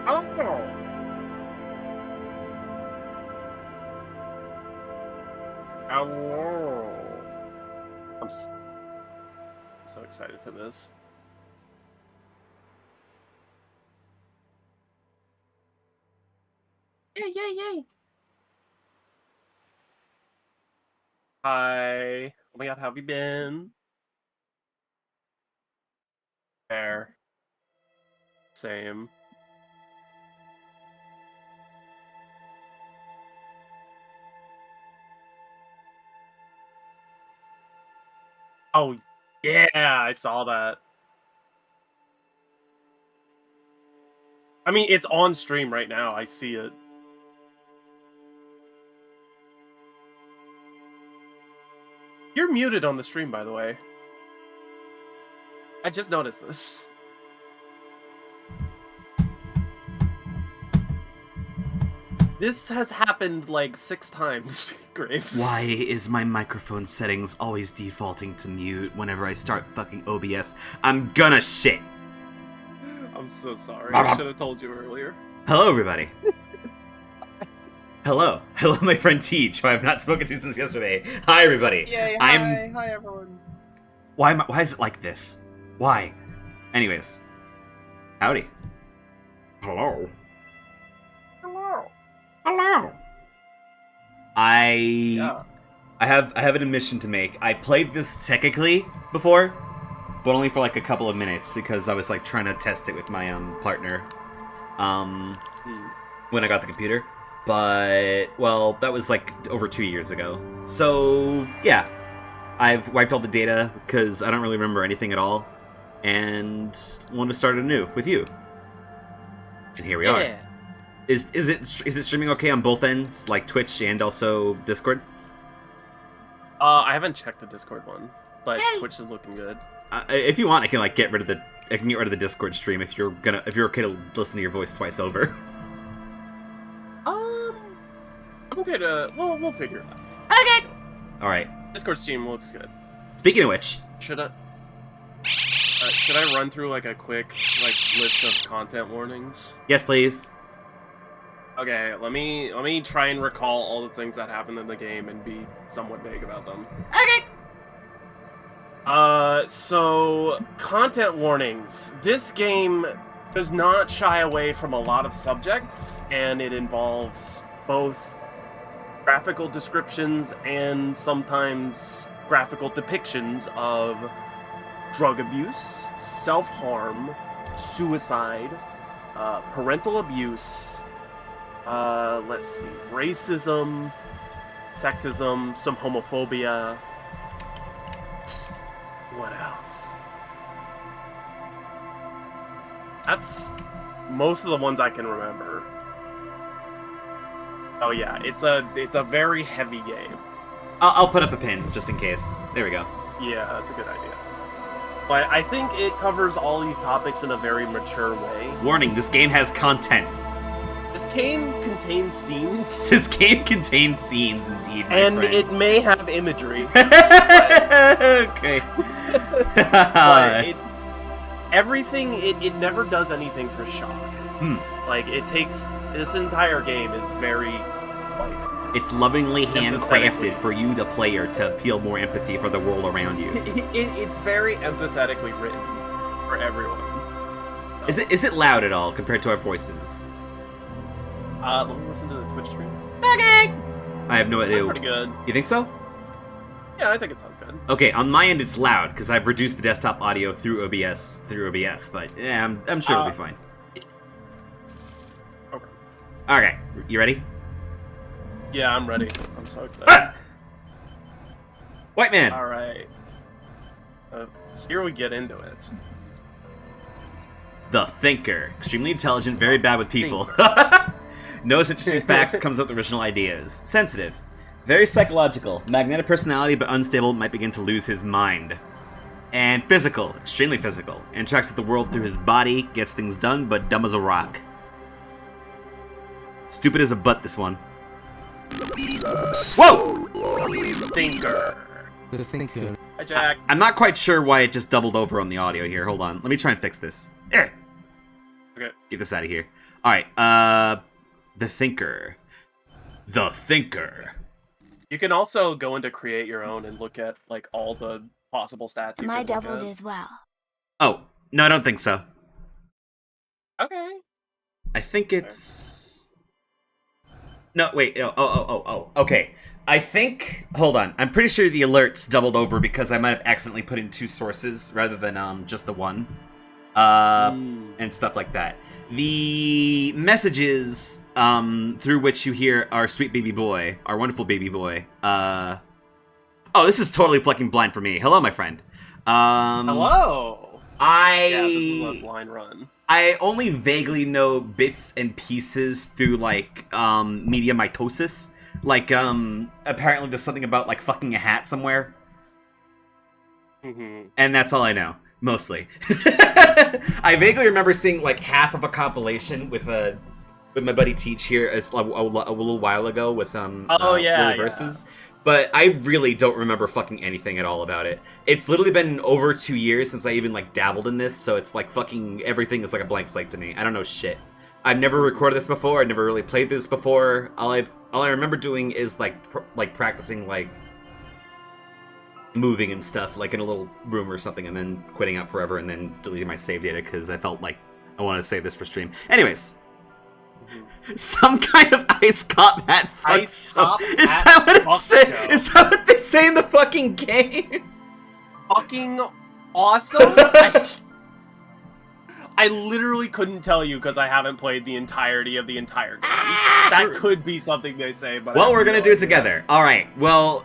Oh! Hello! I'm so excited for this. Yay, yay, yay! Hi. Oh my god, how have you been? There. Same. Oh, yeah, I saw that. I mean, it's on stream right now. I see it. You're muted on the stream, by the way. I just noticed this. This has happened like 6 times, Graves. Why is my microphone settings always defaulting to mute whenever I start fucking OBS? I'm gonna shit! I'm so sorry. I should have told you earlier. Hello, everybody. Hello. Hello, my friend Teach, who I have not spoken to since yesterday. Hi, everybody. Yay, hi. Hi, everyone. Why is it like this? Why? Anyways. Howdy. Hello. Hello. Hello. I have an admission to make. I played this technically before, but only for like a couple of minutes because I was like trying to test it with my partner when I got the computer. But well, that was like over 2 years ago. So yeah, I've wiped all the data because I don't really remember anything at all, and want to start anew with you. And here we are. Is it streaming okay on both ends, like Twitch and also Discord? I haven't checked the Discord one, but Twitch is looking good. If you want, I can like get rid of the Discord stream if you're okay to listen to your voice twice over. I'm okay to. We'll figure it out. Okay. All right. Discord stream looks good. Speaking of which, Should I run through like a quick list of content warnings? yes, please. Okay, let me try and recall all the things that happened in the game and be somewhat vague about them. Okay. So content warnings. This game does not shy away from a lot of subjects, and it involves both graphical descriptions and sometimes graphical depictions of drug abuse, self-harm, suicide, parental abuse, let's see, racism, sexism, some homophobia. What else? That's most of the ones I can remember. Oh yeah, it's a very heavy game. I'll put up a pin just in case. There we go. Yeah, that's a good idea. But I think it covers all these topics in a very mature way. Warning: this game has content. This game contains scenes. This game contains scenes, indeed, my and friend. it may have imagery. Okay. But it never does anything for shock. Like, it takes... This entire game is very, like... It's lovingly handcrafted for you, the player, to feel more empathy for the world around you. It's very empathetically written for everyone. So. Is it loud at all compared to our voices? Let me listen to the Twitch stream. Okay. I have no idea. That's pretty good. You think so? Yeah, I think it sounds good. Okay, on my end it's loud because I've reduced the desktop audio through OBS, but yeah, I'm sure it'll be fine. Okay. Okay, you ready? Yeah, I'm ready. I'm so excited. Ah! White man. All right. Here we get into it. The Thinker. Extremely intelligent, very bad with people. Knows interesting facts, comes up with original ideas. Sensitive. Very psychological. Magnetic personality, but unstable, might begin to lose his mind. And physical. Extremely physical. Interacts with the world through his body, gets things done, but dumb as a rock. Stupid as a butt, this one. Whoa! Thinker. The Thinker. Hi, Jack. I'm not quite sure why it just doubled over on the audio here. Hold on. Let me try and fix this. Okay. Get this out of here. All right. The Thinker. The Thinker. You can also go into create your own and look at like all the possible stats. My doubled as well. Oh no, I don't think so. Okay. I think it's. No, wait. Oh. Okay. I think. Hold on. I'm pretty sure the alerts doubled over because I might have accidentally put in 2 sources rather than just the one. And stuff like that. The messages through which you hear our sweet baby boy, our wonderful baby boy. Oh, this is totally fucking blind for me. Hello, my friend. Hello. Yeah, this is a blind run. I only vaguely know bits and pieces through like media mitosis. Like apparently there's something about like fucking a hat somewhere. And that's all I know. Mostly. I vaguely remember seeing like half of a compilation with my buddy Teach here a little while ago with Willy Versus. But I really don't remember fucking anything at all about it. It's literally been over 2 years since I even like dabbled in this, so it's like fucking everything is like a blank slate to me. I don't know shit. I've never recorded this before. I've never really played this before. All I remember doing is like practicing like moving and stuff, like in a little room or something, and then quitting out forever, and then deleting my save data because I felt like I wanted to save this for stream. Anyways, some kind of ice combat fuck Ice top show. Is that what it says? Is that what they say in the fucking game? Fucking awesome. I literally couldn't tell you because I haven't played the entirety of the entire game. That could be something they say, but well, we're gonna do it together. All right. Well.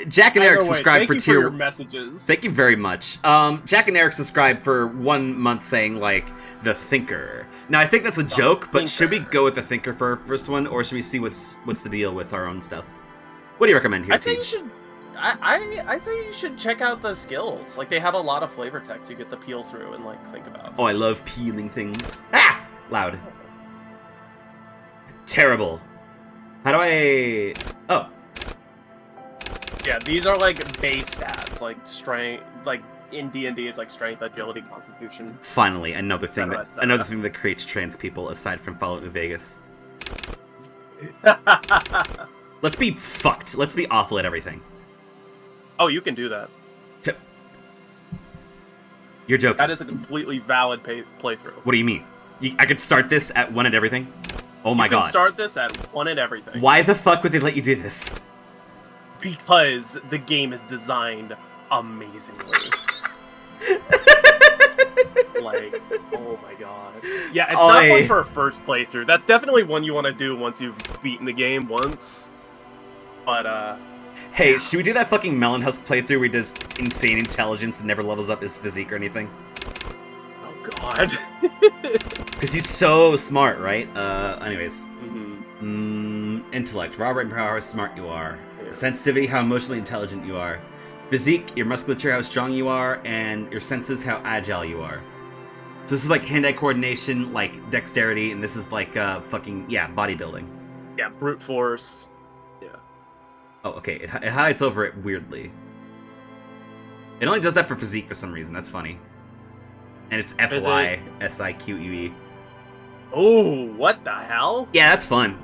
Jack and Eric subscribed for tier. Your messages. Thank you very much. Jack and Eric subscribed for 1 month, saying like the Thinker. Now I think that's a joke, but should we go with the Thinker for first one, or should we see what's the deal with our own stuff? What do you recommend here? I think you should. I think you should check out the skills. Like they have a lot of flavor text you get to peel through and like think about. Oh, I love peeling things. Ah, loud. Terrible. How do I? Oh. Yeah, these are like base stats, like strength, like in D&D it's like strength, agility, constitution. Finally, another thing that creates trans people aside from Fallout New Vegas. Let's be fucked. Let's be awful at everything. Oh, you can do that. You're joking. That is a completely valid playthrough. What do you mean? I could start this at 1 at everything? Oh my god. You can start this at 1 at everything. Why the fuck would they let you do this? Because the game is designed amazingly. Like, oh my god. Yeah, it's not fun for a first playthrough. That's definitely one you want to do once you've beaten the game once. But, hey, should we do that fucking Melonhusk playthrough where he does insane intelligence and never levels up his physique or anything? Oh god. Because he's so smart, right? Anyways. Intellect, raw brain power, how smart you are. Yeah. Sensitivity, how emotionally intelligent you are. Physique, your musculature, how strong you are. And your senses, how agile you are. So this is like hand-eye coordination, like dexterity, and this is like bodybuilding. Yeah, brute force. Yeah. Oh, okay. It hides over it weirdly. It only does that for physique for some reason. That's funny. And it's FYSIQUE. Oh, what the hell? Yeah, that's fun.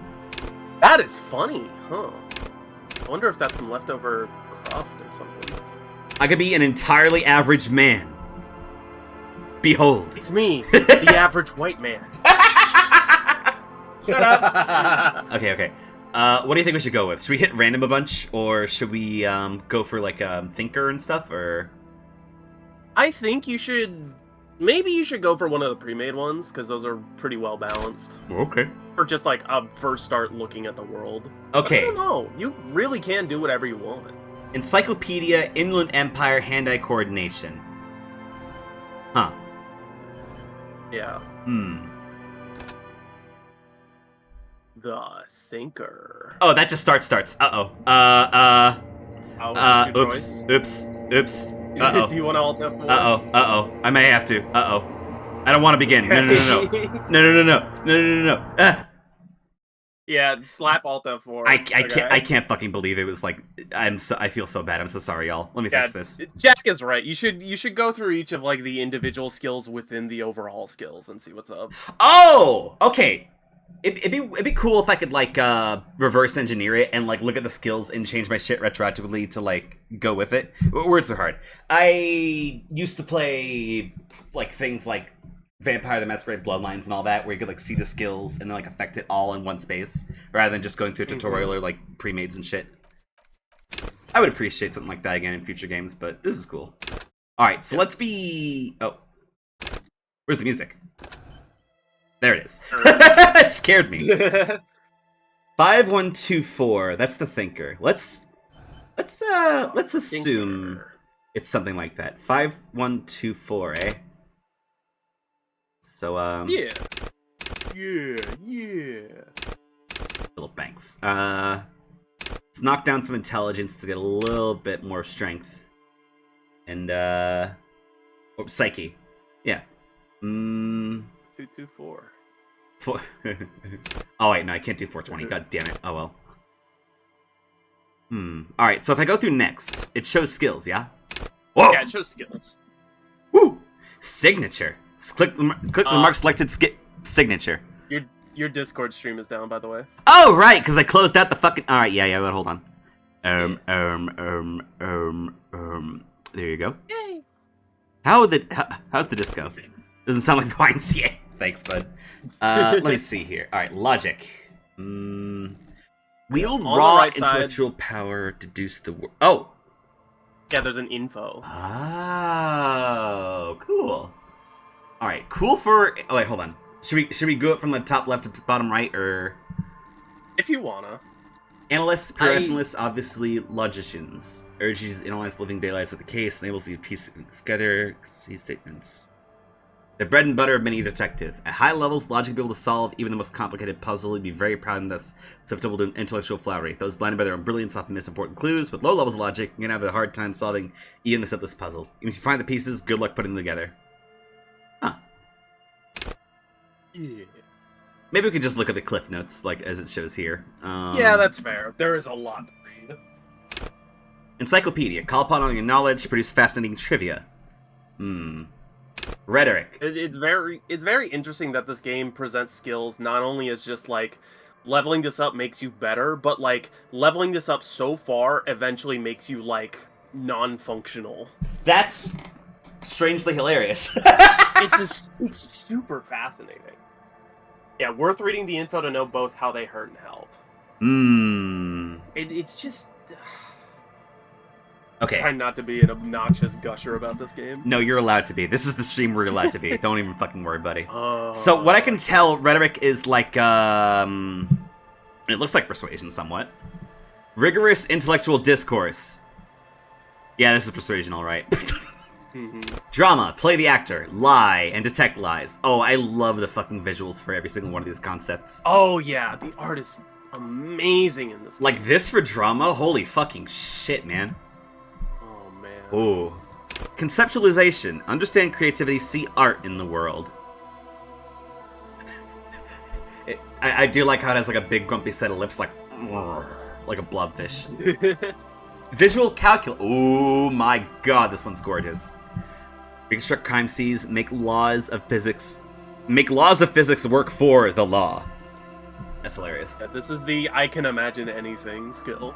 That is funny, huh? I wonder if that's some leftover cruft or something. I could be an entirely average man. Behold. It's me, the average white man. Shut up! Okay. What do you think we should go with? Should we hit random a bunch, or should we go for like Thinker and stuff, or? I think you should. Maybe you should go for one of the pre-made ones, because those are pretty well balanced. Okay. Or just like a first start looking at the world. Okay. I don't know. You really can do whatever you want. Encyclopedia, Inland Empire, hand-eye coordination. Huh. Yeah. The Thinker. Oh, that just starts. Uh-oh. Oops. Uh-oh. Do you want to alt F4? Uh-oh. I may have to. Uh-oh. I don't want to begin. No. No. Ah! Yeah, slap Alt F4. I can't fucking believe it was like I feel so bad. I'm so sorry, y'all. Let me fix this. Jack is right. You should go through each of like the individual skills within the overall skills and see what's up. Oh, okay. It'd be cool if I could like reverse engineer it and like look at the skills and change my shit retroactively to like go with it. Words are hard. I used to play like things like Vampire the Masquerade Bloodlines and all that, where you could like see the skills and then like affect it all in one space, rather than just going through a tutorial or like pre-mades and shit. I would appreciate something like that again in future games, but this is cool. Alright, so let's be... Oh. Where's the music? There it is. That scared me. 5124, that's the thinker. Let's assume it's something like that. 5124, eh? So, Yeah. Little Banks. Let's knock down some intelligence to get a little bit more strength. And, psyche. Yeah. 224. Oh, wait, no, I can't do 420. God damn it. Oh, well. Alright, so if I go through next, it shows skills, yeah? Whoa! Yeah, it shows skills. Woo! Signature. Click the mark selected signature. Your Discord stream is down, by the way. Oh, right, because I closed out the fucking... Alright, yeah, but hold on. There you go. Yay! How's the disco? Doesn't sound like the YMCA. Thanks, bud. Let me see here. Alright, logic. Wield raw right intellectual power, deduce the... Oh! Yeah, there's an info. Oh, cool. Alright, cool for... Oh, wait, hold on. Should we go it from the top left to bottom right, or... If you wanna. Analysts, rationalists, obviously logicians. Urges you to analyze living daylights of the case, enables you to piece it together, see statements. The bread and butter of many detective. At high levels, logic will be able to solve even the most complicated puzzle. You'd be very proud and thus susceptible to intellectual flattery. Those blinded by their own brilliance often miss important clues. With low levels of logic, you're gonna have a hard time solving even the simplest puzzle. Even if you find the pieces, good luck putting them together. Huh. Yeah. Maybe we could just look at the cliff notes, like as it shows here. Yeah, that's fair. There is a lot to read. Encyclopedia. Call upon all your knowledge. Produce fascinating trivia. Rhetoric. It's very interesting that this game presents skills not only as just like leveling this up makes you better, but like leveling this up so far eventually makes you like non-functional. That's strangely hilarious. It's super fascinating. Yeah, worth reading the info to know both how they hurt and help. It's just... Okay. Try not to be an obnoxious gusher about this game. No, you're allowed to be. This is the stream where you're allowed to be. Don't even fucking worry, buddy. So what I can tell, rhetoric is like, it looks like persuasion somewhat. Rigorous intellectual discourse. Yeah, this is persuasion, alright. Drama, play the actor, lie, and detect lies. Oh, I love the fucking visuals for every single one of these concepts. Oh yeah, the art is amazing in this game. Like this for drama? Holy fucking shit, man. Oh man. Ooh. Conceptualization, understand creativity, see art in the world. I do like how it has like a big grumpy set of lips, like a blobfish. Visual calculus. Oh my god, this one's gorgeous. Reconstruct crime scenes, make laws of physics work for the law. That's hilarious. Yeah, this is the I can imagine anything skill.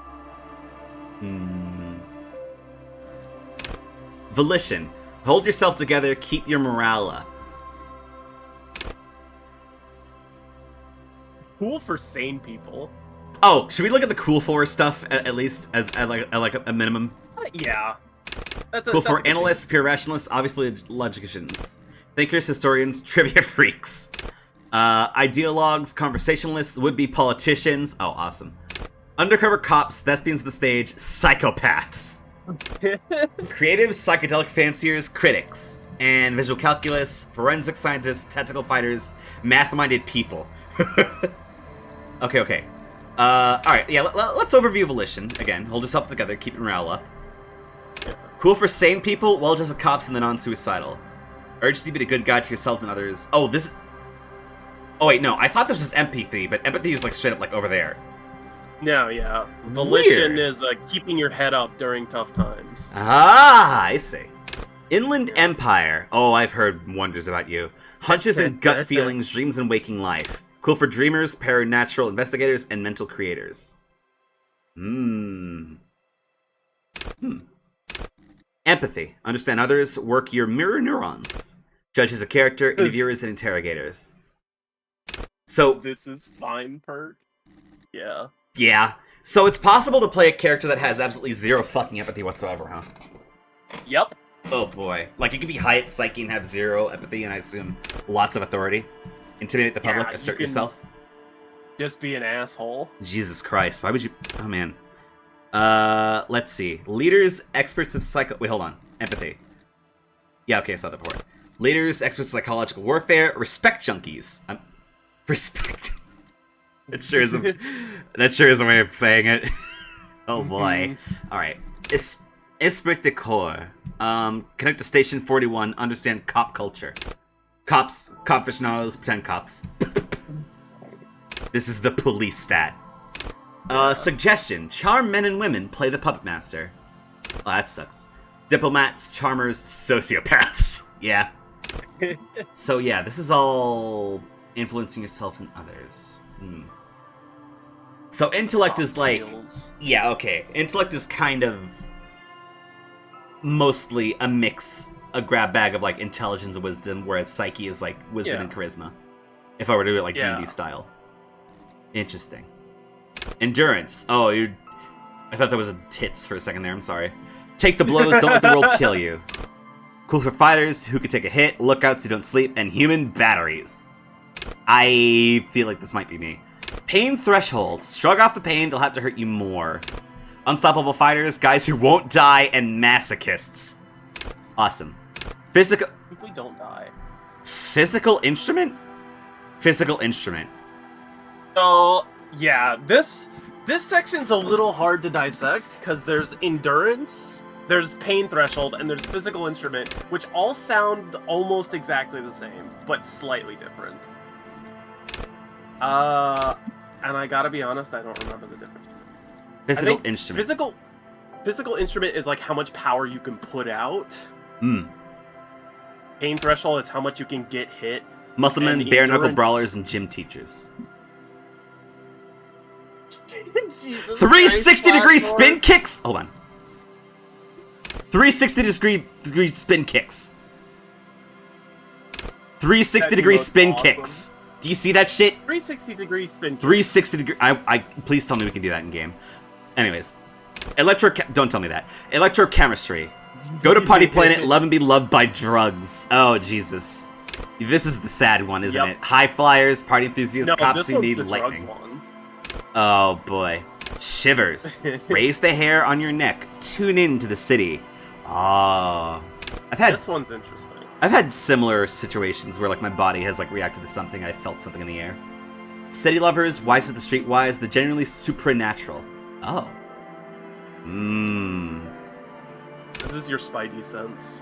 Volition. Hold yourself together, keep your morale up. Cool for sane people. Oh, should we look at the cool for stuff at least as at like a minimum? Yeah. Cool for analysts, pure rationalists, obviously logicians, thinkers, historians, trivia freaks, ideologues, conversationalists, would-be politicians. Oh, awesome. Undercover cops, thespians of the stage, psychopaths. Creatives, psychedelic fanciers, critics, and visual calculus, forensic scientists, tactical fighters, math-minded people. Okay. Alright, yeah, let's overview Volition. Again, hold yourself together, keep your morale up. Cool for sane people, well-adjusted cops, and the non-suicidal. Urge to be a good guy to yourselves and others. Oh, this is... Oh wait, no, I thought this was empathy, but empathy is like straight up like over there. No, yeah. Weird. Volition is keeping your head up during tough times. Ah, I see. Inland Empire. Oh, I've heard wonders about you. Hunches and gut feelings, dreams and waking life. Cool for dreamers, paranatural investigators, and mental creators. Empathy. Understand others, work your mirror neurons. Judges a character, interviewers, and interrogators. So this is fine perk. Yeah. Yeah. So it's possible to play a character that has absolutely zero fucking empathy whatsoever, huh? Yep. Oh boy. Like, you could be high at psyche and have zero empathy, and I assume lots of authority. Intimidate the public, assert yourself. Just be an asshole. Jesus Christ. Why would you... Oh, man. Let's see. Leaders, experts of Wait, hold on. Empathy. Yeah, okay, I saw that before. Leaders, experts of psychological warfare, respect junkies. Respect. That sure is a way of saying it. Oh boy. Alright. Esprit de corps. Connect to Station 41, understand cop culture. Cops, cop aficionados, pretend cops. This is the police stat. Suggestion. Charm men and women, play the puppet master. Oh, that sucks. Diplomats, charmers, sociopaths. Yeah. So yeah, this is all influencing yourselves and others. So intellect is like... Yeah, okay. Intellect is kind of... mostly a mix, a grab bag of like intelligence and wisdom, whereas psyche is like wisdom and charisma. If I were to do it like D&D style. Interesting. Endurance. Oh, I thought that was tits for a second there, I'm sorry. Take the blows, don't let the world kill you. Cool for fighters who can take a hit, lookouts who don't sleep, and human batteries. I feel like this might be me. Pain threshold. Shrug off the pain, they'll have to hurt you more. Unstoppable fighters, guys who won't die, and masochists. Awesome. Physical... We don't die. Physical instrument? Physical instrument. So, yeah, this section's a little hard to dissect, because there's endurance, there's pain threshold, and there's physical instrument, which all sound almost exactly the same, but slightly different. And I gotta be honest, I don't remember the difference. Physical instrument. Physical instrument is like how much power you can put out. Pain threshold is how much you can get hit. Musclemen, bare knuckle brawlers, and gym teachers. 360-degree spin kicks. Hold on. 360-degree spin kicks. 360-degree spin kicks. Do you see that shit? 360-degree spin. 360-degree. I please tell me we can do that in game. Anyways, don't tell me that. Electrochemistry. Go to Putty Planet, love and be loved by drugs. Oh Jesus, this is the sad one, isn't it? High flyers, party enthusiasts, cops who need lightning. Oh boy, shivers. Raise the hair on your neck. Tune in to the city. Oh, this one's interesting. I've had similar situations where like my body has like reacted to something. I felt something in the air. City lovers, wise as the streetwise, the generally supernatural. Oh. This is your Spidey sense.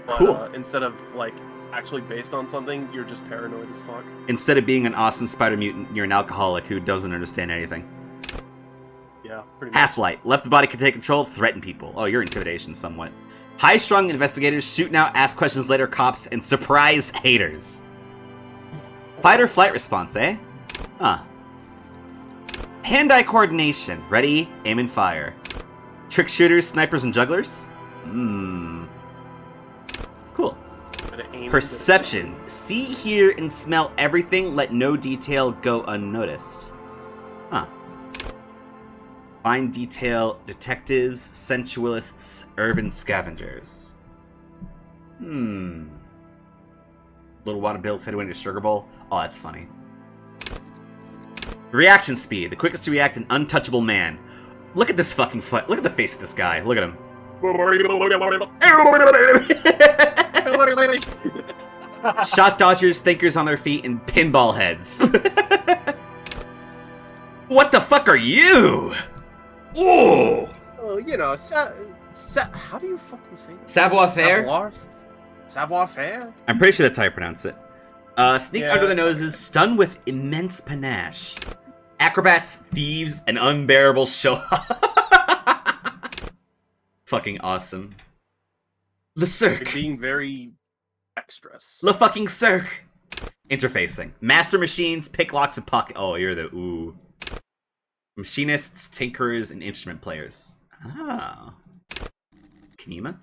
But, cool. Instead of like actually based on something, you're just paranoid as fuck. Instead of being an awesome spider mutant, you're an alcoholic who doesn't understand anything. Yeah, pretty much. Half-light. Left the body can take control, threaten people. Oh, you're intimidation somewhat. High-strung investigators, shoot now, ask questions later, cops, and surprise haters. Fight or flight response, eh? Huh. Hand-eye coordination. Ready, aim, and fire. Trick shooters, snipers, and jugglers? Cool. Perception. See, hear, and smell everything. Let no detail go unnoticed. Huh. Fine detail. Detectives, sensualists, urban scavengers. Little Water Bill's head went to Sugar Bowl. Oh, that's funny. Reaction speed. The quickest to react, an untouchable man. Look at this fucking foot. Look at the face of this guy. Look at him. Shot dodgers, thinkers on their feet, and pinball heads. What the fuck are you? Ooh! Oh, you know, how do you fucking say that? Savoir-faire? Savoir-faire? I'm pretty sure that's how you pronounce it. Sneak Yeah, under the that's noses, stun with immense panache. Acrobats, thieves, and unbearable show. Fucking awesome. Le You're Cirque. being very dexterous. Le fucking Cirque. Interfacing. Master machines, pick locks, and pocket. Oh, you're the ooh. Machinists, tinkerers, and instrument players. Ah. Kineema?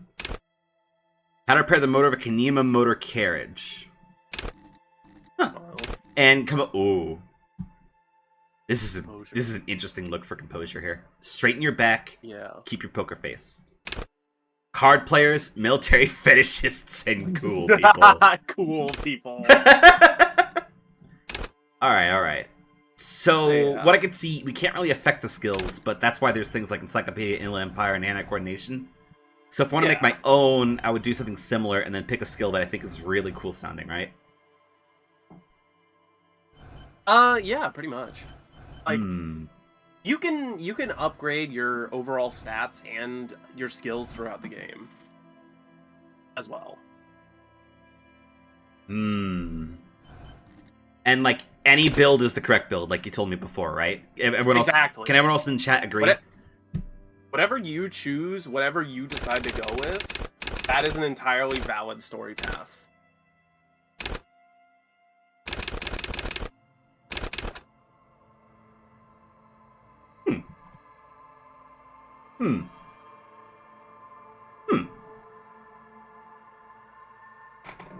How to repair the motor of a Kineema motor carriage. Huh. Wow. And come up. Ooh. This is an interesting look for composure here. Straighten your back. Yeah. Keep your poker face. Card players, military fetishists, and cool people. Cool people. Alright. So, Yeah. what I can see, we can't really affect the skills, but that's why there's things like Encyclopedia, Inland Empire, and Anti-Coordination. So if I want to make my own, I would do something similar and then pick a skill that I think is really cool sounding, right? Yeah, pretty much. Like, you can upgrade your overall stats and your skills throughout the game as well. And like any build is the correct build, like you told me before, right? Everyone Exactly. Else, can everyone else in chat agree? Whatever you choose, whatever you decide to go with, that is an entirely valid story path.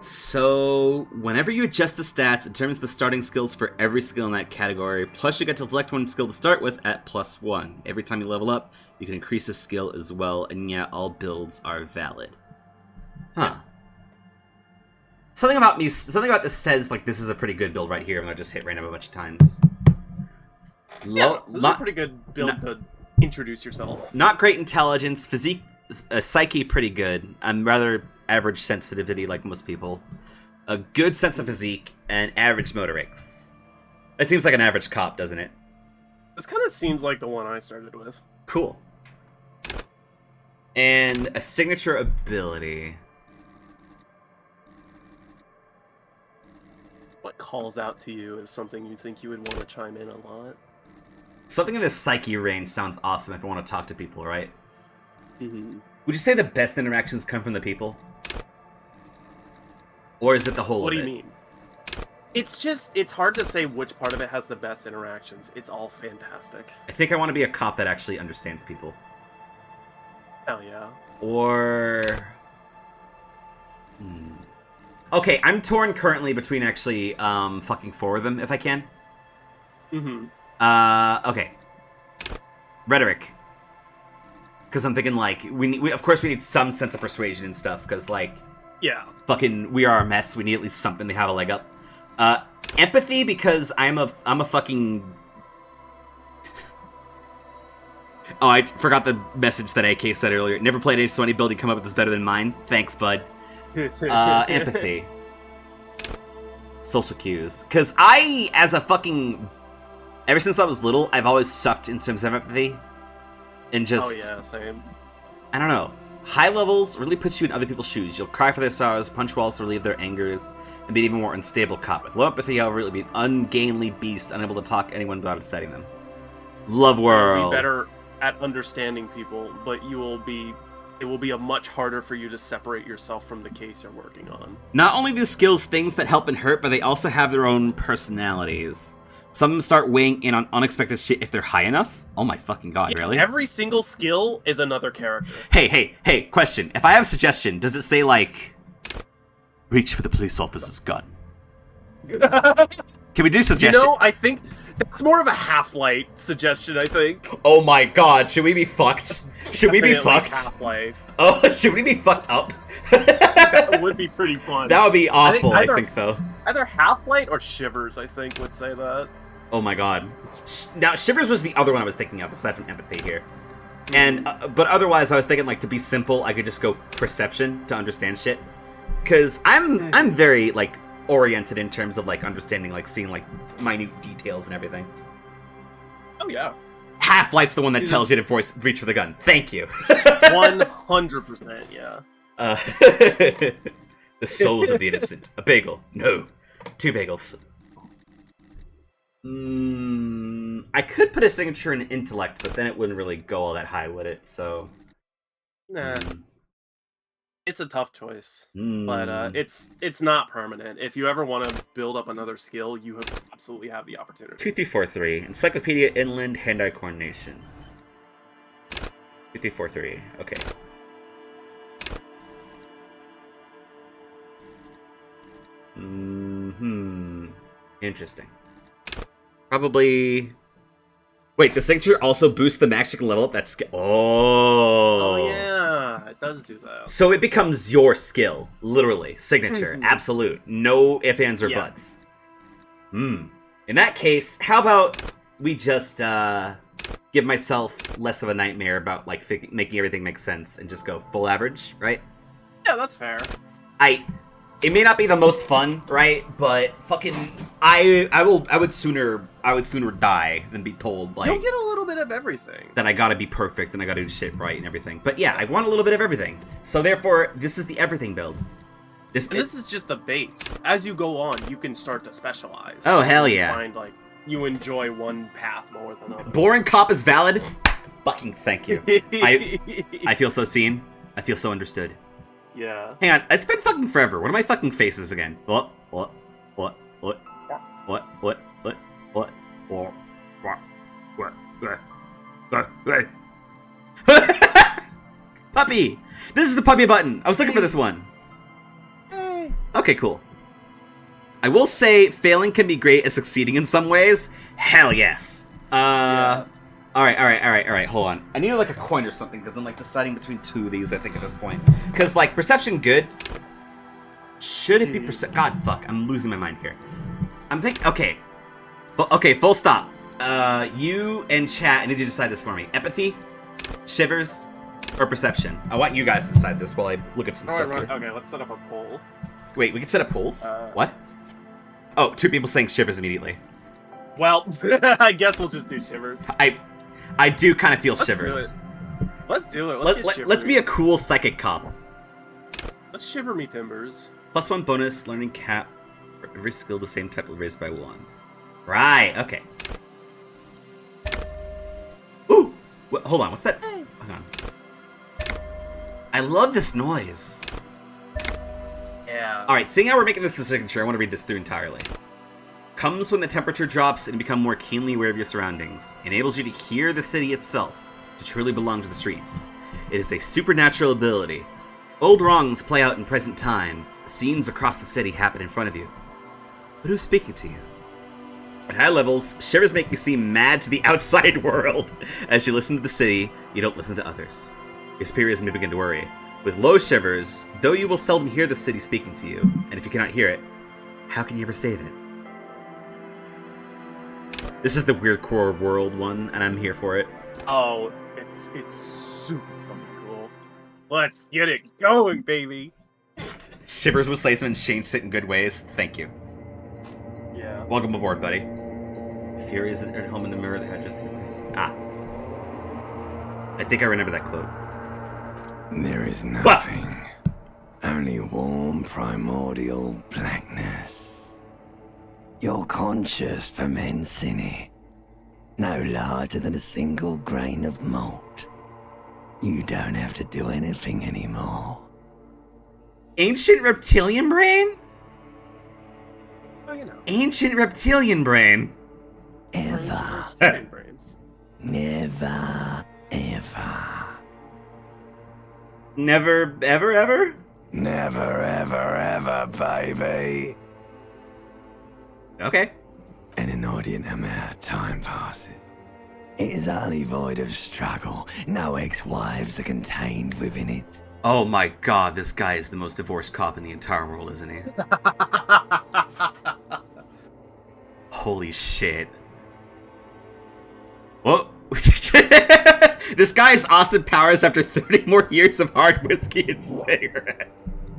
So, whenever you adjust the stats, it determines the starting skills for every skill in that category. Plus, you get to select one skill to start with at +1. Every time you level up, you can increase a skill as well, and yeah, all builds are valid. Huh. Something about this says, like, this is a pretty good build right here, and I just hit random a bunch of times. Yeah, this is a pretty good build to introduce yourself. Not great intelligence, physique, psyche pretty good. I'm rather average sensitivity like most people. A good sense of physique, and average motorics. It seems like an average cop, doesn't it? This kind of seems like the one I started with. Cool. And a signature ability. What calls out to you is something you think you would want to chime in a lot? Something in the psyche range sounds awesome if I want to talk to people, right? Mm-hmm. Would you say the best interactions come from the people? Or is it the whole What of do it? you mean? It's hard to say which part of it has the best interactions. It's all fantastic. I think I want to be a cop that actually understands people. Hell yeah. Or... Okay, I'm torn currently between actually fucking 4 of them, if I can. Mm-hmm. Okay. Rhetoric. Because I'm thinking, like, of course we need some sense of persuasion and stuff, because, like... Yeah. Fucking, we are a mess, we need at least something to have a leg up. Empathy, because I'm a fucking... Oh, I forgot the message that AK said earlier. Never played any Sony build you come up with is better than mine. Thanks, bud. Empathy. Social cues. Because I, as a fucking... Ever since I was little, I've always sucked in terms of empathy. And just... Oh yeah, same. I don't know. High levels really puts you in other people's shoes. You'll cry for their sorrows, punch walls to relieve their angers, and be an even more unstable cop. With low empathy, however, it'll be an ungainly beast, unable to talk anyone without upsetting them. Love world. You'll be better at understanding people, but it will be a much harder for you to separate yourself from the case you're working on. Not only do skills things that help and hurt, but they also have their own personalities. Some of them start weighing in on unexpected shit if they're high enough. Oh my fucking god, Yeah, really? Every single skill is another character. Hey, question. If I have a suggestion, does it say, like, reach for the police officer's gun? Can we do suggestion? You know, I think that's more of a Half-Life suggestion, I think. Oh my god, should we be fucked? Should we be Definitely fucked? Half-Life. Oh, should we be fucked up? That would be pretty fun. That would be awful, I think, though. Either Half-Life or Shivers, I think, would say that. Oh my god. Now, Shivers was the other one I was thinking of, aside from empathy here. And, but otherwise, I was thinking, like, to be simple, I could just go perception to understand shit. Because I'm very, like, oriented in terms of, like, understanding, like, seeing, like, minute details and everything. Oh, yeah. Half-Life's the one that tells you to reach for the gun. Thank you. 100%, yeah. The souls of the innocent. A bagel. No. 2 bagels. I could put a signature in intellect, but then it wouldn't really go all that high, would it? So, Nah, it's a tough choice, Hmm. but it's not permanent. If you ever want to build up another skill, you absolutely have the opportunity. 2, 3, 4, 3. Encyclopedia, inland, hand-eye coordination. 2, 3, 4, 3. Okay. Interesting. Probably. Wait, the signature also boosts the max you can level up that skill. Oh yeah, it does do that. So it becomes your skill, literally. Signature, absolute. No ifs, ands, or buts. In that case, how about we just give myself less of a nightmare about like making everything make sense and just go full average, right? Yeah, that's fair. It may not be the most fun, right? But fucking, I would sooner die than be told like you'll get a little bit of everything. That I gotta be perfect and I gotta do shit right and everything. But yeah, I want a little bit of everything. So therefore, this is the everything build. This is just the base. As you go on, you can start to specialize. Oh hell yeah! Find like you enjoy one path more than others. Boring cop is valid. Fucking thank you. I feel so seen. I feel so understood. Yeah. Hang on, it's been fucking forever. What are my fucking faces again? What? Puppy! This is the puppy button. I was looking for this one. Okay, cool. I will say failing can be great at succeeding in some ways. Hell yes. Yeah. Alright, hold on. I need like a coin or something, because I'm like deciding between 2 of these, I think, at this point. Because, like, perception good. Should it be God, fuck, I'm losing my mind here. I'm thinking, okay. Okay, full stop. You and chat, I need you to decide this for me. Empathy, shivers, or perception? I want you guys to decide this while I look at some stuff here. Okay, let's set up a poll. Wait, we can set up polls? What? Oh, 2 people saying shivers immediately. Well, I guess we'll just do shivers. I do kind of feel shivers. Let's do it. Let's be a cool psychic cop. Let's shiver me timbers. +1 bonus, learning cap for every skill the same type raised by 1. Right, okay. Ooh! Hold on, what's that? Hang on. I love this noise. Yeah. Alright, seeing how we're making this a signature, I want to read this through entirely. Comes when the temperature drops and you become more keenly aware of your surroundings. Enables you to hear the city itself, to truly belong to the streets. It is a supernatural ability. Old wrongs play out in present time. Scenes across the city happen in front of you. But who's speaking to you? At high levels, shivers make you seem mad to the outside world. As you listen to the city, you don't listen to others. Your superiors may begin to worry. With low shivers, though you will seldom hear the city speaking to you, and if you cannot hear it, how can you ever save it? This is the weird core world one, and I'm here for it. Oh, it's super fucking cool. Let's get it going, baby. Shivers will say something, changed it in good ways. Thank you. Yeah. Welcome aboard, buddy. Fury isn't at home in the mirror that had just taken place. Ah. I think I remember that quote. There is nothing. Only warm primordial blackness. Your conscious ferments in it, no larger than a single grain of malt. You don't have to do anything anymore. Ancient reptilian brain? Oh, you know. Ancient reptilian brain. Ever. Brains. Never, ever. Never, ever, ever? Never, ever, ever, baby. Okay. An inordinate amount of time passes. It is utterly void of struggle. No ex-wives are contained within it. Oh my god, this guy is the most divorced cop in the entire world, isn't he? Holy shit. Whoa. This guy is Austin Powers after 30 more years of hard whiskey and cigarettes.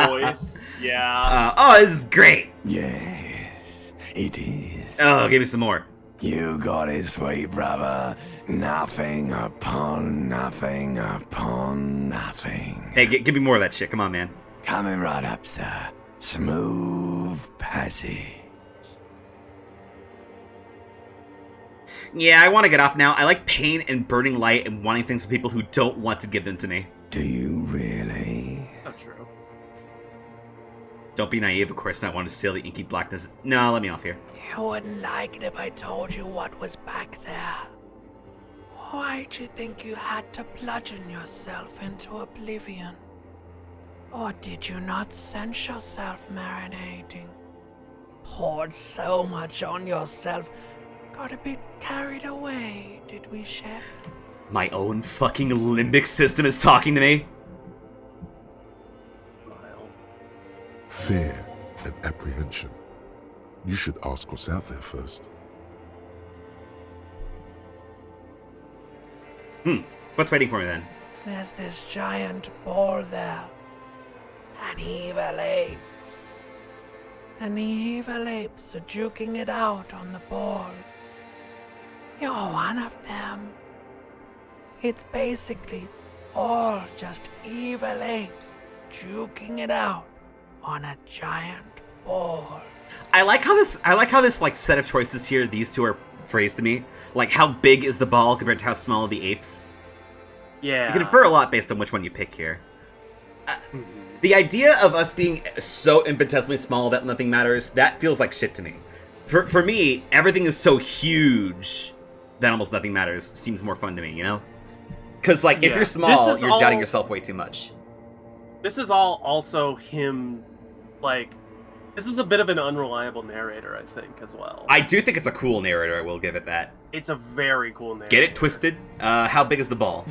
Voice. Yeah. Oh, this is great. Yes, it is. Oh, give me some more. You got it, sweet brother. Nothing upon nothing upon nothing. Hey, give me more of that shit. Come on, man. Coming right up, sir. Smooth passage. Yeah, I want to get off now. I like pain and burning light and wanting things from people who don't want to give them to me. Do you really? Not true. Don't be naive, of course not want to steal the inky blackness. No, let me off here. You wouldn't like it if I told you what was back there. Why'd you think you had to bludgeon yourself into oblivion? Or did you not sense yourself marinating? Poured so much on yourself, got a bit carried away, did we, Chef? My own fucking limbic system is talking to me? Smile. Fear and apprehension. You should ask what's out there first. What's waiting for me then? There's this giant ball there. And evil apes. And the evil apes are juking it out on the ball. You're one of them. It's basically all just evil apes juking it out on a giant ball. I like how this like set of choices here, these two are phrased to me. Like, how big is the ball compared to how small are the apes? Yeah. You can infer a lot based on which one you pick here. The idea of us being so infinitesimally small that nothing matters, that feels like shit to me. For me, everything is so huge that almost nothing matters. Seems more fun to me, you know? Because, like, if Yeah. you're small, This is you're doubting all- yourself way too much. This is all also him, like, this is a bit of an unreliable narrator, I think, as well. I do think it's a cool narrator, I will give it that. It's a very cool narrator. Get it twisted? How big is the ball?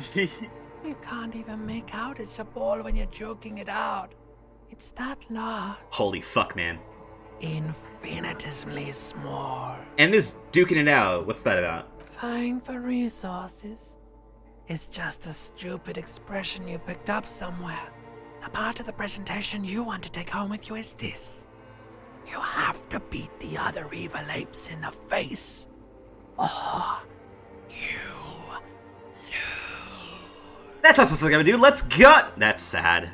You can't even make out it's a ball when you're joking it out. It's that large. Holy fuck, man. Infinitesimally small. And this duking it out, what's that about? Vying for resources. It's just a stupid expression you picked up somewhere. The part of the presentation you want to take home with you is this. You have to beat the other evil apes in the face. Or you lose. That's us gonna do. Let's go! That's sad.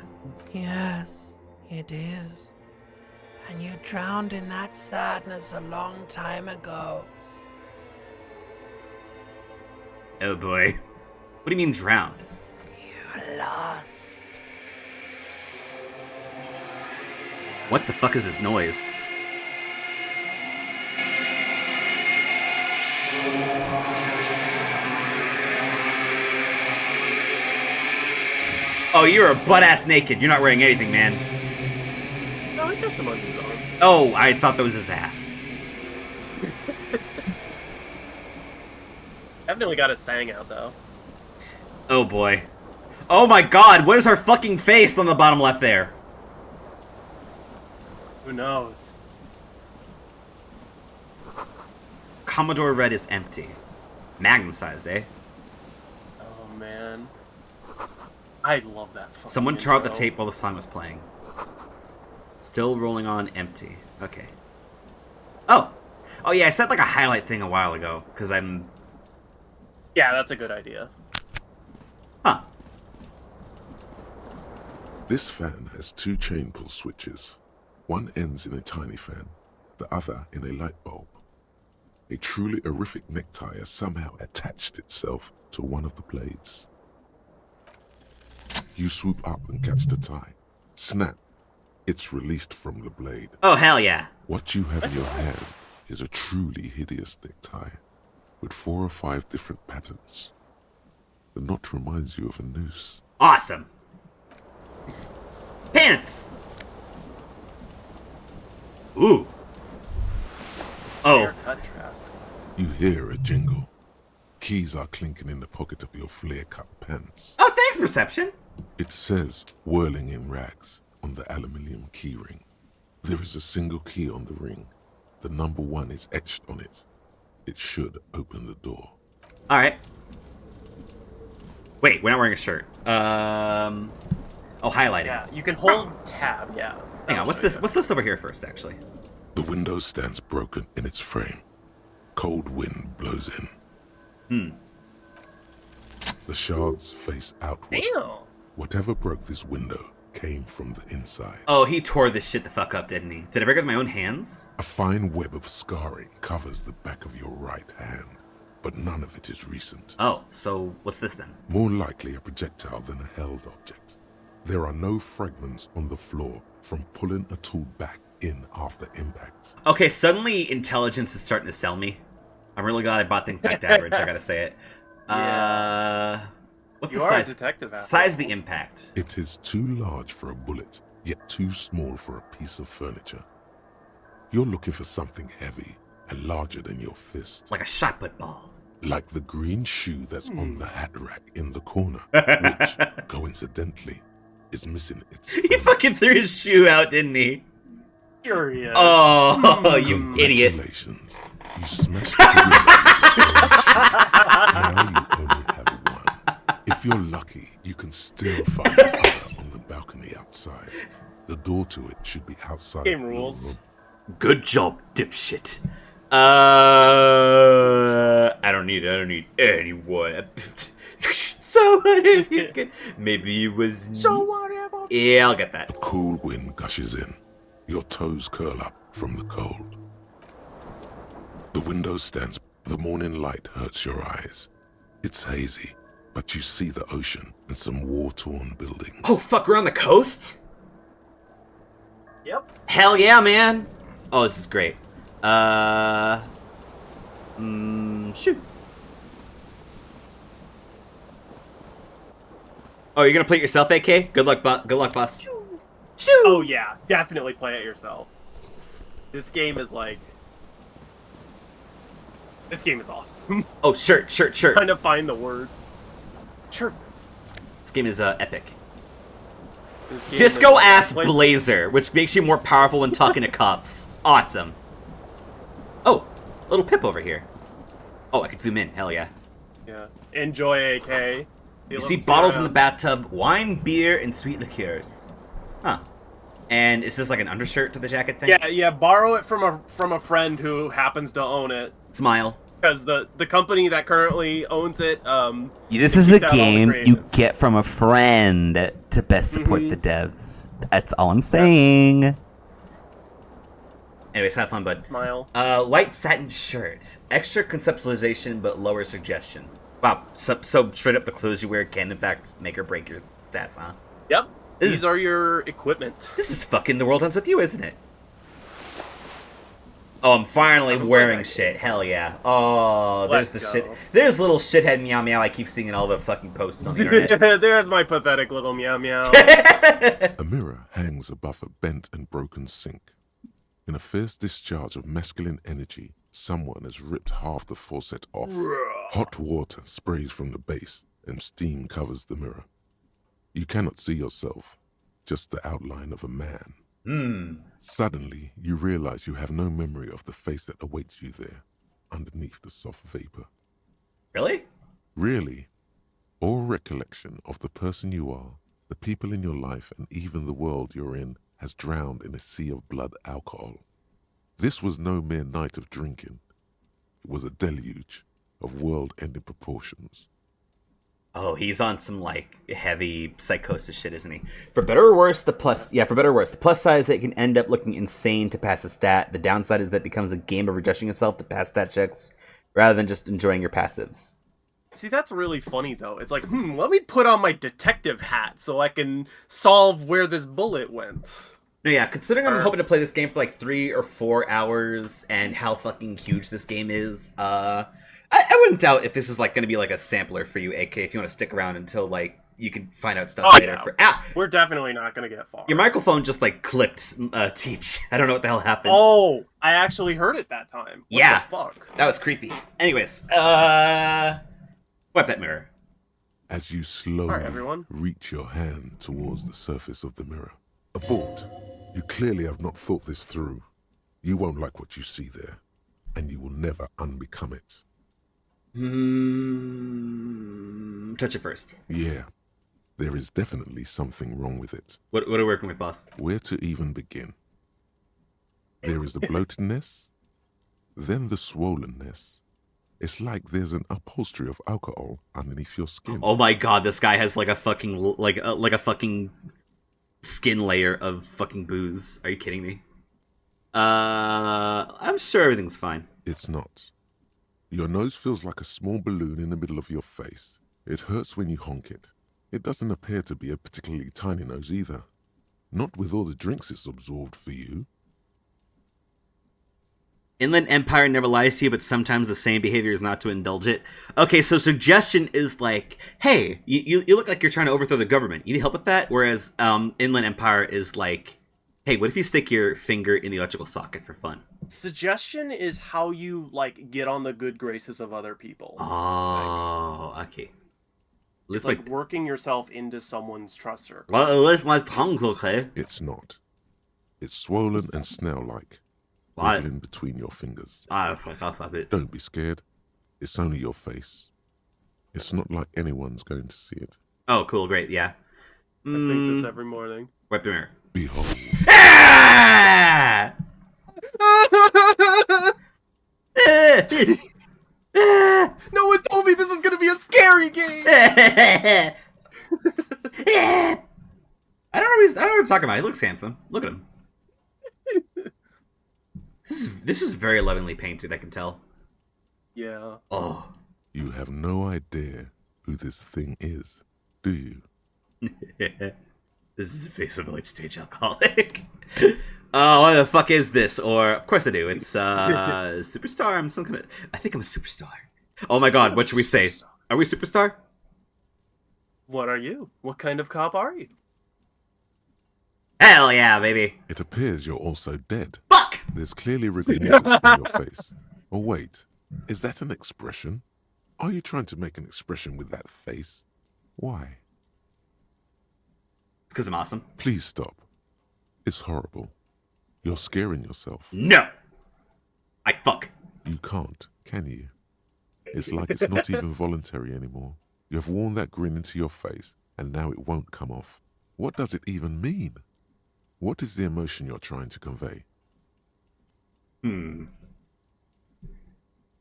Yes, it is. And you drowned in that sadness a long time ago. Oh boy. What do you mean drowned? You lost. What the fuck is this noise? Oh, you're a butt-ass naked. You're not wearing anything, man. No, he's got some undies on. Oh, I thought that was his ass. Definitely got his thing out, though. Oh boy. Oh my god, what is her fucking face on the bottom left there? Who knows? Commodore Red is empty. Magnum sized, eh? Oh, man. I love that fucking Someone tore out the intro. tape while the song was playing. Still rolling on empty. Okay. Oh! Oh yeah, I said like a highlight thing a while ago, because I'm... Yeah, that's a good idea. Huh. This fan has two chain pull switches. One ends in a tiny fan, the other in a light bulb. A truly horrific necktie has somehow attached itself to one of the blades. You swoop up and catch the tie. Snap. It's released from the blade. Oh, hell yeah. What you have in your hand is a truly hideous necktie, with 4 or 5 different patterns. The knot reminds you of a noose. Awesome. Pants! Ooh. Oh. Haircut trap. You hear a jingle. Keys are clinking in the pocket of your flare-cut pants. Oh, thanks, Perception. It says, whirling in rags, on the aluminium key ring. There is a single key on the ring. The number 1 is etched on it. It should open the door. Alright. Wait, we're not wearing a shirt. Oh, highlighting. Yeah, you can hold tab, yeah. Hang on, what's this? What's this over here first, actually? The window stands broken in its frame. Cold wind blows in. The shards face outward. Damn! Whatever broke this window came from the inside. Oh, he tore this shit the fuck up, didn't he? Did I break it with my own hands? A fine web of scarring covers the back of your right hand, but none of it is recent. Oh, so what's this then? More likely a projectile than a held object. There are no fragments on the floor from pulling a tool back in after impact. Okay, suddenly intelligence is starting to sell me. I'm really glad I bought things back to average, I gotta say it. What's You the are a size? detective after Size of all. the impact. It is too large for a bullet, yet too small for a piece of furniture. You're looking for something heavy and larger than your fist. Like a shot put ball. Like the green shoe that's on the hat rack in the corner, which, coincidentally, is missing its He thumb. fucking threw his shoe out, didn't he? Curious. Oh, you idiot. Congratulations. You smashed the window. Now you only have one. If you're lucky, you can still find the other on the balcony outside. The door to it should be outside Game of your rules. room. Good job, dipshit. I don't need anyone. So what if you could... Maybe it was... So whatever. Yeah, I'll get that. A cool wind gushes in. Your toes curl up from the cold. The window stands. The morning light hurts your eyes. It's hazy, but you see the ocean and some war-torn buildings. Oh, fuck, we're on the coast? Yep. Hell yeah, man. Oh, this is great. Shoot. Oh, you're gonna play it yourself, AK? Good luck, boss. Shoot! Oh yeah, definitely play it yourself. This game is like... This game is awesome. Oh, shirt. Trying to find the word. Sure. This game is epic. This game Disco is- ass like- blazer, which makes you more powerful when talking to cops. Awesome. Oh, little Pip over here. Oh, I can zoom in. Hell yeah. Yeah. Enjoy, AK. You see bottles in the bathtub, wine, beer, and sweet liqueurs. Huh. And is this like an undershirt to the jacket thing? Yeah. Borrow it from a friend who happens to own it, Smile. because the company that currently owns it, This they is a kicked out all the game you creatives. get from a friend to best support Mhm. the devs. That's all I'm saying. Anyways, have fun, bud. Smile. White satin shirt. Extra conceptualization, but lower suggestion. Wow, so straight up the clothes you wear can in fact make or break your stats, huh? Yep. This These is- are your equipment. This is fucking The World Ends With You, isn't it? Oh, I'm finally I'm wearing like that. shit. Hell yeah. Oh, Let's there's the go. shit. There's little shithead meow meow I keep seeing in all the fucking posts on the internet. There's my pathetic little meow meow. A mirror hangs above a bent and broken sink. In a fierce discharge of masculine energy, someone has ripped half the faucet off. Hot water sprays from the base, and steam covers the mirror. You cannot see yourself, just the outline of a man. Suddenly, you realize you have no memory of the face that awaits you there, underneath the soft vapor. Really? Really, all recollection of the person you are, the people in your life, and even the world you're in has drowned in a sea of blood alcohol. This was no mere night of drinking. It was a deluge of world-ending proportions. Oh, he's on some like heavy psychosis shit, isn't he? For better or worse, the plus side is that it can end up looking insane to pass a stat. The downside is that it becomes a game of rejecting yourself to pass stat checks rather than just enjoying your passives. See, that's really funny though. It's like, let me put on my detective hat so I can solve where this bullet went. No, yeah, considering I'm hoping to play this game for like 3 or 4 hours and how fucking huge this game is, I wouldn't doubt if this is like going to be like a sampler for you, AK, if you want to stick around until like you can find out stuff later. Yeah. We're definitely not gonna get far. Your microphone just like clicked, Teach. I don't know what the hell happened. Oh, I actually heard it that time. What Yeah. the fuck? That was creepy. Anyways, wipe that mirror. As you slowly Alright, everyone. reach your hand towards the surface of the mirror. Abort. You clearly have not thought this through. You won't like what you see there, and you will never unbecome it. Touch it first. Yeah, there is definitely something wrong with it. What are we working with, boss? Where to even begin? There is the bloatedness, then the swollenness. It's like there's an upholstery of alcohol underneath your skin. Oh my god, this guy has like a fucking like a fucking skin layer of fucking booze. Are you kidding me? I'm sure everything's fine. It's not. Your nose feels like a small balloon in the middle of your face. It hurts when you honk it. It doesn't appear to be a particularly tiny nose either. Not with all the drinks it's absorbed for you. Inland Empire never lies to you, but sometimes the same behavior is not to indulge it. Okay, so suggestion is like, hey, you look like you're trying to overthrow the government. You need help with that? Whereas Inland Empire is like, hey, what if you stick your finger in the electrical socket for fun? Suggestion is how you like get on the good graces of other people. Oh, okay. It's like working yourself into someone's trust circle. Well, at least my tongue's okay. It's not. It's swollen and snail-like, wiggling between your fingers. Don't be scared. It's only your face. It's not like anyone's going to see it. Oh, cool, great, yeah. I think this every morning. Wipe the mirror. Behold. Ah! No one told me this was gonna be a scary game! I don't know what he's talking about. He looks handsome. Look at him. This is very lovingly painted, I can tell. Yeah. Oh. You have no idea who this thing is, do you? This is the face of a late-stage alcoholic. What the fuck is this? Or, of course I do. It's, Superstar. I'm some kind of... I think I'm a superstar. Oh my god, what should we say? Are we superstar? What are you? What kind of cop are you? Hell yeah, baby. It appears you're also dead. Fuck! There's clearly rigor mortis on your face. Oh wait, is that an expression? Are you trying to make an expression with that face? Why? It's because I'm awesome. Please stop. It's horrible. You're scaring yourself. No! I fuck. You can't, can you? It's like it's not even voluntary anymore. You have worn that grin into your face, and now it won't come off. What does it even mean? What is the emotion you're trying to convey? I'm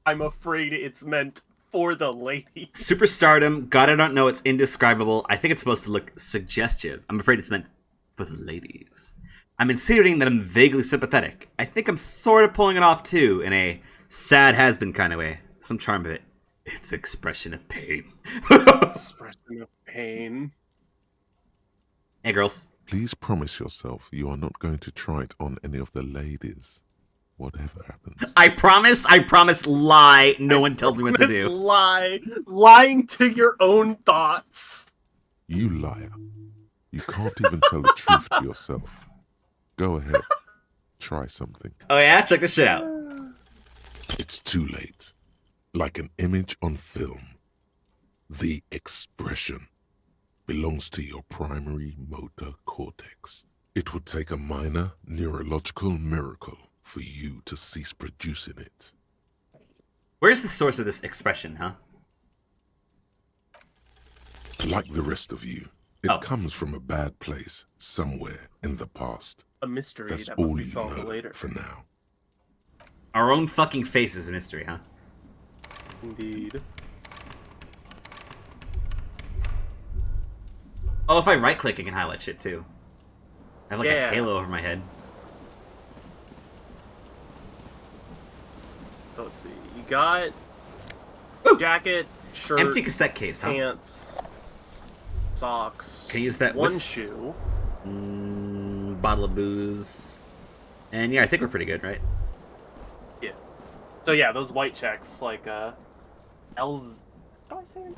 afraid it's meant for the ladies. Superstardom. God, I don't know. It's indescribable. I think it's supposed to look suggestive. I'm afraid it's meant for the ladies. I'm insinuating that I'm vaguely sympathetic. I think I'm sort of pulling it off, too, in a sad has-been kind of way. Some charm of it. It's expression of pain. Expression of pain. Hey, girls. Please promise yourself you are not going to try it on any of the ladies. Whatever happens. I promise, lie. No one tells me what to do. Lying to your own thoughts. You liar. You can't even tell the truth to yourself. Go ahead. Try something. Oh yeah? Check this shit out. It's too late. Like an image on film. The expression belongs to your primary motor cortex. It would take a minor neurological miracle for you to cease producing it. Where's the source of this expression, huh? Like the rest of you, it comes from a bad place somewhere in the past. A mystery That's that must all be you solved know later. for now. Our own fucking face is a mystery, huh? Indeed. Oh, if I right-click, I can highlight shit, too. I have, like, Yeah. a halo over my head. So let's see. You got jacket, shirt, Empty cassette case, huh? pants, socks. Can I use that one with- shoe? Bottle of booze. And yeah, I think we're pretty good, right? Yeah. So yeah, those white checks, like how do I say it?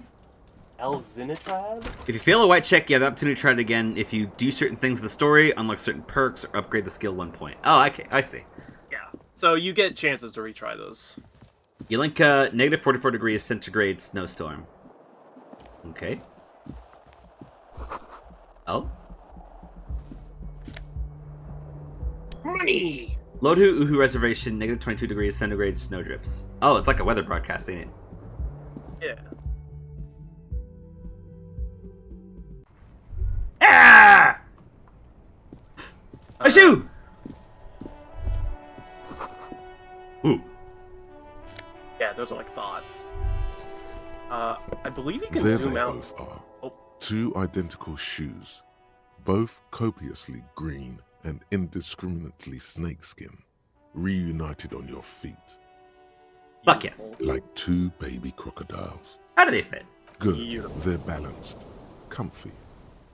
Elzinitrad? If you fail a white check, you have the opportunity to try it again if you do certain things in the story, unlock certain perks, or upgrade the skill 1 point. Oh, okay, I see. Yeah. So you get chances to retry those. You link negative 44 degrees centigrade snowstorm. Okay. Oh? Money! Load Uhu Reservation, negative 22 degrees centigrade snowdrifts. Oh, it's like a weather broadcast, ain't it? Yeah. Ah! A shoe! Ooh. Yeah, those are like thoughts. I believe you can There zoom they out. both are. Oh. Two identical shoes. both copiously green and indiscriminately snakeskin, reunited on your feet, Fuck yes. like two baby crocodiles. How do they fit? Good, Beautiful. they're balanced, comfy.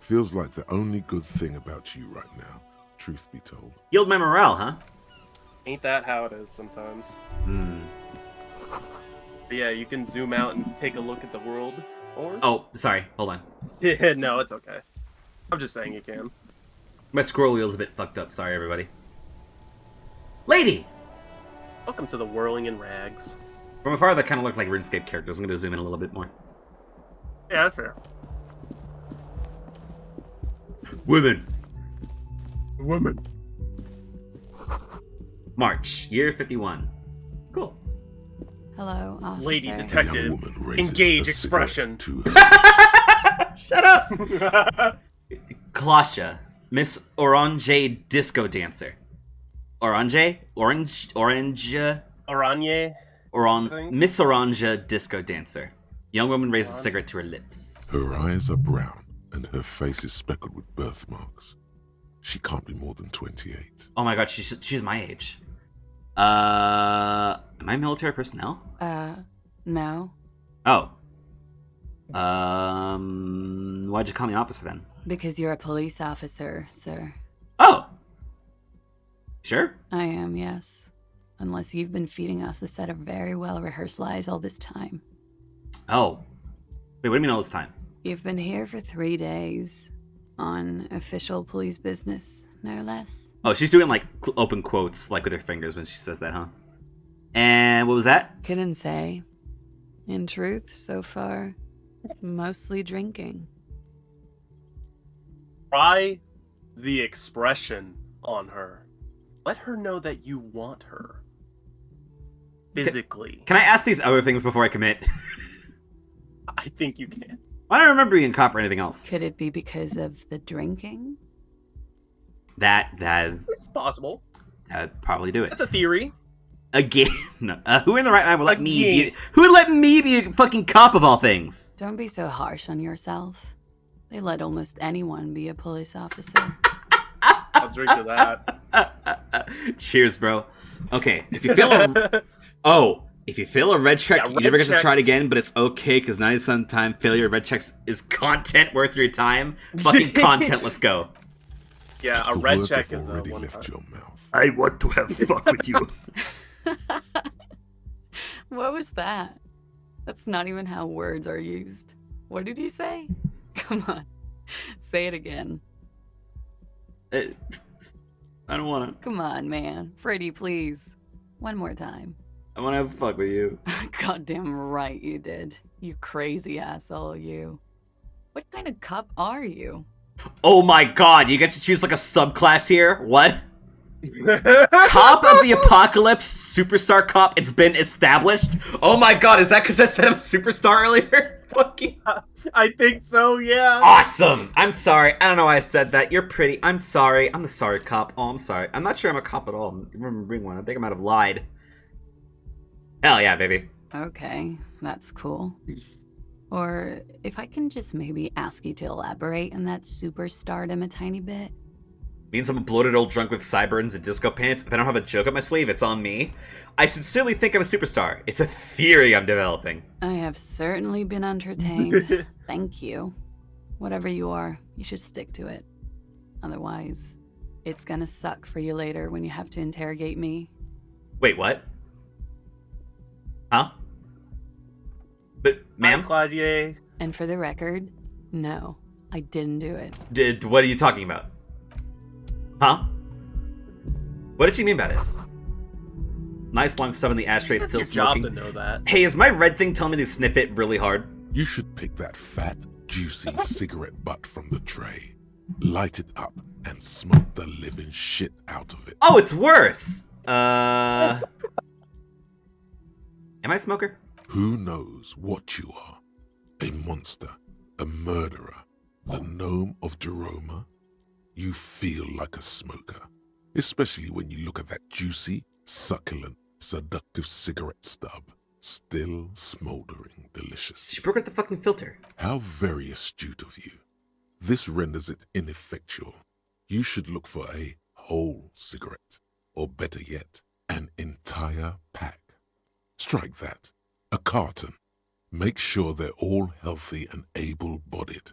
Feels like the only good thing about you right now, truth be told. Healed my morale, huh? Ain't that how it is sometimes? Hmm. But yeah, you can zoom out and take a look at the world. Or Oh, sorry. Hold on. yeah, no, it's okay. I'm just saying you can. My scroll wheel's a bit fucked up. Sorry, everybody. Lady! Welcome to the whirling in rags. From afar, that kind of looked like RuneScape characters. I'm going to zoom in a little bit more. Yeah, fair. Women. Woman. March, year 51. Cool. Hello, officer. Lady The young detective. woman raises Engage a cigarette expression. to her Shut up! Kalasha, Miss Orange Disco Dancer. Orange? Orange? Aranye. think. Miss Orange Disco Dancer. Young woman raises a cigarette to her lips. Her eyes are brown, and her face is speckled with birthmarks. She can't be more than 28. Oh my god, she's my age. Am I military personnel? No. Oh. Why'd you call me an officer then? Because you're a police officer, sir. Oh! Sure? I am, yes. Unless you've been feeding us a set of very well-rehearsed lies all this time. Oh. Wait, what do you mean all this time? You've been here for 3 days. On official police business, no less. Oh, she's doing like open quotes, like with her fingers when she says that, huh? And what was that? Couldn't say. In truth, so far, mostly drinking. Try the expression on her. Let her know that you want her. Physically. Can I ask these other things before I commit? I think you can. I don't remember being a cop or anything else. Could it be because of the drinking? That'd It's possible. probably do it. That's a theory. Again, no. Who in the right mind would let me be? Again. Who would let me be a fucking cop of all things? Don't be so harsh on yourself. They let almost anyone be a police officer. I'll drink to that. Cheers, bro. Okay, if you feel if you fail a red check, Yeah, you red never get to try it checks. again, but it's okay because 90% of the time, failure of red checks is content worth your time. Fucking content, let's go. Yeah, a The red words check have is a already one left time. your mouth. I want to have fuck with you. What was that? That's not even how words are used. What did you say? Come on. Say it again. I don't want to. Come on, man. Freddy, please. One more time. I want to have fuck with you. Goddamn right you did. You crazy asshole, you. What kind of cop are you? Oh my god, you get to choose like a subclass here? What? Cop of the Apocalypse, Superstar Cop, it's been established? Oh my god, is that because I said I'm a superstar earlier? Fucking I think so, yeah. awesome! I'm sorry, I don't know why I said that. You're pretty. I'm sorry. I'm the sorry cop. Oh, I'm sorry. I'm not sure I'm a cop at all. I'm remembering one. I think I might have lied. Hell yeah, baby. Okay, that's cool. Or if I can just maybe ask you to elaborate on that superstardom a tiny bit. Means I'm a bloated old drunk with sideburns and disco pants. If I don't have a joke up my sleeve, it's on me. I sincerely think I'm a superstar. It's a theory I'm developing. I have certainly been entertained. Thank you. Whatever you are, you should stick to it. Otherwise, it's gonna suck for you later when you have to interrogate me. Wait, what? Huh? But, ma'am? Claudier. And for the record, no, I didn't do it. What are you talking about? Huh? What did she mean by this? Nice long stub in the ashtray, That's still your job smoking. to know that. Hey, is my red thing telling me to sniff it really hard? You should pick that fat, juicy cigarette butt from the tray, light it up, and smoke the living shit out of it. Oh, it's worse! Am I a smoker? Who knows what you are? A monster, a murderer, the gnome of Jeroma? You feel like a smoker, especially when you look at that juicy, succulent, seductive cigarette stub, still smoldering delicious. She broke out the fucking filter. How very astute of you. This renders it ineffectual. You should look for a whole cigarette, or better yet, an entire pack. Strike that. A carton. Make sure they're all healthy and able-bodied.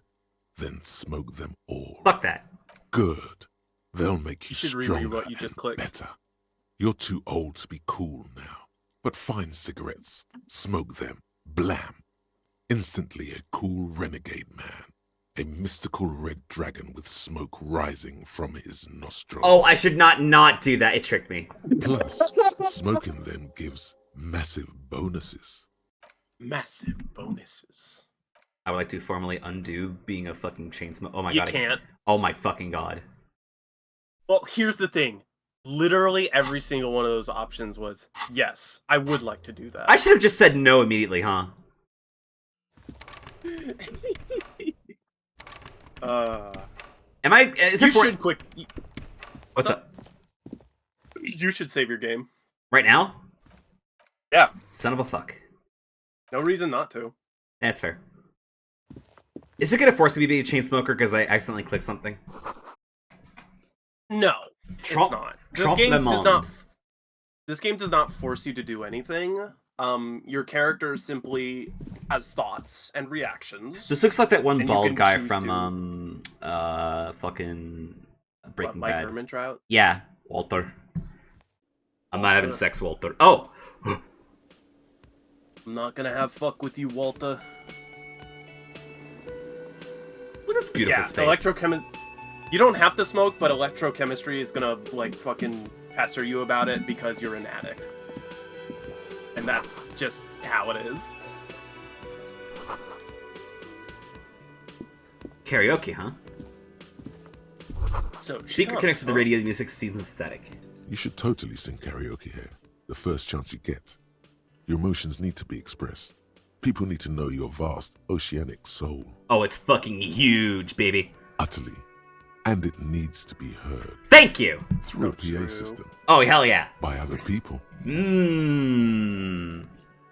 Then smoke them all. Fuck that. Good. They'll make you should reread stronger what you just and clicked. better. You're too old to be cool now. But find cigarettes, smoke them, blam. Instantly a cool renegade man. A mystical red dragon with smoke rising from his nostrils. Oh, I should not do that. It tricked me. Plus, smoking them gives massive bonuses. Massive bonuses. I would like to formally undo being a fucking chain smoker. Oh my You god. can't. Oh my fucking god. Well, here's the thing. Literally every single one of those options was, yes, I would like to do that. I should have just said no immediately, huh? Am I? Is You it for... should quick. What's up? You should save your game. Right now? Yeah. Son of a fuck. No reason not to. That's fair. Is it gonna force me to be a chain smoker because I accidentally clicked something? No, Trump- it's not. Trump Le Monde. This game does not force you to do anything. Your character simply has thoughts and reactions. This looks like that one And you bald can guy choose from fucking Breaking Mike Bad. Ehrmantraut. Yeah, Walter. I'm not having sex, Walter. Oh! I'm not gonna have fuck with you, Walter. Look at this beautiful space. You don't have to smoke, but electrochemistry is gonna like fucking pester you about it because you're an addict. And that's just how it is. Karaoke, huh? So Speaker connected to the radio, the music seems static. You should totally sing karaoke here, the first chance you get. Your emotions need to be expressed. People need to know your vast, oceanic soul. Oh, it's fucking huge, baby. Utterly. And it needs to be heard. Thank you! Through a PA system. Oh, hell yeah. By other people.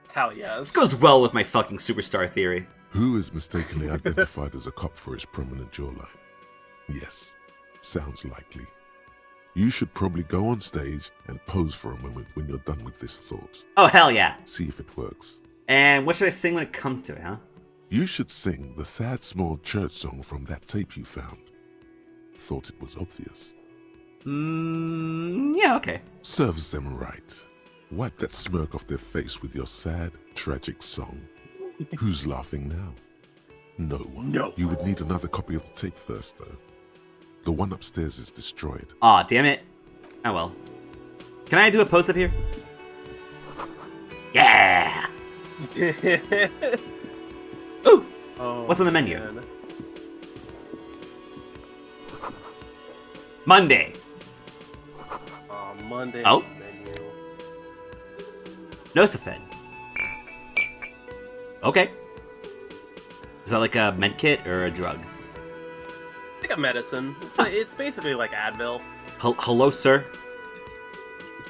Hell yes. This goes well with my fucking superstar theory. Who is mistakenly identified as a cop for his prominent jawline? Yes, sounds likely. You should probably go on stage and pose for a moment when you're done with this thought. Oh, hell yeah. See if it works. And what should I sing when it comes to it, huh? You should sing the sad small church song from that tape you found. Thought it was obvious. Yeah, okay. Serves them right. Wipe that smirk off their face with your sad, tragic song. Who's laughing now? No one. No. You would need another copy of the tape first, though. The one upstairs is destroyed. Aw, damn it. Oh well. Can I do a post up here? Yeah! Ooh! Oh, What's on the menu? man. Monday. Monday. Oh. Menu. Nosafed. Okay. Is that like a med kit or a drug? Like a medicine. It's basically like Advil. Hello, sir.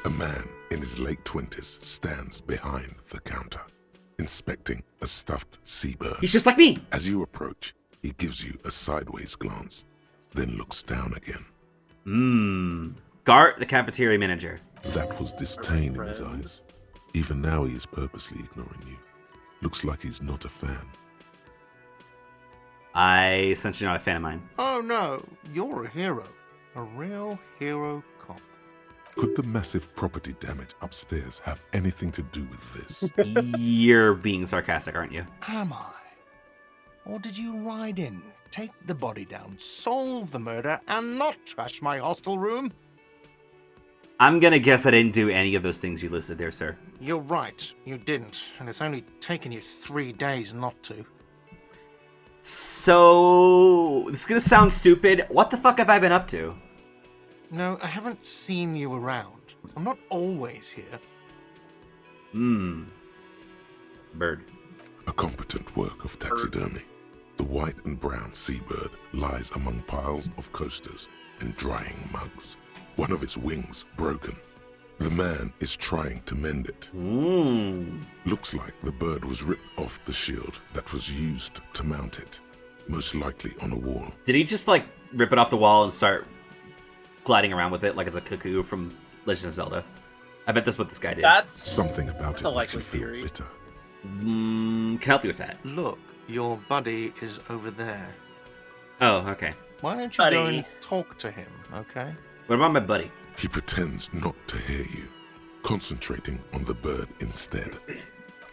A man in his late 20s stands behind the counter, inspecting a stuffed seabird. He's just like me. As you approach, he gives you a sideways glance, then looks down again. Gart, the cafeteria manager. That was disdain in his eyes. Even now he is purposely ignoring you. Looks like he's not a fan. I sense you're not a fan of mine. Oh no, you're a hero. A real hero cop. Could the massive property damage upstairs have anything to do with this? You're being sarcastic, aren't you? Am I? Or did you ride in, take the body down, solve the murder, and not trash my hostel room? I'm gonna guess I didn't do any of those things you listed there, sir. You're right, you didn't, and it's only taken you 3 days not to. So, this is gonna sound stupid. What the fuck have I been up to? No, I haven't seen you around. I'm not always here. Bird. A competent work of taxidermy. The white and brown seabird lies among piles of coasters and drying mugs. One of its wings broken. The man is trying to mend it. Looks like the bird was ripped off the shield that was used to mount it. most likely on a wall. Did he just, like, rip it off the wall and start gliding around with it like it's a cuckoo from Legend of Zelda? I bet that's what this guy did. That's Something about that's it a makes you likely feel theory. bitter. Can help you with that. Look, your buddy is over there. Oh, okay. Why don't you go Buddy. and talk to him, okay? What about my buddy? He pretends not to hear you, concentrating on the bird instead.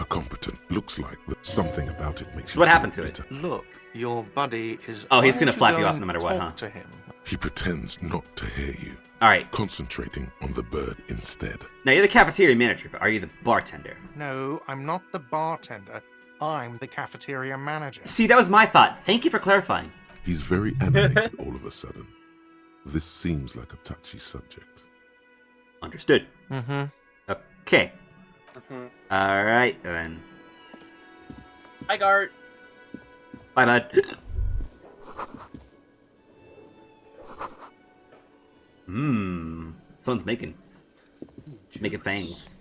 A competent looks like something about it makes So you what feel happened to it? bitter. Look, your buddy is... Oh, he's Why gonna don't flap go you off and no matter what, talk huh? to him. He pretends not to hear you, Alright. concentrating on the bird instead. Now, you're the cafeteria manager, but are you the bartender? No, I'm not the bartender. I'm the cafeteria manager. See, that was my thought. Thank you for clarifying. He's very animated all of a sudden. This seems like a touchy subject. Understood. Mm-hmm. Okay. Mhm. Alright, then. Hi, Gart. Bye, bud. Someone's making things.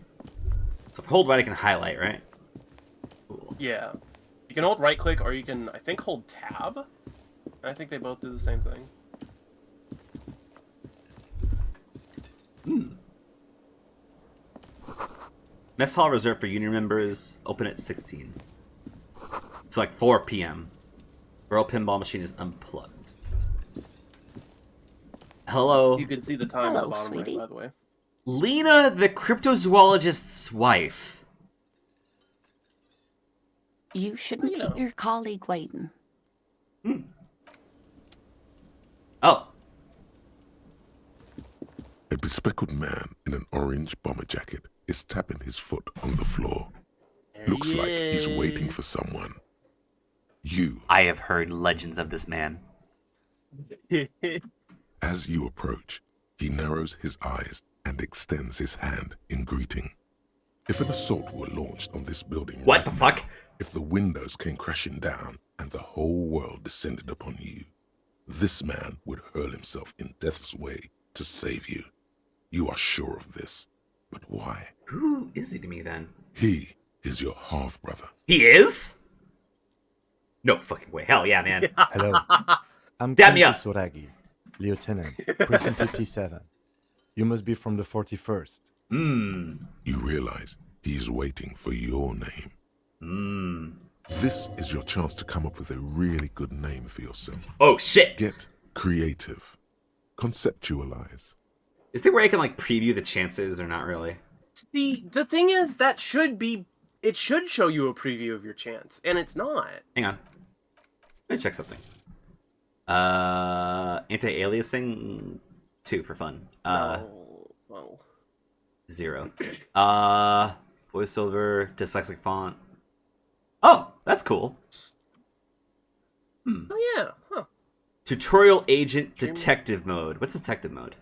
So if I hold right, I can highlight, right? Cool. Yeah. You can hold right click, or you can, I think, hold tab. And I think they both do the same thing. Mess hall reserved for union members. Open at 16. It's like 4 p.m. Girl pinball machine is unplugged. Hello. You can see the time at the Hello, bottom sweetie. right, by the way. Lena, the cryptozoologist's wife. You shouldn't You keep know. your colleague waiting. Oh. A bespectacled man in an orange bomber jacket is tapping his foot on the floor. Looks like he's waiting for someone. You, I have heard legends of this man. as you approach, he narrows his eyes and extends his hand in greeting. If an assault were launched on this building, What right the now, fuck? if the windows came crashing down and the whole world descended upon you, this man would hurl himself in death's way to save you. You are sure of this. But why? Who is he to me then? He is your half-brother. He is? No fucking way. Hell yeah, man. Hello. I'm Dab me Kenji up. Soragi, Lieutenant, Precinct 57. You must be from the 41st. You realize he's waiting for your name. This is your chance to come up with a really good name for yourself. Oh, shit. Get creative. Conceptualize. Is there where I can, like, preview the chances or not really? The thing is, that should be... It should show you a preview of your chance, and it's not. Hang on. Let me check something. Anti-aliasing 2 for fun. Well, 0. Voiceover, dyslexic font. Oh, that's cool. oh yeah, huh. Tutorial agent detective mode. What's detective mode?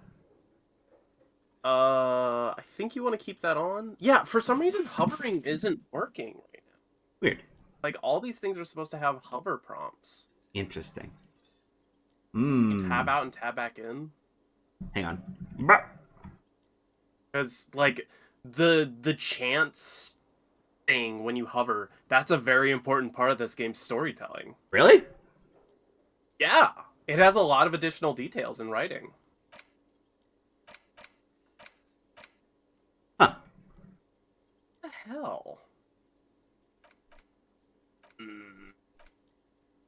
I think you want to keep that on. Yeah, for some reason, hovering isn't working right now. Weird. Like, all these things are supposed to have hover prompts. Interesting. You tab out and tab back in. Hang on. Because, like, the chance thing when you hover, that's a very important part of this game's storytelling. Really? Yeah, it has a lot of additional details in writing. Huh. What the hell?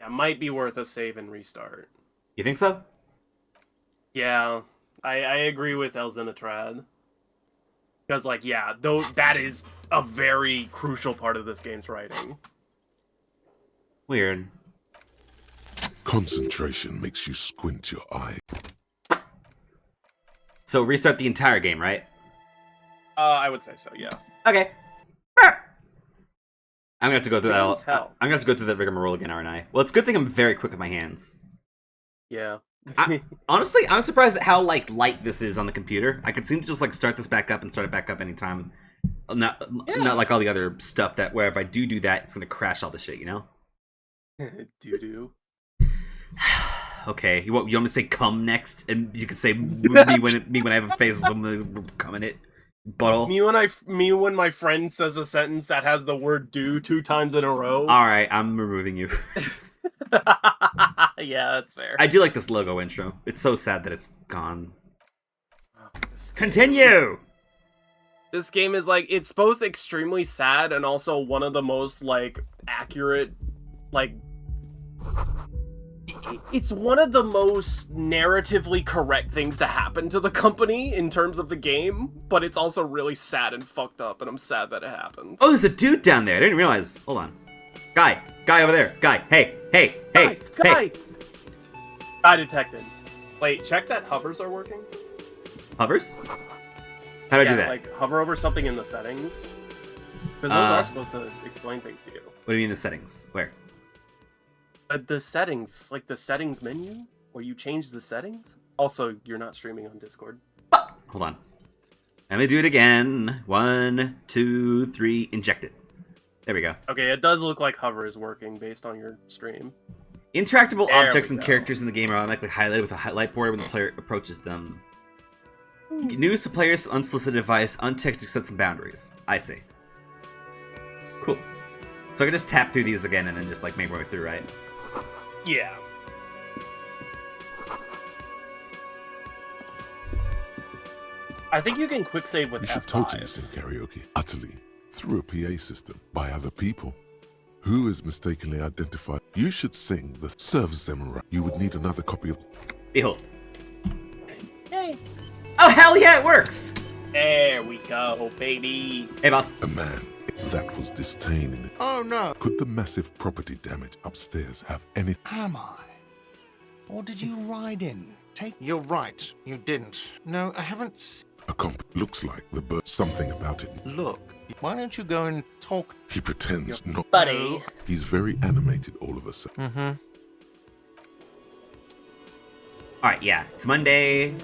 That might be worth a save and restart. You think so? Yeah, I agree with Elzinatrad. Because, like, yeah, that is a very crucial part of this game's writing. Weird. Concentration makes you squint your eye. So restart the entire game, right? I would say so, yeah. Okay. I'm gonna have to go through that. As hell. I'm gonna have to go through that rigmarole again, aren't I? Well, it's a good thing I'm very quick with my hands. Yeah. Honestly, I'm surprised at how like light this is on the computer. I could seem to just like start this back up and start it back up anytime. Not like all the other stuff that where if I do that, it's gonna crash all the shit, you know? Doo-doo. Okay, you want me to say "come" next, and you can say me when I have a face of someone come in it, butthole. Me when my friend says a sentence that has the word "do" 2 times in a row. All right, I'm removing you. Yeah, that's fair. I do like this logo intro. It's so sad that it's gone. This Continue! This game is like, it's both extremely sad and also one of the most like accurate, like it's one of the most narratively correct things to happen to the company in terms of the game, but it's also really sad and fucked up, and I'm sad that it happened. Oh, there's a dude down there. I didn't realize. Hold on. Guy over there. Guy, hey. Guy detected. Wait, check that hovers are working. Hovers? How do I do that? Like hover over something in the settings. Because those are supposed to explain things to you. What do you mean the settings? Where? The settings, like the settings menu, where you change the settings. Also, you're not streaming on Discord. Hold on. Let me do it again. 1, 2, 3, inject it. There we go. Okay, it does look like hover is working based on your stream. Interactable There objects we and go. characters in the game are automatically highlighted with a highlight border when the player approaches them. News to players, unsolicited advice, unticked sets and boundaries. I see. Cool. So I can just tap through these again and then just like make my way through, right? Yeah. I think you can quick save with You F5. should totally sing karaoke utterly through a PA system by other people. Who is mistakenly identified? You should sing the serves them right. You would need another copy of. Behold. Hey. Oh, hell yeah, it works! There we go, baby. Hey, boss. A man that was detained in it. Oh no. Could the massive property damage upstairs have any? Am I? Or did you ride in? You're right. You didn't. No, I haven't. A comp looks like the bird. Something about it. Look. Why don't you go and talk? He pretends not. Buddy. He's very animated all of a sudden. Mm-hmm. Alright, yeah. It's Monday.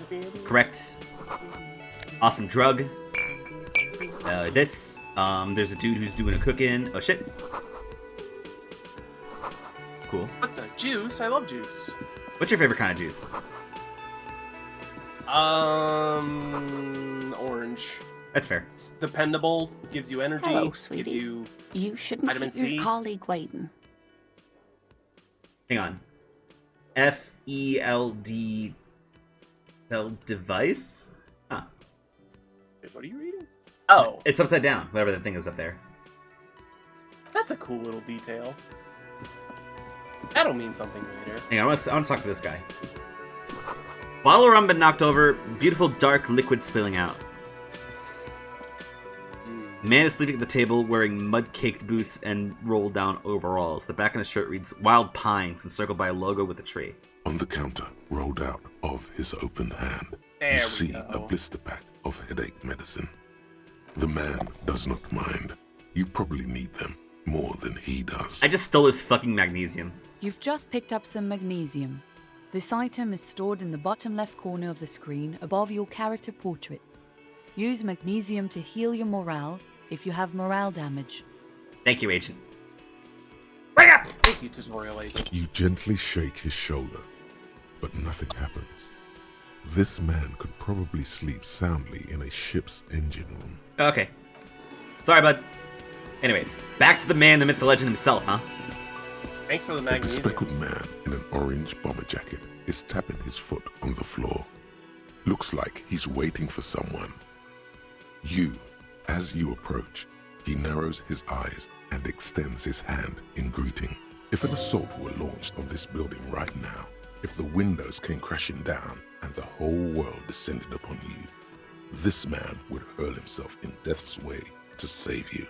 Correct. Awesome drug. This. There's a dude who's doing a cooking. Oh, shit. Cool. What the juice? I love juice. What's your favorite kind of juice? Orange. That's fair. It's dependable, gives you energy, Hello, gives sweetie. you... You shouldn't Vitamin keep your C. colleague waiting. Hang on. FELD... device? Huh. What are you reading? Oh, It's upside down, whatever that thing is up there. that's a cool little detail. That'll mean something later. Hang on, I want to talk to this guy. Bottle of rum been knocked over, beautiful dark liquid spilling out. Man is sleeping at the table wearing mud-caked boots and rolled-down overalls. The back of his shirt reads Wild Pines, encircled by a logo with a tree. On the counter, rolled out of his open hand, There you we see go. a blister pack of headache medicine. The man does not mind. You probably need them more than he does. I just stole his fucking magnesium. You've just picked up some magnesium. This item is stored in the bottom left corner of the screen above your character portrait. Use magnesium to heal your morale if you have morale damage. Thank you, Agent. Bring up! Thank you, tutorial agent. You gently shake his shoulder, but nothing happens. This man could probably sleep soundly in a ship's engine room. Okay. Sorry, bud. Anyways, back to the man, the myth, the legend himself, huh? Thanks for the A magnesium. bespectacled man in an orange bomber jacket is tapping his foot on the floor. Looks like he's waiting for someone. As you approach, he narrows his eyes and extends his hand in greeting. If an assault were launched on this building right now, if the windows came crashing down and the whole world descended upon you, this man would hurl himself in death's way to save you.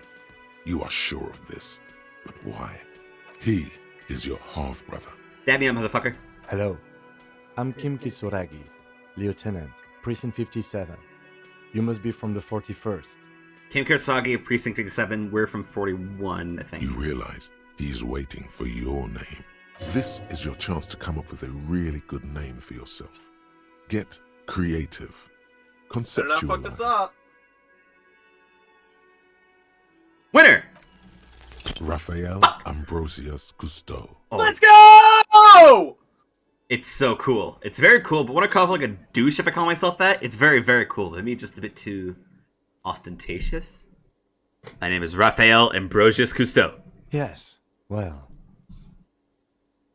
You are sure of this, but why? He is your half-brother. Dab me up, motherfucker. Hello. I'm Kim Kitsuragi, Lieutenant, Precinct 57. You must be from the 41st. Kim Kurtzagi of Precinct 57. We're from 41, I think. You realize he's waiting for your name. This is your chance to come up with a really good name for yourself. Get creative. Better not fuck this Conceptualize. up. Winner! Raphael Ambrosius Cousteau. Oh, Let's go! it's so cool. It's very cool, but when I call it like a douche if I call myself that, it's very, very cool. Maybe just a bit too ostentatious. My name is Raphael Ambrosius Cousteau. Yes, well.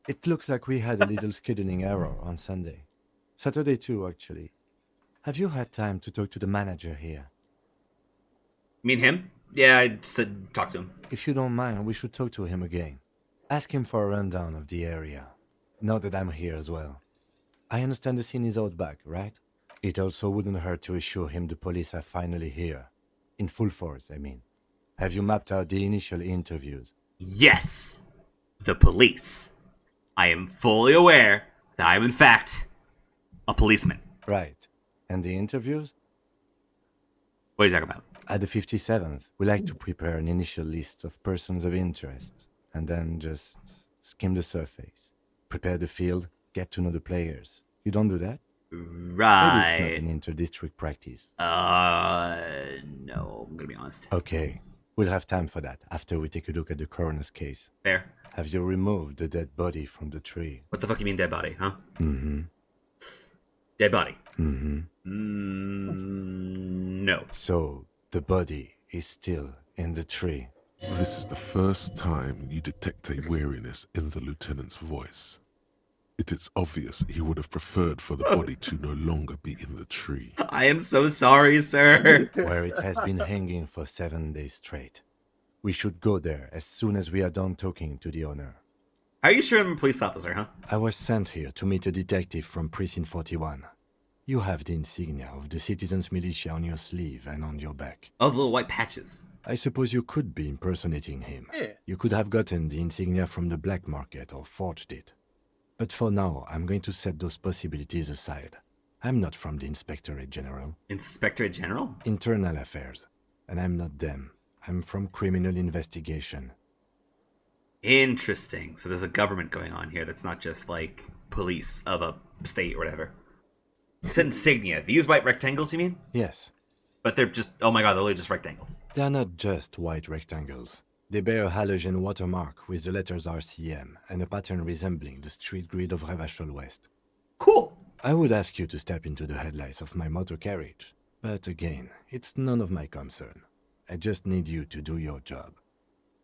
It looks like we had a little scheduling error on Sunday. Saturday too, actually. Have you had time to talk to the manager here? Mean him? Yeah, I said talk to him. If you don't mind, we should talk to him again. Ask him for a rundown of the area. Now that I'm here as well. I understand the scene is out back, right? It also wouldn't hurt to assure him the police are finally here. In full force, I mean. Have you mapped out the initial interviews? Yes! The police. I am fully aware that I am in fact a policeman. Right. And the interviews? What are you talking about? At the 57th, we like to prepare an initial list of persons of interest, and then just skim the surface. Prepare the field, get to know the players. You don't do that? Right. Maybe it's not an inter-district practice. No, I'm gonna be honest. Okay, we'll have time for that after we take a look at the coroner's case. Fair. Have you removed the dead body from the tree? What the fuck you mean dead body, huh? Mm-hmm. Dead body? Mm-hmm. No. So, the body is still in the tree. This is the first time you detect a weariness in the lieutenant's voice. It is obvious he would have preferred for the body to no longer be in the tree. I am so sorry, sir. Where it has been hanging for 7 days straight. We should go there as soon as we are done talking to the owner. Are you sure I'm a police officer, huh? I was sent here to meet a detective from Precinct 41. You have the insignia of the Citizens Militia on your sleeve and on your back. Oh, the little white patches. I suppose you could be impersonating him. Yeah. You could have gotten the insignia from the black market or forged it. But for now, I'm going to set those possibilities aside. I'm not from the Inspectorate General. Inspectorate General? Internal Affairs. And I'm not them. I'm from Criminal Investigation. Interesting. So there's a government going on here that's not just like police of a state or whatever. You said insignia. These white rectangles, you mean? Yes. But they're just, oh my god, they're literally just rectangles. They're not just white rectangles. They bear a halogen watermark with the letters RCM and a pattern resembling the street grid of Revachol West. Cool. I would ask you to step into the headlights of my motor carriage. But again, it's none of my concern. I just need you to do your job.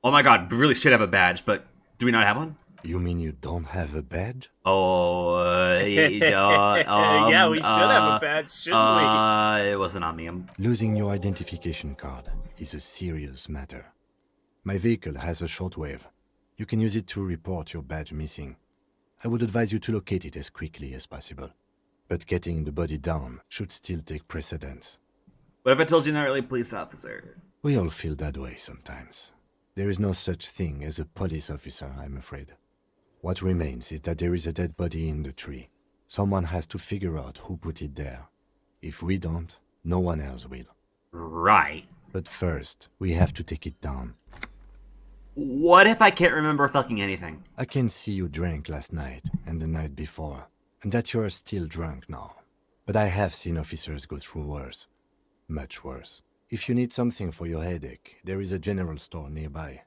Oh my god, we really should have a badge, but do we not have one? You mean you don't have a badge? Oh, yeah, we should have a badge, shouldn't we? It wasn't on me. Losing your identification card is a serious matter. My vehicle has a shortwave. You can use it to report your badge missing. I would advise you to locate it as quickly as possible. But getting the body down should still take precedence. What if I told you you're not really a police officer? We all feel that way sometimes. There is no such thing as a police officer, I'm afraid. What remains is that there is a dead body in the tree. Someone has to figure out who put it there. If we don't, no one else will. Right. But first, we have to take it down. What if I can't remember fucking anything? I can see you drank last night and the night before, and that you are still drunk now. But I have seen officers go through worse. Much worse. If you need something for your headache, there is a general store nearby.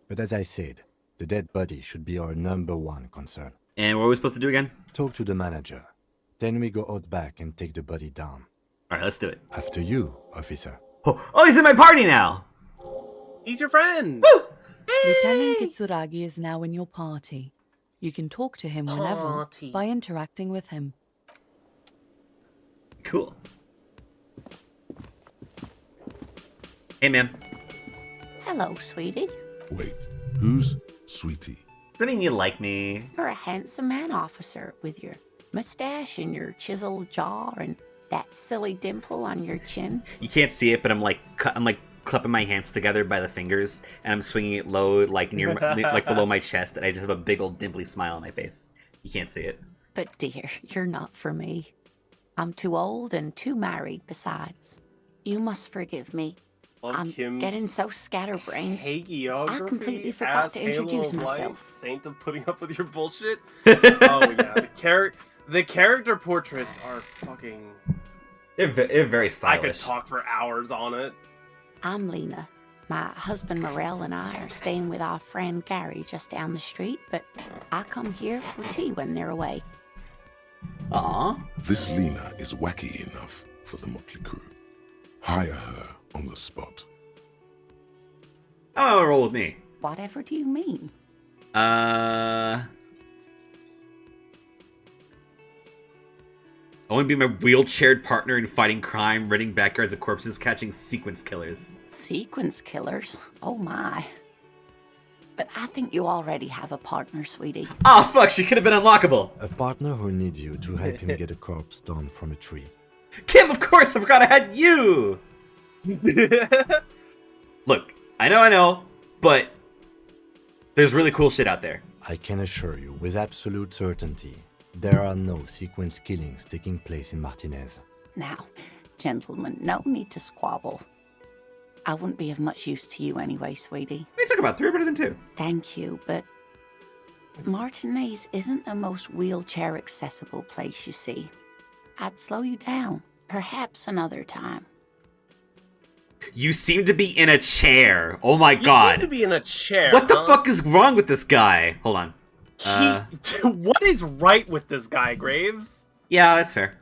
But as I said, the dead body should be our #1 concern. And what are we supposed to do again? Talk to the manager. Then we go out back and take the body down. Alright, let's do it. After you, officer. Oh, he's in my party now! He's your friend! Woo! Lieutenant Kitsuragi is now in your party. You can talk to him whenever Party. by interacting with him. Cool. Hey, ma'am. Hello, sweetie. Wait, who's Sweetie? Does that mean you like me? You're a handsome man, officer, with your mustache and your chiseled jaw and that silly dimple on your chin. You can't see it, but I'm like clapping my hands together by the fingers, and I'm swinging it low, like near, like below my chest, and I just have a big old dimply smile on my face. You can't see it. But dear, you're not for me. I'm too old and too married besides. You must forgive me. I'm getting so scatterbrained. Hagiography, I completely forgot to introduce Halo of Light, myself. Saint of putting up with your bullshit. Oh yeah, the character portraits are fucking. They're very stylish. I could talk for hours on it. I'm Lena. My husband Morel and I are staying with our friend Gary just down the street, but I come here for tea when they're away. Aww. This Lena is wacky enough for the Motley Crew. Hire her on the spot. Oh, roll with me. Whatever do you mean? I want to be my wheelchaired partner in fighting crime, raiding backyards of corpses, catching sequence killers. Sequence killers? Oh my. But I think you already have a partner, sweetie. Oh fuck, she could have been unlockable. A partner who needs you to help him get a corpse down from a tree. Kim, of course, I forgot I had you! Look, I know, but there's really cool shit out there. I can assure you with absolute certainty, there are no sequence killings taking place in Martinez. Now, gentlemen, no need to squabble. I wouldn't be of much use to you anyway, sweetie. We talk about 3 are better than 2. Thank you, but Martinez isn't the most wheelchair-accessible place, you see. I'd slow you down. Perhaps another time. You seem to be in a chair. Oh my god. You seem to be in a chair. What the fuck is wrong with this guy? Hold on. What is right with this guy, Graves? Yeah, that's fair.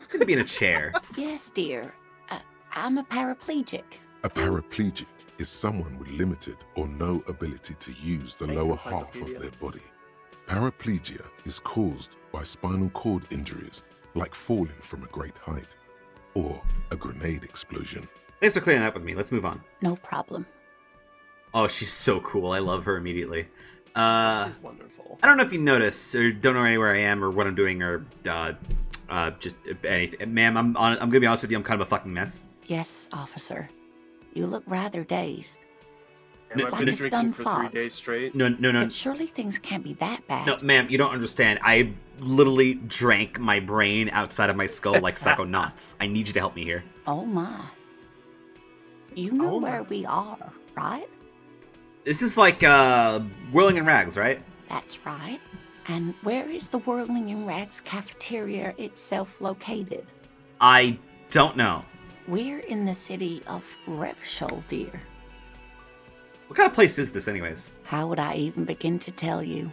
You seem to be in a chair. Yes, dear. I'm a paraplegic. A paraplegic is someone with limited or no ability to use the lower half of their body. Paraplegia is caused by spinal cord injuries, like falling from a great height, or a grenade explosion. Thanks for clearing that up with me. Let's move on. No problem. Oh, she's so cool. I love her immediately. She's wonderful. I don't know if you notice, or don't know anywhere I am, or what I'm doing, or just anything. Ma'am, I'm gonna be honest with you, I'm kind of a fucking mess. Yes, officer. You look rather dazed. I've like been a drinking stunned for fox. 3 days straight. No. But surely things can't be that bad. No, ma'am, you don't understand. I literally drank my brain outside of my skull like Psychonauts. I need you to help me here. Oh my. You know where we are, right? This is like, Whirling in Rags, right? That's right. And where is the Whirling in Rags cafeteria itself located? I don't know. We're in the city of Revachol, dear. What kind of place is this, anyways? How would I even begin to tell you?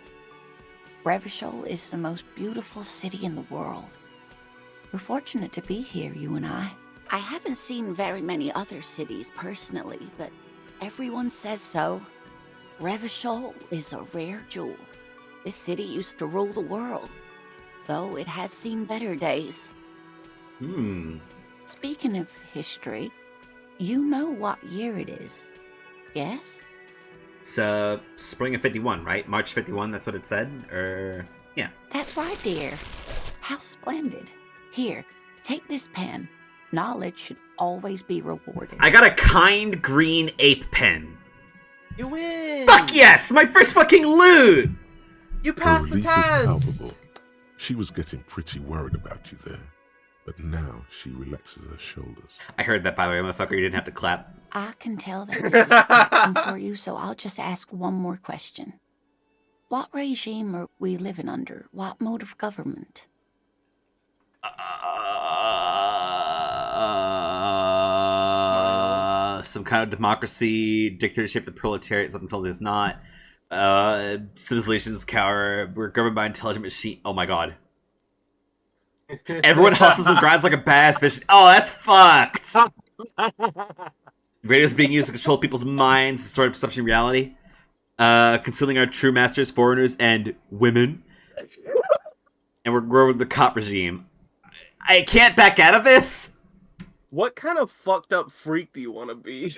Revachol is the most beautiful city in the world. We're fortunate to be here, you and I. I haven't seen very many other cities personally, but everyone says so. Revachol is a rare jewel. This city used to rule the world, though it has seen better days. Speaking of history, you know what year it is, yes? It's, spring of 51, right? March 51, that's what it said? Yeah. That's right, dear. How splendid. Here, take this pen. Knowledge should always be rewarded. I got a kind green ape pen. You win! Fuck yes! My first fucking loot! You Her passed the relief is test! palpable. She was getting pretty worried about you there, but now she relaxes her shoulders. I heard that, by the way, motherfucker. You didn't have to clap. I can tell that this is taxing for you, so I'll just ask one more question. What regime are we living under? What mode of government? Some kind of democracy, dictatorship, the proletariat, something tells me it's not. Civilizations cower, we're governed by intelligent machine. Oh my god. Everyone hustles and grinds like a badass bitch. Oh, that's fucked! Radio is being used to control people's minds, distort perception of reality. Concealing our true masters, foreigners, and women. And we're growing the cop regime. I can't back out of this! What kind of fucked up freak do you want to be?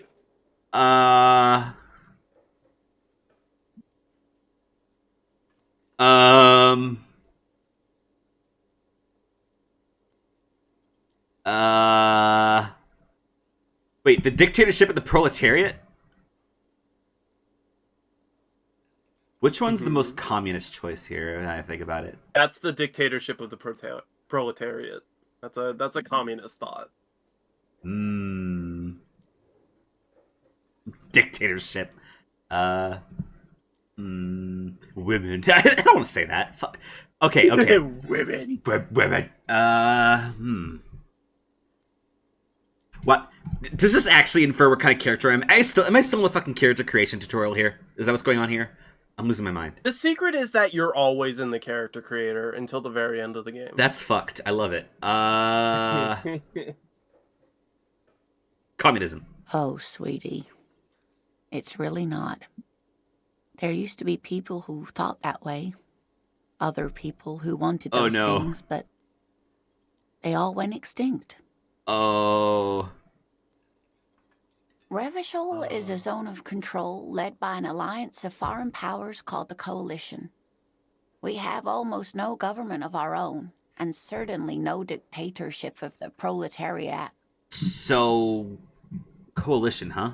Wait, the dictatorship of the proletariat? Which one's the most communist choice here, when I think about it? That's the dictatorship of the proletariat. That's a communist thought. Dictatorship. Women. I don't want to say that. Fuck. Okay. Women. Women. What? Does this actually infer what kind of character I am? Am I still in the fucking character creation tutorial here? Is that what's going on here? I'm losing my mind. The secret is that you're always in the character creator until the very end of the game. That's fucked. I love it. Communism. Oh, sweetie. It's really not. There used to be people who thought that way. Other people who wanted those things, but They all went extinct. Oh. Revachol is a zone of control led by an alliance of foreign powers called the Coalition. We have almost no government of our own, and certainly no dictatorship of the proletariat. So, coalition, huh?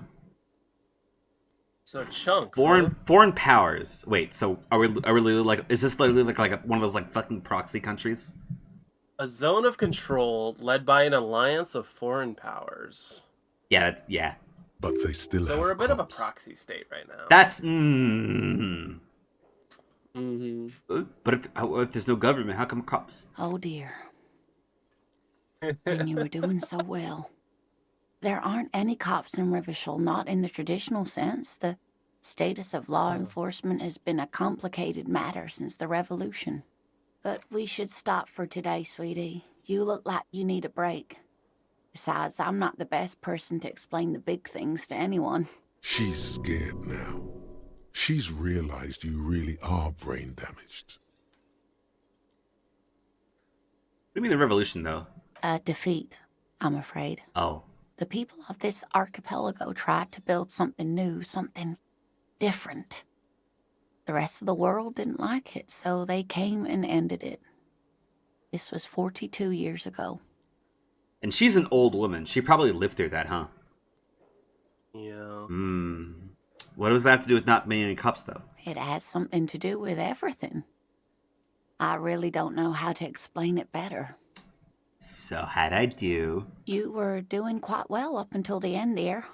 So chunks. Huh? Foreign powers. Wait, so are we literally like? Is this literally like one of those like fucking proxy countries? A zone of control led by an alliance of foreign powers. Yeah, yeah. But they still have So we're a bit of a cops. proxy state right now. That's But if there's no government, how come cops? Oh dear. And you were doing so well. There aren't any cops in Revachol, not in the traditional sense. The status of law enforcement has been a complicated matter since the revolution. But we should stop for today, sweetie. You look like you need a break. Besides, I'm not the best person to explain the big things to anyone. She's scared now. She's realized you really are brain damaged. What do you mean the revolution, though? A defeat, I'm afraid. Oh. The people of this archipelago tried to build something new, something different. The rest of the world didn't like it, so they came and ended it. This was 42 years ago. And she's an old woman. She probably lived through that, huh? Yeah. What does that have to do with not being any cops, though? It has something to do with everything. I really don't know how to explain it better. So how'd I do? You were doing quite well up until the end there.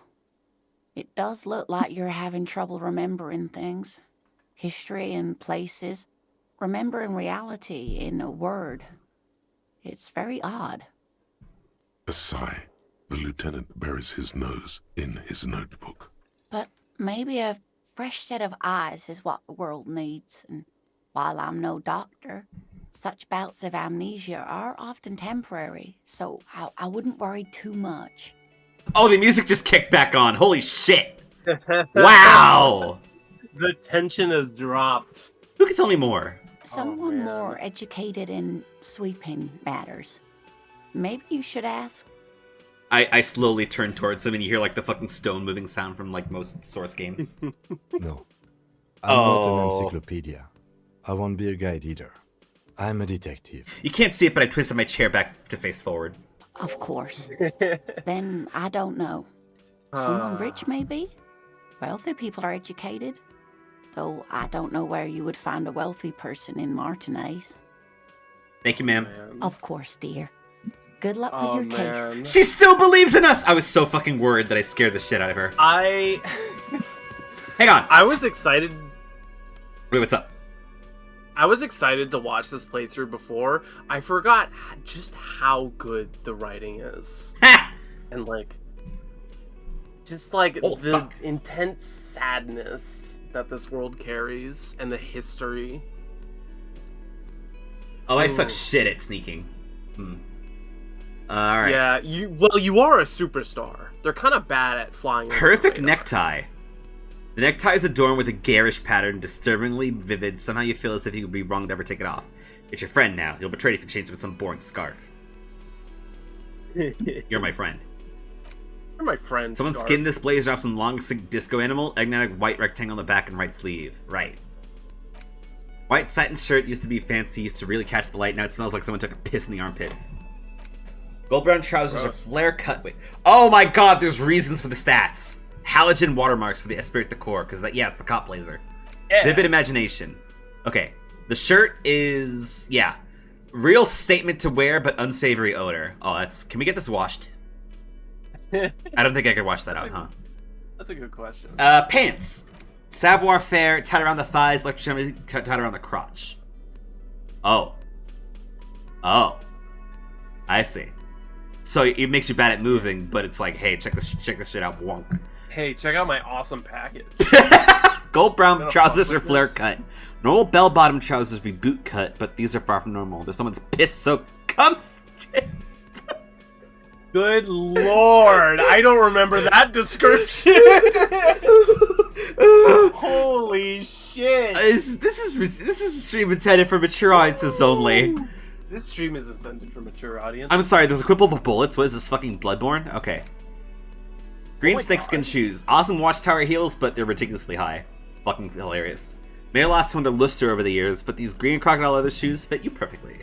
It does look like you're having trouble remembering things. History and places. Remembering reality in a word. It's very odd. A sigh. The lieutenant buries his nose in his notebook. But maybe a fresh set of eyes is what the world needs. And while I'm no doctor, such bouts of amnesia are often temporary, so I wouldn't worry too much. Oh, the music just kicked back on. Holy shit. Wow. The tension has dropped. Who can tell me more? Someone more educated in sweeping matters. Maybe you should ask. I slowly turn towards him and you hear like the fucking stone moving sound from like most Source games. No. I'm not an encyclopedia. I won't be a guide either. I'm a detective. You can't see it, but I twisted my chair back to face forward. Of course. Then I don't know. Someone rich, maybe? Wealthy people are educated. Though I don't know where you would find a wealthy person in Martinez. Thank you, ma'am. Of course, dear. Good luck with your case. She still believes in us! I was so fucking worried that I scared the shit out of her. Hang on. I was excited. Wait, what's up? I was excited to watch this playthrough before. I forgot just how good the writing is. And like, just like the intense sadness that this world carries and the history. Oh, I suck shit at sneaking. Alright. Yeah, you are a superstar. They're kind of bad at flying. Perfect necktie. The necktie is adorned with a garish pattern, disturbingly vivid. Somehow you feel as if you would be wrong to ever take it off. It's your friend now. You'll betray it if you change it with some boring scarf. You're my friend. You're my friend. Someone scarf. skinned this blazer off some long disco animal. Agnetic white rectangle on the back and right sleeve. Right. White satin shirt used to be fancy, used to really catch the light. Now it smells like someone took a piss in the armpits. Gold brown trousers are flare cut. Wait. Oh my god, there's reasons for the stats. Halogen watermarks for the Esprit de Corps, because it's the cop blazer. Yeah. Vivid imagination. Okay. The shirt is, real statement to wear, but unsavory odor. Oh, can we get this washed? I don't think I could wash that out, huh? That's a good question. Pants. Savoir faire, tied around the thighs, electricity tied around the crotch. Oh. I see. So it makes you bad at moving, but it's like, hey, check this shit out, wonk. Hey, check out my awesome package. Gold brown trousers are flare cut. Normal bell bottom trousers be boot cut, but these are far from normal. There's someone's piss soaked cum stick. Good lord, I don't remember that description. Holy shit! This is a stream intended for mature audiences only. This stream is intended for mature audience. I'm sorry, there's equipable bullets. What is this, fucking Bloodborne? Okay. Green my snakeskin God. shoes. Awesome watchtower heels, but they're ridiculously high. Fucking hilarious. May have lost some of their luster over the years, but these green crocodile leather shoes fit you perfectly.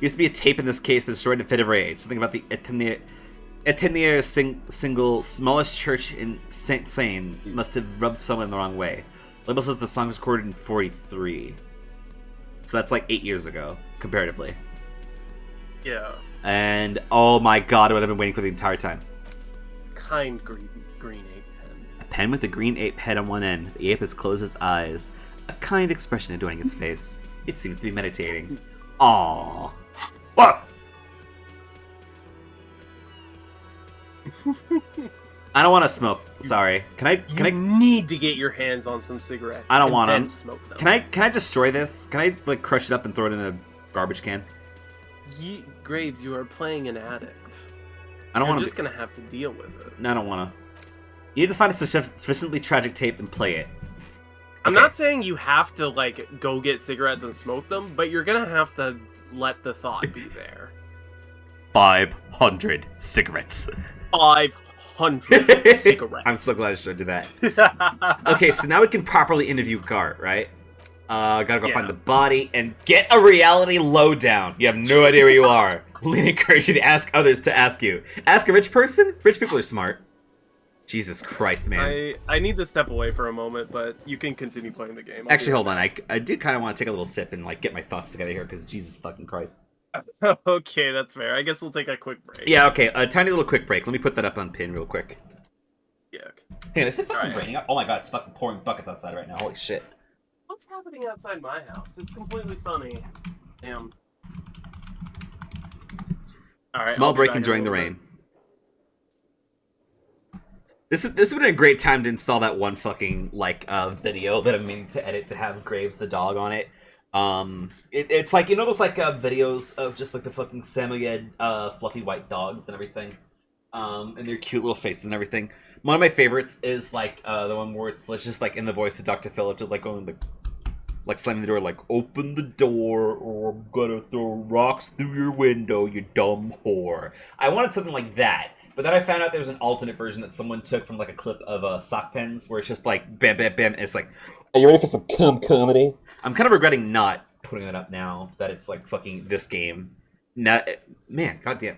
Used to be a tape in this case, but destroyed in a fit of rage. Something about the Etenier single smallest church in Saint Sains must have rubbed someone the wrong way. Label says the song was recorded in 43. So that's like 8 years ago, comparatively. Yeah. And oh my god, what I've been waiting for the entire time. Kind green ape pen. A pen with a green ape head on one end. The ape has closed its eyes. A kind expression adorning its face. It seems to be meditating. Aww. What? I don't want to smoke. Sorry. Can I need to get your hands on some cigarettes. I don't and want then them. Smoke them. Can I destroy this? Can I like crush it up and throw it in a garbage can? Graves, you are playing an addict. I don't want You're to. just gonna have to deal with it. No, I don't want to. You need to find a sufficiently tragic tape and play it. I'm Okay. not saying you have to like go get cigarettes and smoke them, but you're gonna have to let the thought be there. 500 cigarettes. 500 cigarettes. I'm so glad I showed you that. Okay, so now we can properly interview Gart, right? Gotta go find the body and get a reality lowdown. You have no idea where you are. Lena encourages you to ask others to ask you. Ask a rich person? Rich people are smart. Jesus Christ, man. I need to step away for a moment, but you can continue playing the game. Actually, hold on. I do kind of want to take a little sip and like get my thoughts together here, because Jesus fucking Christ. Okay, that's fair. I guess we'll take a quick break. Yeah, okay. A tiny little quick break. Let me put that up on pin real quick. Yeah. Okay. Hey, is it fucking raining out? Oh my god, it's fucking pouring buckets outside right now. Holy shit. What's happening outside my house? It's completely sunny. Damn. All right. Small I'll be break back in a enjoying the little rain. This would have been a great time to install that one fucking like video that I'm meaning to edit to have Graves the dog on it. It's like, you know those like videos of just like the fucking Samoyed fluffy white dogs and everything, and their cute little faces and everything. One of my favorites is like the one where it's just like in the voice of Dr. Phil, just like going like slamming the door, like open the door or I'm gonna throw rocks through your window, you dumb whore. I wanted something like that. But then I found out there was an alternate version that someone took from like a clip of sock pens, where it's just like bam, bam, bam, and it's like, are you ready for some comedy? I'm kind of regretting not putting it up now that it's like fucking this game. Man, goddamn.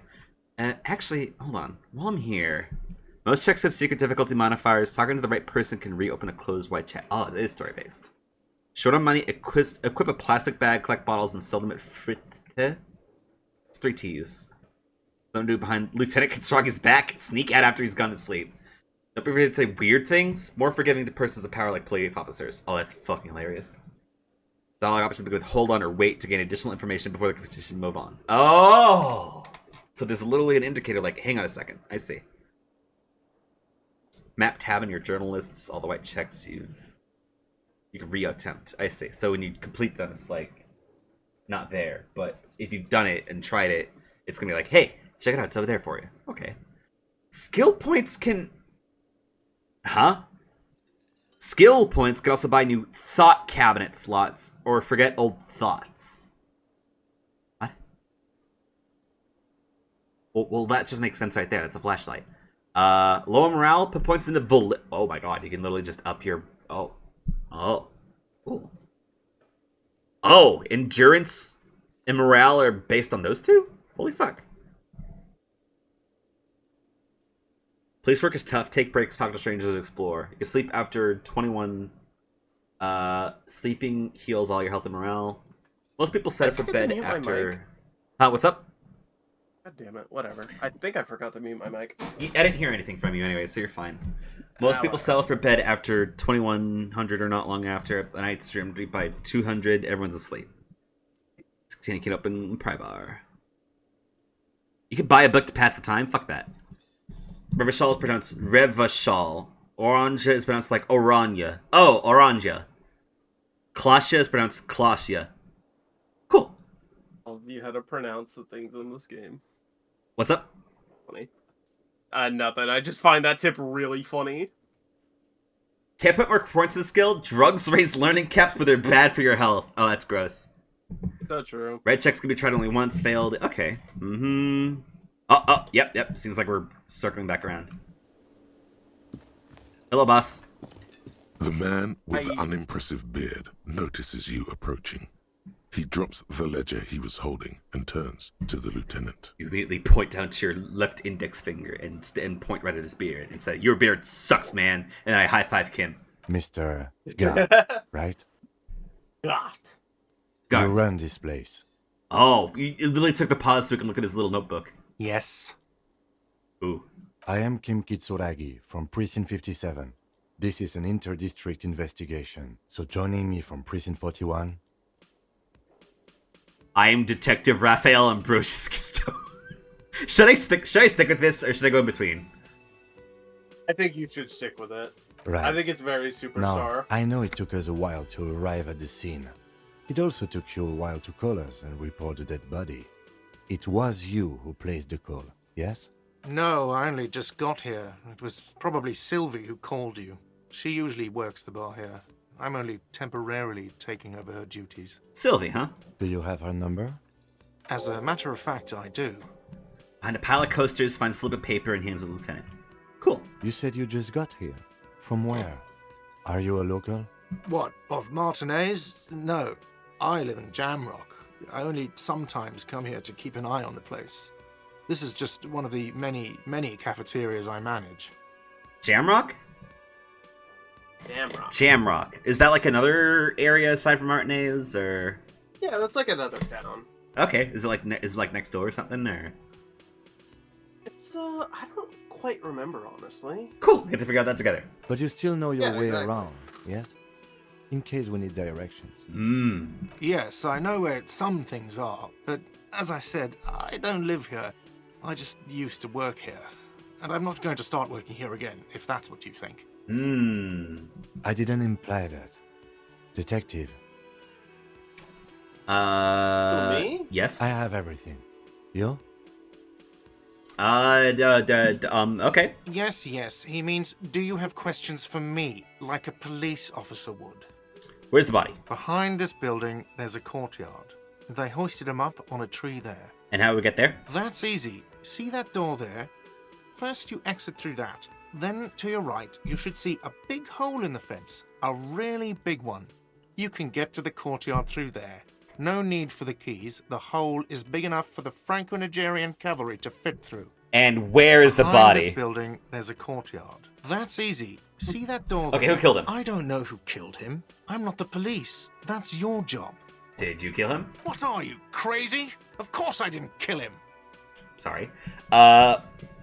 Actually, hold on. While I'm here, most checks have secret difficulty modifiers. Talking to the right person can reopen a closed white check. Oh, it is story based. Short on money, equip a plastic bag, collect bottles, and sell them at Fritte. It's 3 T's. Don't do behind Lieutenant Katsugi's back, sneak out after he's gone to sleep. Don't be afraid to say weird things. More forgiving to persons of power like police officers. Oh, that's fucking hilarious. Dialogue options to hold on or wait to gain additional information before the competition move on. Oh! So there's literally an indicator like, hang on a second. I see. Map tab in your journal lists, all the white checks you can reattempt. I see. So when you complete them, it's like, not there. But if you've done it and tried it, it's going to be like, hey, check it out, it's over there for you. Okay. Skill points can... Huh? Skill points can also buy new thought cabinet slots, or forget old thoughts. What? Well, that just makes sense right there. That's a flashlight. Lower morale, put points into oh my god, you can literally just up your... Ooh. Oh, endurance and morale are based on those two? Holy fuck. Police work is tough. Take breaks, talk to strangers, explore. You can sleep after 21. Sleeping heals all your health and morale. Most people set up for bed after... Huh, what's up? God damn it, whatever. I think I forgot to mute my mic. I didn't hear anything from you anyway, so you're fine. Most people settle for bed after 2100 or not long after. The night stream by 200, everyone's asleep. 16, you can open Prybar. You can buy a book to pass the time? Fuck that. Revachol is pronounced Revachol. Oranja is pronounced like Oranja. Oh, Oranja. Klasha is pronounced Klasha. Cool. All of you how to pronounce the things in this game. What's up? Funny. Nothing. I just find that tip really funny. Can't put more points in the skill? Drugs raise learning caps, but they're bad for your health. Oh, that's gross. So true. Red checks can be tried only once, failed. Okay. Mm-hmm. Yep. Seems like we're circling back around. Hello, boss. The man with the unimpressive beard notices you approaching. He drops the ledger he was holding and turns to the lieutenant. You immediately point down to your left index finger and point right at his beard and say, "Your beard sucks, man." And I high-five Kim. Mr. Gart, right? Got. You run this place. Oh, he literally took the pause so we can look at his little notebook. Yes. Ooh. I am Kim Kitsuragi from Precinct 57. This is an inter-district investigation, so joining me from Precinct 41... I am Detective Raphael Ambrosius. Should I stick with this, or should I go in between? I think you should stick with it. Right. I think it's very superstar. Now, I know it took us a while to arrive at the scene. It also took you a while to call us and report the dead body. It was you who placed the call, yes? No, I only just got here. It was probably Sylvie who called you. She usually works the bar here. I'm only temporarily taking over her duties. Sylvie, huh? Do you have her number? As a matter of fact, I do. Behind a pile of coasters, finds a slip of paper and hands the lieutenant. Cool. You said you just got here. From where? Are you a local? What, of Martinez? No. I live in Jamrock. I only sometimes come here to keep an eye on the place. This is just one of the many cafeterias I manage. Jamrock? Jamrock. Is that like another area aside from Martinez, or? Yeah, that's like another town. Okay. Is it like next door or something, or? It's I don't quite remember, honestly. Cool. We have to figure out that together. But you still know your way exactly. around, yes? In case we need directions. Yes, I know where some things are, but as I said, I don't live here. I just used to work here. And I'm not going to start working here again, if that's what you think. I didn't imply that. Detective. Me? Yes. I have everything. You? Okay. Yes. He means, do you have questions for me, like a police officer would? Where's the body? Behind this building, there's a courtyard. They hoisted him up on a tree there. And how do we get there? That's easy. See that door there? First you exit through that. Then to your right, you should see a big hole in the fence. A really big one. You can get to the courtyard through there. No need for the keys. The hole is big enough for the Franco-Nigerian cavalry to fit through. And where is the Behind body? this building, there's a courtyard. That's easy. See that door there? Okay, who killed him? I don't know who killed him. I'm not the police. That's your job. Did you kill him? What are you, crazy? Of course I didn't kill him. Sorry.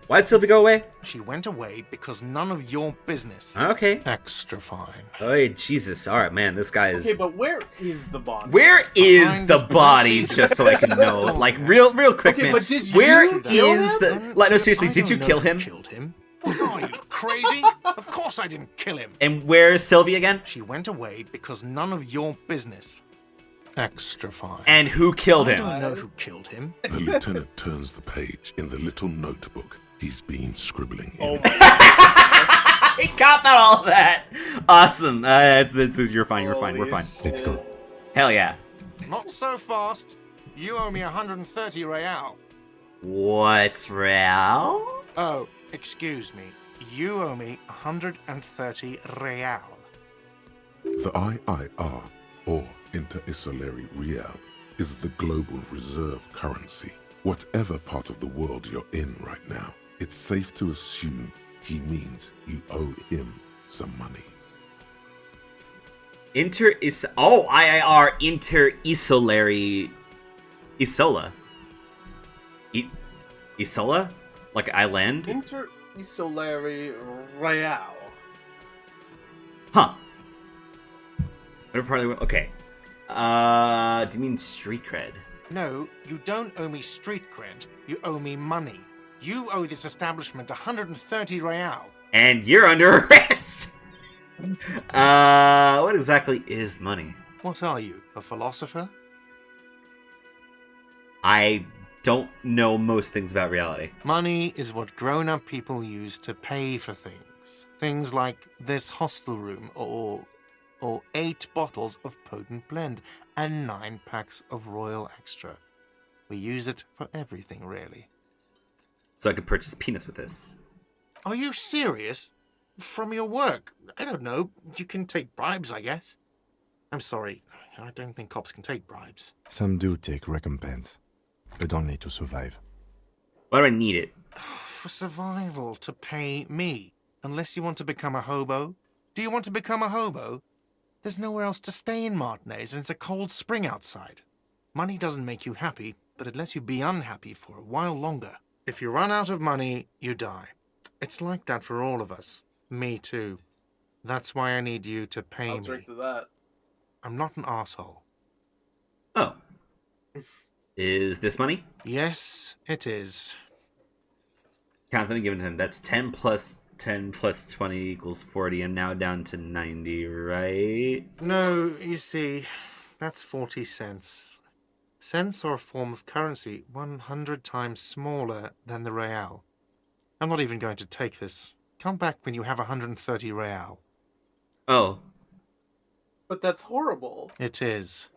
Why'd Sylvie go away? She went away because none of your business. Okay. Extra fine. Oh, Jesus. All right, man. This guy is... Okay, but where is the body? Where is Behind the this body, building. just so I can know? Like, real quick, Okay, man. but did Where you kill is him? the... Like, no, seriously, I did you don't know kill who him? Killed him? What are you, crazy? Of course I didn't kill him. And where's Sylvie again? She went away because none of your business. Extra fine. And who killed I him? don't know who killed him. The lieutenant turns the page in the little notebook he's been scribbling in. He got that, all of that. Awesome. You're fine. We're fine. Let's go. Hell yeah. Not so fast. You owe me 130 real. What's real? Oh, excuse me. You owe me 130 real. The IIR, or Inter-Isolary Real, is the global reserve currency. Whatever part of the world you're in right now, it's safe to assume he means you owe him some money. IIR Inter-Isolary... Isola? Isola? Like island? Inter-Isolary Real. Huh. Whatever part of the world... Okay. Do you mean street cred? No, you don't owe me street cred. You owe me money. You owe this establishment 130 real. And you're under arrest! What exactly is money? What are you, a philosopher? I don't know most things about reality. Money is what grown-up people use to pay for things. Things like this hostel room or 8 bottles of potent blend. and 9 packs of Royal Extra. We use it for everything, really. So I could purchase peanuts with this. Are you serious? From your work? I don't know. You can take bribes, I guess. I'm sorry. I don't think cops can take bribes. Some do take recompense, but only to survive. Why do I need it? For survival, to pay me. Unless you want to become a hobo. Do you want to become a hobo? There's nowhere else to stay in Martinez, and it's a cold spring outside. Money doesn't make you happy, but it lets you be unhappy for a while longer. If you run out of money, you die. It's like that for all of us. Me too. That's why I need you to pay I'll me. drink to that. I'm not an asshole. Oh. Is this money? Yes, it is. Count them and give it to him. That's 10 plus 10 plus 20 equals 40. I'm now down to 90, right? No, you see, that's 40 cents. Cents are a form of currency 100 times smaller than the real. I'm not even going to take this. Come back when you have 130 real. Oh. But that's horrible. It is.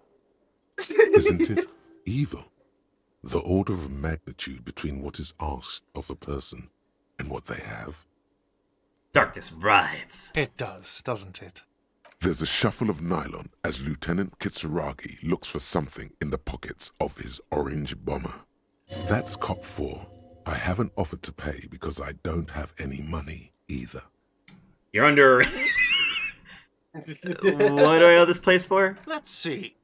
Isn't it evil? The order of magnitude between what is asked of a person and what they have. Darkness rides. It does, doesn't it? There's a shuffle of nylon as Lieutenant Kitsuragi looks for something in the pockets of his orange bomber. That's Cop 4. I haven't offered to pay because I don't have any money either. You're under... What do I owe this place for? Let's see.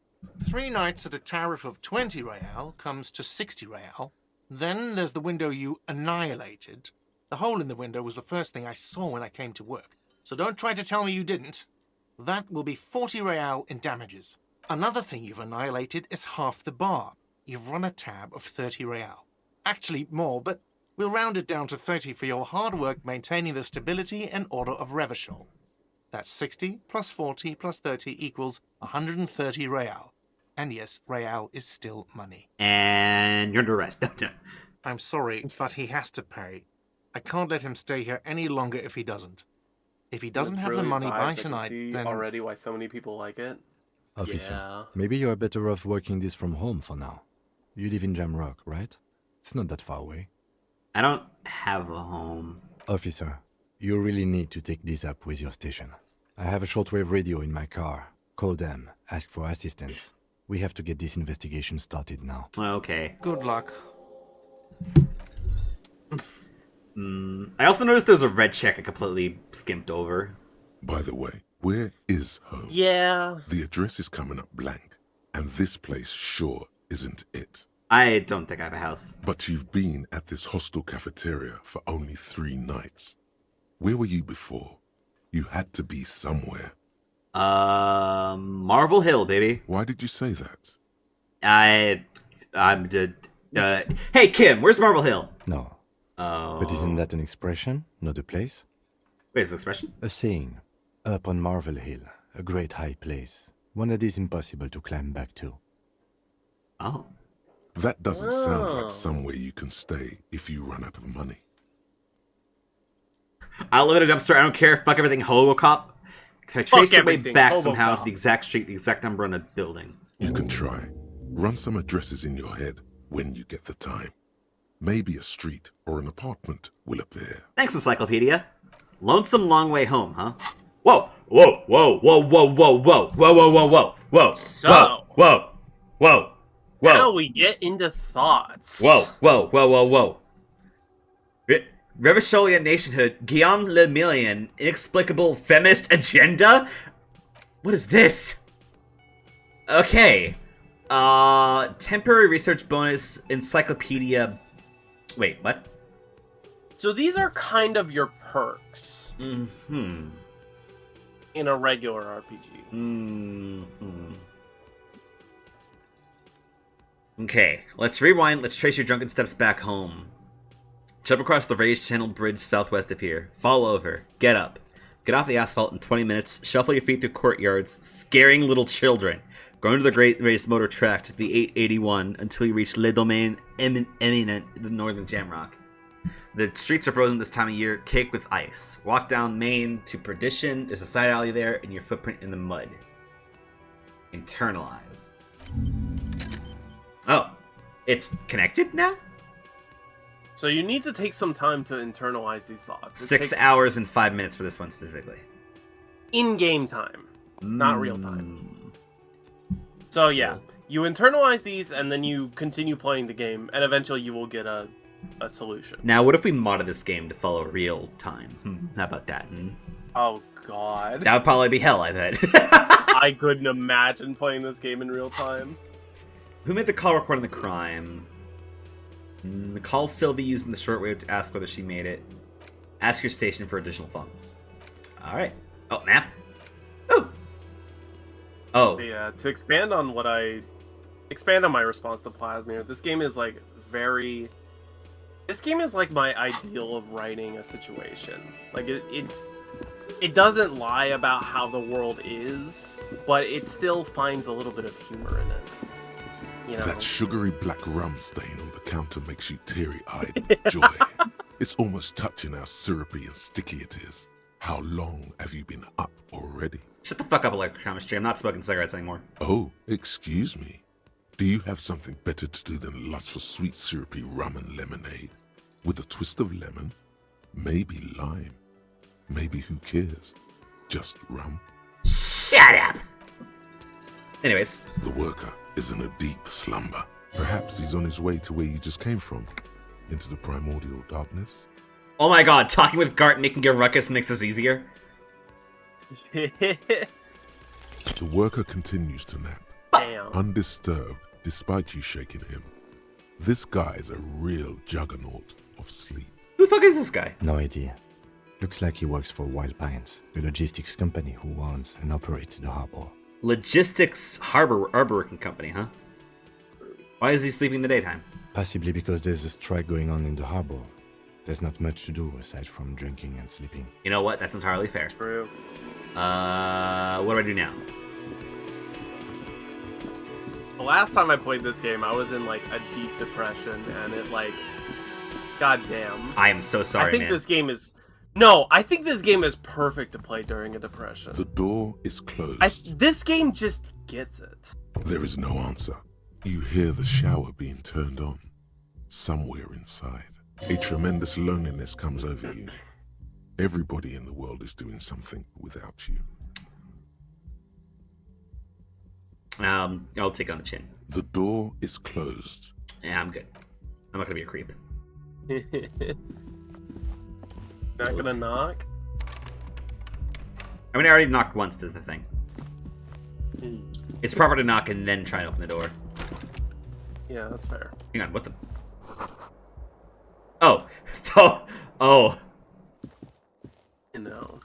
3 nights at a tariff of 20 real comes to 60 real. Then there's the window you annihilated. The hole in the window was the first thing I saw when I came to work. So don't try to tell me you didn't. That will be 40 real in damages. Another thing you've annihilated is half the bar. You've run a tab of 30 real. Actually more, but we'll round it down to 30 for your hard work maintaining the stability and order of Revachol. That's 60 plus 40 plus 30 equals 130 real. And yes, real is still money. And you're under arrest. I'm sorry, but he has to pay. I can't let him stay here any longer if he doesn't. If he doesn't have the money by tonight, then... already why so many people like it. Officer, Yeah. maybe you're better off working this from home for now. You live in Jamrock, right? It's not that far away. I don't have a home. Officer, you really need to take this up with your station. I have a shortwave radio in my car. Call them, ask for assistance. We have to get this investigation started now. Okay. Good luck. I also noticed there's a red check I completely skimped over. By the way, where is home? Yeah. The address is coming up blank, and this place sure isn't it. I don't think I have a house. But you've been at this hostel cafeteria for only 3 nights. Where were you before? You had to be somewhere. Marvel Hill, baby. Why did you say that? Hey, Kim, where's Marvel Hill? No. Oh. But isn't that an expression, not a place? Wait, is it an expression? A saying. Up on Marvel Hill, a great high place. One that is impossible to climb back to. Oh. That doesn't sound like somewhere you can stay if you run out of money. I'll live in a dumpster. I don't care. Fuck everything. Hobocop. Can I trace the way everything, back somehow Hobocop. to the exact street, the exact number on a building? You can try. Run some addresses in your head when you get the time. Maybe a street or an apartment will appear. Thanks, Encyclopedia. Lonesome long way home, huh? Whoa! Whoa! Whoa! Whoa! Whoa! Whoa! Whoa! Whoa! Whoa! Whoa! Whoa! Whoa! So- Whoa! Whoa! Whoa! Whoa! Now we get into thoughts. Whoa! Whoa! Whoa! Whoa! Whoa! Revacholian nationhood, Guillaume Le Million, inexplicable feminist agenda? What is this? Okay. Temporary research bonus, encyclopedia. Wait, what? So these are kind of your perks Mm-hmm. in a regular RPG. Mm-hmm. Okay, let's rewind. Let's trace your drunken steps back home. Jump across the raised-channeled bridge southwest of here. Fall over. Get up. Get off the asphalt in 20 minutes. Shuffle your feet through courtyards, scaring little children. Go into the Great Race Motor Tract, the 881, until you reach Le Domaine Eminent, the northern Jamrock. The streets are frozen this time of year, caked with ice. Walk down Main to Perdition. There's a side alley there, and your footprint in the mud. Internalize. Oh, it's connected now? So you need to take some time to internalize these thoughts. It 6 takes hours and 5 minutes for this one specifically. in-game time, not real time. So yeah, you internalize these and then you continue playing the game, and eventually you will get a solution. Now, what if we modded this game to follow real time? How about that? Oh god. That would probably be hell, I bet. I couldn't imagine playing this game in real time. Who made the call recording the crime? The call still be used in the shortwave to ask whether she made it. Ask your station for additional funds. Alright. Oh, map? Oh! Oh. Yeah, to expand on my response to Plasmir, this game is like very... This game is like my ideal of writing a situation. Like, it doesn't lie about how the world is, but it still finds a little bit of humor in it. You know? That sugary black rum stain on the counter makes you teary-eyed with joy. It's almost touching how syrupy and sticky it is. How long have you been up already? Shut the fuck up, electrochemistry. I'm not smoking cigarettes anymore. Oh, excuse me. Do you have something better to do than lust for sweet syrupy rum and lemonade? With a twist of lemon? Maybe lime? Maybe who cares? Just rum? Shut up! Anyways. The worker is in a deep slumber. Perhaps he's on his way to where you just came from. Into the primordial darkness. Oh my god, talking with Gart making a ruckus makes this easier. The worker continues to nap. Damn. Undisturbed, despite you shaking him. This guy is a real juggernaut of sleep. Who the fuck is this guy? No idea. Looks like he works for Wild Pines, the logistics company who owns and operates the harbor. Logistics harbor working company, huh? Why is he sleeping in the daytime? Possibly because there's a strike going on in the harbor. There's not much to do aside from drinking and sleeping. You know what? That's entirely fair. True. What do I do now? The last time I played this game, I was in like a deep depression, and it like, goddamn. I am so sorry, I think man. this game is. No, I think this game is perfect to play during a depression. The door is closed. This game just gets it. There is no answer. You hear the shower being turned on. Somewhere inside. A tremendous loneliness comes over you. Everybody in the world is doing something without you. I'll take on the chin. The door is closed. Yeah, I'm good. I'm not gonna be a creep. Not gonna knock? I mean, I already knocked once, is the thing. It's proper to knock and then try and open the door. Yeah, that's fair. Hang on, what the... Oh! Oh! You know.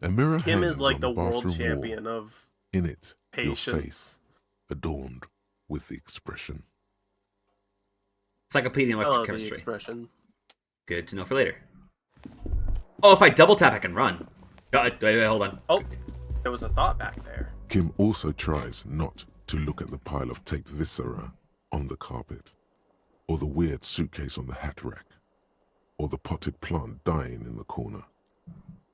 A mirror Kim hangs is like on the bathroom world wall. champion of In it, patience. your face, adorned with the expression. Encyclopedia I love the electrochemistry. expression. Good to know for later. Oh, if I double tap, I can run. Wait, hold on. Oh, there was a thought back there. Kim also tries not to look at the pile of taped viscera on the carpet, or the weird suitcase on the hat rack, or the potted plant dying in the corner.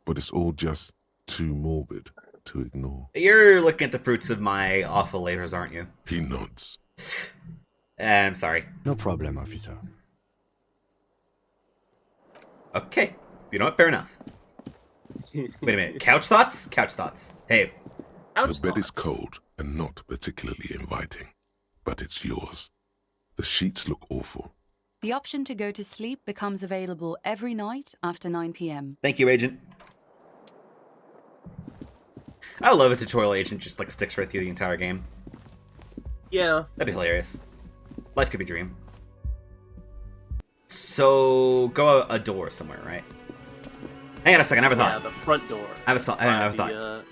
But it's all just too morbid to ignore. You're looking at the fruits of my awful labors, aren't you? He nods. I'm sorry. No problem, officer. Okay. You know what? Fair enough. Wait a minute. Couch thoughts? Couch thoughts. Hey. The bed is cold and not particularly inviting, but it's yours. The sheets look awful. The option to go to sleep becomes available every night after 9 p.m. Thank you, Agent. I would love a tutorial agent just like sticks right through the entire game. Yeah. That'd be hilarious. Life could be a dream. So, go a door somewhere, right? Hang on a second, I have a thought. Yeah, the front door. I have a thought.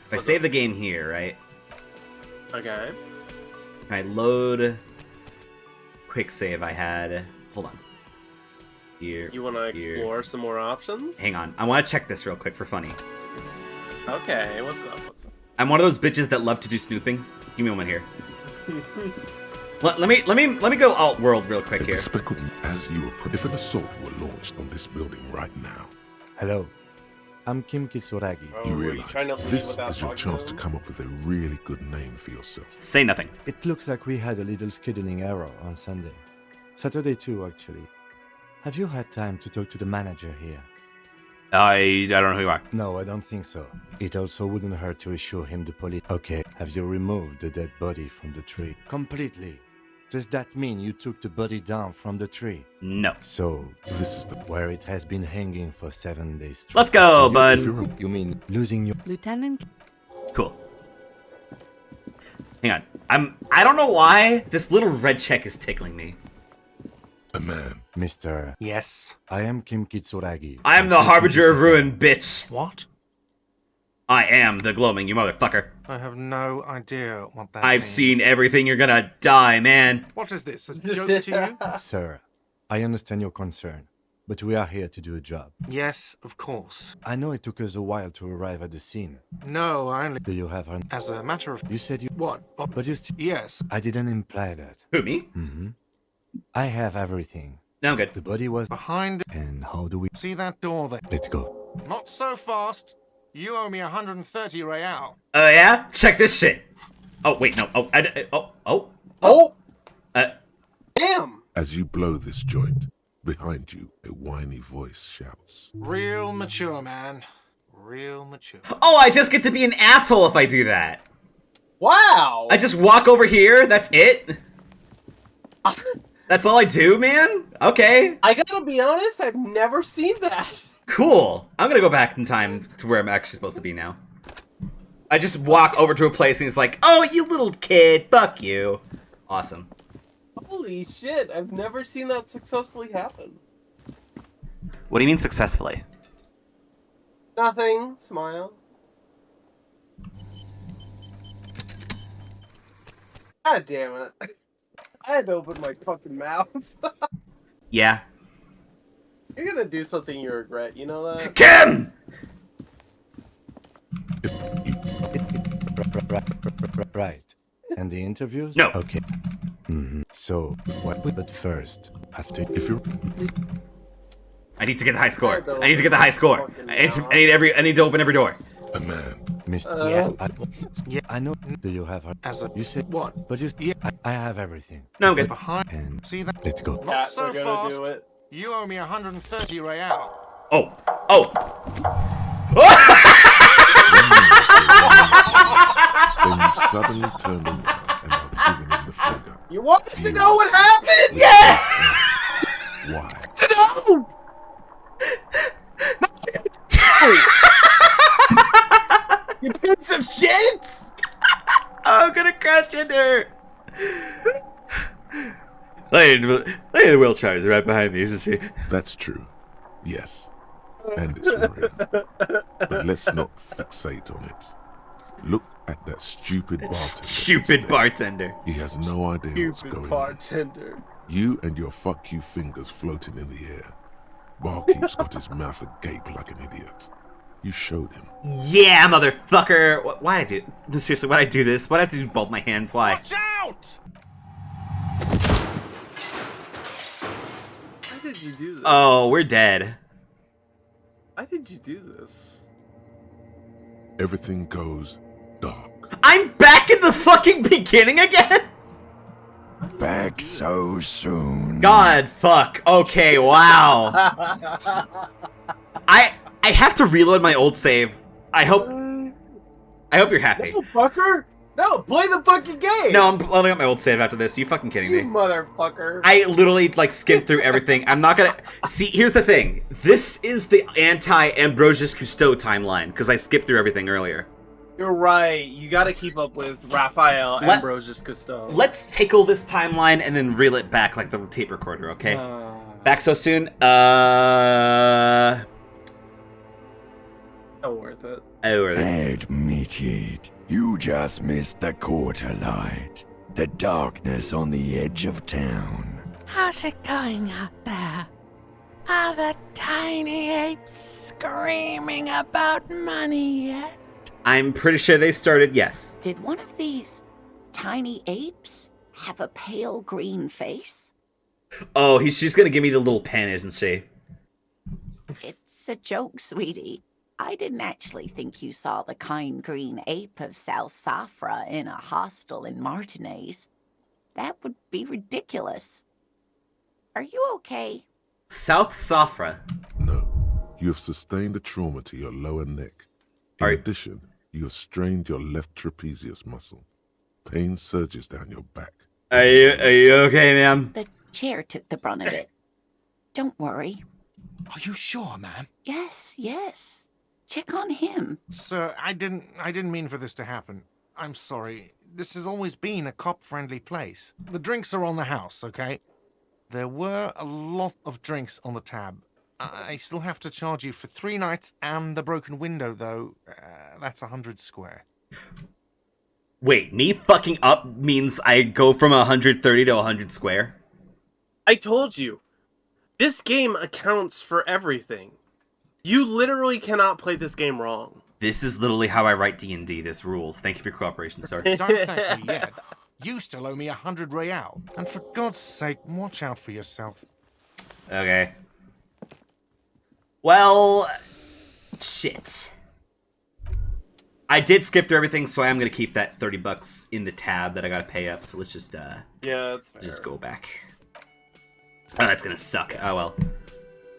If I save the game here, right? Okay. Can I load... Quick save I had... Hold on. Here. You want to explore some more options? Hang on. I want to check this real quick for funny. Okay, what's up? I'm one of those bitches that love to do snooping. Give me a moment here. let me go alt world real quick here. Speckled as you approach. If an assault were launched on this building right now. Hello. I'm Kim Kitsuragi. Oh, You were you realize trying to leave this without is your talking chance to to him? come up with a really good name for yourself. Say nothing. It looks like we had a little scheduling error on Sunday. Saturday too, actually. Have you had time to talk to the manager here? I don't know who you are. No, I don't think so. It also wouldn't hurt to assure him the police. Okay, have you removed the dead body from the tree? Completely. Does that mean you took the body down from the tree? No. So, This is the where it has been hanging for 7 days straight. Let's go, bud. You mean losing your... Lieutenant, Cool. Hang on. I don't know why this little red check is tickling me. a man. Mr. Yes. I am Kim Kitsuragi. I am the harbinger of ruin, bitch. What? I am the gloaming, you motherfucker. I have no idea what that I've means. seen everything. You're gonna die, man. What is this? A joke to you? Sir, I understand your concern, but we are here to do a job. Yes, of course. I know it took us a while to arrive at the scene. No, I only... Do you have an... As a matter of... You said you... What? Oh, But you yes. I didn't imply that. Who, me? Mm-hmm. I have everything. No, I'm good. The body was... Behind... And how do we... See that door there? Let's go. Not so fast. You owe me 130 real. Oh, yeah? Check this shit. Oh, wait, no. Damn! As you blow this joint, behind you, a whiny voice shouts. Real mature, man. Real mature. Oh, I just get to be an asshole if I do that. Wow! I just walk over here, that's it? That's all I do, man? Okay. I gotta be honest, I've never seen that. Cool. I'm gonna go back in time to where I'm actually supposed to be now. I just walk over to a place and it's like, oh, you little kid, fuck you. Awesome. Holy shit, I've never seen that successfully happen. What do you mean successfully? Nothing. Smile. God damn it. I had to open my fucking mouth. Yeah. You're gonna do something you regret, you know that? Kim! Right. And the interviews? No. Okay. Mm-hmm. So, what... But first, after... If you're I need to get the high score. I need to get the high score. I need to open every door. a man, Mr. Yes. I know. Do you have her? As a... You said... What? But you... Yeah. I have everything. No, I'm good. Behind... And... See that? Let's go. Not Yeah, so we're gonna fast. do it. You owe me 130 real. Oh. Oh. then you suddenly turn around and are giving him the finger. You want us to know what happened? Yeah! Why? To know! You piece of shit! I'm gonna crash into her. Lady in the wheelchair is right behind me, isn't she? That's true. Yes. And it's real. But let's not fixate on it. Look at that stupid bartender. Stupid instead. bartender. He has no idea what's Stupid going bartender. on. You and your fuck you fingers floating in the air. Barkeep's got his mouth agape like an idiot. You showed him. Yeah, motherfucker. Why'd I do? Seriously, why'd I do this? Why'd I have to do both my hands? Why? Watch out! Why did you do this? Oh, we're dead. Why did you do this? Everything goes dark. I'm back in the fucking beginning again? Back so soon. God, fuck. Okay, wow. I have to reload my old save. I hope you're happy. No, fucker! No, play the fucking game! No, I'm loading up my old save after this. You fucking kidding You me? motherfucker. I literally, like, skimmed through everything. I'm not gonna... See, here's the thing. This is the anti-Ambrosius Cousteau timeline, because I skipped through everything earlier. You're right. You gotta keep up with Raphael Ambrosius Cousteau. Let's tickle this timeline and then reel it back like the tape recorder, okay? Back so soon? Not worth it. Oh, really? Admit it. You just missed the quarter light. The darkness on the edge of town. How's it going out there? Are the tiny apes screaming about money yet? I'm pretty sure they started, yes. Did one of these tiny apes have a pale green face? Oh, she's gonna give me the little pen, isn't she? It's a joke, sweetie. I didn't actually think you saw the kind green ape of South Safra in a hostel in Martinez. That would be ridiculous. Are you okay? South Safra. No, you have sustained a trauma to your lower neck. In addition, you have strained your left trapezius muscle. Pain surges down your back. Are you okay, ma'am? The chair took the brunt of it. Don't worry. Are you sure, ma'am? Yes. Check on him. Sir, I didn't mean for this to happen. I'm sorry. This has always been a cop-friendly place. The drinks are on the house, okay? There were a lot of drinks on the tab. I still have to charge you for 3 nights and the broken window, though. That's 100 square. Wait, me fucking up means I go from 130 to 100 square? I told you. This game accounts for everything. You literally cannot play this game wrong. This is literally how I write D&D. This rules. Thank you for your cooperation, sir. Don't thank me yet. You still owe me 100 real. And for God's sake, watch out for yourself. Okay. Well, shit. I did skip through everything, so I am gonna keep that $30 in the tab that I gotta pay up. So let's just yeah, that's fair. just go back. Oh, that's gonna suck. Oh well.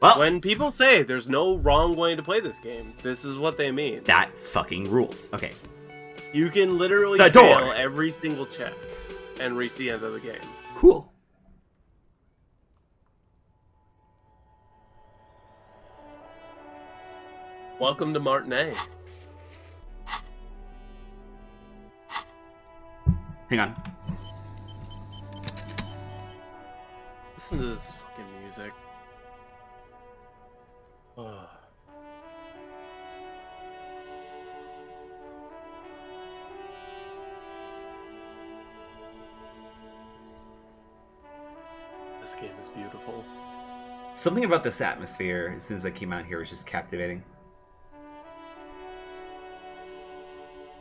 Well, when people say there's no wrong way to play this game, this is what they mean. That fucking rules. Okay. You can literally The fail door. every single check and reach the end of the game. Cool. Welcome to Martinet. Hang on. Listen to this fucking music. Ugh. This game is beautiful. Something about this atmosphere, as soon as I came out here, was just captivating.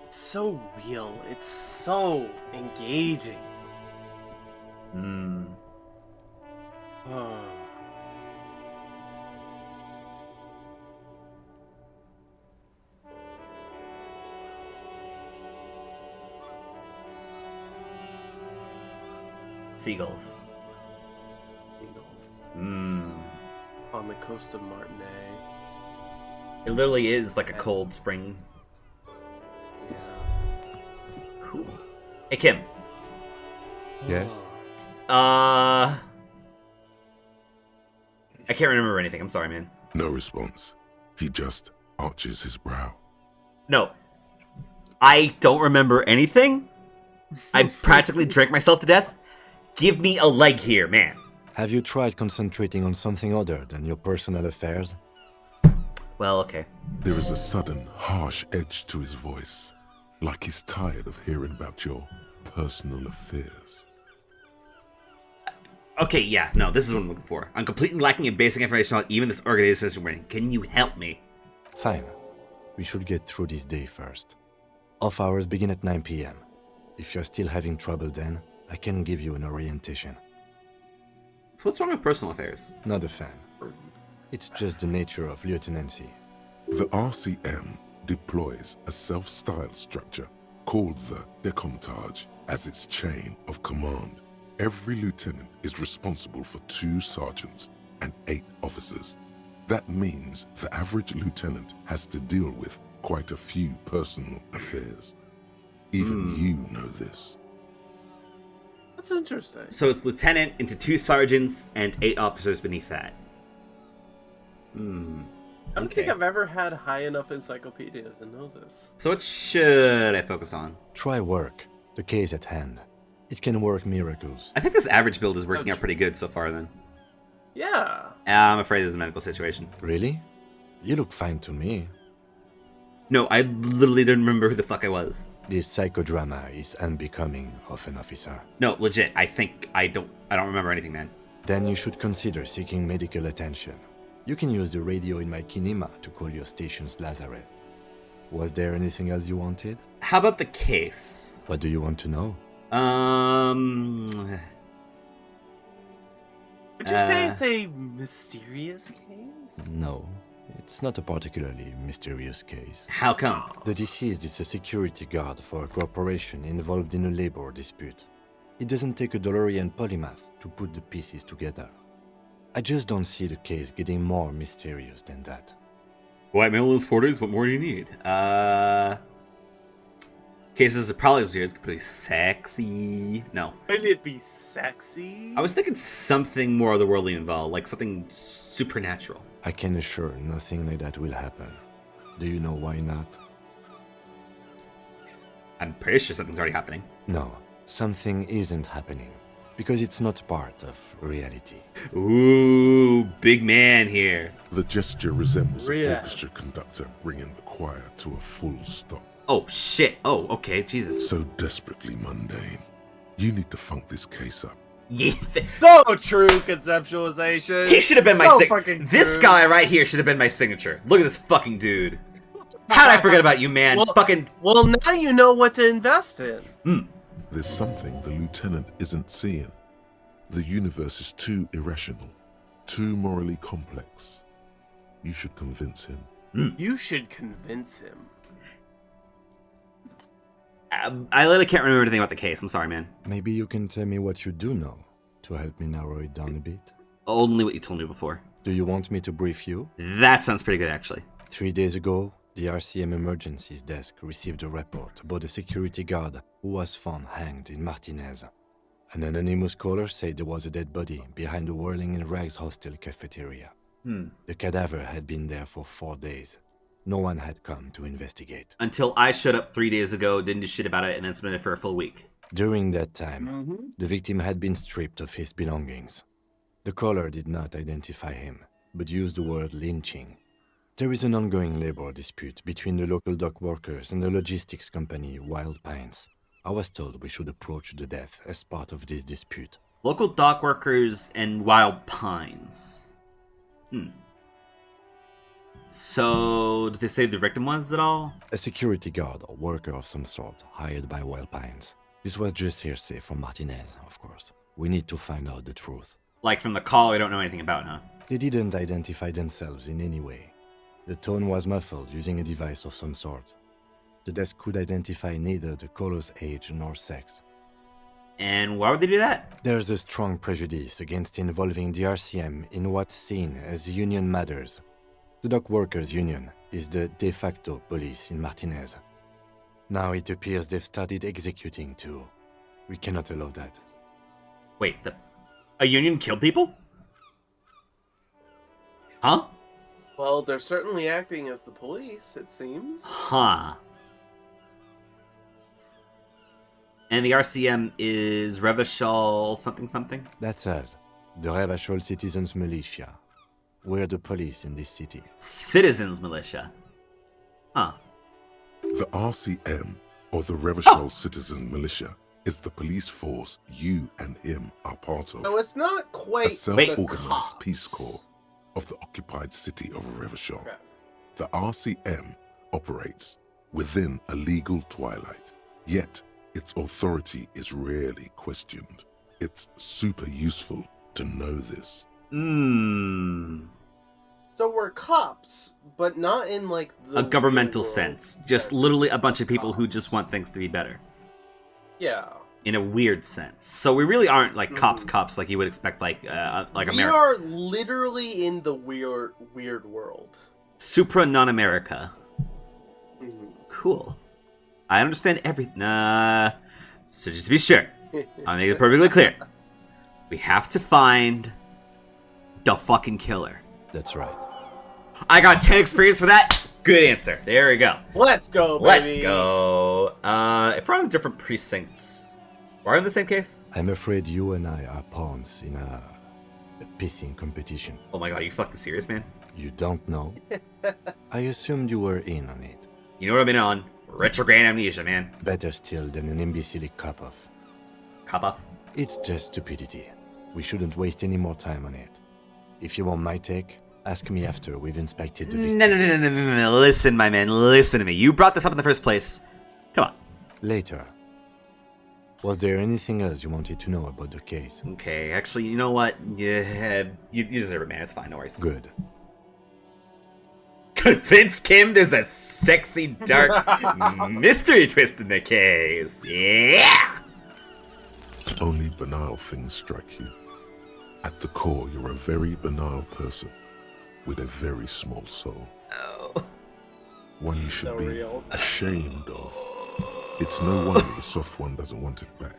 It's so real. It's so engaging. Hmm. Oh. Seagulls. On the coast of Martinet. It literally is like a cold spring. Yeah. Cool. Hey, Kim. Yes? I can't remember anything. I'm sorry, man. No response. He just arches his brow. No. I don't remember anything. I practically drank myself to death. Give me a leg here, man. Have you tried concentrating on something other than your personal affairs? Well, okay. There is a sudden, harsh edge to his voice, like he's tired of hearing about your personal affairs. Okay, yeah, no, this is what I'm looking for. I'm completely lacking in basic information about even this organization we're in. Can you help me? Fine. We should get through this day first. Off hours begin at 9 p.m. If you're still having trouble then, I can give you an orientation. So what's wrong with personal affairs? Not a fan. It's just the nature of lieutenancy. The RCM deploys a self-styled structure called the Decomptage as its chain of command. Every lieutenant is responsible for 2 sergeants and 8 officers. That means the average lieutenant has to deal with quite a few personal affairs. Even you know this. That's interesting. So it's lieutenant into 2 sergeants and 8 officers beneath that. I don't think I've ever had high enough encyclopedia to know this. So what should I focus on? Try work. The case at hand. It can work miracles. I think this average build is working out pretty good so far then. Yeah. I'm afraid there's a medical situation. Really? You look fine to me. No, I literally didn't remember who the fuck I was. This psychodrama is unbecoming of an officer. No, legit, I don't remember anything, man. Then you should consider seeking medical attention. You can use the radio in my Kineema to call your station's Lazareth. Was there anything else you wanted? How about the case? What do you want to know? Would you say it's a mysterious case? No. It's not a particularly mysterious case. How come? The deceased is a security guard for a corporation involved in a labor dispute. It doesn't take a DeLorean polymath to put the pieces together. I just don't see the case getting more mysterious than that. White male in his 40s, what more do you need? Cases are probably weird. It's pretty sexy. No. Could it be sexy? I was thinking something more otherworldly involved, like something supernatural. I can assure nothing like that will happen. Do you know why not? I'm pretty sure something's already happening. No, something isn't happening. Because it's not part of reality. Ooh, big man here. The gesture resembles an Yeah. orchestra conductor bringing the choir to a full stop. Oh, shit. Oh, okay, Jesus. So desperately mundane. You need to funk this case up. Yeah, So true conceptualization. he should have been my So signature. fucking This true. guy right here should have been my signature. Look at this fucking dude. How did I forget about you, man? Well- Fucking... Well, now you know what to invest in. There's something the lieutenant isn't seeing. The universe is too irrational, too morally complex. You should convince him. You should convince him. I literally can't remember anything about the case. I'm sorry, man. Maybe you can tell me what you do know to help me narrow it down a bit. Only what you told me before. Do you want me to brief you? That sounds pretty good, actually. 3 days ago, the RCM Emergencies Desk received a report about a security guard who was found hanged in Martinez. An anonymous caller said there was a dead body behind the Whirling in Rags hostel cafeteria. The cadaver had been there for 4 days. No one had come to investigate. Until I showed up 3 days ago, didn't do shit about it, and then spent it for a full week. During that time, the victim had been stripped of his belongings. The caller did not identify him, but used the word lynching. There is an ongoing labor dispute between the local dock workers and the logistics company Wild Pines. I was told we should approach the death as part of this dispute. Local dock workers and Wild Pines. So, did they say the victim was at all? A security guard or worker of some sort, hired by Wild Pines. This was just hearsay from Martinez, of course. We need to find out the truth. Like from the call we don't know anything about, huh? They didn't identify themselves in any way. The tone was muffled using a device of some sort. The desk could identify neither the caller's age nor sex. And why would they do that? There's a strong prejudice against involving the RCM in what's seen as union matters. The dock workers' union is the de facto police in Martinez. Now it appears they've started executing too. We cannot allow that. Wait, a union killed people? Huh? Well, they're certainly acting as the police, it seems. Huh. And the RCM is Revachol something something? That's us, the Revachol Citizens Militia. We're the police in this city. Citizens Militia. Huh. The RCM, or the Revachol Citizen Militia, is the police force you and him are part of. No, it's not A quite self-organized cops. peace corps of the occupied city of Revachol. Okay. The RCM operates within a legal twilight, yet its authority is rarely questioned. It's super useful to know this. So we're cops, but not in like the A governmental real world sense. Just literally a bunch of people who Cops. just want things to be better. Yeah. In a weird sense. So we really aren't like cops like you would expect like We America. are literally in the weird world. Supra non-America. Mhm. Cool. I understand everything. So just to be sure, I'll make it perfectly clear. We have to find the fucking killer. That's right. I got 10 experience for that. Good answer. There we go. Let's go, baby. Let's go. If we're on different precincts, we're in the same case? I'm afraid you and I are pawns in a pissing competition. Oh my god, are you fucking serious, man? You don't know? I assumed you were in on it. You know what I've been on? Retrograde amnesia, man. Better still than an imbecilic cop-off. Cop off. It's just stupidity. We shouldn't waste any more time on it. If you want my take, ask me after we've inspected the victim. No. Listen, my man. Listen to me. You brought this up in the first place. Come on. Later. Was there anything else you wanted to know about the case? Okay, actually, you know what? Yeah, you deserve it, man. It's fine. No worries. Good. Convince Kim there's a sexy, dark mystery twist in the case. Yeah! Only banal things strike you. At the core, you're a very banal person with a very small soul. Oh. One you should So be real. ashamed of. It's no wonder the soft one doesn't want it back.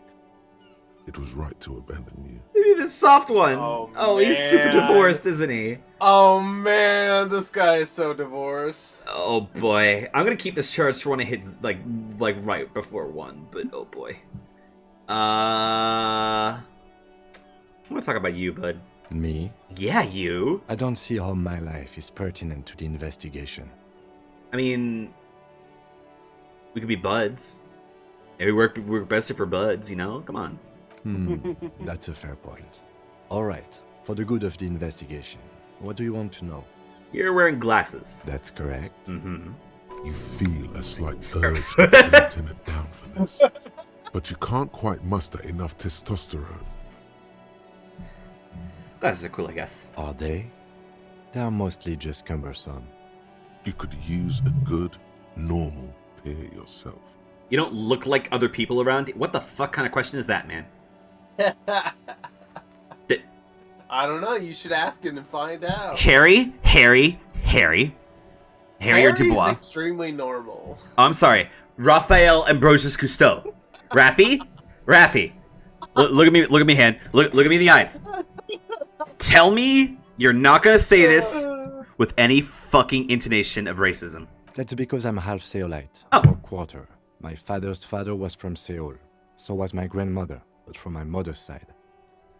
It was right to abandon you. Maybe the soft one. Oh, He's super man. divorced, isn't he? Oh man, this guy is so divorced. Oh boy. I'm gonna keep this charge for when it hits like right before 1, but oh boy. I wanna talk about you, bud. Me? Yeah, you. I don't see how my life is pertinent to the investigation. I mean, we could be buds. Maybe we're best for buds, you know? Come on. That's a fair point. All right, for the good of the investigation, what do you want to know? You're wearing glasses. That's correct. Mm-hmm. You feel a slight urge to put the lieutenant down for this, but you can't quite muster enough testosterone. Glasses are cool, I guess. Are they? They are mostly just cumbersome. You could use a good, normal pair yourself. You don't look like other people around. What the fuck kind of question is that, man? I don't know. You should ask him and find out. Harry or Dubois. Is extremely normal. Oh, I'm sorry. Raphael Ambrosius Cousteau. Raffy? Look at me, hand. Look at me in the eyes. Tell me you're not gonna say this with any fucking intonation of racism. That's because I'm half Seolite, Oh. or quarter. My father's father was from Seoul. So was my grandmother, but from my mother's side.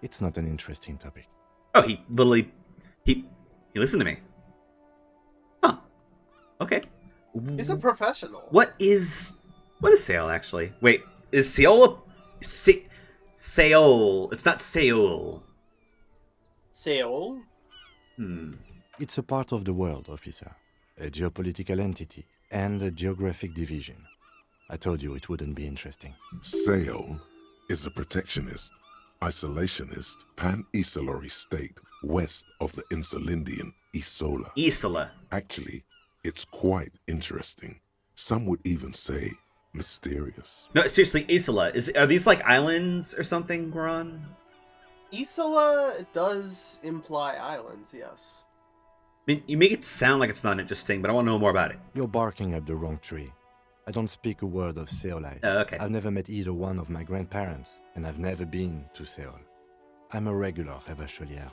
It's not an interesting topic. Oh, he literally he listened to me. Huh. Okay. He's a professional. What is Seoul actually? Wait, is Seoul Seoul? It's not Seoul. Seoul? It's a part of the world, officer. A geopolitical entity and a geographic division. I told you it wouldn't be interesting. Seoul is a protectionist, isolationist, pan-Isolari state west of the Insulindian Isola. Isola. Actually, it's quite interesting. Some would even say mysterious. No, seriously, Isola. Are these like islands or something we're on? Isola does imply islands, yes. I mean, you make it sound like it's not interesting, but I want to know more about it. You're barking up the wrong tree. I don't speak a word of Seolite. Okay. I've never met either one of my grandparents, and I've never been to Seoul. I'm a regular Revacholier.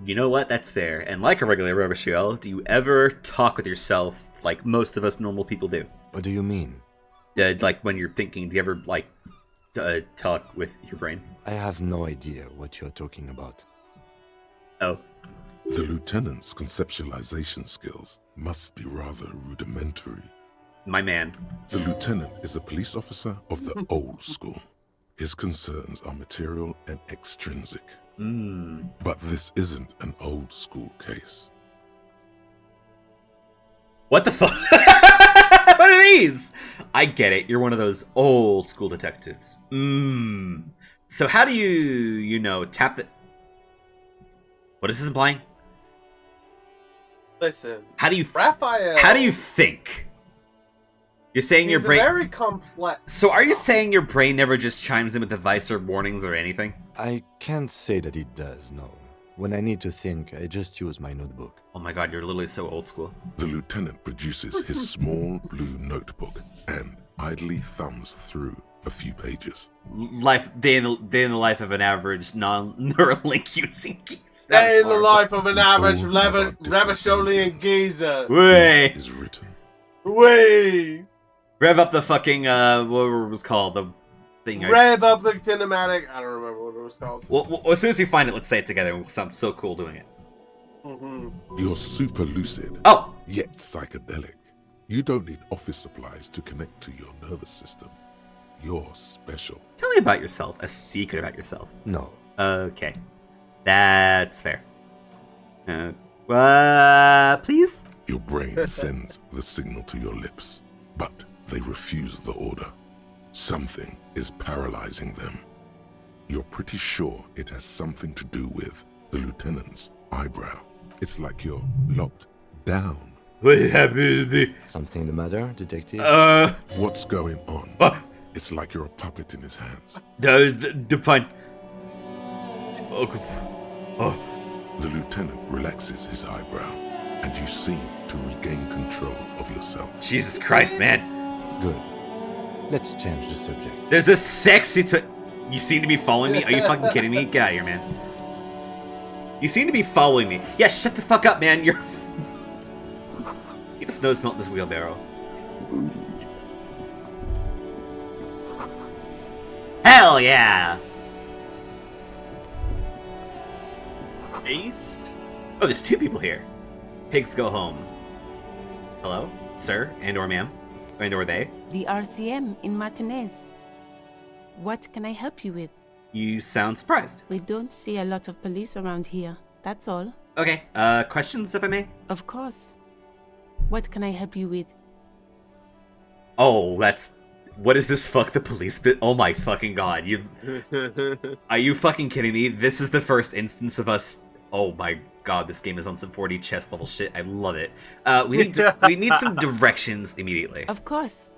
You know what? That's fair. And like a regular Revachol, do you ever talk with yourself like most of us normal people do? What do you mean? Like when you're thinking, do you ever like talk with your brain? I have no idea what you're talking about. Oh. The lieutenant's conceptualization skills must be rather rudimentary. My man. The lieutenant is a police officer of the old school. His concerns are material and extrinsic. But this isn't an old school case. What the fuck? What are these? I get it. You're one of those old school detectives. So how do you tap the... What is this implying? Listen. How do you... Raphael... How do you think? You're saying your brain... very complex... So are you saying your brain never just chimes in with advice or warnings or anything? I can't say that it does, no. When I need to think, I just use my notebook. Oh my god, you're literally so old school. The lieutenant produces his small blue notebook and idly thumbs through a few pages. Day in the life of an average non-Neuralink using geese. Day in the life of an average All of our Revacholian geezer. Way. Is written. Way. Rev up the fucking what was called the thing. Rev up the kinematic. I don't remember what it was called. Well, as soon as we find it, let's say it together. We'll sound so cool doing it. You're super lucid. Oh. Yet psychedelic. You don't need office supplies to connect to your nervous system. You're special. Tell me about yourself. A secret about yourself. No. Okay. That's fair. Please? Your brain sends the signal to your lips, but they refuse the order. Something is paralyzing them. You're pretty sure it has something to do with the lieutenant's eyebrow. It's like you're locked down What happened to me? Something the matter, detective? What's going on? What? It's like you're a puppet in his hands. Fine. Oh. The lieutenant relaxes his eyebrow, and you seem to regain control of yourself. Jesus Christ, man. Good. Let's change the subject. There's a sexy You seem to be following me? Are you fucking kidding me? Get out of here, man. You seem to be following me. Yeah, shut the fuck up, man. You're... You just nose smelt this wheelbarrow. Hell yeah! East? Oh, there's two people here. Pigs go home. Hello, sir, and/or ma'am, and/or they. The RCM in Martinez. What can I help you with? You sound surprised. We don't see a lot of police around here, that's all. Okay, questions if I may? Of course. What can I help you with? Oh, what is this fuck the police bit? Oh my fucking god, Are you fucking kidding me? This is the first instance of us... Oh my god, this game is on some 4D chess level shit. I love it. We need some directions immediately. Of course.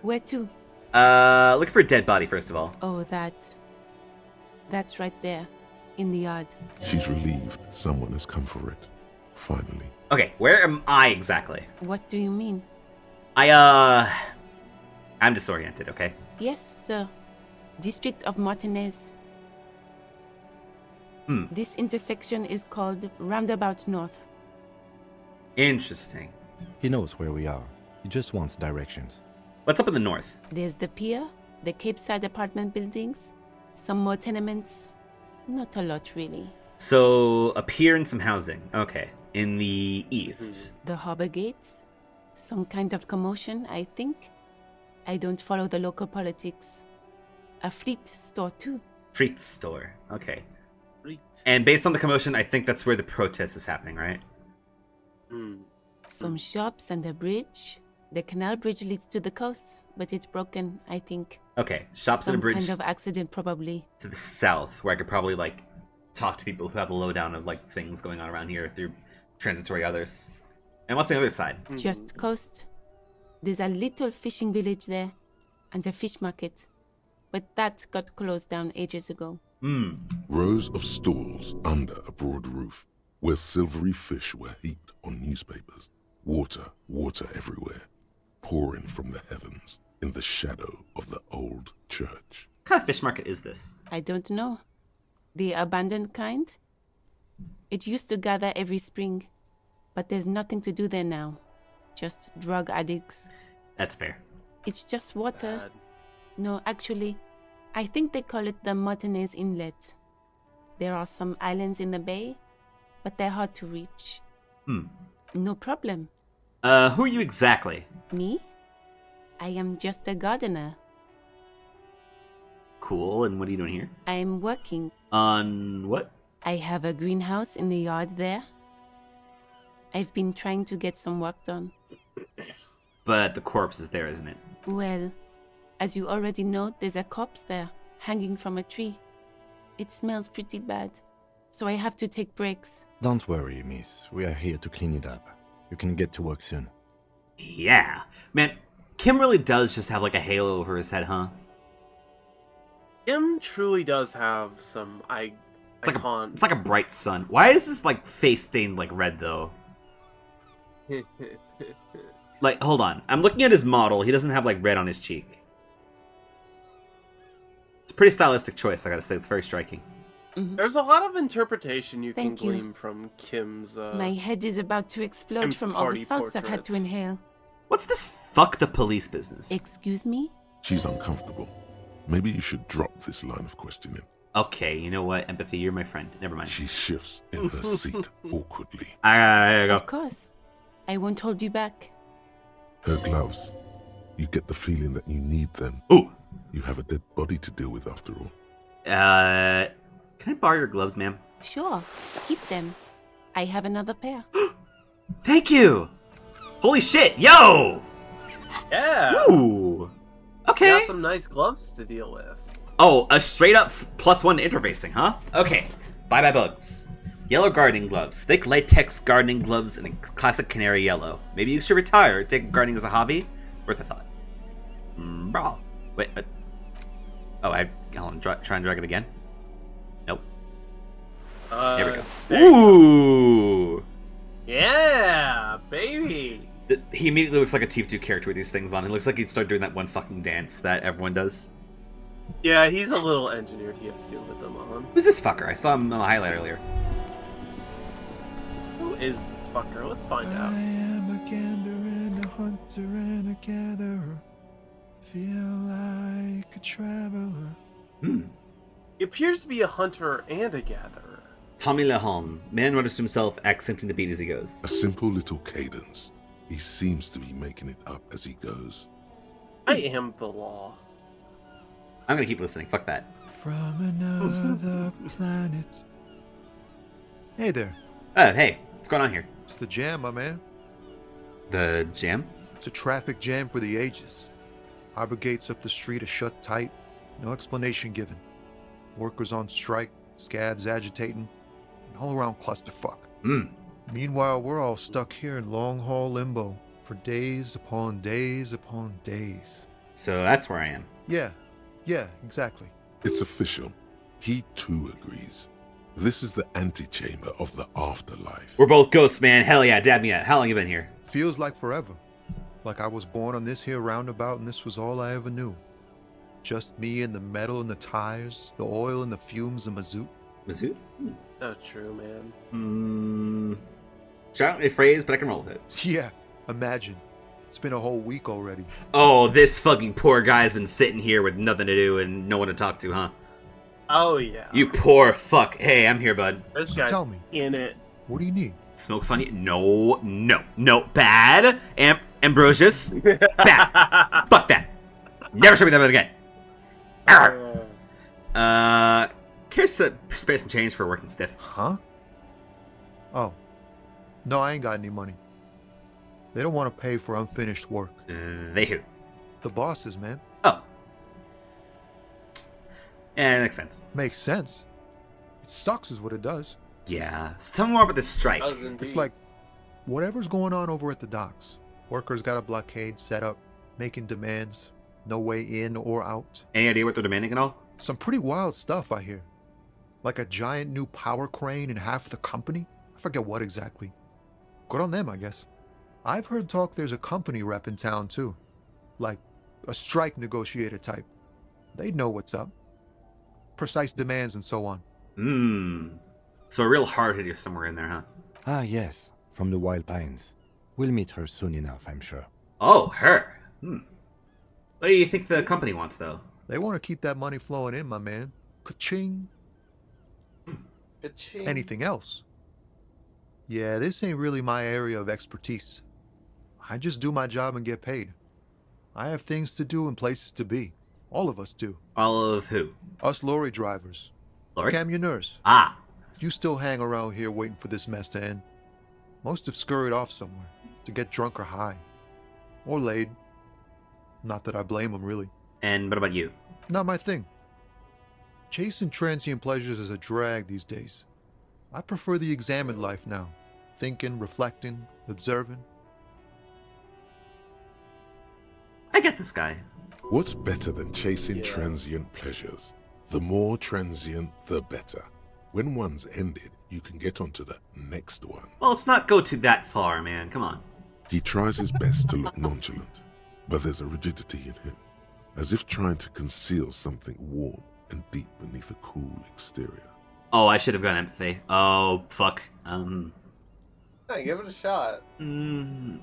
Where to? Looking for a dead body first of all. Oh, that's right there. In the yard. She's relieved someone has come for it. Finally. Okay, where am I exactly? What do you mean? I'm disoriented, okay? Yes, sir. District of Martinez. This intersection is called Roundabout North. Interesting. He knows where we are. He just wants directions. What's up in the north? There's the pier, the Cape Side apartment buildings, some more tenements. Not a lot, really. So, a pier and some housing. Okay. In the east. The harbor gates. Some kind of commotion, I think. I don't follow the local politics. A fleet store, too. Fleet store. Okay. And based on the commotion, I think that's where the protest is happening, right? Some shops and a bridge. The canal bridge leads to the coast, but it's broken, I think. Okay, shops and a bridge. Some kind of accident, probably. To the south, where I could probably, talk to people who have a lowdown of, things going on around here through transitory others. And what's the other side? Just coast. There's a little fishing village there, and a fish market. But that got closed down ages ago. Rows of stalls under a broad roof, where silvery fish were heaped on newspapers. Water everywhere, pouring from the heavens in the shadow of the old church. What kind of fish market is this? I don't know. The abandoned kind? It used to gather every spring, but there's nothing to do there now. Just drug addicts. That's fair. It's just water. No, actually, I think they call it the Martinez Inlet. There are some islands in the bay, but they're hard to reach. No problem. Who are you exactly? Me? I am just a gardener. Cool, and what are you doing here? I'm working. On what? I have a greenhouse in the yard there. I've been trying to get some work done. But the corpse is there, isn't it? Well, as you already know, there's a corpse there, hanging from a tree. It smells pretty bad, so I have to take breaks. Don't worry, miss. We are here to clean it up. You can get to work soon. Yeah. Man, Kim really does just have a halo over his head, huh? Kim truly does have some It's like a bright sun. Why is this face stained red though? Hold on. I'm looking at his model. He doesn't have red on his cheek. It's a pretty stylistic choice, I gotta say. It's very striking. There's a lot of interpretation you Thank can you. glean from Kim's My head is about to explode Kim's from all party the salts I've had portrait. to inhale. What's this fuck the police business? Excuse me? She's uncomfortable. Maybe you should drop this line of questioning. Okay, you know what? Empathy, you're my friend. Never mind. She shifts in her seat awkwardly. I Of go. course. I won't hold you back. Her gloves. You get the feeling that you need them. Ooh. You have a dead body to deal with after all. Can I borrow your gloves, ma'am? Sure. Keep them. I have another pair. Thank you! Holy shit, yo! Yeah. Ooh. Okay. You got some nice gloves to deal with. Oh, a straight up +1 interfacing, huh? Okay. Bye bugs. Yellow gardening gloves. Thick latex gardening gloves in a classic canary yellow. Maybe you should retire. Take gardening as a hobby. Worth a thought. Bro. Wait. Oh, hold on. Try and drag it again. Nope. Here we go. Ooh. Yeah, baby. He immediately looks like a TF2 character with these things on. He looks like he'd start doing that one fucking dance that everyone does. Yeah, he's a little engineered TF2 with them on. Who's this fucker? I saw him on the highlight earlier. Who is this fucker? Let's find out. I am a gander and a hunter and a gatherer. Feel like a traveler. He appears to be a hunter and a gatherer. Tommy Lahom. Man mutters to himself, accenting the beat as he goes. A simple little cadence. He seems to be making it up as he goes. I am the law. I'm gonna keep listening. Fuck that. From another planet. Hey there. Oh, hey. What's going on here? It's the jam, my man. The jam? It's a traffic jam for the ages. Harbor gates up the street are shut tight. No explanation given. Workers on strike, scabs agitating, an all-around clusterfuck. Meanwhile, we're all stuck here in long-haul limbo for days upon days upon days. So that's where I am. Yeah, exactly. It's official. He too agrees. This is the antechamber of the afterlife. We're both ghosts, man. Hell yeah, dab me up. How long you been here? Feels like forever. Like I was born on this here roundabout and this was all I ever knew. Just me and the metal and the tires, the oil and the fumes of mazout. Mazout? Oh, true, man. Shout out a phrase, but I can roll with it. Yeah, imagine. It's been a whole week already. Oh, this fucking poor guy's been sitting here with nothing to do and no one to talk to, huh? Oh, yeah. You poor fuck. Hey, I'm here, bud. This guy's Tell me. in it. What do you need? Smokes on you? No. Bad. Ambrosius. Bad. Fuck that. Never show me that again. Cares to spare some change for working stiff. Huh? Oh. No, I ain't got any money. They don't want to pay for unfinished work. They who? The bosses, man. Oh. Yeah, that makes sense. Makes sense. It sucks is what it does. Yeah. So tell me more about this strike. It's like whatever's going on over at the docks. Workers got a blockade set up, making demands. No way in or out. Any idea what they're demanding at all? Some pretty wild stuff, I hear. Like a giant new power crane in half the company? I forget what exactly. Good on them, I guess. I've heard talk there's a company rep in town, too. Like a strike negotiator type. They'd know what's up. Precise demands and so on. So a real hard hitter somewhere in there, huh? Ah, yes. From the Wild Pines. We'll meet her soon enough, I'm sure. Oh, her. What do you think the company wants, though? They want to keep that money flowing in, my man. Ka-ching. Ka-ching. Anything else? Yeah, this ain't really my area of expertise. I just do my job and get paid. I have things to do and places to be. All of us do. All of who? Us lorry drivers. Lorry? Camionneurs. Ah. You still hang around here waiting for this mess to end. Most have scurried off somewhere to get drunk or high. Or laid. Not that I blame them, really. And what about you? Not my thing. Chasing transient pleasures is a drag these days. I prefer the examined life now. Thinking, reflecting, observing. I get this guy. What's better than chasing transient pleasures? The more transient, the better. When one's ended, you can get onto the next one. Well, let's not go to that far, man. Come on. He tries his best to look nonchalant, but there's a rigidity in him, as if trying to conceal something warm and deep beneath a cool exterior. Oh, I should have gone empathy. Oh, fuck. Hey, give it a shot. I'm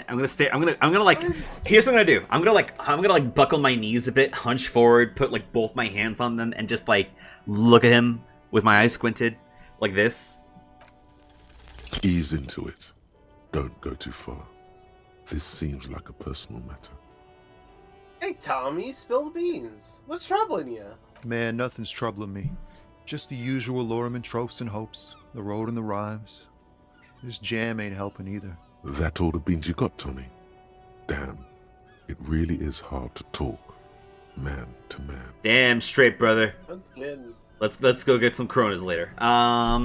gonna stay. I'm gonna like. Here's what I'm gonna do. I'm gonna like buckle my knees a bit, hunch forward, put like both my hands on them, and just like look at him with my eyes squinted, like this. Ease into it. Don't go too far. This seems like a personal matter. Hey, Tommy, spill the beans. What's troubling you? Man, nothing's troubling me. Just the usual Lorman tropes and hopes. The road and the rhymes. This jam ain't helping either. That all the beans you got, Tommy? Damn, it really is hard to talk, man to man. Damn straight, brother. I'm kidding. Let's go get some Coronas later. What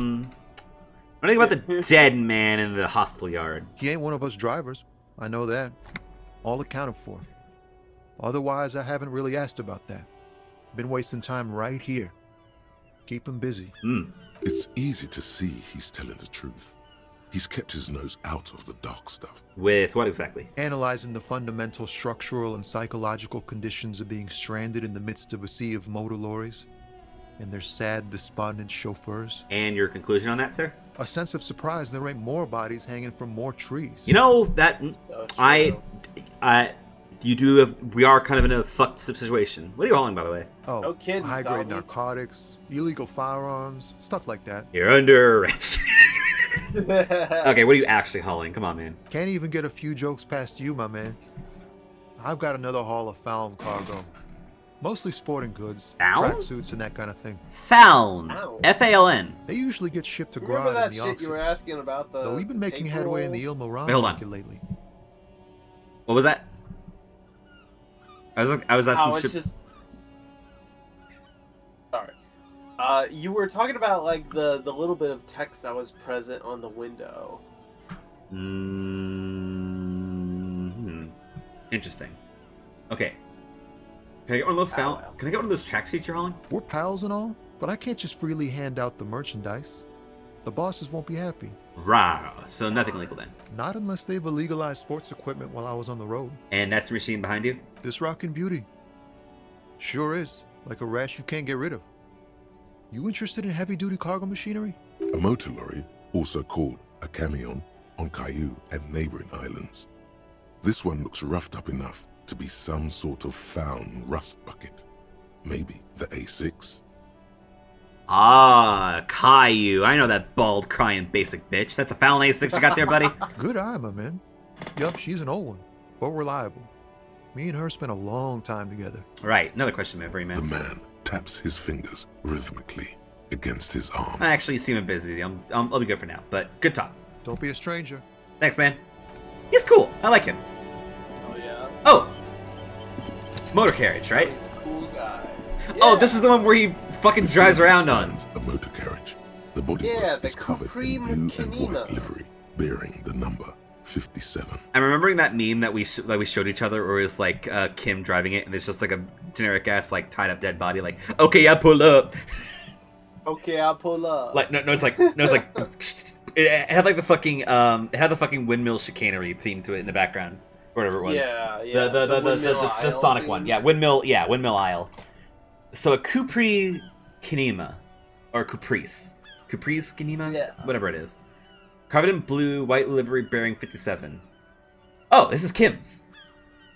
do you think about the dead man in the hostel yard? He ain't one of us drivers. I know that. All accounted for. Otherwise, I haven't really asked about that. Been wasting time right here. Keep him busy. It's easy to see he's telling the truth. He's kept his nose out of the dark stuff. With what exactly? Analyzing the fundamental structural and psychological conditions of being stranded in the midst of a sea of motor lorries and their sad, despondent chauffeurs. And your conclusion on that, sir? A sense of surprise there ain't more bodies hanging from more trees. You know, that... we are kind of in a fucked situation. What are you hauling, by the way? Oh, No kidding, high-grade Tommy. narcotics, illegal firearms, stuff like that. You're under arrest. Okay, what are you actually hauling? Come on, man. Can't even get a few jokes past you, my man. I've got another haul of found cargo. Mostly sporting goods, Found? tracksuits, and that kind of thing. Faln. Ow. F-A-L-N. They usually get shipped to Remember Grod that in the shit you were off-season. asking about the Though we've been making April? headway in the Il Moran Wait, hold on. market lately. What was that? I was asking... Oh, it's just... Sorry. You were talking about, like, the little bit of text that was present on the window. Interesting. Okay. Can I get one of those Can I get one of those tracksuits you're hauling? We're pals and all, but I can't just freely hand out the merchandise. The bosses won't be happy. Rah. So nothing illegal then. Not unless they've illegalized sports equipment while I was on the road. And that's the machine behind you? This rockin' beauty. Sure is. Like a rash you can't get rid of. You interested in heavy-duty cargo machinery? A motor lorry, also called a camion, on Caillou and neighboring islands. This one looks roughed up enough to be some sort of found rust bucket. Maybe the A6? Ah, Caillou. I know that bald, crying basic bitch. That's a Falcon A6 you got there, buddy? Good eye, my man. Yup, she's an old one, but reliable. Me and her spent a long time together. Right, another question, man, The man. man taps his fingers rhythmically against his arm. I actually seem busy. I'll be good for now, but good talk. Don't be a stranger. Thanks, man. He's cool. I like him. Oh, yeah? Oh! Motor carriage, right? He's a cool guy. Oh, this is the one where he fucking drives around on. Stands a motor carriage. The bodywork Yeah, the is covered in blue and Kineema. white livery, bearing the number 57. I'm remembering that meme that we showed each other, where it was like Kim driving it, and there's just like a generic ass like tied up dead body, like okay, I pull up. Okay, I'll pull up. Like no, it's like it had like the fucking it had the fucking windmill chicanery theme to it in the background, or whatever it was. Yeah. The windmill the aisle Sonic theme. one, yeah, windmill aisle. So a Capri Kineema, or Caprice Kineema, Yeah. whatever it is. Covered in blue, white livery bearing 57. Oh, this is Kim's.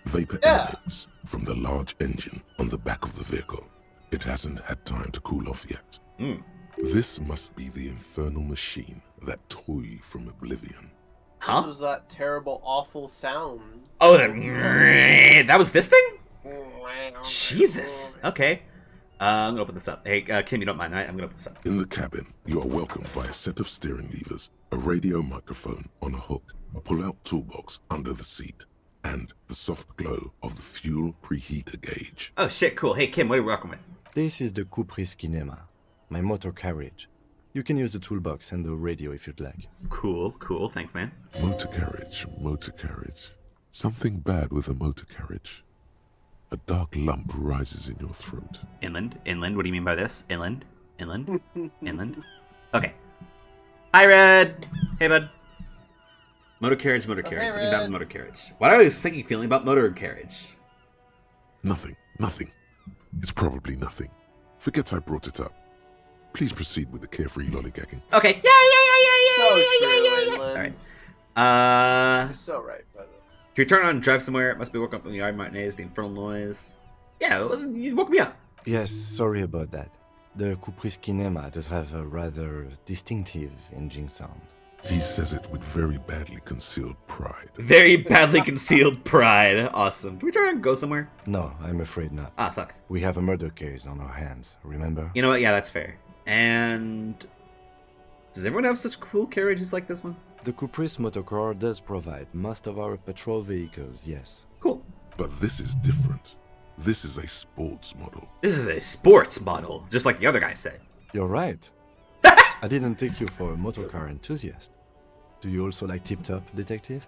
Vapor Yeah. emanates from the large engine on the back of the vehicle. It hasn't had time to cool off yet. This must be the infernal machine that tore you from oblivion. Huh? This was that terrible, awful sound. Oh, that was this thing? Jesus. Okay. I'm gonna open this up. Hey, Kim, you don't mind, right? I'm gonna open this up. In the cabin, you are welcomed by a set of steering levers, a radio microphone on a hook, a pull-out toolbox under the seat, and the soft glow of the fuel preheater gauge. Oh shit, cool. Hey, Kim, what are you rocking with? This is the Caprice Kineema, my motor carriage. You can use the toolbox and the radio if you'd like. Cool. Thanks, man. Motor carriage. Something bad with a motor carriage. A dark lump rises in your throat. Inland. What do you mean by this? Inland. Okay. Hi, Red. Hey, bud. Motor carriage. Something about motor carriage. What are you thinking, feeling about motor carriage? Nothing. It's probably nothing. Forget I brought it up. Please proceed with the carefree lollygagging. Okay. So true, All right. You're so right, brothers. Can you turn on and drive somewhere? It must be woken up in the yard matinees, the infernal noise. Yeah, you woke me up. Yes, sorry about that. The Caprice Kineema does have a rather distinctive engine sound. He says it with very badly concealed pride. Very badly concealed pride. Awesome. Can we try and go somewhere? No, I'm afraid not. Ah, fuck. We have a murder case on our hands, remember? You know what? Yeah, that's fair. And does everyone have such cool carriages like this one? The Caprice Motorcar does provide most of our patrol vehicles, yes. Cool. But this is different. This is a sports model. This is a sports model, just like the other guy said. You're right. I didn't take you for a motorcar enthusiast. Do you also like Tip Top, Detective?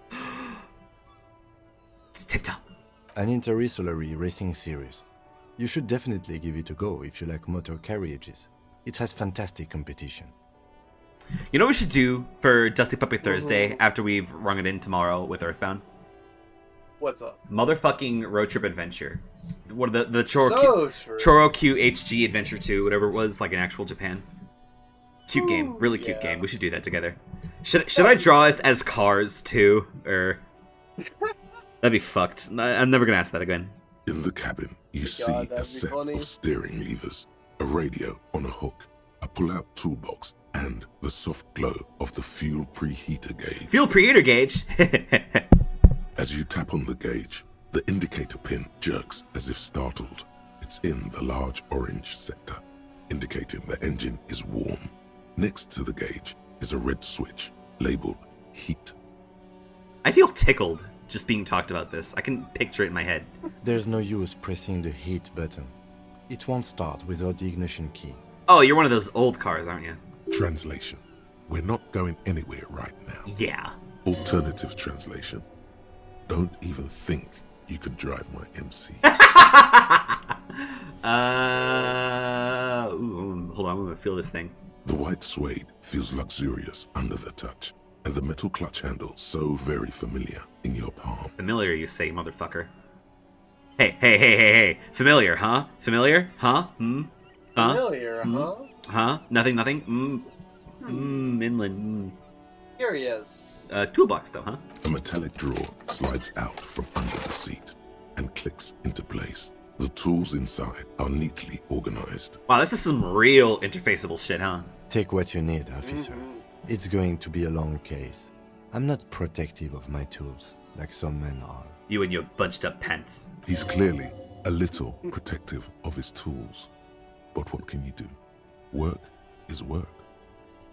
It's Tip Top. An interstellary racing series. You should definitely give it a go if you like motor carriages. It has fantastic competition. You know what we should do for Dusty Puppy Thursday after we've rung it in tomorrow with Earthbound? What's up? Motherfucking road trip adventure. What the So true. Chorokyu HG Adventure 2, whatever it was, like in actual Japan. Cute game, really cute game. We should do that together. Should I draw us as cars too, or that'd be fucked. I'm never gonna ask that again. In the cabin, you see a set of steering levers, a radio on a hook, a pull-out toolbox, and the soft glow of the fuel preheater gauge. Fuel preheater gauge. As you tap on the gauge, the indicator pin jerks as if startled. It's in the large orange sector, indicating the engine is warm. Next to the gauge is a red switch labeled heat. I feel tickled just being talked about this. I can picture it in my head. There's no use pressing the heat button. It won't start without the ignition key. Oh, you're one of those old cars, aren't you? Translation. We're not going anywhere right now. Yeah. Alternative translation. Don't even think you can drive my MC. Hold on, I'm gonna feel this thing. The white suede feels luxurious under the touch, and the metal clutch handle so very familiar in your palm. Familiar, you say, motherfucker. Hey. Familiar, huh? Familiar, huh? Huh? Familiar, huh? Huh? Nothing? Inland. Curious. Toolbox, though, huh? A metallic drawer slides out from under the seat and clicks into place. The tools inside are neatly organized. Wow, this is some real interfaceable shit, huh? Take what you need, officer. It's going to be a long case. I'm not protective of my tools, like some men are. You and your bunched up pants. He's clearly a little protective of his tools. But what can you do? Work is work.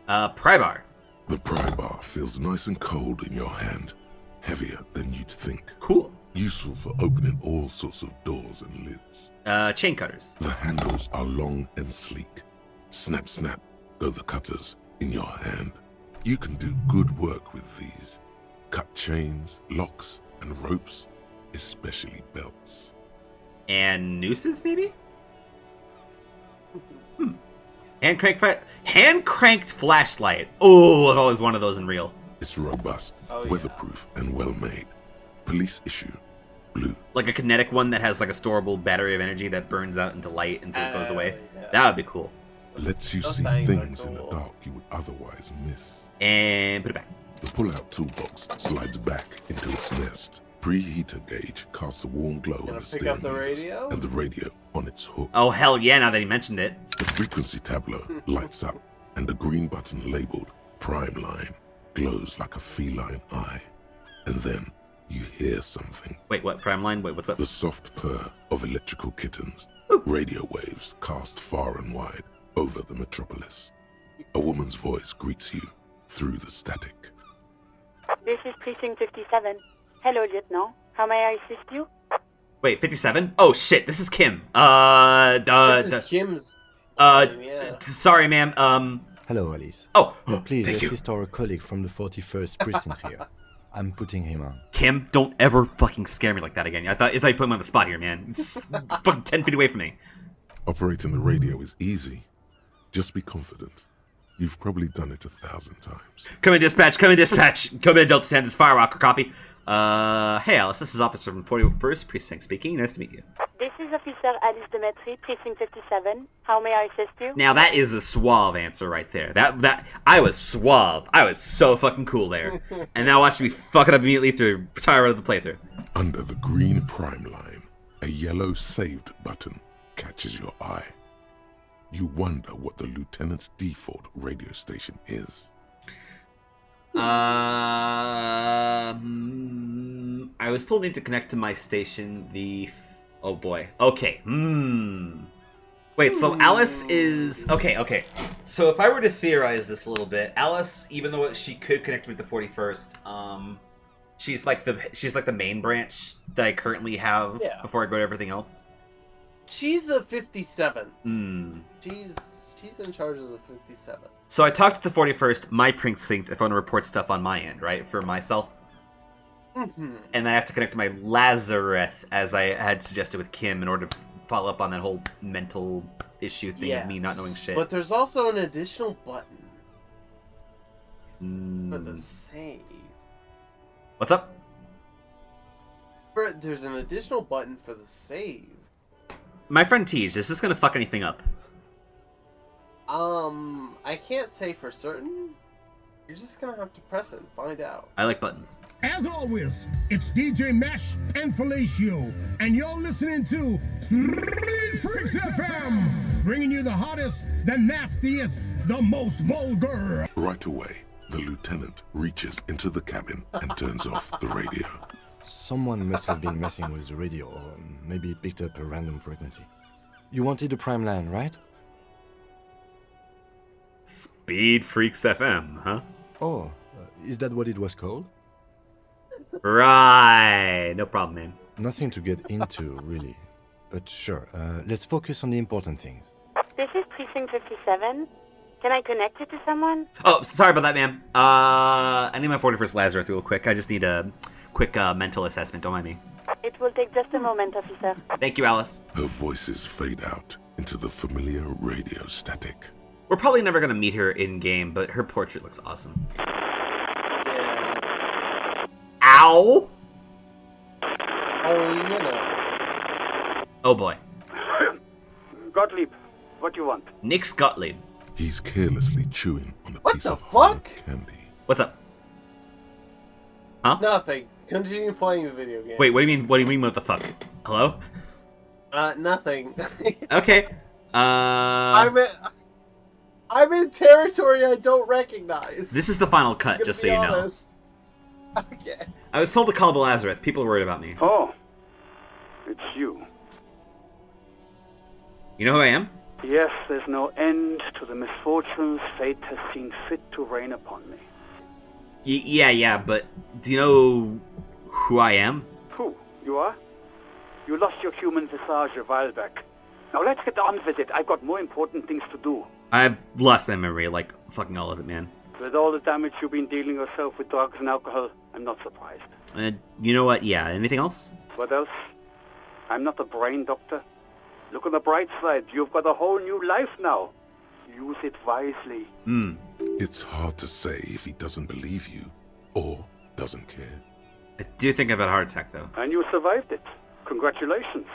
Pry bar. The pry bar feels nice and cold in your hand, heavier than you'd think. Cool. Useful for opening all sorts of doors and lids. Chain cutters. The handles are long and sleek. Snap, snap, go the cutters in your hand. You can do good work with these. Cut chains, locks, and ropes, especially belts. And nooses, maybe? Hand-cranked flashlight. Oh, I've always wanted those in real. It's robust, weatherproof, and well-made. Police issue, blue. Like a kinetic one that has like a storable battery of energy that burns out into light until it goes away. Yeah. That would be cool. Lets you see things in the dark you would otherwise miss. And put it back. The pull-out toolbox slides back into its nest. Preheater gauge casts a warm glow on the steering levers and the radio on its hook. Oh, hell yeah, now that he mentioned it. The frequency tableau lights up, and the green button labeled Prime Line glows like a feline eye. And then you hear something. Wait, what? Prime Line? Wait, what's up? The soft purr of electrical kittens. Radio waves cast far and wide over the metropolis. A woman's voice greets you through the static. This is Precinct 57. Hello, Lieutenant. How may I assist you? Wait, 57? Oh shit, this is Kim. This is Kim's name, yeah. Sorry, ma'am. Hello, Alice. Oh, please thank you. assist our colleague from the 41st precinct here. I'm putting him on. Kim, don't ever fucking scare me like that again. I thought you put him on the spot here, man. Just fucking 10 feet away from me. Operating the radio is easy. Just be confident. You've probably done it 1,000 times. Come in, dispatch. Come in, Delta 10. This is Firewalker. Copy. Hey, Alice. This is Officer from 41st Precinct speaking. Nice to meet you. This is Officer Alice Demetri, Precinct 57. How may I assist you? Now that is the suave answer right there. That I was suave. I was so fucking cool there. And now watch me fuck it up immediately through entire of the playthrough. Under the green prime line, a yellow saved button catches your eye. You wonder what the lieutenant's default radio station is. I was told I need to connect to my station. Oh boy. Okay. Wait, so Alice is... Okay. So if I were to theorize this a little bit, Alice, even though she could connect with the 41st, she's like the main branch that I currently have before I go to everything else. She's the 57th. She's in charge of the 57th. So I talked to the 41st, my precinct, if I want to report stuff on my end, right? For myself. Mm-hmm. And then I have to connect to my Lazareth, as I had suggested with Kim, in order to follow up on that whole mental issue thing of me not knowing shit. But there's also an additional button for the save. What's up? There's an additional button for the save. My friend Tej, is this gonna fuck anything up? I can't say for certain. You're just gonna have to press it and find out. I like buttons. As always, it's DJ Mesh and Fellatio, and you're listening to Street Freaks FM, bringing you the hottest, the nastiest, the most vulgar. Right away, the lieutenant reaches into the cabin and turns off the radio. Someone must have been messing with the radio, or maybe picked up a random frequency. You wanted a prime land, right? Speed Freaks FM, huh? Oh, is that what it was called? Right. No problem, man. Nothing to get into, really. But sure, let's focus on the important things. This is Precinct 57. Can I connect you to someone? Oh, sorry about that, ma'am. I need my 41st Lazarus real quick. I just need a quick mental assessment. Don't mind me. It will take just a moment, officer. Thank you, Alice. Her voices fade out into the familiar radio static. We're probably never going to meet her in-game, but her portrait looks awesome. Yeah. Ow! Oh, you know. Oh, boy. Gottlieb, what do you want? Nick's Gottlieb. He's carelessly chewing on a What piece the of hard fuck? candy. What's up? Huh? Nothing. Continue playing the video game. Wait, what do you mean? What do you mean? What the fuck? Hello? Nothing. Okay. I'm in territory I don't recognize. This is the final cut, I'm just so gonna you be know. honest. Okay. I was told to call the Lazarus. People are worried about me. Oh, it's you. You know who I am? Yes, there's no end to the misfortunes fate has seen fit to rain upon me. Yeah, but do you know who I am? Who? You are? You lost your human visage a while back. Now let's get on with it. I've got more important things to do. I've lost my memory, like fucking all of it, man. With all the damage you've been dealing yourself with drugs and alcohol, I'm not surprised. You know what? Yeah, anything else? What else? I'm not a brain doctor. Look on the bright side. You've got a whole new life now. Use it wisely. It's hard to say if he doesn't believe you or doesn't care. I do think I've had a heart attack, though. And you survived it. Congratulations.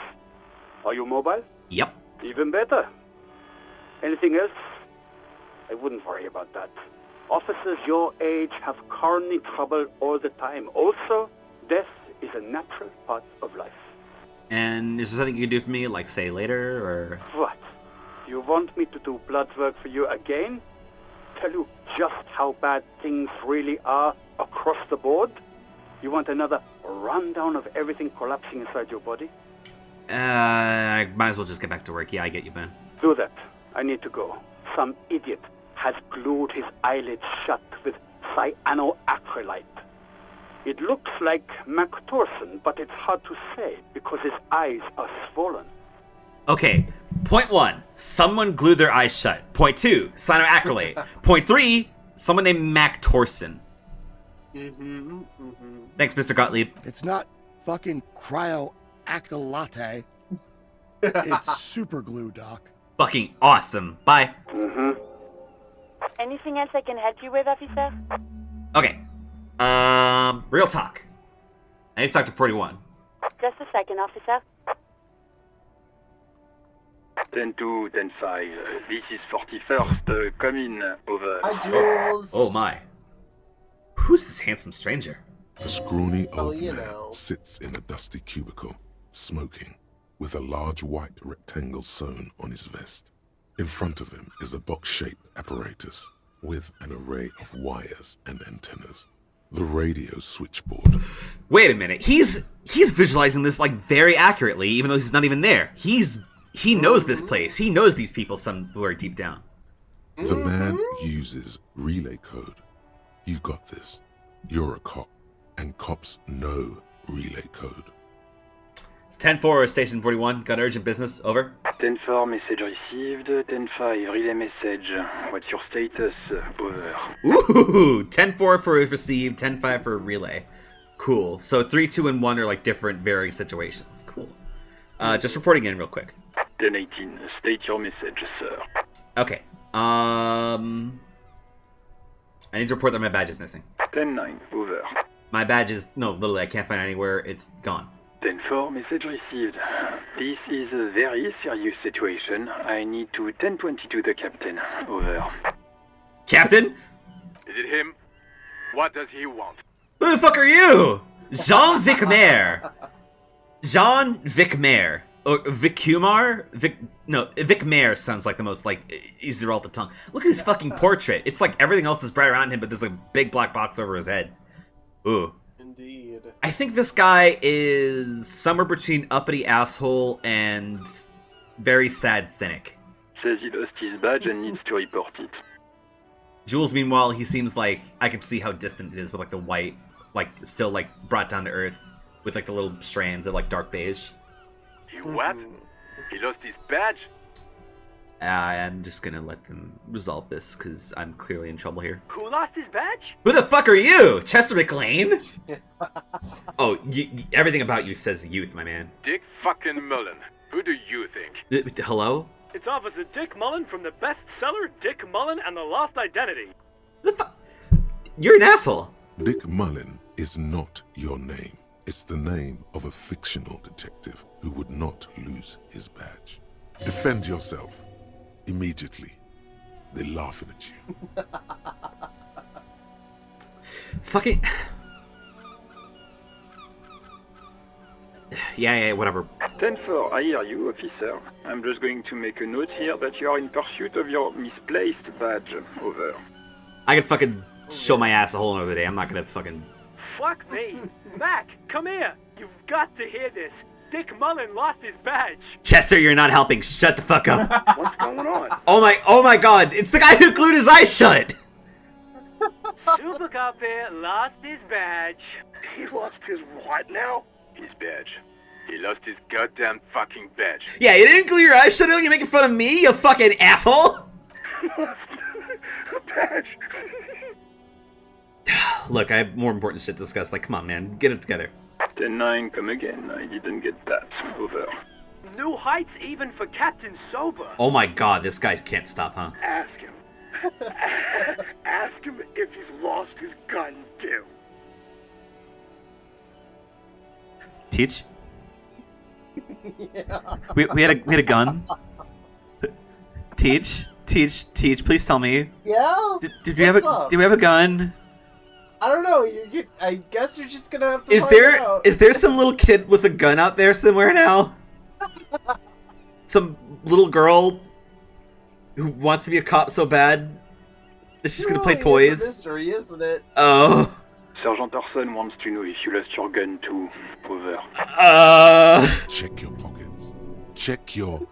Are you mobile? Yep. Even better. Anything else? I wouldn't worry about that. Officers your age have coronary trouble all the time. Also, death is a natural part of life. And is there something you can do for me, like say later, or? What? You want me to do blood work for you again? Tell you just how bad things really are across the board? You want another rundown of everything collapsing inside your body? I might as well just get back to work. Yeah, I get you, man. Do that. I need to go. Some idiot has glued his eyelids shut with cyanoacrylate. It looks like Mactorson, but it's hard to say because his eyes are swollen. Okay, point 1, someone glued their eyes shut. Point 2, cyanoacrylate. Point 3, someone named Mac Torson. Thanks, Mr. Gottlieb. It's not fucking cryoacrylate. It's super glue, Doc. Fucking awesome. Bye. Anything else I can help you with, officer? Okay. Real talk. I need to talk to 41. Just a second, officer. 10-2, 10-5. This is 41st. Come in. Over. Hi, Jules. Oh my. Who's this handsome stranger? A scrawny old you man know. sits in a dusty cubicle, smoking, with a large white rectangle sewn on his vest. In front of him is a box-shaped apparatus with an array of wires and antennas. The radio switchboard. Wait a minute. He's visualizing this like very accurately, even though he's not even there. He knows this place. He knows these people somewhere deep down. The man uses relay code. You got this. You're a cop, and cops know relay code. It's 10-4, Station 41. Got urgent business. Over. 10-4, message received. 10-5, relay message. What's your status? Over. Ooh, 10-4 for received, 10-5 for relay. Cool. So 3, 2, and 1 are like different varying situations. Cool. Just reporting in real quick. 10-18, state your message, sir. Okay. I need to report that my badge is missing. 10-9, over. My badge is... No, literally, I can't find it anywhere. It's gone. 10-4, message received. This is a very serious situation. I need to 10-22 the captain. Over. Captain? Is it him? What does he want? Who the fuck are you? Jean Vicmaire. Jean Vicmaire. Or Vicumar? Vicmaire sounds like the most, like, easier off the tongue. Look at his fucking portrait. It's like everything else is bright around him, but there's a big black box over his head. Ooh. Indeed. I think this guy is somewhere between uppity asshole and very sad cynic. Says he lost his badge and needs to report it. Jules, meanwhile, he seems like I can see how distant it is with like the white, like still like brought down to earth with like the little strands of like dark beige. He what? He lost his badge? I'm just gonna let them resolve this because I'm clearly in trouble here. Who lost his badge? Who the fuck are you? Chester McLean? Oh, everything about you says youth, my man. Dick fucking Mullen. Who do you think? Hello? It's Officer Dick Mullen from the bestseller Dick Mullen and the Lost Identity. You're an asshole. Dick Mullen is not your name. It's the name of a fictional detective who would not lose his badge. Defend yourself. Immediately. They're laughing at you. Fucking... Yeah, whatever. 10-4, I hear you, officer. I'm just going to make a note here that you are in pursuit of your misplaced badge. Over. I can fucking show my ass a whole another day. I'm not gonna fucking... Fuck me. Mac, come here. You've got to hear this. Dick Mullen lost his badge. Chester, you're not helping. Shut the fuck up. What's going on? Oh my god. It's the guy who glued his eyes shut. Super Cop here lost his badge. He lost his what now? His badge. He lost his goddamn fucking badge. Yeah, you didn't glue your eyes shut. You're making fun of me, you fucking asshole. Badge. Look, I have more important shit to discuss. Like, come on, man. Get it together. 10-9, come again. I didn't get that. Over. New heights even for Captain Sober. Oh my god, this guy can't stop, huh? Ask him. Ask him if he's lost his gun, too. Teach? Yeah. We had a gun. Teach, please tell me. Yeah? Do we have a gun? I don't know. I guess you're just gonna have to find out. Is there some little kid with a gun out there somewhere now? Some little girl who wants to be a cop so bad that she's gonna play toys? It's a mystery, isn't it? Oh. Sergeant Orson wants to know if you lost your gun too. Over. Check your pockets. Check your...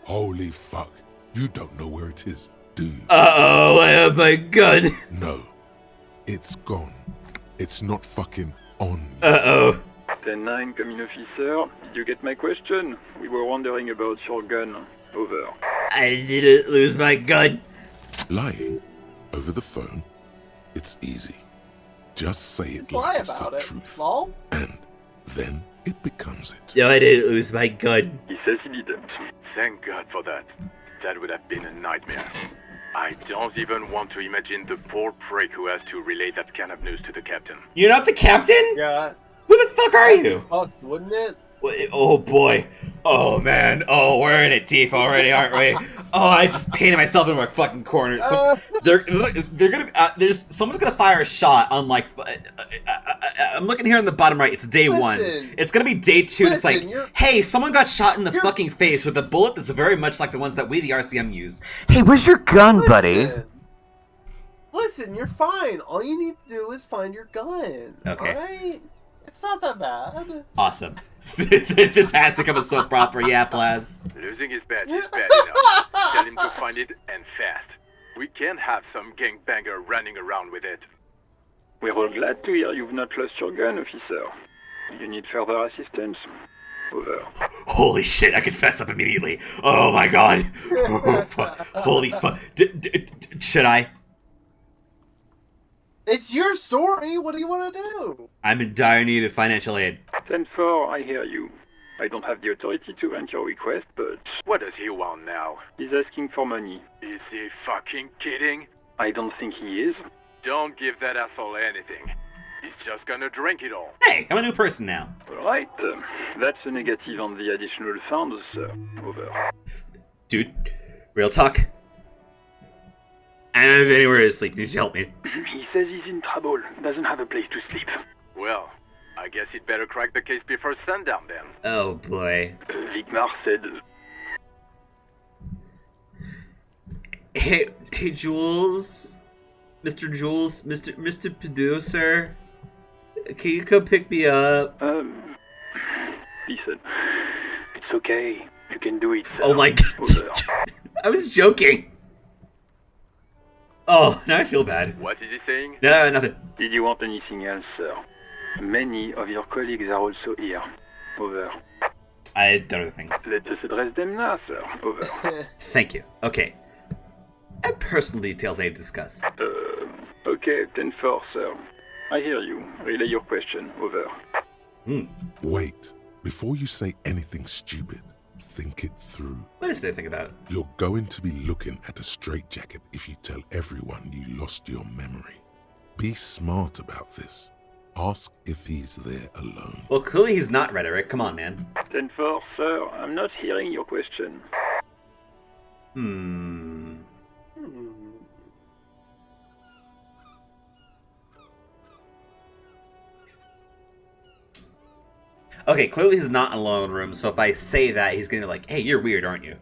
Holy fuck. You don't know where it is, do you? Uh-oh, I have my gun. No. It's gone. It's not fucking on you. Uh-oh. 10-9, come in, officer. Did you get my question? We were wondering about your gun. Over. I didn't lose my gun. Lying over the phone, it's easy. Just say it Just lie like it's about the it. truth. Lol. And then it becomes it. No, I didn't lose my gun. He says he didn't. Thank God for that. That would have been a nightmare. I don't even want to imagine the poor prick who has to relay that kind of news to the captain. You're not the captain? Yeah. Who the fuck are you? Fuck, wouldn't it? Oh boy. Oh man. Oh, we're in it deep already, aren't we? Oh, I just painted myself into a fucking corner. So they're gonna someone's gonna fire a shot on like I'm looking here on the bottom right. It's day 1. It's gonna be day 2. It's like, hey, someone got shot in the fucking face with a bullet that's very much like the ones that we, the RCM, use. Hey, where's your gun, buddy? Listen, you're fine. All you need to do is find your gun. Okay. Alright? It's not that bad. Awesome. This has become a soap opera, yeah, Plaz. Losing his badge is bad enough. Tell him to find it, and fast. We can't have some gangbanger running around with it. We're all glad to hear you've not lost your gun, officer. You need further assistance? Over. Holy shit, I confess up immediately. Oh my god. Holy fuck. Should I? It's your story. What do you want to do? I'm in dire need of financial aid. 10-4, I hear you. I don't have the authority to grant your request, but... What does he want now? He's asking for money. Is he fucking kidding? I don't think he is. Don't give that asshole anything. He's just gonna drink it all. Hey, I'm a new person now. Alright, that's a negative on the additional funds, sir. Over. Dude, real talk. I don't have anywhere to sleep. Need you help me? He says he's in trouble. Doesn't have a place to sleep. Well, I guess he'd better crack the case before sundown then. Oh boy. Vigmar said... Hey, Jules? Mr. Jules? Mr. Producer? Can you come pick me up? Listen. It's okay. You can do it, sir. Oh my god. I was joking. Oh, now I feel bad. What is he saying? No, nothing. Did you want anything else, sir? Many of your colleagues are also here. Over. I had other things. Let us address them now, sir. Over. Thank you. Okay. I have personal details I need to discuss. Okay, 10-4, sir. I hear you. Relay your question. Over. Wait. Before you say anything stupid, think it through. What is there to think about? You're going to be looking at a straitjacket if you tell everyone you lost your memory. Be smart about this. Ask if he's there alone. Well, clearly he's not, Rhetoric. Come on, man. 10-4, sir. I'm not hearing your question. Okay, clearly he's not in a alone room, so if I say that, he's gonna be like, hey, you're weird, aren't you?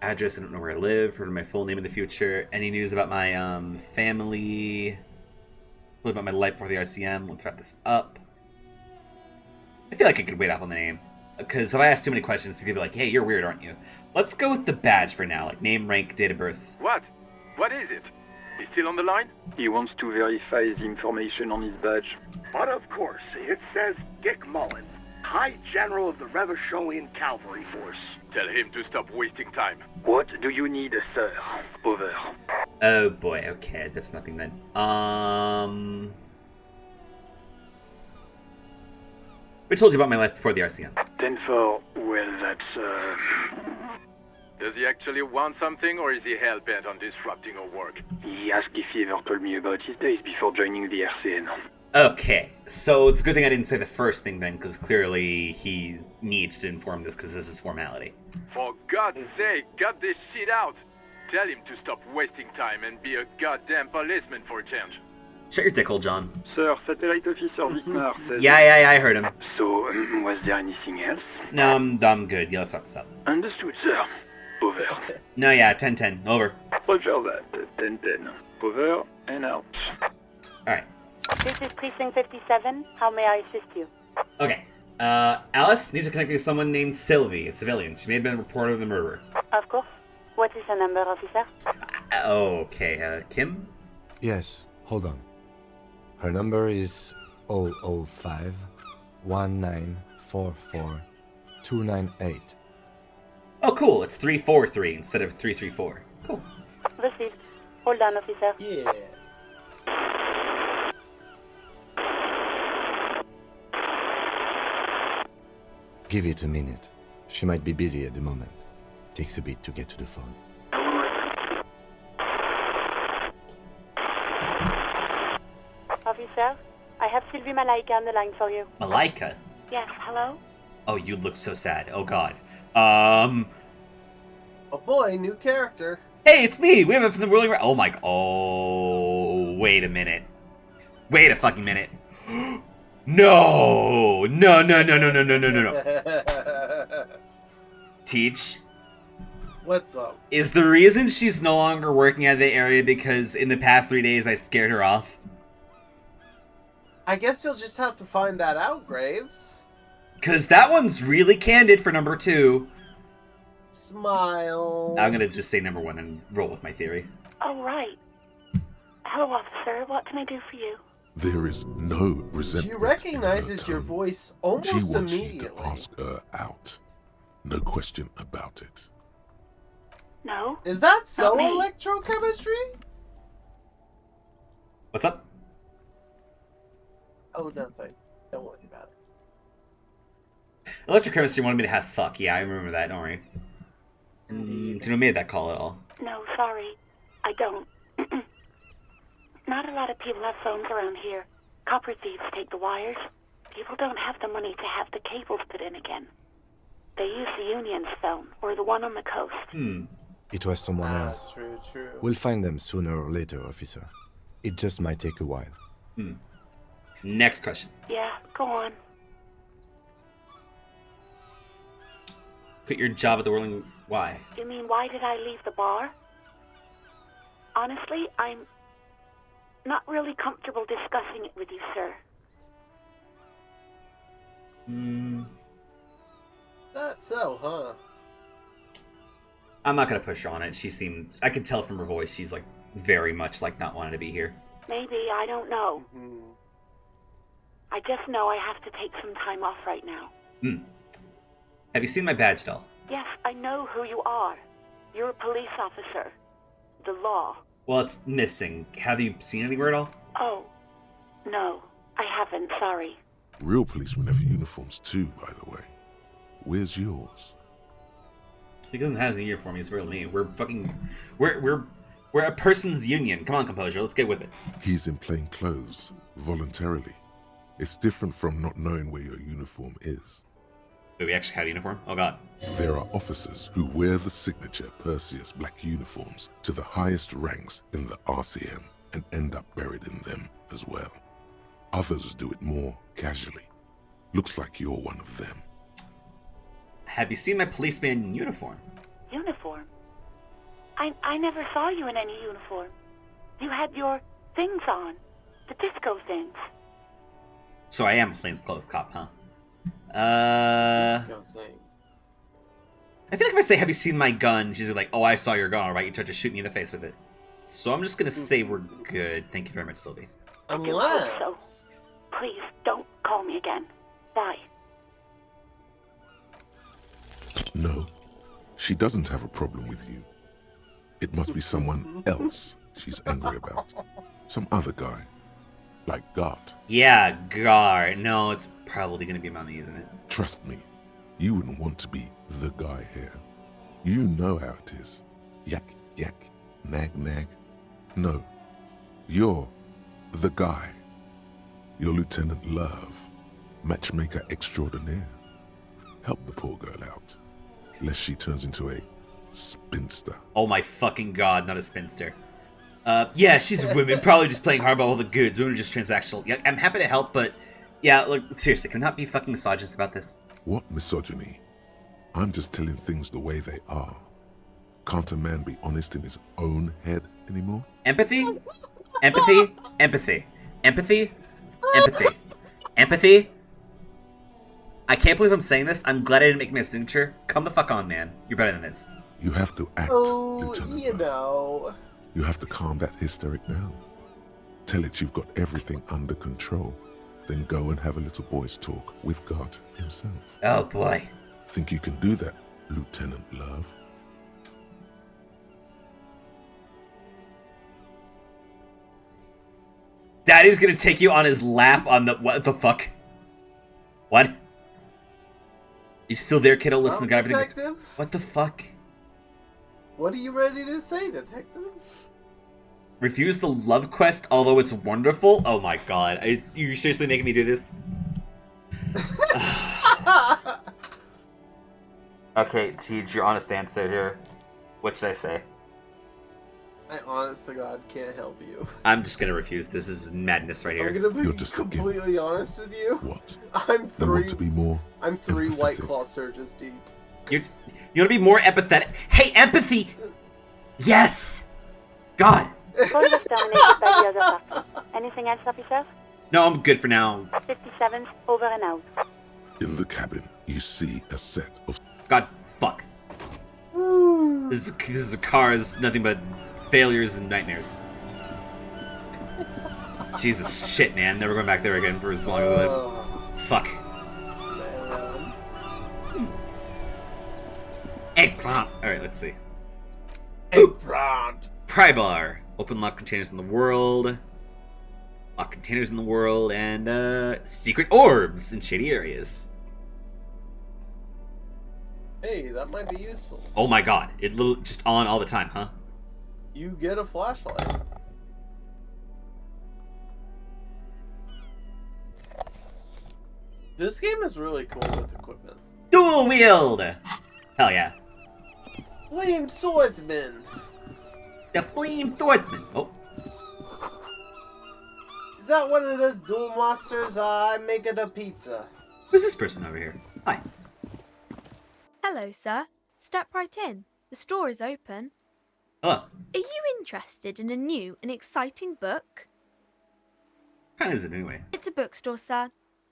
Address, I don't know where I live, or my full name in the future. Any news about my family? What about my life before the RCM? Let's wrap this up. I feel like I could wait off on the name. Because if I ask too many questions, he's gonna be like, hey, you're weird, aren't you? Let's go with the badge for now, like name, rank, date of birth. What? What is it? He's still on the line? He wants to verify the information on his badge. But of course, it says Dick Mullen, High General of the Revacholian Cavalry Force. Tell him to stop wasting time. What do you need, sir? Over. Oh boy, okay, that's nothing then. We told you about my life before the RCM. 10-4, well, that's, Does he actually want something, or is he hell-bent on disrupting our work? He asked if he ever told me about his days before joining the RCN. Okay, so it's a good thing I didn't say the first thing then, because clearly he needs to inform this, because this is formality. For God's sake, cut this shit out! Tell him to stop wasting time and be a goddamn policeman for a change. Shut your dick hole, John. Sir, Satellite Officer Vigmar says... Yeah, I heard him. So, was there anything else? No, I'm good. Yeah, let's wrap this up. Understood, sir. Over. No, yeah, 10-10. Over. Roger that. 10-10. Over and out. Alright. This is Precinct 57. How may I assist you? Okay. Alice needs to connect me with someone named Sylvie, a civilian. She may have been reported of the murder. Of course. What is her number, officer? Okay, Kim? Yes, hold on. Her number is 005 1944 298. Oh, cool. It's 343 instead of 334. Cool. Received. Hold on, officer. Yeah. Give it a minute. She might be busy at the moment. Takes a bit to get to the phone. Officer, I have Sylvie Malaika on the line for you. Malaika? Yes, hello? Oh, you look so sad. Oh, God. Oh boy, new character. Hey, it's me! We have it from the Whirling... Oh, my... Oh, wait a minute. Wait a fucking minute. No! No. Teach. What's up? Is the reason she's no longer working at the area because in the past 3 days I scared her off? I guess you'll just have to find that out, Graves. Because that one's really candid for number 2. Smile. I'm gonna just say number 1 and roll with my theory. Oh, right. Hello, officer. What can I do for you? There is no resentment. She recognizes your voice almost She wants immediately. you to ask her out. No question about it. No. Is that so Not me. electrochemistry? What's up? Oh, nothing. Don't worry about it. Electrochemistry wanted me to have fuck. Yeah, I remember that. Don't worry. Do you know made that call at all? No, sorry. I don't. Not a lot of people have phones around here. Copper thieves take the wires. People don't have the money to have the cables put in again. They use the Union's phone, or the one on the coast. It was someone else. True. We'll find them sooner or later, officer. It just might take a while. Next question. Yeah, go on. Quit your job at the Whirling... Why? You mean, why did I leave the bar? Honestly, I'm not really comfortable discussing it with you, sir. That's so, huh? I'm not gonna push her on it. She seemed... I could tell from her voice she's, like, very much, like, not wanting to be here. Maybe, I don't know. I just know I have to take some time off right now. Have you seen my badge at all? Yes, I know who you are. You're a police officer. The law. Well, it's missing. Have you seen anywhere at all? Oh, no, I haven't, sorry. Real policemen have uniforms too, by the way. Where's yours? He doesn't have a uniform. He's real me. We're fucking... We're a person's union. Come on, Composure. Let's get with it. He's in plain clothes, voluntarily. It's different from not knowing where your uniform is. Do we actually have a uniform? Oh, God. There are officers who wear the signature Perseus black uniforms to the highest ranks in the RCM and end up buried in them as well. Others do it more casually. Looks like you're one of them. Have you seen my policeman uniform? Uniform? I never saw you in any uniform. You had your things on. The disco things. So I am a plainclothes cop, huh? I feel like if I say, have you seen my gun? She's like, oh, I saw your gun, alright, you tried to shoot me in the face with it. So I'm just gonna say we're good. Thank you very much, Sylvie. Unless... So. Please, don't call me again. Bye. No, she doesn't have a problem with you. It must be someone else she's angry about. Some other guy. Like God. Yeah, Gar. No, it's probably gonna be Mommy, isn't it? Trust me, you wouldn't want to be the guy here. You know how it is. Yak, yak, nag, nag. No, you're the guy. You're Lieutenant Love, matchmaker extraordinaire. Help the poor girl out, lest she turns into a spinster. Oh my fucking God, not a spinster. Yeah, she's a woman, probably just playing hardball with the goods. Women are just transactional. Yeah, I'm happy to help, but yeah, look, seriously, can we not be fucking misogynist about this? What misogyny? I'm just telling things the way they are. Can't a man be honest in his own head anymore? Empathy? Empathy? Empathy. Empathy? Empathy. Empathy? I can't believe I'm saying this. I'm glad I didn't make my signature. Come the fuck on, man. You're better than this. You have to act, Lieutenant you Love. know. You have to calm that hysteric down. Tell it you've got everything under control. Then go and have a little boys' talk with God himself. Oh boy. Think you can do that, Lieutenant Love? Daddy's gonna take you on his lap on the... What the fuck? What? You still there, kiddo? Listen, got everything... Detective? What the fuck? What are you ready to say, detective? Refuse the love quest, although it's wonderful? Oh my god. You're seriously making me do this? Okay, Tej, your honest answer here. What should I say? I honest to God can't help you. I'm just gonna refuse. This is madness right here. I'm gonna be completely honest with you. What? I'm You three. want to be more I'm three empathetic. White Claw surges deep. You wanna be more empathetic? Hey, empathy! Yes! God! Photograph dominated by the other party. Anything else, officer? No, I'm good for now. 57's over and out. In the cabin, you see a set of... God, fuck. This is a car is nothing but failures and nightmares. Jesus, shit, man. Never going back there again for as long as I live. Fuck. Eggplant. Alright, let's see. Eggplant. Pry bar. Open lock containers in the world. Lock containers in the world. And, secret orbs in shady areas. Hey, that might be useful. Oh my god. It just on all the time, huh? You get a flashlight. This game is really cool with equipment. Dual wield! Hell yeah. Flame swordsman! The flame swordsman! Oh. Is that one of those duel monsters? I'm making a pizza. Who's this person over here? Hi. Hello, sir. Step right in. The store is open. Hello. Are you interested in a new and exciting book? What kind is it anyway? It's a bookstore, sir.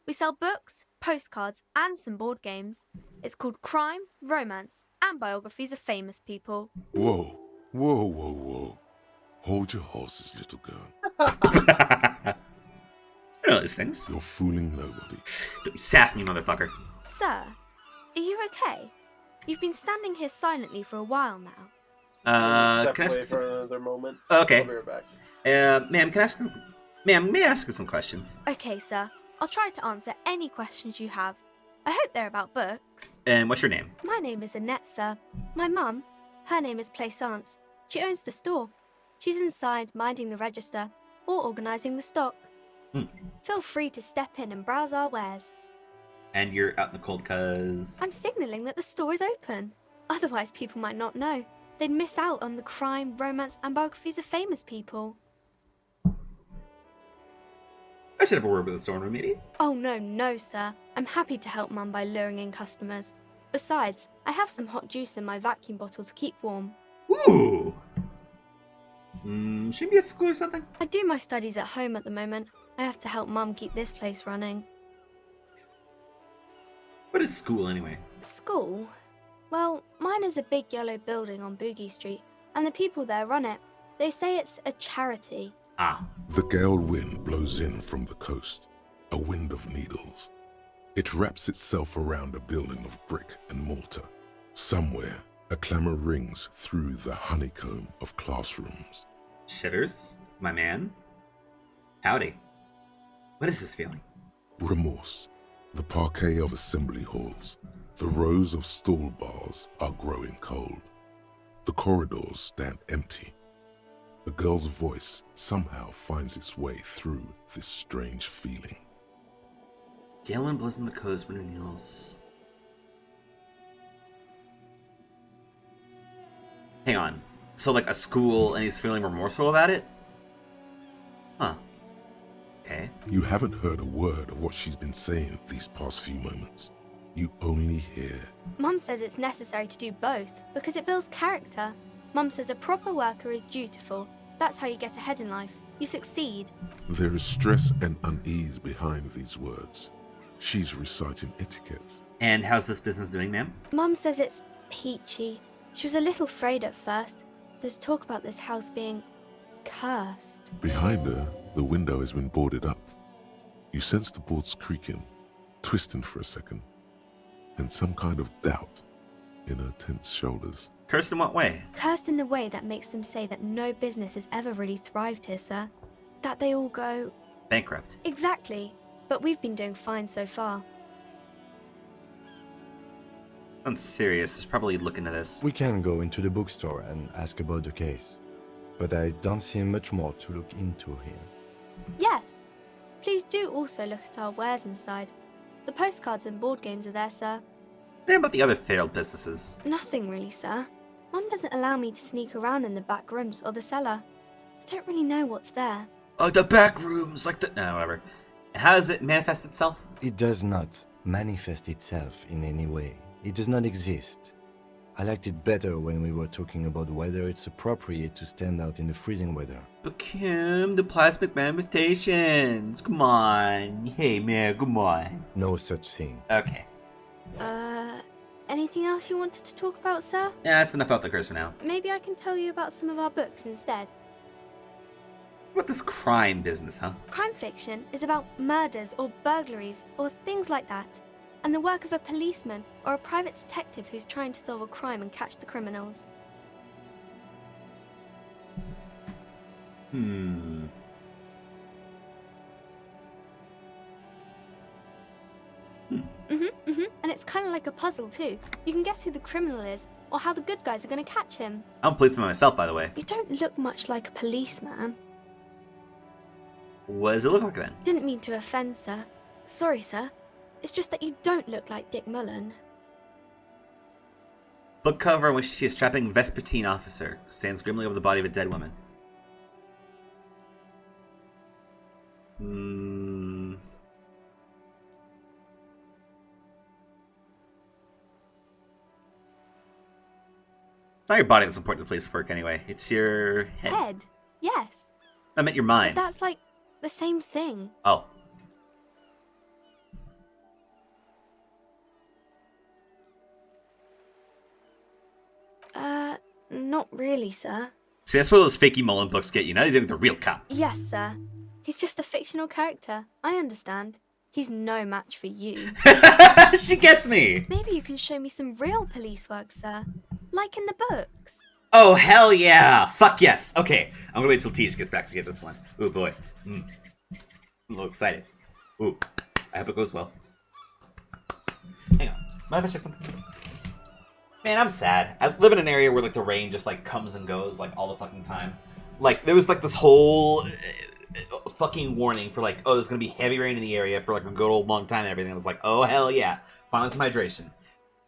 We sell books, postcards, and some board games. It's called Crime, Romance, and Biographies of Famous People. Whoa, whoa, whoa, whoa. Hold your horses, little girl. I know these things. You're fooling nobody. Don't sass me, motherfucker. Sir, are you okay? You've been standing here silently for a while now. Step Can I away ask for another moment. Okay. I'll be right back. Ma'am, Ma'am, may I ask you some questions? Okay, sir. I'll try to answer any questions you have. I hope they're about books. And what's your name? My name is Annette, sir. My mum, her name is Plaisance. She owns the store. She's inside minding the register or organising the stock. Feel free to step in and browse our wares. And you're out in the cold cause... I'm signalling that the store is open. Otherwise, people might not know. They'd miss out on the crime, romance, and biographies of famous people. I should have a word with the store owner, maybe. Oh, no, sir. I'm happy to help Mum by luring in customers. Besides, I have some hot juice in my vacuum bottle to keep warm. Ooh! Shouldn't be at school or something? I do my studies at home at the moment. I have to help Mum keep this place running. What is school, anyway? School? Well, mine is a big yellow building on Boogie Street, and the people there run it. They say it's a charity. Ah. The gale wind blows in from the coast, a wind of needles. It wraps itself around a building of brick and mortar. Somewhere, a clamour rings through the honeycomb of classrooms. Shitters, my man. Howdy. What is this feeling? Remorse. The parquet of assembly halls, the rows of stall bars are growing cold. The corridors stand empty. A girl's voice somehow finds its way through this strange feeling. Gale wind blows in the coast, winter needles. Hang on. So, like, a school and he's feeling remorseful about it? Huh. Okay. You haven't heard a word of what she's been saying these past few moments. You only hear... Mum says it's necessary to do both because it builds character. Mum says a proper worker is dutiful. That's how you get ahead in life. You succeed. There is stress and unease behind these words. She's reciting etiquette. And how's this business doing, ma'am? Mum says it's peachy. She was a little afraid at first. There's talk about this house being cursed. Behind her, the window has been boarded up. You sense the boards creaking, twisting for a second, and some kind of doubt in her tense shoulders. Cursed in what way? Cursed in the way that makes them say that no business has ever really thrived here, sir. That they all go... bankrupt. Exactly. But we've been doing fine so far. I'm serious. He's probably looking at this. We can go into the bookstore and ask about the case. But I don't see much more to look into here. Yes. Please do also look at our wares inside. The postcards and board games are there, sir. What about the other failed businesses? Nothing really, sir. Mum doesn't allow me to sneak around in the back rooms or the cellar. I don't really know what's there. Oh, the back rooms, like the... No, whatever. How does it manifest itself? It does not manifest itself in any way. It does not exist. I liked it better when we were talking about whether it's appropriate to stand out in the freezing weather. But Kim, the plastic manifestations. Come on. Hey, man, come on. No such thing. Okay. Anything else you wanted to talk about, sir? Yeah, that's enough about the curse for now. Maybe I can tell you about some of our books instead. What this crime business, huh? Crime fiction is about murders or burglaries or things like that, and the work of a policeman or a private detective who's trying to solve a crime and catch the criminals. Hmm. And it's kind of like a puzzle too. You can guess who the criminal is or how the good guys are going to catch him. I'm a policeman myself, by the way. You don't look much like a policeman. What does it look like then? Didn't mean to offend, sir. Sorry, sir. It's just that you don't look like Dick Mullen. Book cover on which she is strapping Vespertine officer stands grimly over the body of a dead woman. It's not your body that's important to police work anyway. It's your head. Head? Yes. I meant your mind. But that's like the same thing. Oh. Not really, sir. See, that's what those fakey Mullen books get you. Now they're doing the real cop. Yes, sir. He's just a fictional character. I understand. He's no match for you. She gets me! Maybe you can show me some real police work, sir. Like in the books. Oh, hell yeah! Fuck yes! Okay, I'm gonna wait till Teach gets back to get this one. Ooh, boy. I'm a little excited. Ooh, I hope it goes well. Hang on. Mind if I check something? Man, I'm sad. I live in an area where, like, the rain just, like, comes and goes, like, all the fucking time. Like, there was, like, this whole fucking warning for, like, oh, there's gonna be heavy rain in the area for, like, a good old long time and everything. I was like, oh, hell yeah. Finally some hydration.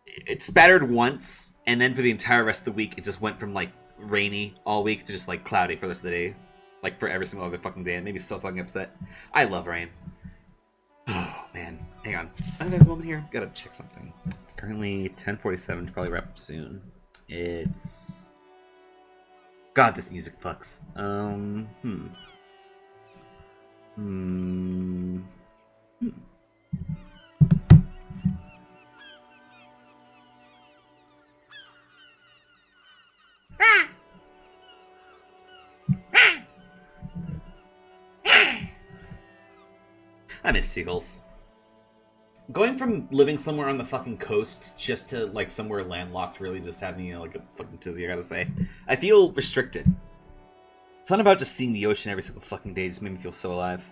It spattered once, and then for the entire rest of the week, it just went from, like, rainy all week to just, like, cloudy for the rest of the day. Like, for every single other fucking day. It made me so fucking upset. I love rain. Oh, man. Hang on. Another woman here. Gotta check something. It's currently 10:47. Should probably wrap up soon. It's... God, this music fucks. I miss seagulls. Going from living somewhere on the fucking coast just to, like, somewhere landlocked really just had me, like, a fucking tizzy, I gotta say. I feel restricted. Something about just seeing the ocean every single fucking day just made me feel so alive.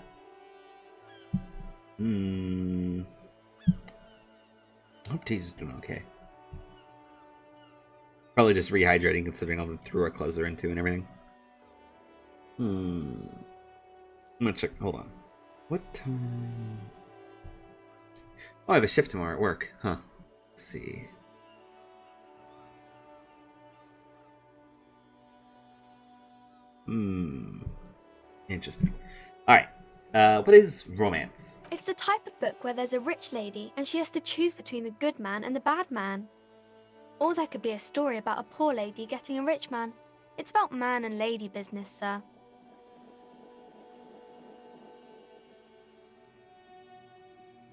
I hope Teach is doing okay. Probably just rehydrating considering all the through our clothes are into and everything. I'm gonna check, hold on. What time? Oh, I have a shift tomorrow at work. Huh. Let's see. Interesting. Alright. What is romance? It's the type of book where there's a rich lady and she has to choose between the good man and the bad man. Or there could be a story about a poor lady getting a rich man. It's about man and lady business, sir.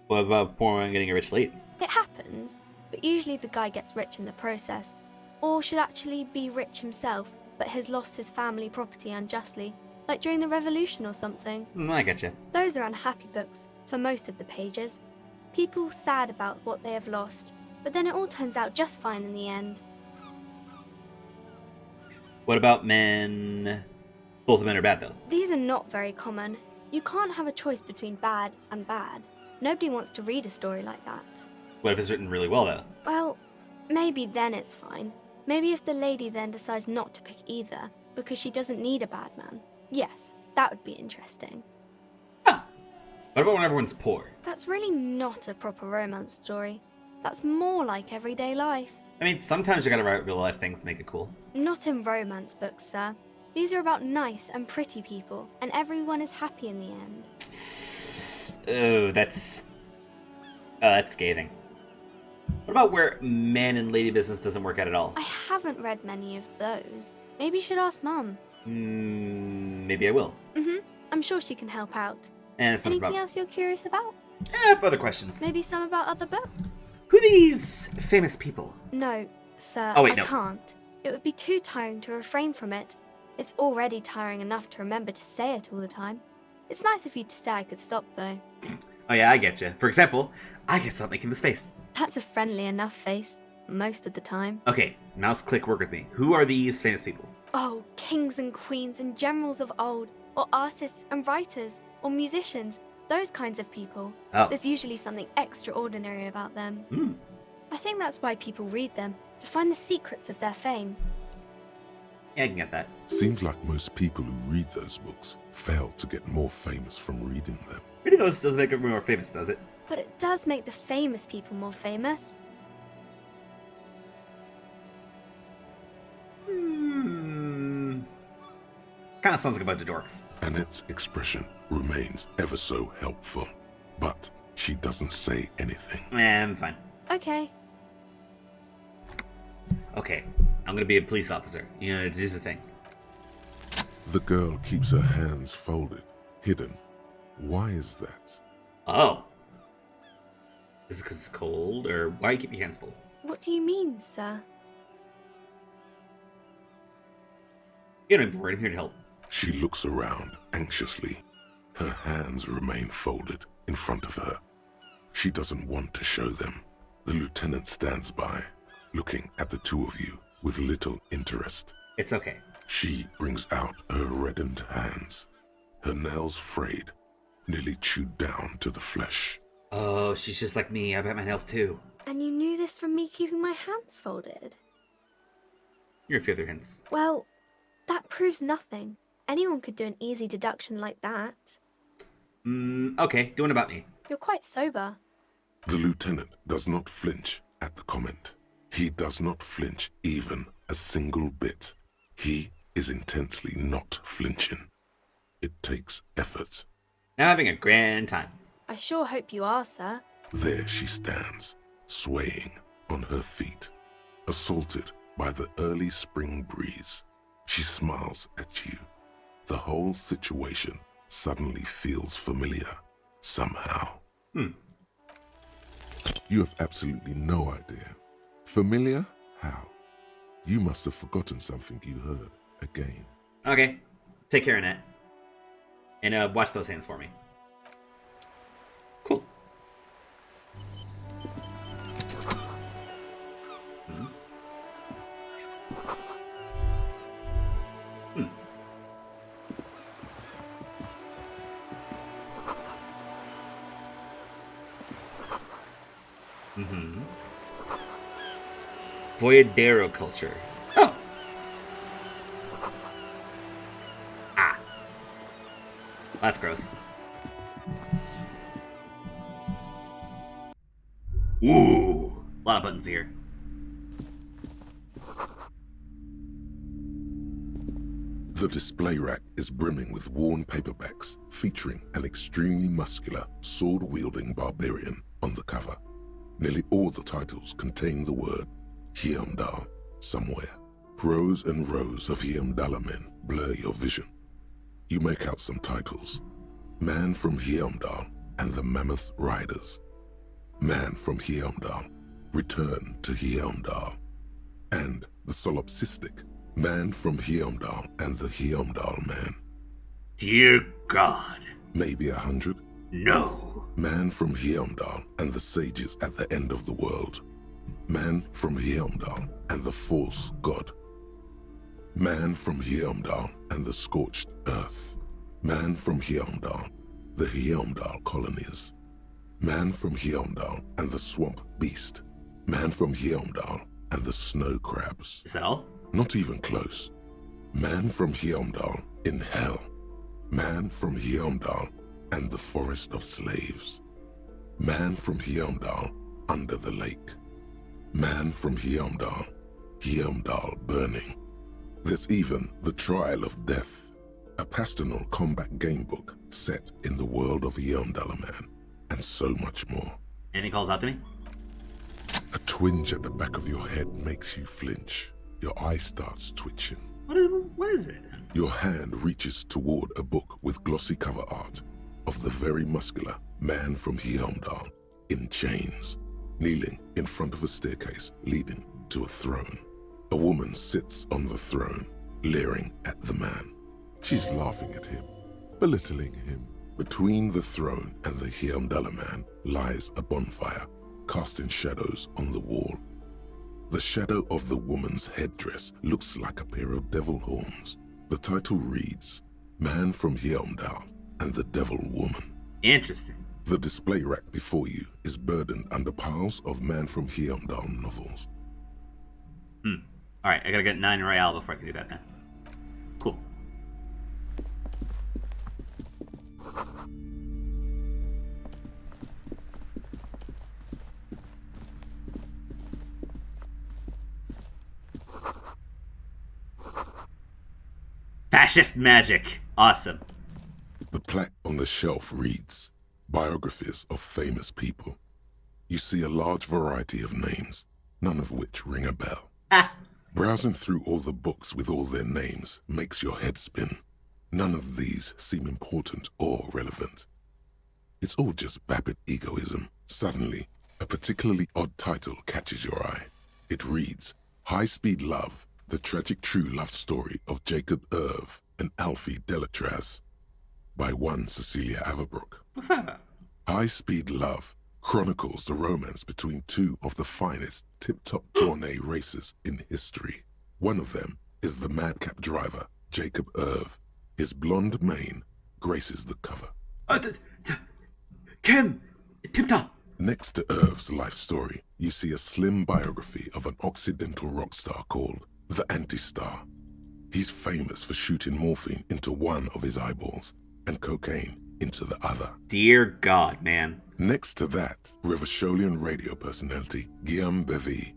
What about a poor man getting a rich lady? It happens, but usually the guy gets rich in the process. Or should actually be rich himself, but has lost his family property unjustly, like during the revolution or something. I getcha. Those are unhappy books, for most of the pages. People sad about what they have lost, but then it all turns out just fine in the end. What about men? Both men are bad, though. These are not very common. You can't have a choice between bad and bad. Nobody wants to read a story like that. What if it's written really well, though? Well, maybe then it's fine. Maybe if the lady then decides not to pick either, because she doesn't need a bad man. Yes, that would be interesting. What about when everyone's poor? That's really not a proper romance story. That's more like everyday life. I mean, sometimes you gotta write real life things to make it cool. Not in romance books, sir. These are about nice and pretty people, and everyone is happy in the end. Oh, that's scathing. What about where man and lady business doesn't work out at all? I haven't read many of those. Maybe you should ask Mum. Maybe I will. I'm sure she can help out. Anything else you're curious about? Other questions. Maybe some about other books? Who are these famous people? No, sir, Oh, wait, I no. can't. It would be too tiring to refrain from it. It's already tiring enough to remember to say it all the time. It's nice of you to say I could stop, though. Oh yeah, I get you. For example, I can stop making this face. That's a friendly enough face, most of the time. Okay, mouse click work with me. Who are these famous people? Oh, kings and queens and generals of old, or artists and writers, or musicians, those kinds of people. Oh. There's usually something extraordinary about them. Hmm. I think that's why people read them, to find the secrets of their fame. Yeah, I can get that. Seems like most people who read those books fail to get more famous from reading them. Reading those doesn't make everyone more famous, does it? But it does make the famous people more famous. Kind of sounds like a bunch of dorks. Annette's expression remains ever so helpful, but she doesn't say anything. I'm fine. Okay. Okay, I'm gonna be a police officer. You know, this is the thing. The girl keeps her hands folded, hidden. Why is that? Oh. Is it because it's cold, or why do you keep your hands folded? What do you mean, sir? You don't be worried, I'm here to help. She looks around anxiously. Her hands remain folded in front of her. She doesn't want to show them. The lieutenant stands by, looking at the two of you with little interest. It's okay. She brings out her reddened hands, her nails frayed, nearly chewed down to the flesh. Oh, she's just like me. I bite my nails too. And you knew this from me keeping my hands folded? You're a few other hints. Well, that proves nothing. Anyone could do an easy deduction like that. Okay, do one about me. You're quite sober. The lieutenant does not flinch at the comment. He does not flinch even a single bit. He is intensely not flinching. It takes effort. Now having a grand time. I sure hope you are, sir. There she stands, swaying on her feet, assaulted by the early spring breeze. She smiles at you. The whole situation suddenly feels familiar, somehow. You have absolutely no idea. Familiar? How? You must have forgotten something you heard again. Okay, take care, Annette. And watch those hands for me. Cool. Voyadero culture. Oh! Ah. That's gross. Ooh! A lot of buttons here. The display rack is brimming with worn paperbacks featuring an extremely muscular, sword-wielding barbarian on the cover. Nearly all the titles contain the word Heimdall somewhere. Rows and rows of Heimdall men blur your vision. You make out some titles. Man from Heimdall and the Mammoth Riders. Man from Heimdall, Return to Heimdall. And the solipsistic Man from Heimdall and the Heimdall Man. Dear God. Maybe 100? No. Man from Heimdall and the sages at the end of the world. Man from Heimdall and the false god. Man from Heimdall and the scorched earth. Man from Heimdall, the Heimdall colonies. Man from Heimdall and the swamp beast. Man from Heimdall and the snow crabs. Is that all? Not even close. Man from Heimdall in hell. Man from Heimdall and the forest of slaves. Man from Heimdall under the lake. Man from Heimdall, Heimdall burning. There's even The Trial of Death, a pastoral combat game book set in the world of Heimdall Man, and so much more. Anything calls out to me? A twinge at the back of your head makes you flinch. Your eye starts twitching. What is it? Your hand reaches toward a book with glossy cover art of the very muscular Man from Heimdall in chains, kneeling in front of a staircase leading to a throne. A woman sits on the throne. leering at the man. She's laughing at him, belittling him. Between the throne and the Hyamdala man lies a bonfire, casting shadows on the wall. The shadow of the woman's headdress looks like a pair of devil horns. The title reads, Man from Hyamdal and the Devil Woman. Interesting. The display rack before you is burdened under piles of Man from Hyamdal novels. Alright, I gotta get 9 Royale before I can do that, man. Cool. Fascist magic. Awesome. The plaque on the shelf reads, Biographies of Famous People. You see a large variety of names, none of which ring a bell. Browsing through all the books with all their names makes your head spin. None of these seem important or relevant. It's all just vapid egoism. Suddenly, a particularly odd title catches your eye. It reads, High Speed Love, the tragic true love story of Jacob Irv and Alfie Delatraz, by one Cecilia Averbrook. What's that about? High Speed Love chronicles the romance between two of the finest tip-top tourney racers in history. One of them is the madcap driver, Jacob Irv. His blonde mane graces the cover. Kim! Tip-top! Next to Irv's life story, you see a slim biography of an Occidental rock star called the Anti-Star. He's famous for shooting morphine into one of his eyeballs and cocaine into the other. Dear God, man. Next to that, Revacholian radio personality Guillaume Bevy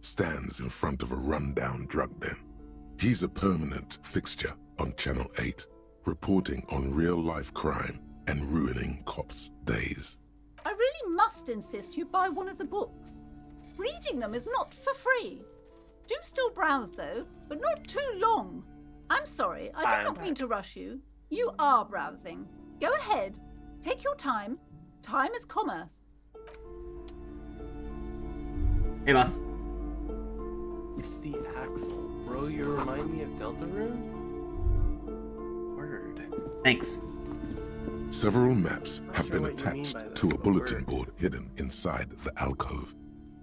stands in front of a rundown drug den. He's a permanent fixture on Channel 8, reporting on real-life crime and ruining cops' days. I really must insist you buy one of the books. Reading them is not for free. Do still browse, though, but not too long. I'm sorry, I did not mean to rush you. You are browsing. Go ahead. Take your time. Time is commerce. Hey, boss. It's the Axle. Bro, you remind me of Deltarune? Word. Thanks. Several maps have been attached to a bulletin board hidden inside the alcove.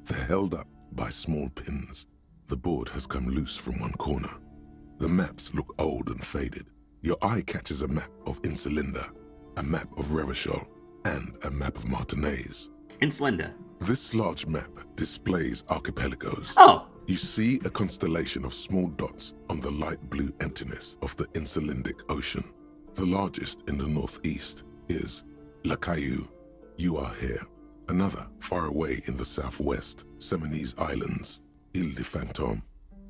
They're held up by small pins. The board has come loose from one corner. The maps look old and faded. Your eye catches a map of Insulinda, a map of Revachol, and a map of Martinez. Insulinda. This large map displays archipelagos. Oh! You see a constellation of small dots on the light blue emptiness of the Insulindic Ocean. The largest in the northeast is La Caillou. You are here. Another, far away in the southwest, Seminese Islands, Ile de Fantôme,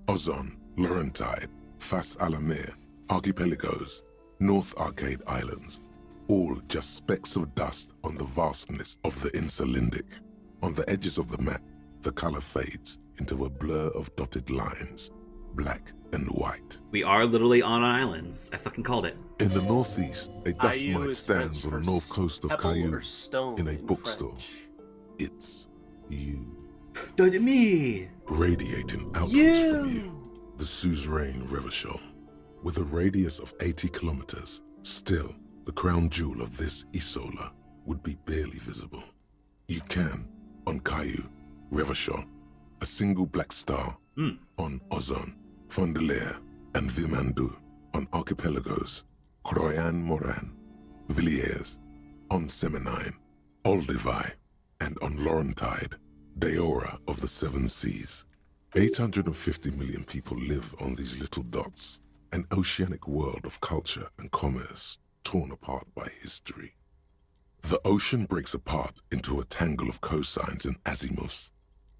Ozon, Laurentide, Fas a la Mer, Archipelagos, North Arcade Islands, all just specks of dust on the vastness of the Insulindic. On the edges of the map, the color fades into a blur of dotted lines, black and white. We are literally on islands. I fucking called it. In the northeast, a dust mite stands on the north coast of Caillou in a bookstore. It's you. Me! Radiating outwards from you, the suzerain Revachol. With a radius of 80 kilometers, still, the crown jewel of this Isola would be barely visible. You can, on Caillou, Revachol, a single black star, on Ozon, Fondelier, and Vimandu, on archipelagos, Croyan Moran, Villiers, on Seminine, Olduvai, and on Laurentide, Deora of the Seven Seas. 850 million people live on these little dots, an oceanic world of culture and commerce torn apart by history. The ocean breaks apart into a tangle of cosines and azimuths,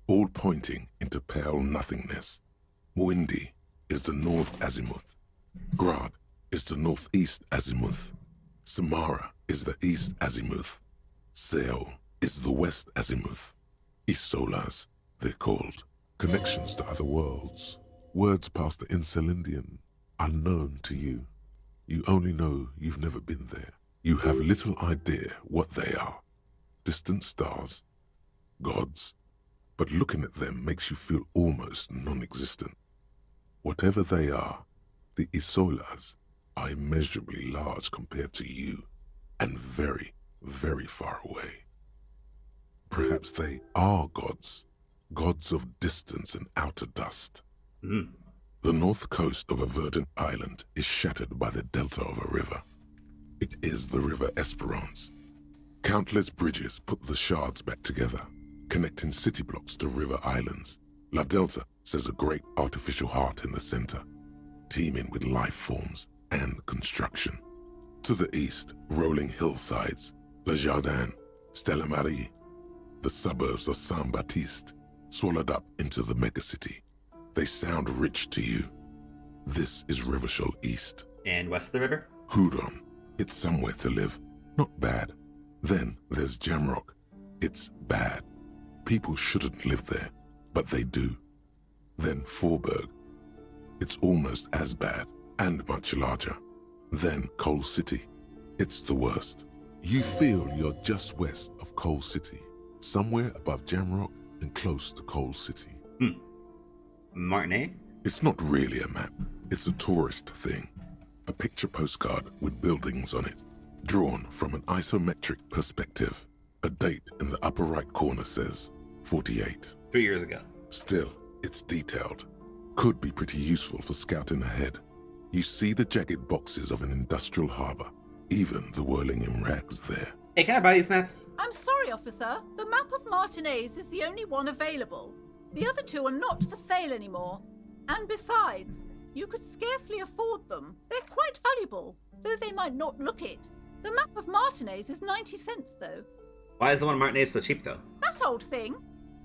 all pointing into pale nothingness. Windy is the north azimuth. Grad is the northeast azimuth. Samara is the east azimuth. Seol is the west azimuth. Isolas, they're called. Connections to other worlds. Words past the Insulindian, unknown to you. You only know you've never been there. You have little idea what they are. Distant stars, gods, but looking at them makes you feel almost non-existent. Whatever they are, The Isolas are immeasurably large compared to you, and very, very far away. Perhaps they are gods, gods of distance and outer dust. The north coast of a verdant island is shattered by the delta of a river. It is the River Esperance. Countless bridges put the shards back together, connecting city blocks to river islands. La Delta says a great artificial heart in the center, teeming with life forms and construction. To the east, rolling hillsides, Le Jardin, Stella Marie, the suburbs of Saint-Baptiste, swallowed up into the megacity. They sound rich to you. This is Revachol East. And west of the river? Huron. It's somewhere to live. Not bad. Then there's Jamrock. It's bad. People shouldn't live there, but they do. Then Forberg. It's almost as bad, and much larger. Then Coal City. It's the worst. You feel you're just west of Coal City, somewhere above Jamrock and close to Coal City. Martinet? It's not really a map. It's a tourist thing. A picture postcard with buildings on it, drawn from an isometric perspective. A date in the upper right corner says 48. 3 years ago. Still, it's detailed. Could be pretty useful for scouting ahead. You see the jagged boxes of an industrial harbor, even the whirling in rags there. Hey, can I buy these maps? I'm sorry, officer. The map of Martinez is the only one available. The other two are not for sale anymore. And besides, you could scarcely afford them. They're quite valuable, though they might not look it. The map of Martinez is 90 cents, though. Why is the one in Martinet so cheap, though? That old thing.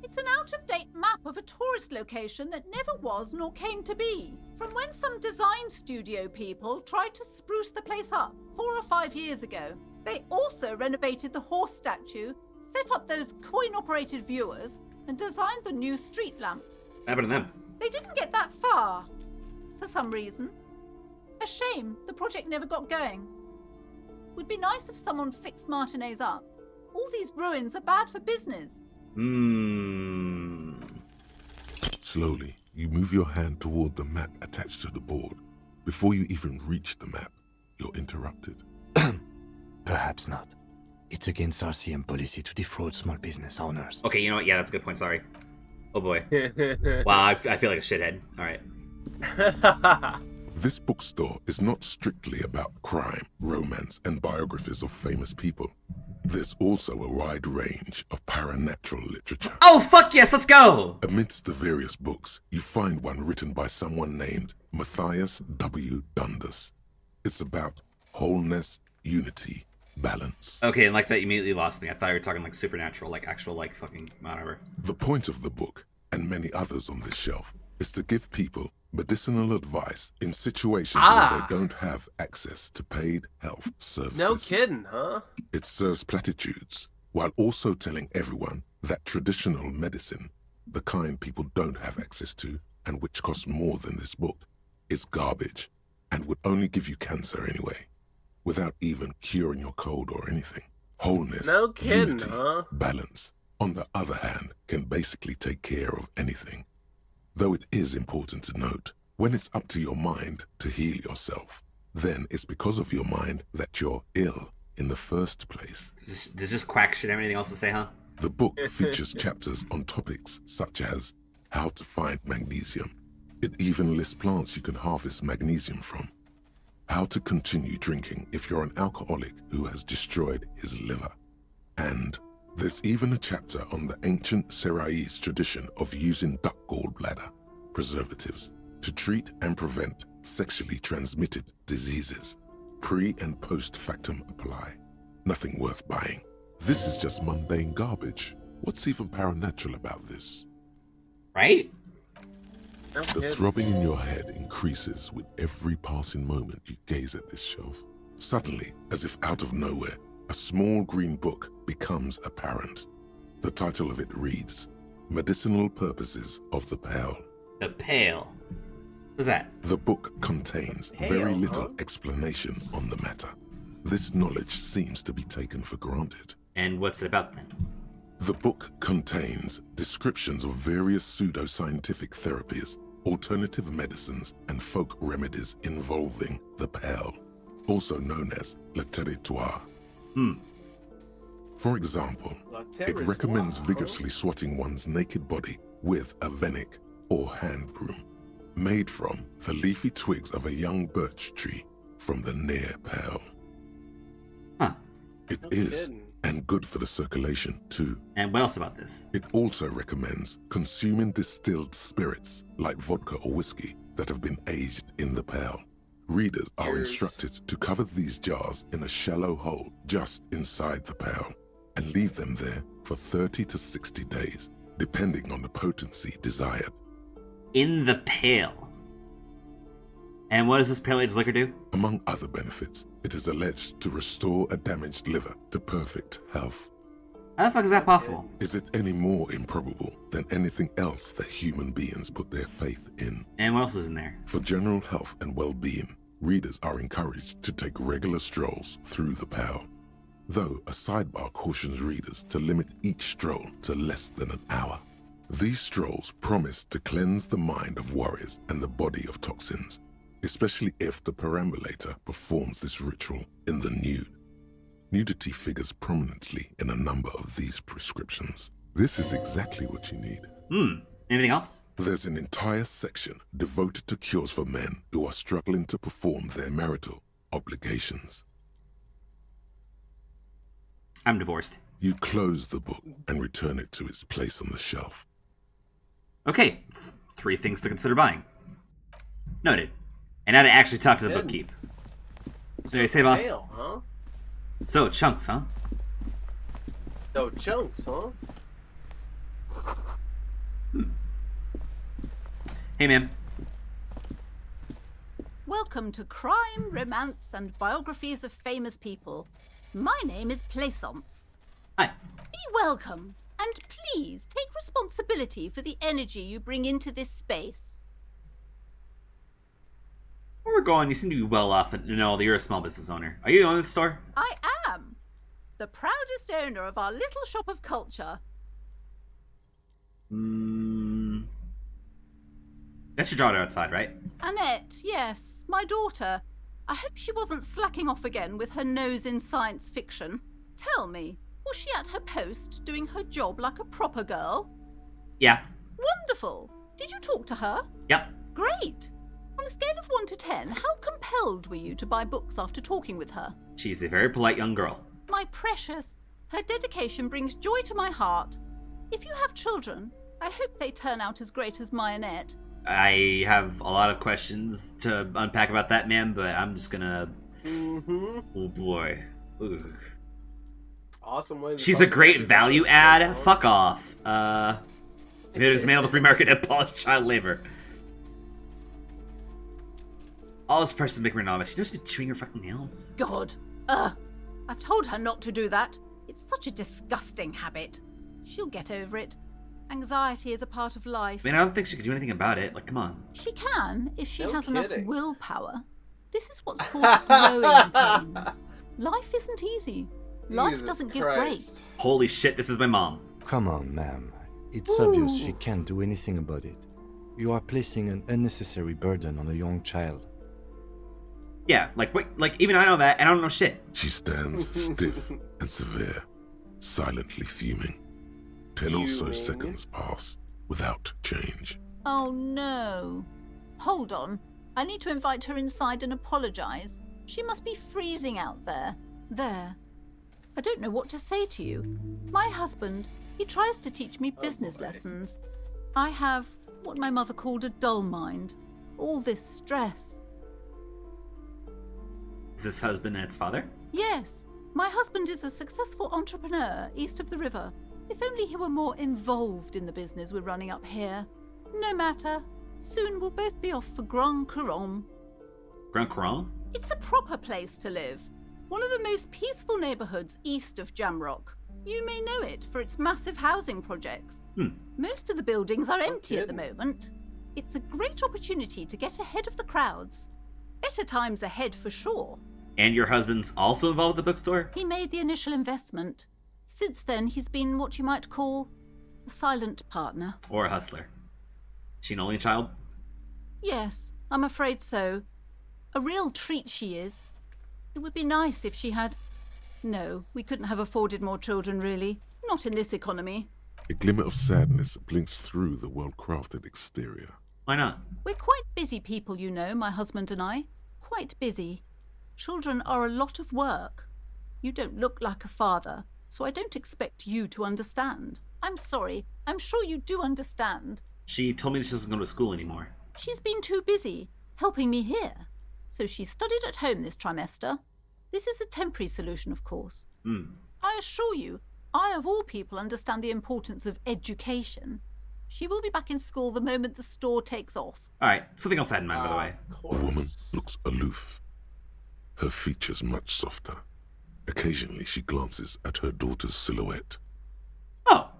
It's an out-of-date map of a tourist location that never was nor came to be. From when some design studio people tried to spruce the place up 4 or 5 years ago. They also renovated the horse statue, set up those coin-operated viewers, and designed the new street lamps. What happened to them? They didn't get that far, for some reason. A shame the project never got going. Would be nice if someone fixed Martinez up. All these ruins are bad for business. Slowly, you move your hand toward the map attached to the board. Before you even reach the map, you're interrupted. Perhaps not. It's against RCM policy to defraud small business owners. Okay, you know what? Yeah, that's a good point. Sorry. Oh boy. Wow, I feel like a shithead. All right. This bookstore is not strictly about crime, romance, and biographies of famous people. There's also a wide range of paranatural literature. Oh, fuck yes, let's go! Amidst the various books, you find one written by someone named Matthias W. Dundas. It's about wholeness, unity, balance. Okay, and like that, you immediately lost me. I thought you were talking like supernatural, like actual, like fucking whatever. The point of the book, and many others on this shelf, is to give people medicinal advice in situations where they don't have access to paid health services. No kidding, huh? It serves platitudes, while also telling everyone that traditional medicine, the kind people don't have access to, and which costs more than this book, is garbage, and would only give you cancer anyway, without even curing your cold or anything. Wholeness, no kidding, unity, huh? balance, on the other hand, can basically take care of anything. Though it is important to note, when it's up to your mind to heal yourself, then it's because of your mind that you're ill in the first place. Does this quack shit have anything else to say, huh? The book features chapters on topics such as how to find magnesium. It even lists plants you can harvest magnesium from. How to continue drinking if you're an alcoholic who has destroyed his liver. And there's even a chapter on the ancient Seraïs tradition of using duck gallbladder preservatives to treat and prevent sexually transmitted diseases. Pre- and post-factum apply. Nothing worth buying. This is just mundane garbage. What's even paranatural about this? Right? The throbbing in your head increases with every passing moment you gaze at this shelf. Suddenly, as if out of nowhere, a small green book becomes apparent. The title of it reads, Medicinal Purposes of the Pale. The Pale? What's that? The book contains very little explanation on the matter. This knowledge seems to be taken for granted. And what's it about then? The book contains descriptions of various pseudoscientific therapies alternative medicines and folk remedies involving the Pale, also known as le territoire. For example, it recommends vigorously swatting one's naked body with a venik or hand broom, made from the leafy twigs of a young birch tree from the near Pale. It is, and good for the circulation too. And what else about this? It also recommends consuming distilled spirits like vodka or whiskey that have been aged in the Pale. Readers are instructed to cover these jars in a shallow hole just inside the Pale and leave them there for 30 to 60 days, depending on the potency desired. In the Pale. And what does this Pale Aged liquor do? Among other benefits, it is alleged to restore a damaged liver to perfect health. How the fuck is that possible? Is it any more improbable than anything else that human beings put their faith in? And what else is in there? For general health and well-being, readers are encouraged to take regular strolls through the Pale, though a sidebar cautions readers to limit each stroll to less than an hour. These strolls promise to cleanse the mind of worries and the body of toxins, especially if the perambulator performs this ritual in the nude. Nudity figures prominently in a number of these prescriptions. This is exactly what you need. Anything else? There's an entire section devoted to cures for men who are struggling to perform their marital obligations. I'm divorced. You close the book and return it to its place on the shelf. Okay, 3 things to consider buying. Noted. And now to actually talk to the bookkeep. So you say, boss? Pale, huh? So, chunks, huh? So chunks, huh? Hey, man. Welcome to Crime, Romance, and Biographies of Famous People. My name is Plaisance. Hi. Be welcome, and please take responsibility for the energy you bring into this space. Where we're going, you seem to be well off and know that you're a small business owner. Are you the owner of the store? I am the proudest owner of our little shop of culture. That's your daughter outside, right? Annette, yes, my daughter. I hope she wasn't slacking off again with her nose in science fiction. Tell me, was she at her post doing her job like a proper girl? Yeah. Wonderful. Did you talk to her? Yep. Great. On a scale of 1 to 10, how compelled were you to buy books after talking with her? She's a very polite young girl. My precious, her dedication brings joy to my heart. If you have children, I hope they turn out as great as my Annette. I have a lot of questions to unpack about that, ma'am, but I'm just gonna... Oh boy. Ugh. Awesome way to She's a great value add? Fuck off. Dismantle the free market and abolish child labor. All this pressure to make her a novice. She knows to be chewing her fucking nails. God. I've told her not to do that. It's such a disgusting habit. She'll get over it. Anxiety is a part of life. I mean, I don't think she could do anything about it. Like, come on. She can, if she has kidding. enough willpower. This is what's called growing pains. Life isn't easy. Life Jesus doesn't give Christ. breaks. Holy shit, this is my mom. Come on, ma'am. It's obvious she can't do anything about it. You are placing an unnecessary burden on a young child. Yeah, like, wait, like, even I know that, and I don't know shit. She stands stiff and severe, silently fuming. 10 or so seconds pass without change. Oh no. Hold on. I need to invite her inside and apologize. She must be freezing out there. There. I don't know what to say to you. My husband, he tries to teach me business lessons. I have what my mother called a dull mind. All this stress. Is this husband Annette's father? Yes. My husband is a successful entrepreneur east of the river. If only he were more involved in the business we're running up here. No matter. Soon we'll both be off for Grand Couronne. Grand Couronne? It's a proper place to live. One of the most peaceful neighborhoods east of Jamrock. You may know it for its massive housing projects. Most of the buildings are empty at the moment. It's a great opportunity to get ahead of the crowds. Better times ahead for sure. And your husband's also involved with the bookstore? He made the initial investment. Since then, he's been what you might call a silent partner. Or a hustler. She an only child? Yes, I'm afraid so. A real treat she is. It would be nice if she had... No, we couldn't have afforded more children, really. Not in this economy. A glimmer of sadness blinks through the well-crafted exterior. Why not? We're quite busy people, you know, my husband and I. Quite busy. Children are a lot of work. You don't look like a father, so I don't expect you to understand. I'm sorry. I'm sure you do understand. She told me she doesn't go to school anymore. She's been too busy helping me here. So she studied at home this trimester. This is a temporary solution, of course. I assure you, I of all people understand the importance of education. She will be back in school the moment the store takes off. Alright, something else I had in mind, by the way. The woman looks aloof, her features much softer. Occasionally she glances at her daughter's silhouette. Oh!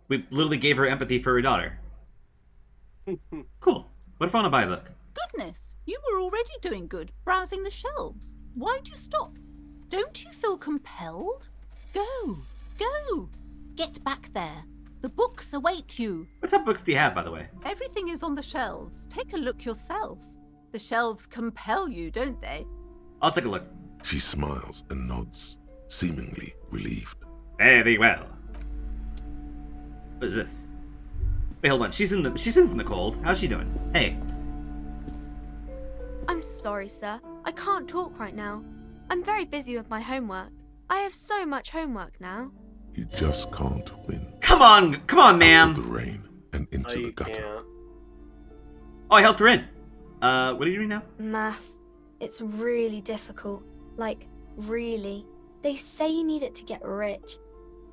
We literally gave her empathy for her daughter. Cool. What if I want to buy a book? Goodness, you were already doing good, browsing the shelves. Why'd you stop? Don't you feel compelled? Go, go! Get back there. The books await you. What type of books do you have, by the way? Everything is on the shelves. Take a look yourself. The shelves compel you, don't they? I'll take a look. She smiles and nods, seemingly relieved. Very well. What is this? Wait, hold on. She's in from the cold. How's she doing? Hey. I'm sorry, sir. I can't talk right now. I'm very busy with my homework. I have so much homework now. You just can't win. Come on, ma'am. Into the rain and into the gutter. Can't. Oh, I helped her in. What are you doing now? Math. It's really difficult. Like, really. They say you need it to get rich.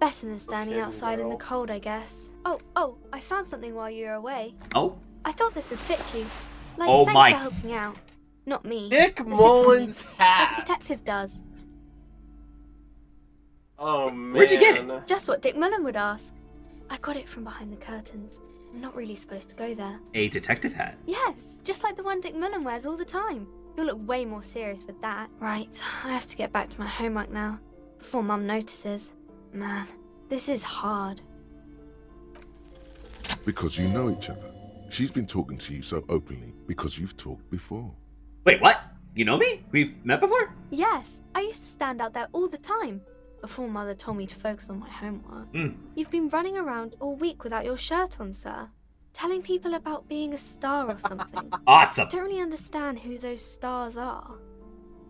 Better than standing outside in the cold, I guess. Oh, I found something while you were away. Oh? I thought this would fit you. Like, Oh thanks my- for helping out. Not me. Dick The Mullen's citoyen. hat. Like a detective does. Oh, man. Where'd you get it? Just what Dick Mullen would ask. I got it from behind the curtains. I'm not really supposed to go there. A detective hat. Yes, just like the one Dick Mullen wears all the time. You'll look way more serious with that. Right, I have to get back to my homework now, before Mum notices. Man, this is hard. Because you know each other. She's been talking to you so openly because you've talked before. Wait, what? You know me? We've met before? Yes, I used to stand out there all the time, before Mother told me to focus on my homework. You've been running around all week without your shirt on, sir. Telling people about being a star or something. Awesome. I don't really understand who those stars are.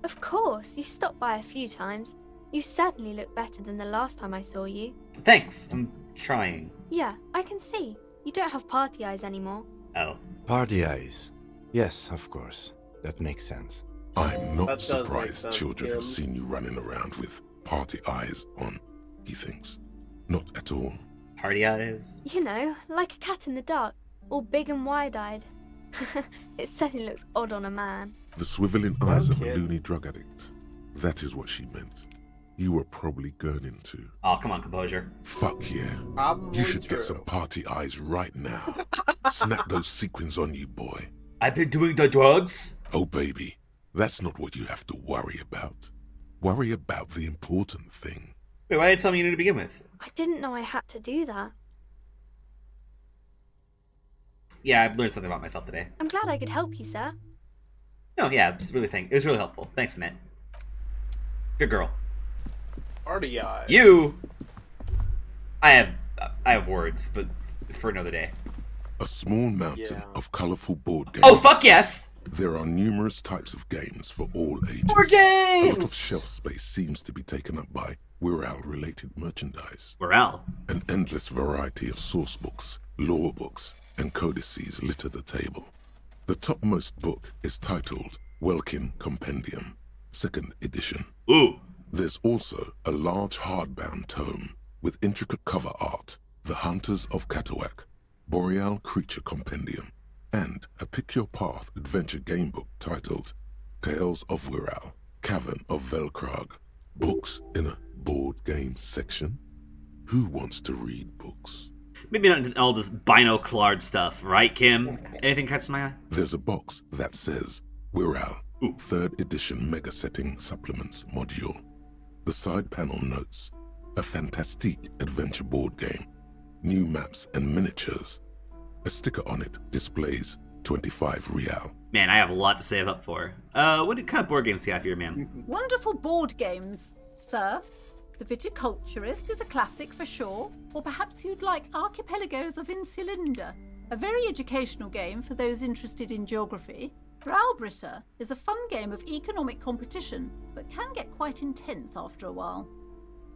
Of course, you've stopped by a few times. You certainly look better than the last time I saw you. Thanks. I'm trying. Yeah, I can see. You don't have party eyes anymore. Oh. Party eyes. Yes, of course. That makes sense. I'm not That does make surprised sense, children Kim. have seen you running around with party eyes on, he thinks. Not at all. Party eyes? You know, like a cat in the dark, all big and wide-eyed. It certainly looks odd on a man. The swiveling eyes of a kid. loony drug addict. That is what she meant. You were probably gurning too. Oh, come on, composure. Fuck yeah. Probably You should true. get some party eyes right now. Snap those sequins on you, boy. I've been doing the drugs? Oh, baby, that's not what you have to worry about. Worry about the important thing. Wait, why did you tell me you knew to begin with? I didn't know I had to do that. Yeah, I've learned something about myself today. I'm glad I could help you, sir. No, yeah, it was really helpful. Thanks, Annette. Good girl. Party eyes. You! I have words, but for another day. A small mountain Yeah. of colorful board games. Oh, fuck yes! There are numerous types of games for all ages. More A lot of games! shelf space seems to be taken up by Wirral-related merchandise. Wirral? An endless variety of source books, lore books, and codices litter the table. The topmost book is titled Welkin Compendium, 2nd edition. Ooh. There's also a large hardbound tome with intricate cover art, The Hunters of Catawak, Boreal Creature Compendium, and a Pick Your Path adventure game book titled Tales of Wirral, Cavern of Velkrag. Books in a board game section? Who wants to read books? Maybe not all this binoclard stuff, right, Kim? Anything catch my eye? There's a box that says Wirral, 3rd edition Mega Setting Supplements Module. The side panel notes, a fantastique adventure board game, new maps and miniatures. A sticker on it displays 25 real. Man, I have a lot to save up for. What kind of board games do you have here, man? Wonderful board games, sir. The Viticulturist is a classic for sure, or perhaps you'd like Archipelagos of Insulinda, a very educational game for those interested in geography. Graubritter is a fun game of economic competition, but can get quite intense after a while.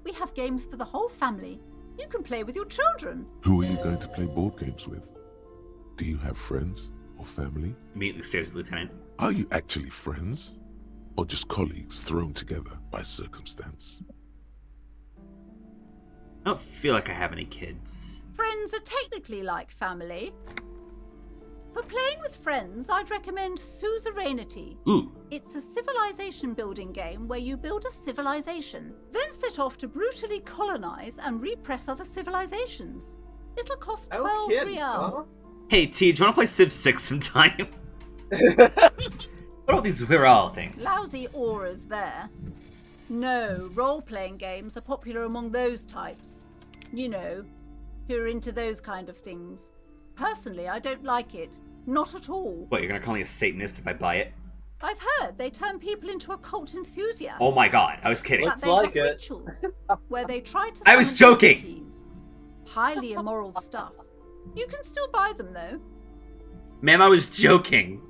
We have games for the whole family. You can play with your children. Who are you going to play board games with? Do you have friends or family? Immediately stares at the Lieutenant. Are you actually friends? Or just colleagues thrown together by circumstance? I don't feel like I have any kids. Friends are technically like family. For playing with friends, I'd recommend Suzerainty. Ooh. It's a civilization building game where you build a civilization, then set off to brutally colonize and repress other civilizations. It'll cost 12 real. Huh? Hey, T, do you want to play Civ 6 sometime? What are all these viral things? Lousy auras there. No, role-playing games are popular among those types. You know, who are into those kind of things. Personally, I don't like it. Not at all. What, you're gonna call me a Satanist if I buy it? I've heard they turn people into occult enthusiasts. Oh my god, I was kidding. But they have rituals where they try to... I was summon joking! deities. Highly immoral stuff. You can still buy them, though. Ma'am, I was joking.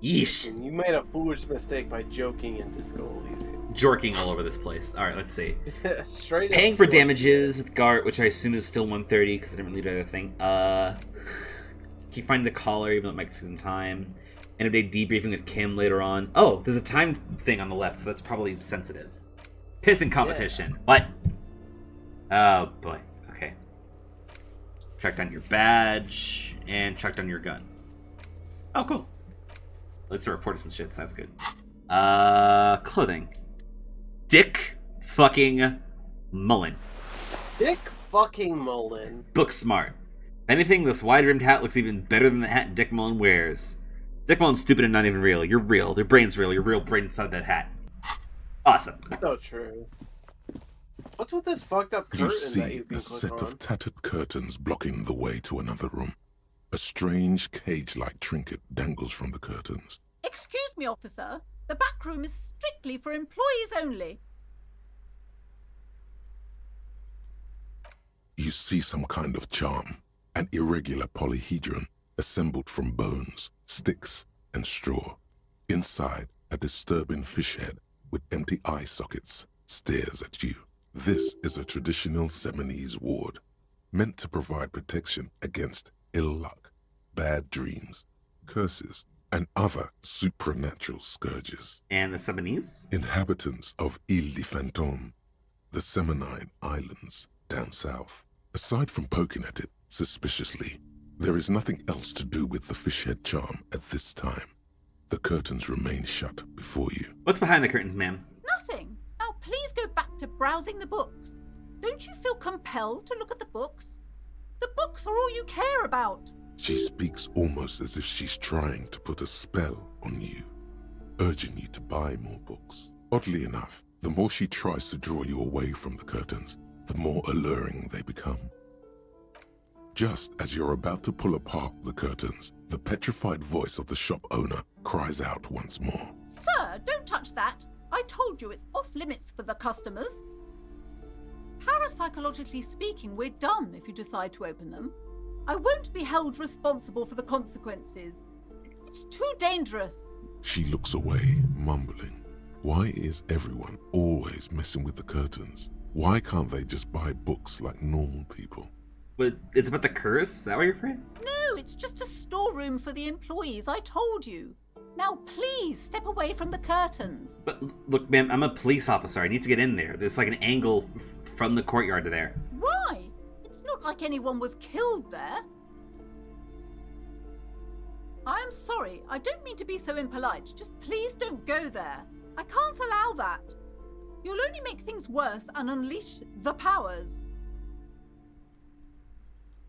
Yeesh. And you made a foolish mistake by joking into school, Easy. Jorking all over this place. Alright, let's see. Straight Paying up for jorking. damages with Gart, which I assume is still 130 because I didn't really do the other thing. Keep finding the collar, even though it might take some time. End of day debriefing with Kim later on. Oh, there's a time thing on the left, so that's probably sensitive. Pissing competition. Yeah. What? Oh, boy. Okay. Track down your badge, and track down your gun. Oh, cool. Let's report some shit, so that's good. Clothing. Dick fucking Mullen. Dick fucking Mullen. Book smart. If anything, this wide-rimmed hat looks even better than the hat Dick Mullen wears. Dick Mullen's stupid and not even real. You're real. Their brain's real. Your real brain inside that hat. Awesome. So true. What's with this fucked up curtain You that see you can a click set on? of tattered curtains blocking the way to another room. A strange cage-like trinket dangles from the curtains. Excuse me, officer. The back room is strictly for employees only. You see some kind of charm, an irregular polyhedron assembled from bones, sticks, and straw. Inside, a disturbing fish head with empty eye sockets stares at you. This is a traditional Seminese ward, meant to provide protection against ill luck, bad dreams, curses, and other supernatural scourges. And the Seminese? Inhabitants of Île de Fantôme, the Seminine Islands down south. Aside from poking at it suspiciously, there is nothing else to do with the fish head charm at this time. The curtains remain shut before you. What's behind the curtains, ma'am? Nothing. Now please go back to browsing the books. Don't you feel compelled to look at the books? The books are all you care about. She speaks almost as if she's trying to put a spell on you, urging you to buy more books. Oddly enough, the more she tries to draw you away from the curtains, the more alluring they become. Just as you're about to pull apart the curtains, the petrified voice of the shop owner cries out once more. Sir, don't touch that. I told you it's off limits for the customers. Parapsychologically speaking, we're done if you decide to open them. I won't be held responsible for the consequences. It's too dangerous. She looks away, mumbling. Why is everyone always messing with the curtains? Why can't they just buy books like normal people? But it's about the curse? Is that what you're afraid? No, it's just a storeroom for the employees, I told you. Now please step away from the curtains. But look, ma'am, I'm a police officer. I need to get in there. There's like an angle from the courtyard to there. Why? It's not like anyone was killed there. I am sorry, I don't mean to be so impolite. Just please don't go there. I can't allow that. You'll only make things worse and unleash the powers.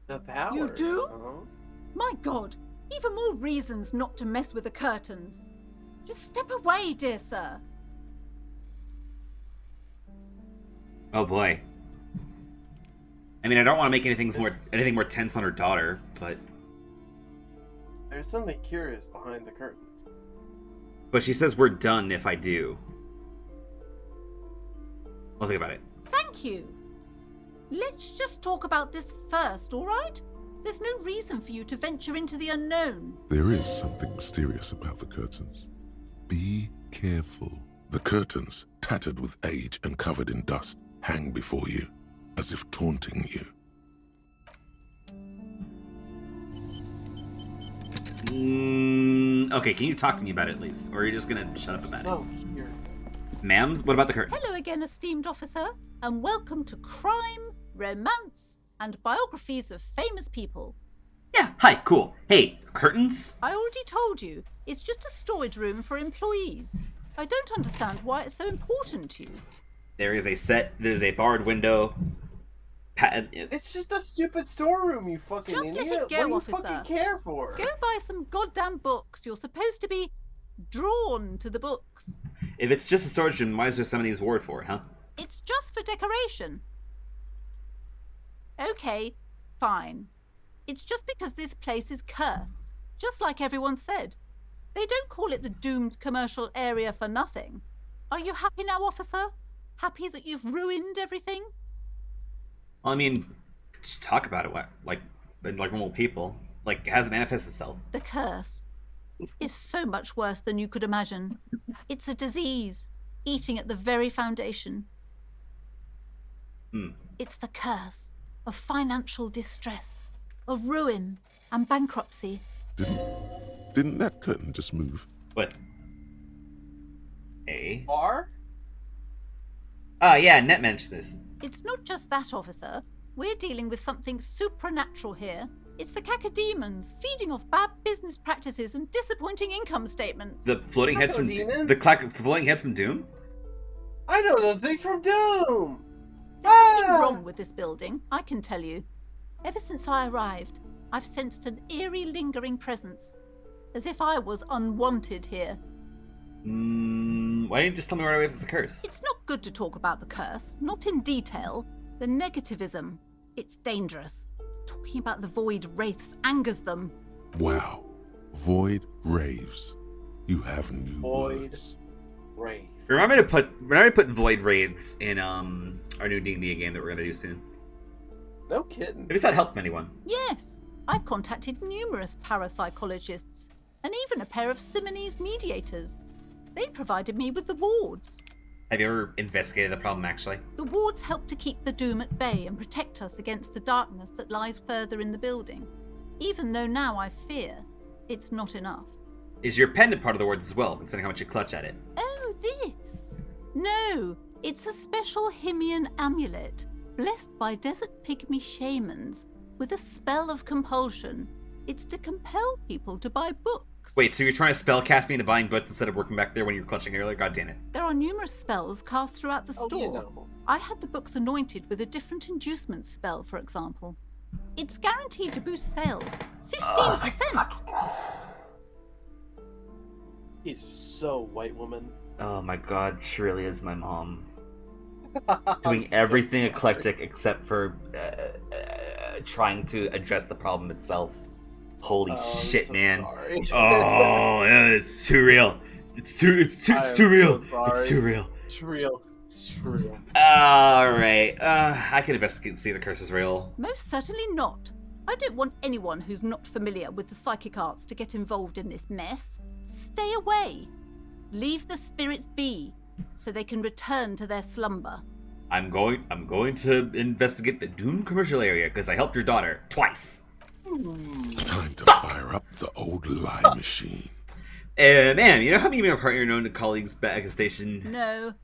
The powers? You do? Uh-huh. My God, even more reasons not to mess with the curtains. Just step away, dear sir. Oh boy. I mean, I don't want to make anything more tense on her daughter, but There's something curious behind the curtains. But she says we're done if I do. I'll think about it. Thank you. Let's just talk about this first, all right? There's no reason for you to venture into the unknown. There is something mysterious about the curtains. Be careful. The curtains, tattered with age and covered in dust, hang before you, as if taunting you. Okay, can you talk to me about it at least? Or are you just gonna shut up about it? Here. Ma'am, what about the curtain? Hello again, esteemed officer, and welcome to Crime, Romance, and Biographies of Famous People. Yeah, hi, cool. Hey, curtains? I already told you, it's just a storage room for employees. I don't understand why it's so important to you. There's a barred window. It's just a stupid storeroom, you fucking Just idiot. let it go, what do you officer. fucking care for? Go buy some goddamn books. You're supposed to be drawn to the books. If it's just a storage room, why is there somebody's ward for it, huh? It's just for decoration. Okay, fine. It's just because this place is cursed, just like everyone said. They don't call it the doomed commercial area for nothing. Are you happy now, officer? Happy that you've ruined everything? Well, I mean, just talk about it like normal people. Like, it has manifested itself. The curse is so much worse than you could imagine. It's a disease, eating at the very foundation. It's the curse of financial distress, of ruin and bankruptcy. Didn't that curtain just move? What? Bar? Yeah, Net mentioned this. It's not just that, officer. We're dealing with something supernatural here. It's the cacodemons feeding off bad business practices and disappointing income statements. The floating heads from floating heads from Doom? I know the things from Doom! There's something wrong with this building, I can tell you. Ever since I arrived, I've sensed an eerie lingering presence, as if I was unwanted here. Why didn't you just tell me right away if it's a curse? It's not good to talk about the curse, not in detail. The negativism, it's dangerous. Talking about the void wraiths angers them. Wow. Void raves. You have new words. Wraith. Remember to put void raids in our new D&D game that we're gonna do soon. No kidding. Maybe that helped anyone. Yes, I've contacted numerous parapsychologists, and even a pair of Simonese mediators. They provided me with the wards. Have you ever investigated the problem, actually? The wards help to keep the doom at bay and protect us against the darkness that lies further in the building. Even though now I fear, it's not enough. Is your pendant part of the wards as well, considering how much you clutch at it? Oh, this? No, it's a special Himian amulet, blessed by desert pygmy shamans, with a spell of compulsion. It's to compel people to buy books. Wait, so you're trying to spellcast me into buying books instead of working back there when you were clutching earlier? God damn it. There are numerous spells cast throughout the store. You know. I had the books anointed with a different inducement spell, for example. It's guaranteed to boost sales 15%. He's so white woman. Oh my god, she really is my mom. Doing everything eclectic except for trying to address the problem itself. Holy shit, so man. sorry. Oh, yeah, it's too real. It's too real. It's too real. It's real. It's real. Alright, I can investigate and see the curse is real. Most certainly not. I don't want anyone who's not familiar with the psychic arts to get involved in this mess. Stay away. Leave the spirits be, so they can return to their slumber. I'm going to investigate the Doom commercial area because I helped your daughter twice. Time to fire up the old lie machine. Man, you know how me and my partner are known to colleagues back at the station? No.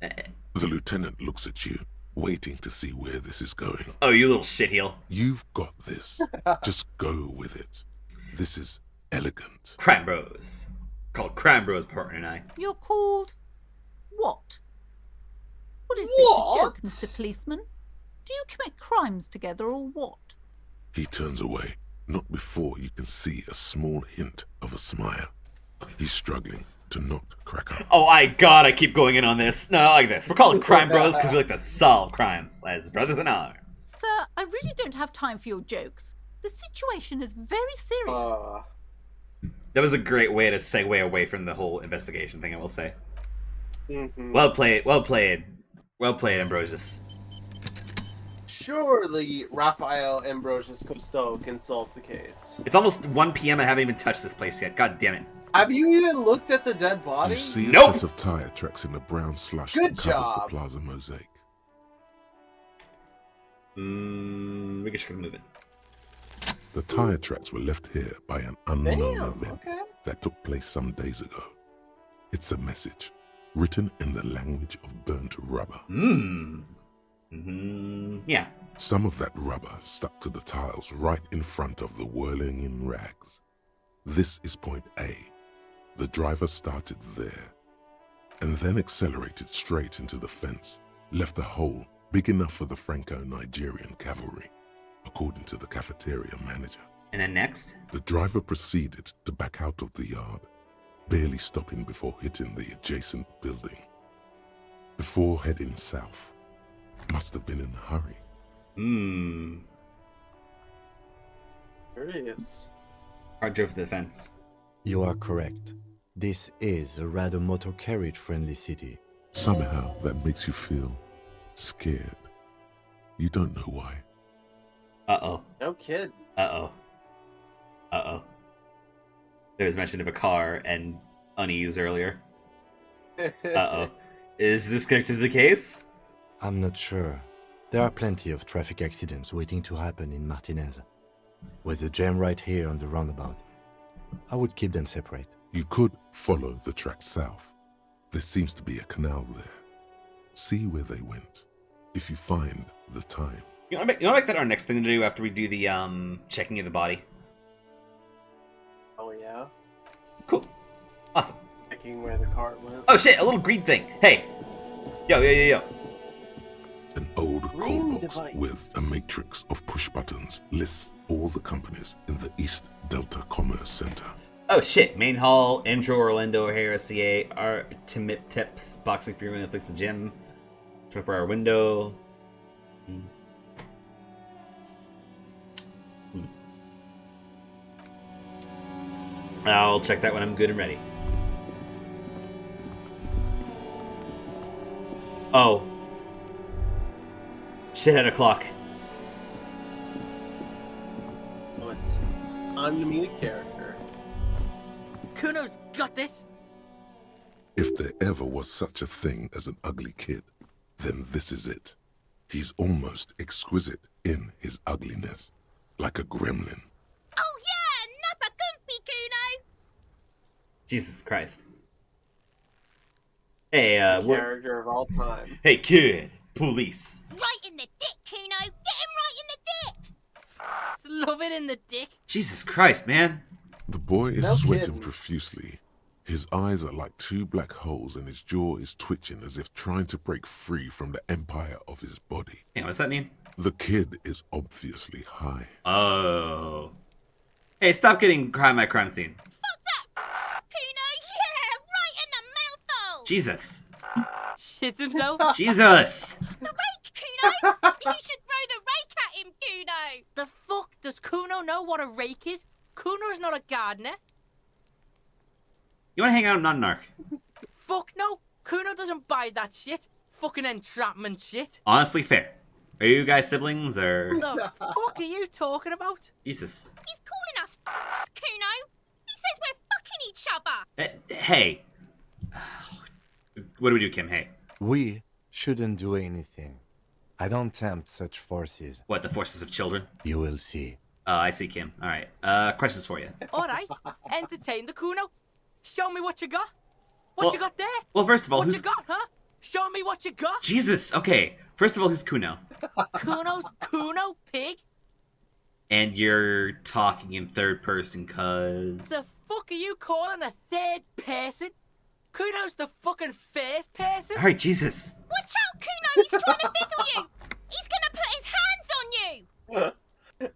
The lieutenant looks at you, waiting to see where this is going. Oh, you little shitheel. You've got this. Just go with it. This is elegant. Crime Bros. Called Crime Bros, partner and I. You're called... what? What is this, a joke, Mr. Policeman? Do you commit crimes together or what? He turns away, not before you can see a small hint of a smile. He's struggling to not crack up. Oh, I keep going in on this. No, like this. We're called Crime Bros because we like to solve crimes as brothers in arms. Sir, I really don't have time for your jokes. The situation is very serious. That was a great way to segue away from the whole investigation thing, I will say. Mm-hmm. Well played, well played. Well played, Ambrosius. Surely Raphael Ambrosius Cousteau can solve the case. It's almost 1 p.m. I haven't even touched this place yet. God damn it. Have you even looked at the dead body? You see a Nope. set of tire tracks in the brown slush Good that covers job. the plaza mosaic. We can check the movement. The tire tracks were left here by an unknown Damn, event okay. that took place some days ago. It's a message, written in the language of burnt rubber. Yeah. Some of that rubber stuck to the tiles right in front of the whirling in rags. This is point A. The driver started there, and then accelerated straight into the fence, left a hole big enough for the Franco-Nigerian cavalry, according to the cafeteria manager. And then next? The driver proceeded to back out of the yard, barely stopping before hitting the adjacent building. Before heading south, must have been in a hurry. Curious. I drove to the fence. You are correct. This is a rather motor carriage friendly city. Somehow that makes you feel scared. You don't know why. Uh-oh. No kid. Uh-oh. Uh-oh. There was mention of a car and unease earlier. Uh-oh. Is this connected to the case? I'm not sure. There are plenty of traffic accidents waiting to happen in Martinez. With the jam right here on the roundabout, I would keep them separate. You could follow the track south. There seems to be a canal there. See where they went. If you find the time. You want to make that our next thing to do after we do the checking of the body? Oh yeah. Cool. Awesome. Checking where the car went. Oh shit, a little green thing. Hey. Yo. An old Green call box device. with a matrix of push buttons lists all the companies in the East Delta Commerce Center. Oh shit, Main Hall, Intro, Orlando, O'Hare, CA, Timip Tips, Boxing Free Netflix, the gym, 24-hour window. I'll check that when I'm good and ready. Oh. Shit had a clock. What? I'm the meet a character. Kuno's got this. If there ever was such a thing as an ugly kid, then this is it. He's almost exquisite in his ugliness, like a gremlin. Oh yeah, Nappa Gumpy Kuno. Jesus Christ. Hey, Character of all time. Hey, kid. Police. Right in the dick, Kuno. Get him right in the dick. Love it in the dick. Jesus Christ, man. The boy is No sweating kidding. profusely. His eyes are like two black holes and his jaw is twitching as if trying to break free from the empire of his body. Hey, what's that mean? The kid is obviously high. Oh. Hey, stop getting crime scene. Fuck that. Kuno, yeah, right in the mouthful. Jesus. Shits himself. Jesus. The rake, Kuno. You should throw the rake at him, Kuno. The fuck? Does Kuno know what a rake is? Kuno's not a gardener. You want to hang out in Nunark? Fuck no. Kuno doesn't buy that shit. Fucking entrapment shit. Honestly, fair. Are you guys siblings, or...? The fuck are you talking about? Jesus. He's calling us Kuno. He says we're fucking each other. Hey. What do we do, Kim? Hey. We shouldn't do anything. I don't tempt such forces. What, the forces of children? You will see. Oh, I see, Kim. All right. Questions for you. All right. Entertain the Kuno. Show me what you got. What you got there? Well, first of all, what who's... you got, huh? Show me what you got. Jesus, okay. First of all, who's Kuno? Kuno's Kuno, pig. And you're talking in third person, cuz... The fuck are you calling a third person? Kuno's the fucking first person. All right, Jesus. Watch out, Kuno. He's trying to fiddle you. He's gonna put his hands on you.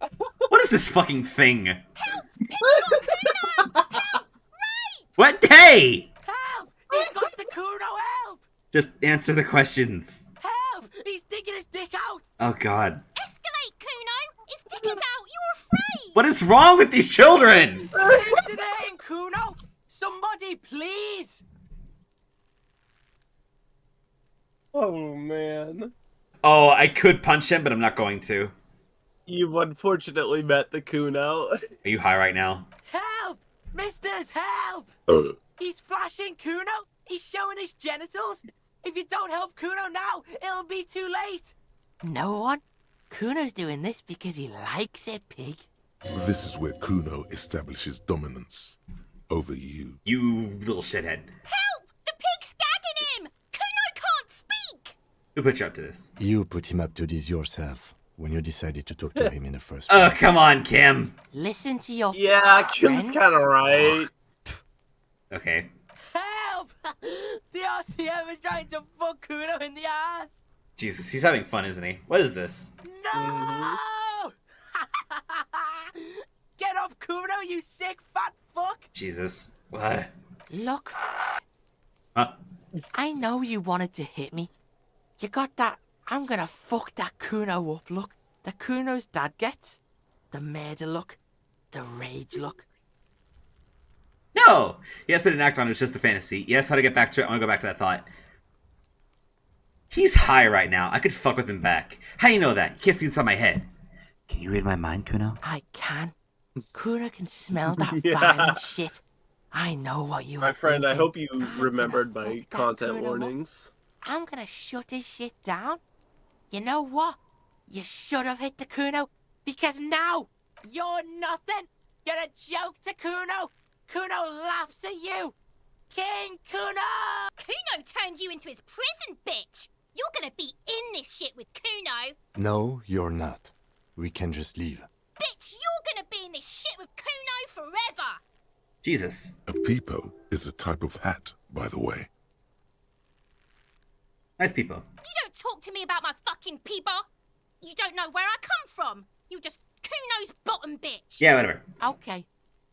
What is this fucking thing? Help! Kuno! Help! Right! What? Hey! Help! He's got the Kuno, help! Just answer the questions. Help! He's digging his dick out. Oh, God. Escalate, Kuno. His dick is out. You're afraid. What is wrong with these children? What's your name, me, please! Oh, man. Oh, I could punch him, but I'm not going to. You've unfortunately met the Kuno. Are you high right now? Help! Misters, help! He's flashing Kuno! He's showing his genitals! If you don't help Kuno now, it'll be too late! No one? Kuno's doing this because he likes it, pig. This is where Kuno establishes dominance over you. You little shithead. Help! The pig's gagging him! Kuno can't speak! Who put you up to this? You put him up to this yourself when you decided to talk to him in the first place. Oh, come on, Kim. Listen to your Yeah, Kim's kind of right. Okay. Help! The RCM is trying to fuck Kuno in the ass! Jesus, he's having fun, isn't he? What is this? No! Get off Kuno, you sick fat fuck! Jesus. What? Look, Huh? I know you wanted to hit me. You got that I'm gonna fuck that Kuno up look that Kuno's dad gets. The murder look. The rage look. No! Yes, but an act on it was just a fantasy. Yes, how to get back to it. I want to go back to that thought. He's high right now. I could fuck with him back. How you know that? You can't see inside my head. Can you read my mind, Kuno? I can. Kuno can smell that Yeah. violent shit. I know what you My are friend, I thinking. hope you remembered my fuck that content Kuno up. warnings. I'm gonna shut his shit down. You know what? You should have hit the Kuno, because now you're nothing. You're a joke to Kuno. Kuno laughs at you. King Kuno! Kuno turned you into his prison, bitch. You're gonna be in this shit with Kuno. No, you're not. We can just leave. Bitch, you're gonna be in this shit with Kuno forever. Jesus. A peepo is a type of hat, by the way. Nice people. You don't talk to me about my fucking peeper. You don't know where I come from. You're just Kuno's bottom bitch. Yeah, whatever. Okay.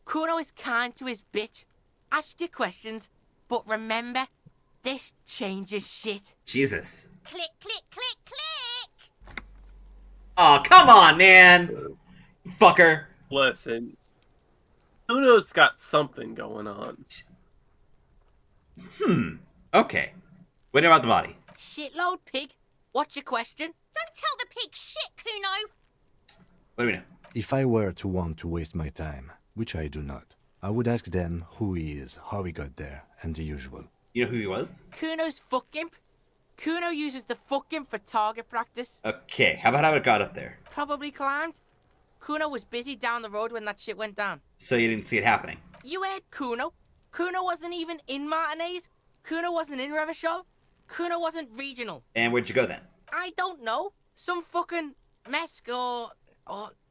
Kuno is kind to his bitch. Ask your questions, but remember, this changes shit. Jesus. Click, click, click, click. Oh, come on, man. Fucker. Listen, Kuno's got something going on. Okay. What about the body? Shitload pig. What's your question? Don't tell the pig shit, Kuno. What do we know? If I were to want to waste my time, which I do not, I would ask them who he is, how he got there, and the usual. You know who he was? Kuno's fuck imp. Kuno uses the fuck imp for target practice. Okay, how about how it got up there? Probably climbed. Kuno was busy down the road when that shit went down. So you didn't see it happening? You heard Kuno. Kuno wasn't even in Martinez. Kuno wasn't in Revachol. Kuno wasn't regional. And where'd you go then? I don't know. Some fucking Mesk or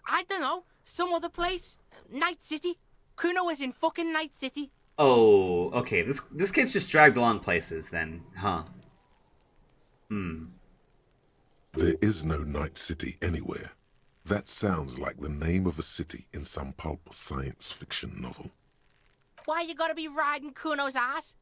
I don't know. Some other place. Night City. Kuno was in fucking Night City. Oh, okay. This kid's just dragged along places then, huh? There is no Night City anywhere. That sounds like the name of a city in some pulp science fiction novel. Why you gotta be riding Kuno's ass?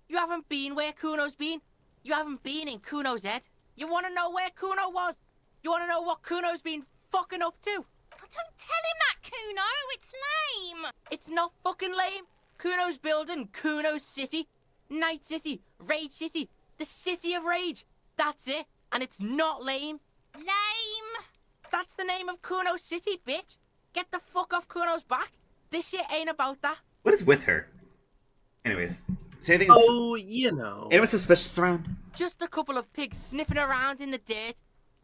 You haven't been where Kuno's been. You haven't been in Kuno's head. You wanna know where Kuno was? You wanna know what Kuno's been fucking up to? Don't tell him that, Kuno. It's lame. It's not fucking lame. Kuno's building Kuno's City. Night City. Rage City. The City of Rage. That's it. And it's not lame. Lame. That's the name of Kuno's City, bitch. Get the fuck off Kuno's back. This shit ain't about that. What is with her? Anyways, is anything Oh, you know. anyone suspicious around? Just a couple of pigs sniffing around in the dirt.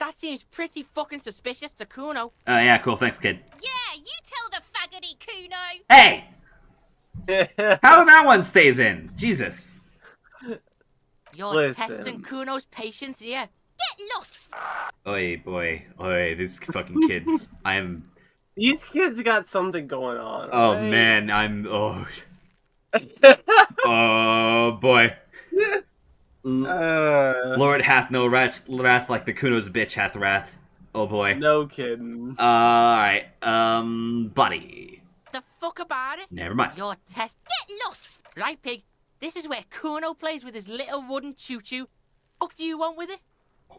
That seems pretty fucking suspicious to Kuno. Yeah, cool. Thanks, kid. Yeah, you tell the faggoty, Kuno. Hey! How that one stays in? Jesus. You're Listen. testing Kuno's patience here. Get lost. Oi, boy. Oi, these fucking kids. These kids got something going on. Oh, right? man. Oh, boy. Lord hath no wrath like the Kuno's bitch hath wrath. Oh, boy. No kidding. Alright. Buddy. The fuck about it? Never mind. Your test. Get lost. Right, pig. This is where Kuno plays with his little wooden choo-choo. Fuck do you want with it?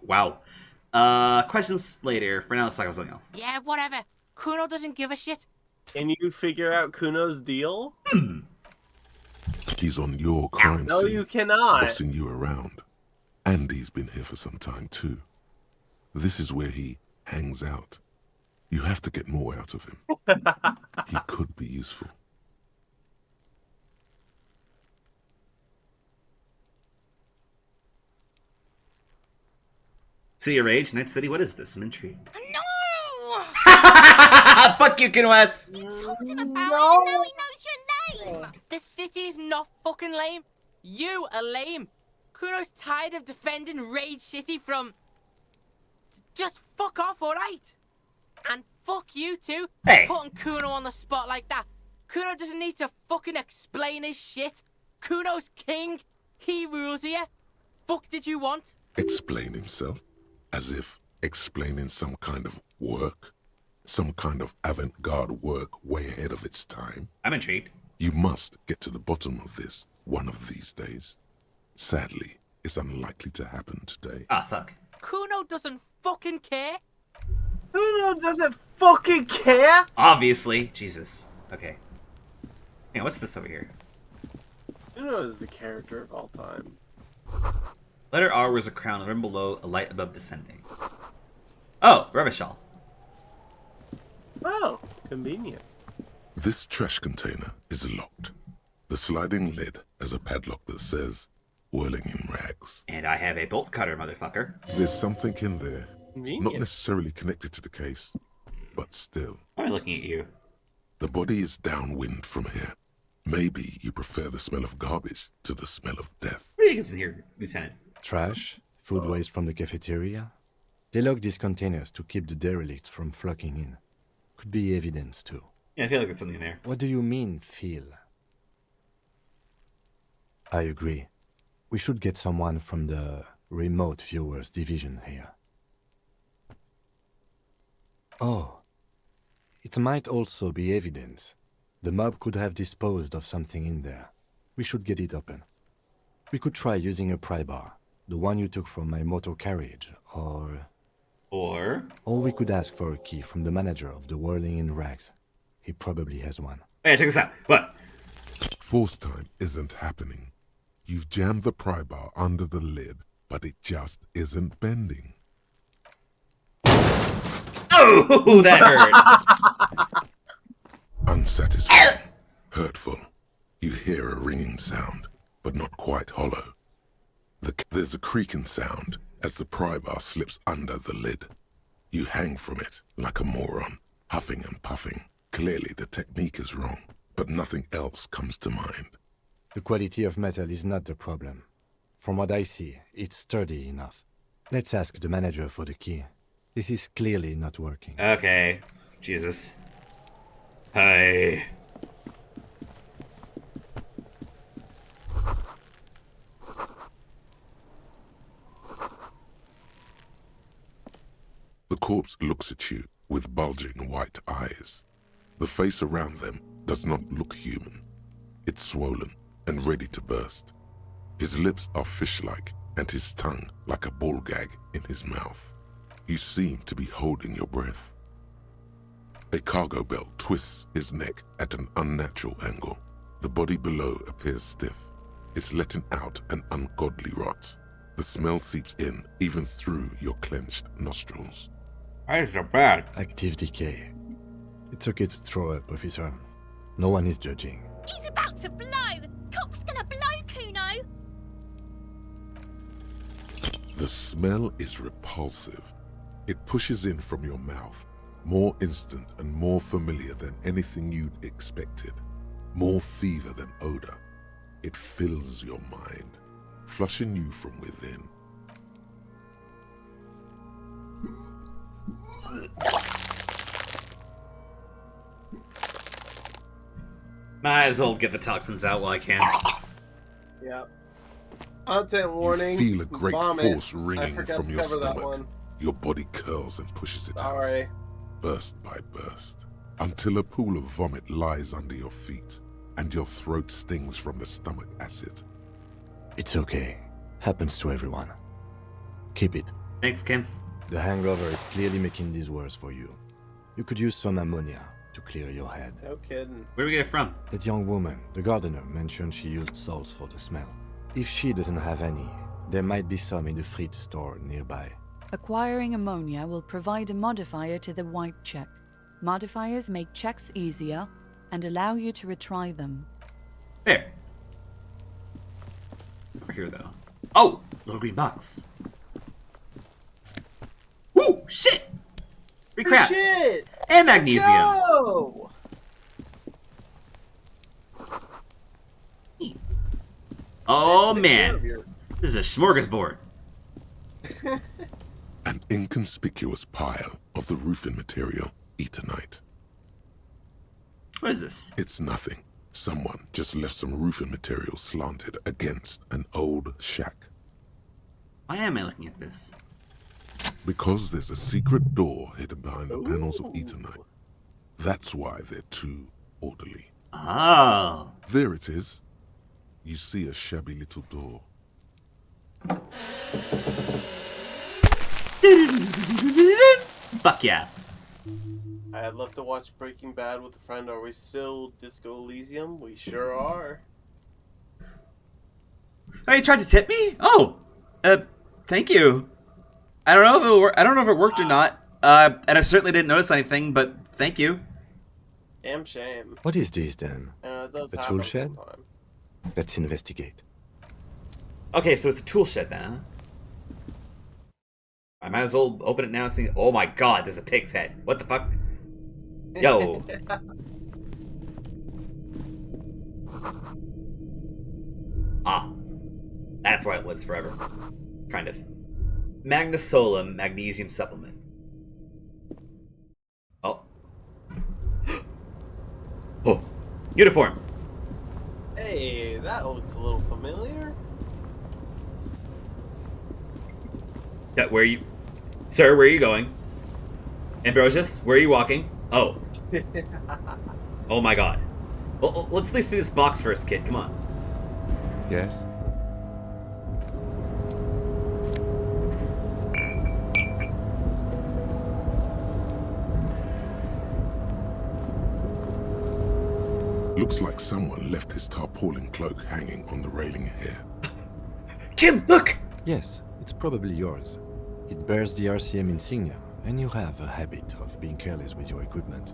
Wow. Questions later. For now, let's talk about something else. Yeah, whatever. Kuno doesn't give a shit. Can you figure out Kuno's deal? He's on your crime No, scene, you cannot. bossing you around. And he's been here for some time too. This is where he hangs out. You have to get more out of him. He could be useful. City of Rage, Night City, what is this? I'm intrigued. No! Fuck you, Kinwes! You told him about it, and now he knows your name! The city's not fucking lame. You are lame. Kuno's tired of defending Rage City from... Just fuck off, alright? And fuck you too, hey. Putting Kuno on the spot like that. Kuno doesn't need to fucking explain his shit. Kuno's king. He rules here. Fuck did you want? Explain himself? As if explaining some kind of work? Some kind of avant-garde work way ahead of its time? I'm intrigued. You must get to the bottom of this one of these days. Sadly, it's unlikely to happen today. Ah, fuck. Kuno doesn't fucking care. Kuno doesn't fucking care? Obviously. Jesus. Okay. Hang on, what's this over here? Kuno is the character of all time. Letter R wears a crown, a rim below, a light above descending. Oh, Revachol. Oh, convenient. This trash container is locked. The sliding lid has a padlock that says, whirling in rags. And I have a bolt cutter, motherfucker. There's something in there. Convenient. Not necessarily connected to the case, but still. I'm looking at you. The body is downwind from here. Maybe you prefer the smell of garbage to the smell of death. What do you think is in here, Lieutenant? Trash? Food waste from the cafeteria? They lock these containers to keep the derelicts from flocking in. Could be evidence, too. Yeah, I feel like there's something in there. What do you mean, feel? I agree. We should get someone from the remote viewers division here. Oh. It might also be evidence. The mob could have disposed of something in there. We should get it open. We could try using a pry bar, the one you took from my motor carriage, or we could ask for a key from the manager of the Whirling in Rags. He probably has one. Hey, check this out. What? Force time isn't happening. You've jammed the pry bar under the lid, but it just isn't bending. Oh, that hurt. Unsatisfying. Hurtful. You hear a ringing sound, but not quite hollow. There's a creaking sound as the pry bar slips under the lid. You hang from it like a moron, huffing and puffing. Clearly the technique is wrong, but nothing else comes to mind. The quality of metal is not the problem. From what I see, it's sturdy enough. Let's ask the manager for the key. This is clearly not working. Okay. Jesus. Hi. The corpse looks at you with bulging white eyes. The face around them does not look human. It's swollen and ready to burst. His lips are fish-like and his tongue like a ball gag in his mouth. You seem to be holding your breath. A cargo belt twists his neck at an unnatural angle. The body below appears stiff. It's letting out an ungodly rot. The smell seeps in even through your clenched nostrils. Eyes are bad. Active decay. It's okay to throw up, officer. No one is judging. He's about to blow! Cop's gonna blow, Kuno! The smell is repulsive. It pushes in from your mouth, more instant and more familiar than anything you'd expected. More fever than odor. It fills your mind, flushing you from within. Might as well get the toxins out while I can. Yep. Content warning. You feel a great vomit. force ringing from your stomach. Your body curls and pushes it out, burst by burst, until a pool of vomit lies under your feet, and your throat stings from the stomach acid. It's okay. Happens to everyone. Keep it. Thanks, Kim. The hangover is clearly making this worse for you. You could use some ammonia. to clear your head. No kidding. Where do we get it from? That young woman, the gardener, mentioned she used salts for the smell. If she doesn't have any, there might be some in the fridge store nearby. Acquiring ammonia will provide a modifier to the white check. Modifiers make checks easier and allow you to retry them. There. Over here, though. Oh! Little green box. Woo! Shit! Free crap. Shit! And magnesium. Go! Oh, man. This is a smorgasbord. An inconspicuous pile of the roofing material, Eternite. What is this? It's nothing. Someone just left some roofing material slanted against an old shack. Why am I looking at this? Because there's a secret door hidden behind the panels of Eternite. That's why they're too orderly. Oh. There it is. You see a shabby little door. Fuck yeah. I'd love to watch Breaking Bad with a friend. Are we still Disco Elysium? We sure are. Oh, you tried to tip me? Oh, thank you. I don't know if it I don't know if it worked or not. And I certainly didn't notice anything, but thank you. Damn shame. What is this then? It does A happen tool shed? sometime. Let's investigate. Okay, so it's a tool shed then, huh? I might as well open it now and see. Oh my god, there's a pig's head. What the fuck? Yo. Ah. That's why it lives forever. Kind of. Magnesolum magnesium supplement. Oh. Oh. Uniform. Hey, that looks a little familiar. That where you, sir? Where are you going? Ambrosius, where are you walking? Oh. Oh my god. Well, let's at least see this box first, kid. Come on. Yes? Looks like someone left his tarpaulin cloak hanging on the railing here. Kim, look! Yes, it's probably yours. It bears the RCM insignia, and you have a habit of being careless with your equipment.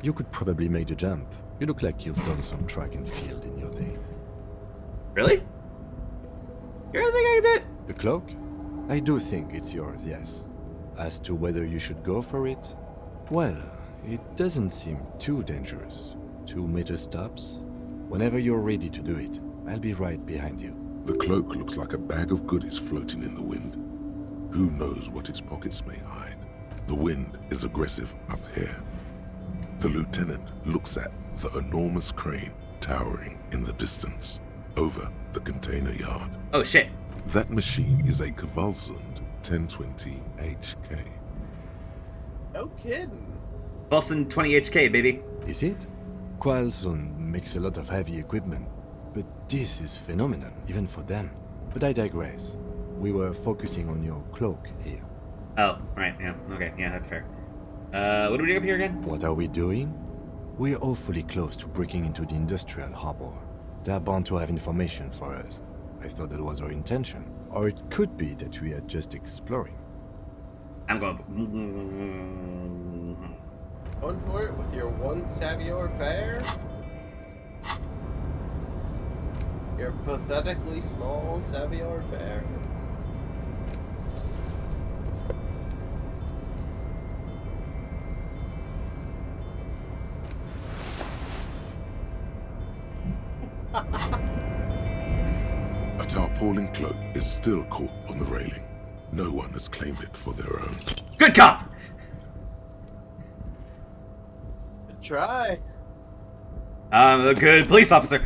You could probably make the jump. You look like you've done some track and field in your day. Really? You really think I can do it? The cloak? I do think it's yours, yes. As to whether you should go for it, well, it doesn't seem too dangerous. 2 meter stops. Whenever you're ready to do it, I'll be right behind you. The cloak looks like a bag of goodies floating in the wind. Who knows what its pockets may hide? The wind is aggressive up here. The lieutenant looks at the enormous crane towering in the distance over the container yard. Oh shit. That machine is a Kvalsund 1020 HK. No kidding. Kvalsund 20 HK, baby. Is it? Kvalsund makes a lot of heavy equipment, but this is phenomenal, even for them. But I digress. We were focusing on your cloak here. Oh, right, yeah, okay, yeah, that's fair. What are we doing up here again? What are we doing? We're awfully close to breaking into the industrial harbor. They're bound to have information for us. I thought that was our intention. Or it could be that we are just exploring. I'm going Going for it with your one Savior fare? Your pathetically small Savior fare? A tarpaulin cloak is still caught on the railing. No one has claimed it for their own. Good cop! Good try. I'm a good police officer.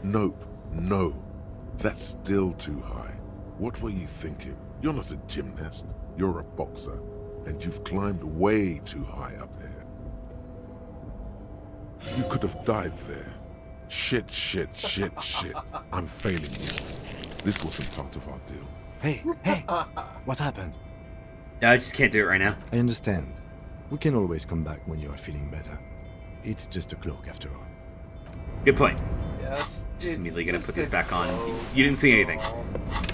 Nope, no. That's still too high. What were you thinking? You're not a gymnast. You're a boxer. And you've climbed way too high up here. You could have died there. Shit. I'm failing you. This wasn't part of our deal. Hey! What happened? I just can't do it right now. I understand. We can always come back when you are feeling better. It's just a cloak after all. Good point. Yes. Just immediately gonna put this back on. You didn't see anything.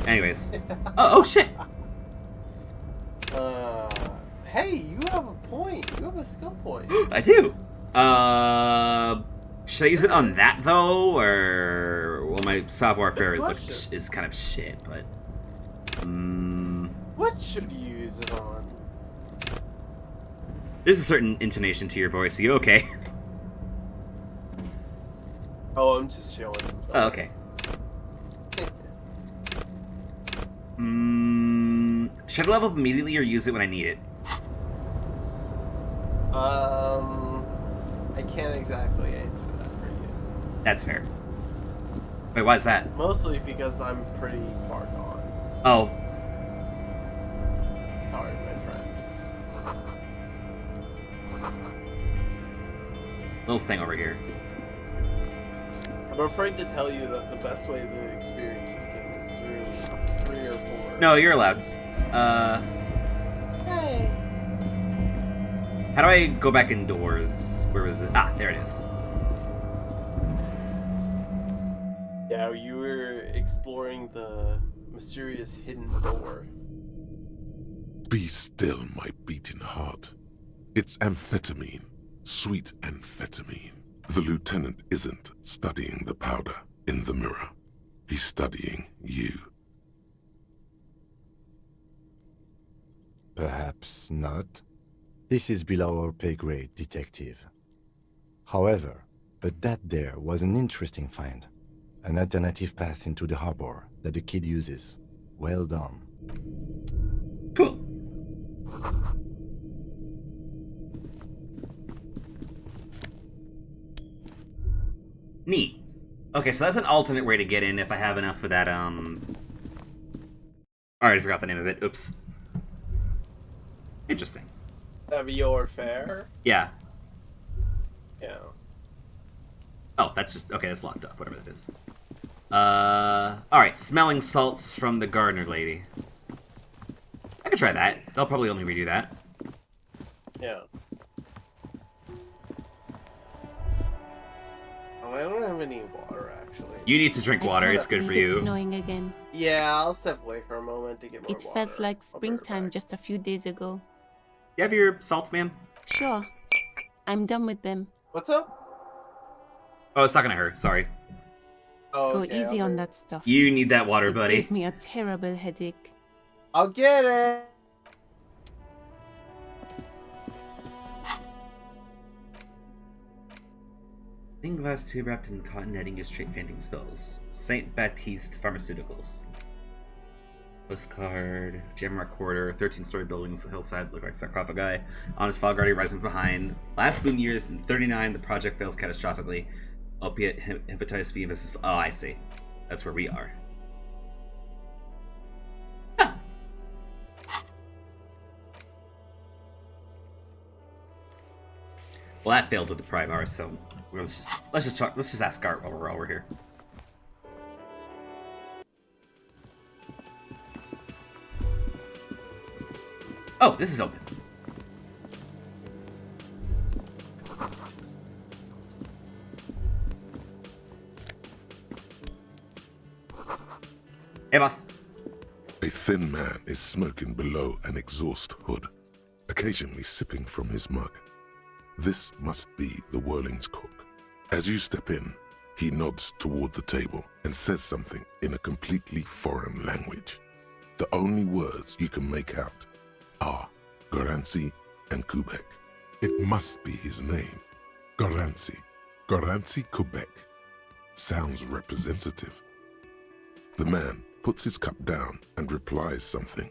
Anyways. Oh shit! Hey, you have a point. You have a skill point. I do. Should I use it on that though, or well, my software fair is kind of shit, but. What should you use it on? There's a certain intonation to your voice. Are you okay? Oh, I'm just chilling. Oh, okay. Should I level up immediately or use it when I need it? I can't exactly answer that for you. That's fair. Wait, why is that? Mostly because I'm pretty far gone. Oh. Sorry, my friend. Little thing over here. I'm afraid to tell you that the best way to experience this game is through 3 or 4. No, you're allowed. Hey. How do I go back indoors? Where was it? Ah, there it is. Yeah, you were exploring the mysterious hidden door. Be still, my beating heart. It's amphetamine. Sweet amphetamine. The lieutenant isn't studying the powder in the mirror. He's studying you. Perhaps not. This is below our pay grade, detective. However, that there was an interesting find. An alternative path into the harbor that the kid uses. Well done. Cool. Neat. Okay, so that's an alternate way to get in if I have enough for that, I already forgot the name of it. Oops. Interesting. Have your fare? Yeah. Yeah. Oh, that's just... Okay, that's locked up, whatever that is. Alright, smelling salts from the gardener lady. I could try that. They'll probably only redo that. Yeah. Oh, I don't have any water, actually. You need to drink water, it's good for you. It's snowing again. Yeah, I'll step away for a moment to get more It water. felt like springtime just a few days ago. You have your salts, ma'am? Sure. I'm done with them. What's up? Oh, I was talking to her, sorry. Oh, Go okay, easy on that stuff. You need that water, It buddy. gave me a terrible headache. I'll get it! Thin glass tube wrapped in cotton netting gives straight fainting spells. St. Baptiste Pharmaceuticals. Postcard. Jamrock Corridor. 13-story buildings. The hillside look like sarcophagi. Honest fog already rising from behind. Last boom year has been 39. The project fails catastrophically. Opiate hepatitis B versus... Oh, I see. That's where we are. Ah. Well, that failed with the prime hour, so let's just ask Art while we're over here. Oh, this is open. Hey, boss. A thin man is smoking below an exhaust hood, occasionally sipping from his mug. This must be the Whirling's cook. As you step in, he nods toward the table and says something in a completely foreign language. The only words you can make out are Garancy and Quebec. It must be his name. Garancy. Garancy Quebec. Sounds representative. The man puts his cup down and replies something,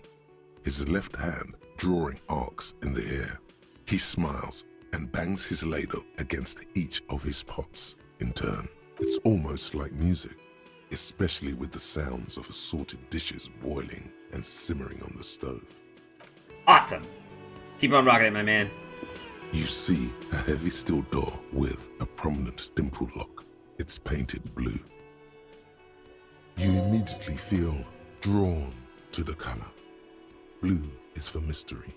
his left hand drawing arcs in the air. He smiles and bangs his ladle against each of his pots in turn. It's almost like music, especially with the sounds of assorted dishes boiling and simmering on the stove. Awesome. Keep on rocking it, my man. You see a heavy steel door with a prominent dimple lock. It's painted blue. You immediately feel drawn to the color. Blue is for mystery.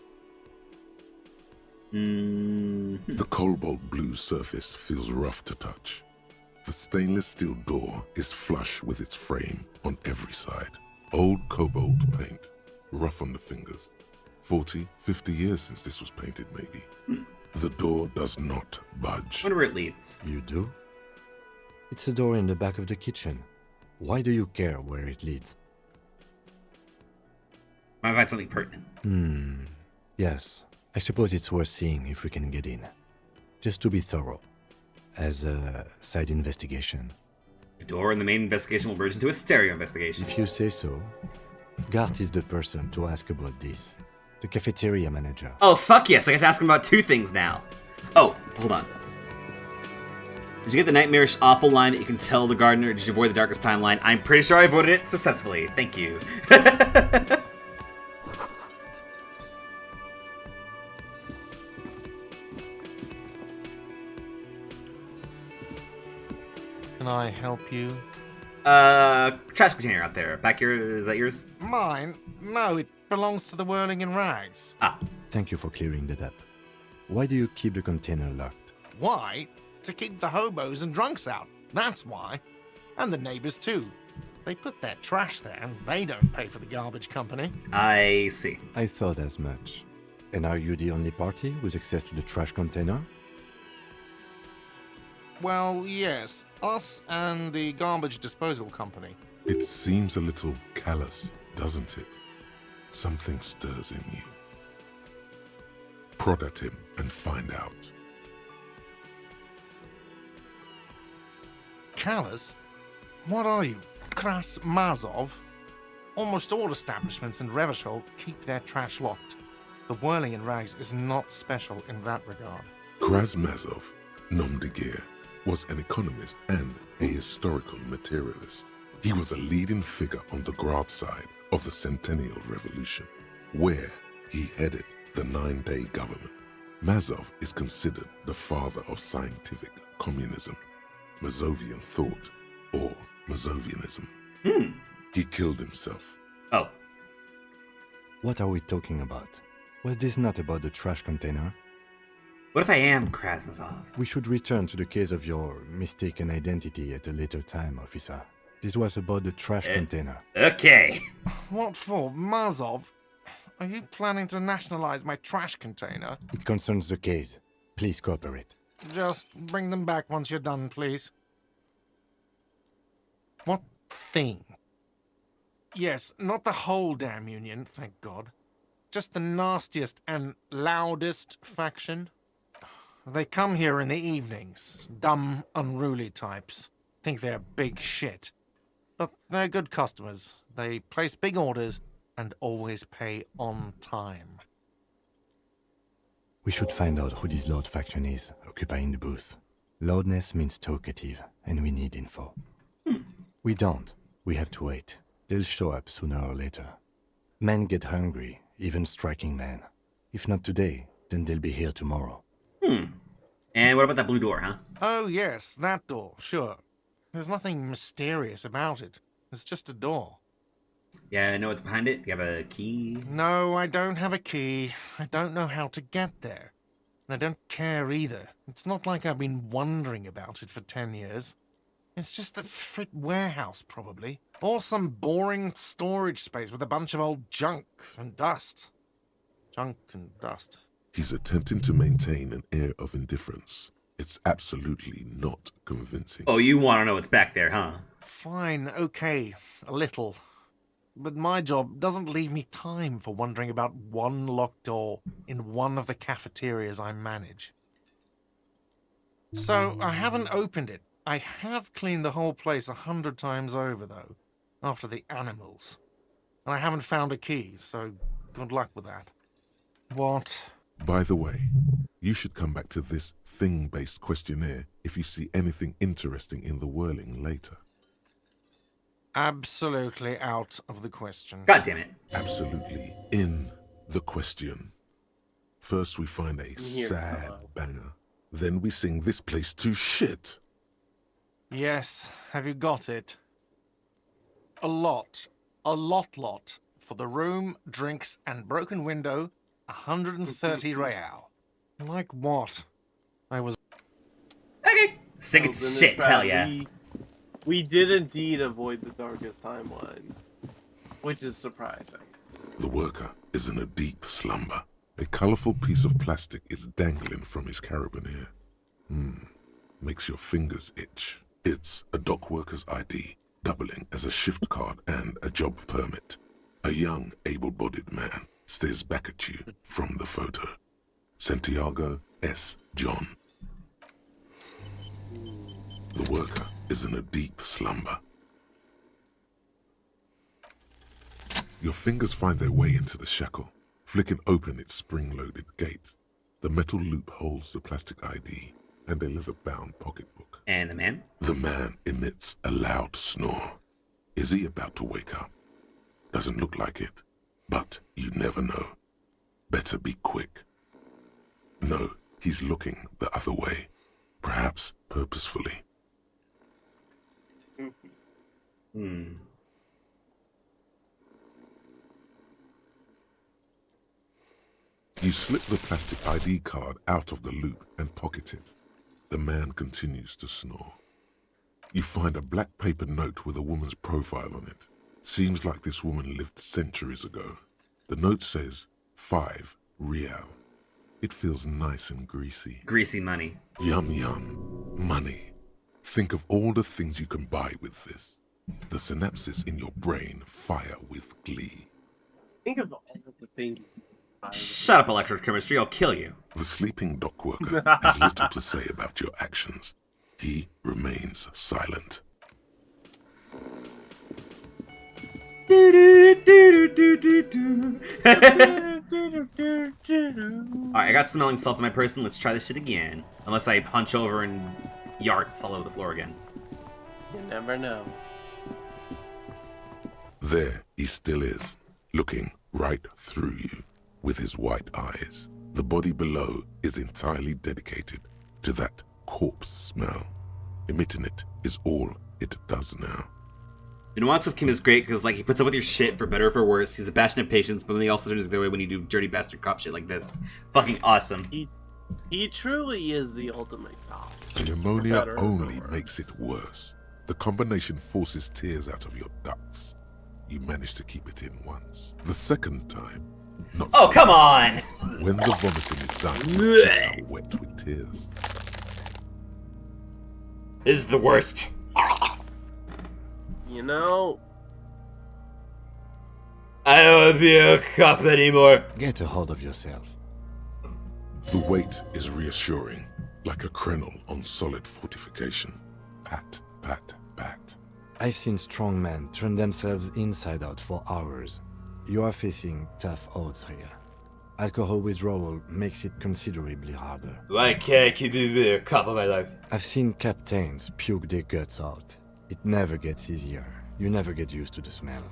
The cobalt blue surface feels rough to touch. The stainless steel door is flush with its frame on every side. Old cobalt paint, rough on the fingers. 40, 50 years since this was painted, maybe. The door does not budge. Wonder where it leads. You do? It's a door in the back of the kitchen. Why do you care where it leads? Might find something pertinent. Yes. I suppose it's worth seeing if we can get in. Just to be thorough. As a side investigation. The door in the main investigation will merge into a stereo investigation. If you say so. Gart is the person to ask about this. The cafeteria manager. Oh, fuck yes. I get to ask him about two things now. Oh, hold on. Did you get the nightmarish awful line that you can tell the gardener, or did you avoid the darkest timeline? I'm pretty sure I avoided it successfully. Thank you. Can I help you? Trash container out there. Back here, is that yours? Mine? No, it belongs to the Whirling in Rags. Ah. Thank you for clearing that up. Why do you keep the container locked? Why? To keep the hobos and drunks out. That's why. And the neighbors too. They put their trash there and they don't pay for the garbage company. I see. I thought as much. And are you the only party with access to the trash container? Well, yes. Us and the garbage disposal company. It seems a little callous, doesn't it? Something stirs in you. Prod at him and find out. Callous? What are you? Kras Mazov? Almost all establishments in Revachol keep their trash locked. The Whirling in Rags is not special in that regard. Krasmazov, nom de guerre, was an economist and a historical materialist. He was a leading figure on the Grad side of the Centennial Revolution, where he headed the 9-day government. Mazov is considered the father of scientific communism, Mazovian thought, or Mazovianism. He killed himself. Oh. What are we talking about? Was this not about the trash container? What if I am Krasmazov? We should return to the case of your mistaken identity at a later time, officer. This was about the trash container. Okay. What for? Mazov? Are you planning to nationalize my trash container? It concerns the case. Please cooperate. Just bring them back once you're done, please. What thing? Yes, not the whole damn union, thank God. Just the nastiest and loudest faction. They come here in the evenings. Dumb, unruly types. Think they're big shit. But they're good customers. They place big orders and always pay on time. We should find out who this Lord faction is, occupying the booth. Loudness means talkative, and we need info. We don't. We have to wait. They'll show up sooner or later. Men get hungry, even striking men. If not today, then they'll be here tomorrow. And what about that blue door, huh? Oh, yes, that door, sure. There's nothing mysterious about it. It's just a door. Yeah, I know what's behind it. Do you have a key? No, I don't have a key. I don't know how to get there. And I don't care either. It's not like I've been wondering about it for 10 years. It's just a frit warehouse, probably. Or some boring storage space with a bunch of old junk and dust. Junk and dust. He's attempting to maintain an air of indifference. It's absolutely not convincing. Oh, you want to know what's back there, huh? Fine, okay, a little. But my job doesn't leave me time for wondering about one locked door in one of the cafeterias I manage. So, I haven't opened it. I have cleaned the whole place 100 times over, though, after the animals. And I haven't found a key, so good luck with that. What? By the way, you should come back to this thing-based questionnaire if you see anything interesting in the Whirling later. Absolutely out of the question. God damn it. Absolutely in the question. First we find a sad banger. Then we sing this place to shit. Yes, have you got it? A lot For the room, drinks, and broken window, 130 real. Like what? I was... Okay. Sink it to shit. Hell yeah. We did indeed avoid the darkest timeline, which is surprising. The worker is in a deep slumber. A colorful piece of plastic is dangling from his carabiner. Makes your fingers itch. It's a dock worker's ID, doubling as a shift card and a job permit. A young, able-bodied man stares back at you from the photo. Santiago S. John. The worker is in a deep slumber. Your fingers find their way into the shackle, flicking open its spring-loaded gate. The metal loop holds the plastic ID and a leather-bound pocketbook. And the man? The man emits a loud snore. Is he about to wake up? Doesn't look like it, but you never know. Better be quick. No, he's looking the other way, perhaps purposefully. You slip the plastic ID card out of the loop and pocket it. The man continues to snore. You find a black paper note with a woman's profile on it. Seems like this woman lived centuries ago. The note says 5 real. It feels nice and greasy. Greasy money. Yum yum. Money. Think of all the things you can buy with this. The synapses in your brain fire with glee. Think of all the things. Shut up, electrochemistry, I'll kill you. The sleeping dock worker has little to say about your actions. He remains silent. Alright, I got smelling salts in my person. Let's try this shit again. Unless I hunch over and yarts all over the floor again. You never know. There he still is, looking right through you with his white eyes. The body below is entirely dedicated to that corpse smell. Emitting it is all it does now. Nuance of Kim is great because, like, he puts up with your shit for better or for worse. He's a bastion of patience, but then he also turns the other way when you do dirty bastard cop shit like this. Fucking awesome. He truly is the ultimate cop. The ammonia only makes it worse. The combination forces tears out of your ducts. You manage to keep it in once. The second time, not oh, so come on! When the vomiting is done, your cheeks are wet with tears. This is the worst. You know, I don't want to be a cop anymore. Get a hold of yourself. The weight is reassuring, like a crenel on solid fortification. Pat, pat, pat. I've seen strong men turn themselves inside out for hours. You are facing tough odds here. Alcohol withdrawal makes it considerably harder. Why can't I keep being a cop of my life? I've seen captains puke their guts out. It never gets easier. You never get used to the smell.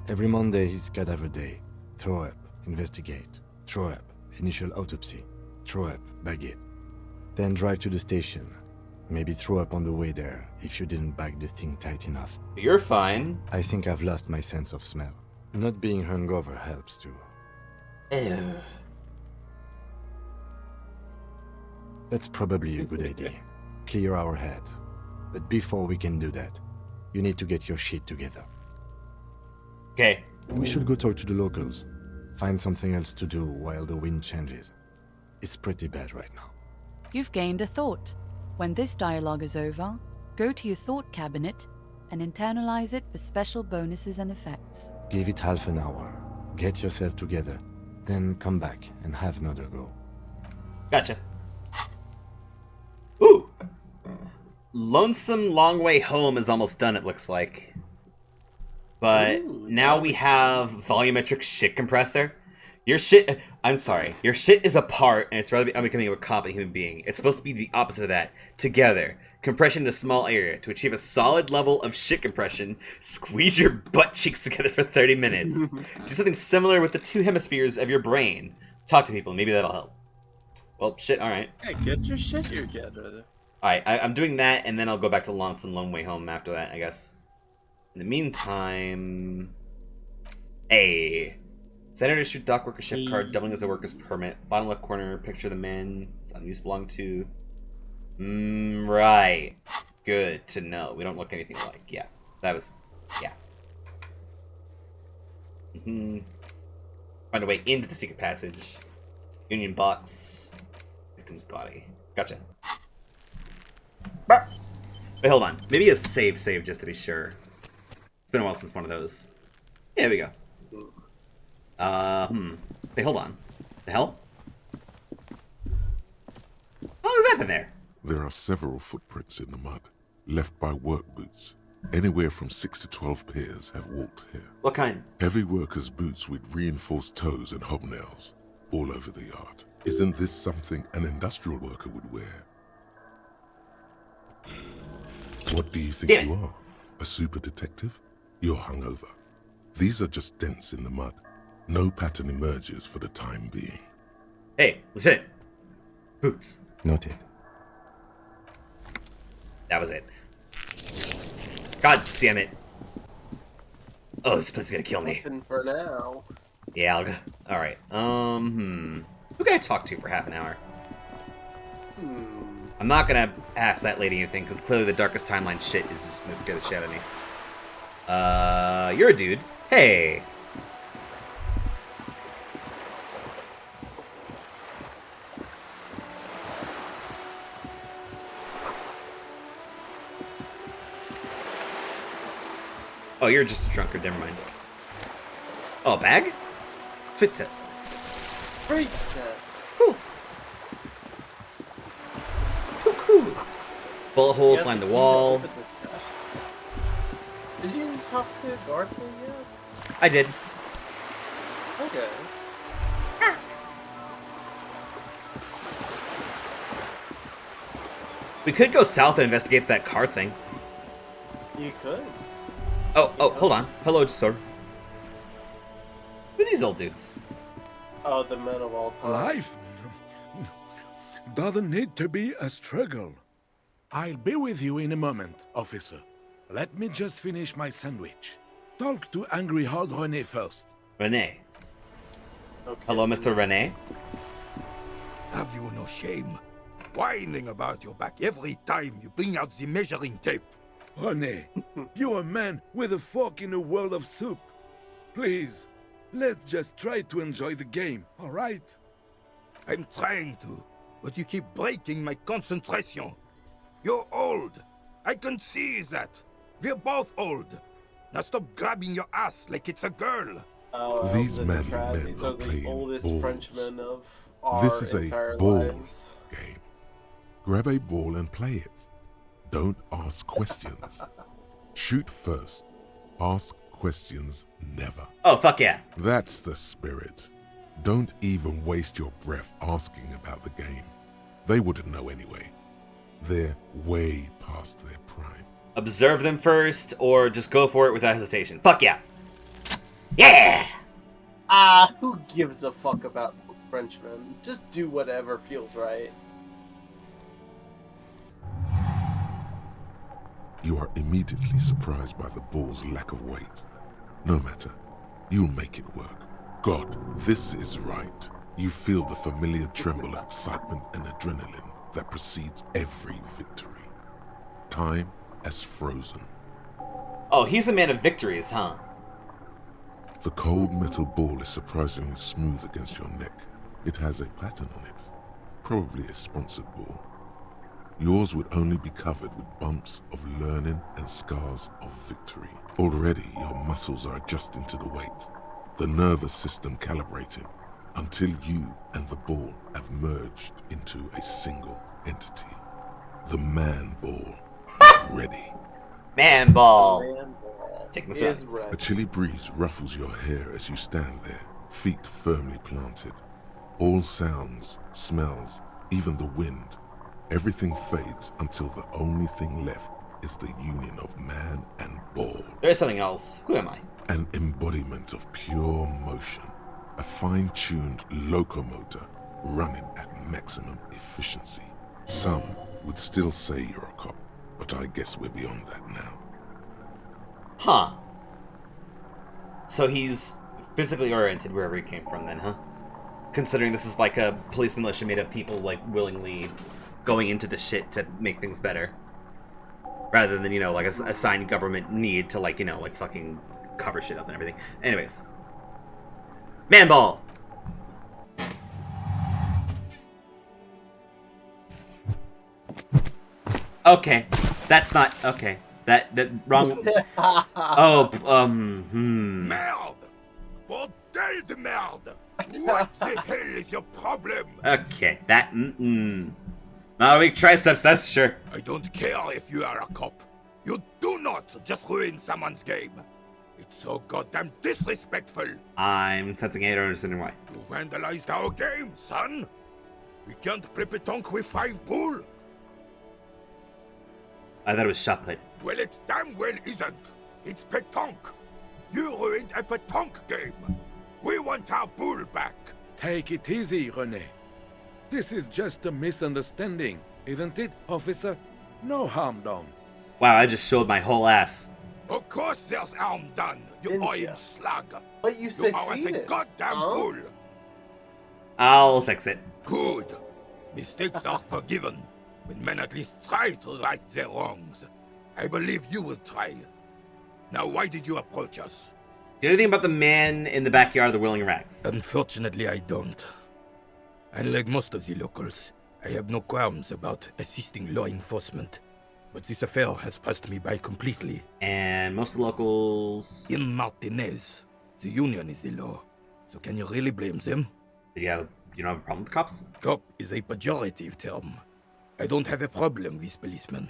Every Monday is cadaver day. Throw up, investigate. Throw up, initial autopsy. Throw up, bag it. Then drive to the station. Maybe throw up on the way there if you didn't bag the thing tight enough. You're fine. I think I've lost my sense of smell. Not being hungover helps too. Ew. That's probably a good idea. Clear our heads. But before we can do that, you need to get your shit together. Okay. We should go talk to the locals. Find something else to do while the wind changes. It's pretty bad right now. You've gained a thought. When this dialogue is over, go to your thought cabinet and internalize it for special bonuses and effects. Give it half an hour. Get yourself together. Then come back and have another go. Gotcha. Ooh! Lonesome Long Way Home is almost done, it looks like. But now we have volumetric shit compressor. Your shit, I'm sorry, your shit is apart and it's rather unbecoming of a cop and human being. It's supposed to be the opposite of that. Together. Compression in a small area. To achieve a solid level of shit compression, squeeze your butt cheeks together for 30 minutes. Do something similar with the two hemispheres of your brain. Talk to people, maybe that'll help. Well, shit, alright. Hey, get your shit together. Alright, I'm doing that, and then I'll go back to Lonesome Lone Way Home after that, I guess. In the meantime... Hey. Senator issued dock worker shift card, doubling as a worker's permit. Bottom left corner, picture of the man it's unused belong to. Right. Good to know. We don't look anything alike. Yeah. That was... Yeah. Find a way into the secret passage. Union box. Victim's body. Gotcha. Wait, hold on. Maybe a save just to be sure. It's been a while since one of those. Yeah, there we go. Wait, hold on. The hell? What was happening there? There are several footprints in the mud, left by work boots. Anywhere from 6 to 12 pairs have walked here. What kind? Heavy workers' boots with reinforced toes and hobnails, all over the yard. Isn't this something an industrial worker would wear? What do you think you are? A super detective? You're hungover. These are just dents in the mud. No pattern emerges for the time being. Hey, Lieutenant. Boots. Noted. That was it. God damn it. Oh, this place is gonna kill me. Nothing for now. Yeah, I'll go. Alright. Who can I talk to for half an hour? I'm not gonna ask that lady anything, because clearly the Darkest Timeline shit is just gonna scare the shit out of me. You're a dude. Hey. Oh, you're just a drunkard, never mind. Oh, a bag? Fit to. Great. Cool. Cool. Bullet holes line the wall. Did you talk to Garth yet? I did. Okay. We could go south and investigate that car thing. You could. Oh, hold on. Hello, sir. Who are these old dudes? Oh, the men of all time. Life doesn't need to be a struggle. I'll be with you in a moment, officer. Let me just finish my sandwich. Talk to Angry Hard René first. René. Okay. Hello, Mr. René. Have you no shame? Whining about your back every time you bring out the measuring tape. René, you're a man with a fork in a world of soup. Please, let's just try to enjoy the game, all right? I'm trying to, but you keep breaking my concentration. You're old. I can see that. We're both old. Now stop grabbing your ass like it's a girl. Oh, These manly men These are are the playing oldest balls. Frenchmen of our This is a entire ball lives. game. Grab a ball and play it. Don't ask questions. Shoot first. Ask questions never. Oh, fuck yeah. That's the spirit. Don't even waste your breath asking about the game. They wouldn't know anyway. They're way past their prime. Observe them first, or just go for it without hesitation. Fuck yeah. Yeah! Who gives a fuck about Frenchmen? Just do whatever feels right. You are immediately surprised by the ball's lack of weight. No matter. You'll make it work. God, this is right. You feel the familiar tremble of excitement and adrenaline that precedes every victory. Time has frozen. Oh, he's a man of victories, huh? The cold metal ball is surprisingly smooth against your neck. It has a pattern on it. Probably a sponsored ball. Yours would only be covered with bumps of learning and scars of victory. Already, your muscles are adjusting to the weight, the nervous system calibrating, until you and the ball have merged into a single entity. The man ball. Ready. Man ball. Taking the Is swings. right. A chilly breeze ruffles your hair as you stand there, feet firmly planted. All sounds, smells, even the wind, everything fades until the only thing left is the union of man and ball. There's something else. Who am I? An embodiment of pure motion. A fine-tuned locomotor running at maximum efficiency. Some would still say you're a cop, but I guess we're beyond that now. Huh. So he's physically oriented wherever he came from then, huh? Considering this is like a police militia made of people like willingly going into the shit to make things better. Rather than, you know, like a assigned government need to like, you know, like fucking cover shit up and everything. Anyways. Man ball! Okay. That's not okay. That wrong. Merde! Bordel de merde! What the hell is your problem? Okay, that not weak triceps, that's for sure. I don't care if you are a cop. You do not just ruin someone's game. It's so goddamn disrespectful. I'm sensing I don't understand why. You vandalized our game, son. We can't play pétanque with 5 bull. I thought it was shot put. Well, it damn well isn't. It's pétanque. You ruined a pétanque game. We want our bull back. Take it easy, René. This is just a misunderstanding, isn't it, officer? No harm done. Wow, I just showed my whole ass. Of course there's harm done, you iron slug. But you succeeded. You are a goddamn bull. I'll fix it. Good. Mistakes are forgiven when men at least try to right their wrongs. I believe you will try. Now, why did you approach us? Do you know anything about the man in the backyard of the Willing Rats? Unfortunately, I don't. Unlike most of the locals, I have no qualms about assisting law enforcement. But this affair has passed me by completely. And most of the locals... In Martinez, the union is the law. So can you really blame them? You don't have a problem with cops? Cop is a pejorative term. I don't have a problem with policemen.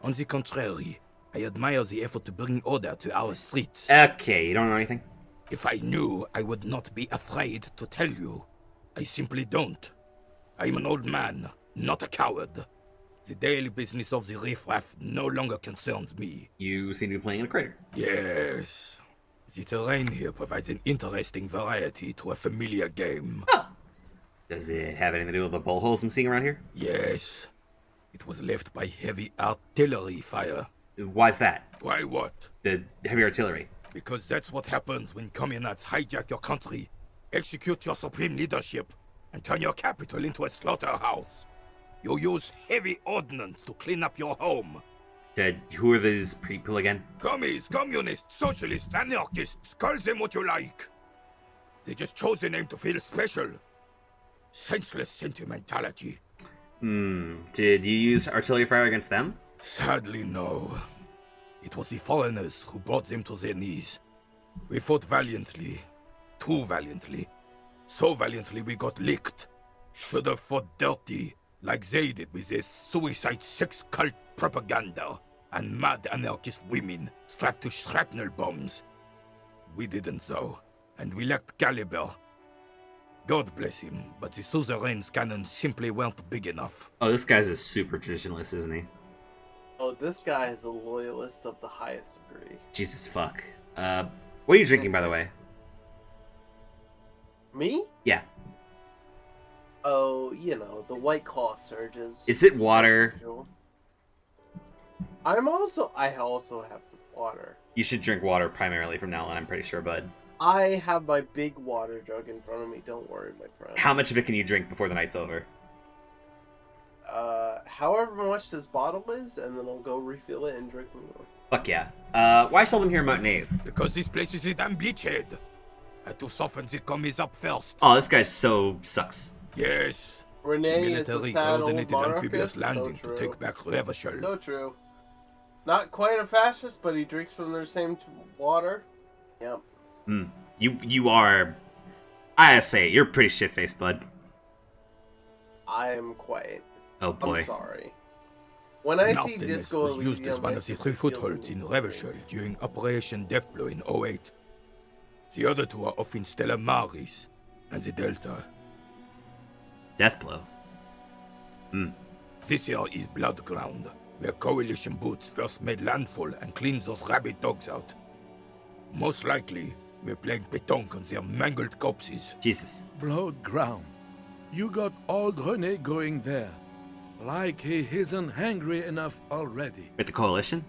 On the contrary, I admire the effort to bring order to our streets. Okay, you don't know anything? If I knew, I would not be afraid to tell you. I simply don't. I'm an old man, not a coward. The daily business of the riffraff no longer concerns me. You seem to be playing in a crater. Yes. The terrain here provides an interesting variety to a familiar game. Oh. Does it have anything to do with the bullholes I'm seeing around here? Yes. It was left by heavy artillery fire. Why's that? Why what? The heavy artillery. Because that's what happens when communards hijack your country, execute your supreme leadership, and turn your capital into a slaughterhouse. You use heavy ordnance to clean up your home. Who are these people again? Commies, communists, socialists, anarchists, call them what you like. They just chose a name to feel special. Senseless sentimentality. Did you use artillery fire against them? Sadly, no. It was the foreigners who brought them to their knees. We fought valiantly. Too valiantly. So valiantly we got licked. Should have fought dirty, like they did with their suicide sex cult propaganda and mad anarchist women strapped to shrapnel bombs. We didn't though, and we lacked caliber. God bless him, but the suzerain's cannons simply weren't big enough. Oh, this guy's a super traditionalist, isn't he? Oh, this guy is a loyalist of the highest degree. Jesus fuck. What are you drinking, by the way? Me? Yeah. Oh, you know, the White Claw surges. Is it water? I also have water. You should drink water primarily from now on, I'm pretty sure, bud. I have my big water jug in front of me, don't worry, my friend. How much of it can you drink before the night's over? However much this bottle is, and then I'll go refill it and drink more. Fuck yeah. Why sell them here in Martinez? Because this place is a damn beachhead. Had to soften the commies up first. Oh, this guy so sucks. Yes. Renee is a sad old amphibious monarchist, landing so to take back Revachol. So true. Not quite a fascist, but he drinks from their same water. Yep. You are... I gotta say, you're pretty shit-faced, bud. I am quite. Oh boy. I'm sorry. When I see Martinez Disco was used as one of the 3 footholds in Revachol during Operation Deathblow in 08. The other 2 are off in Stella Maris and the Delta. Deathblow? This here is Blood Ground, where coalition boots first made landfall and cleaned those rabid dogs out. Most likely, we're playing pétanque on their mangled corpses. Jesus. Blood ground. You got old René going there. Like he isn't hungry enough already. With the coalition?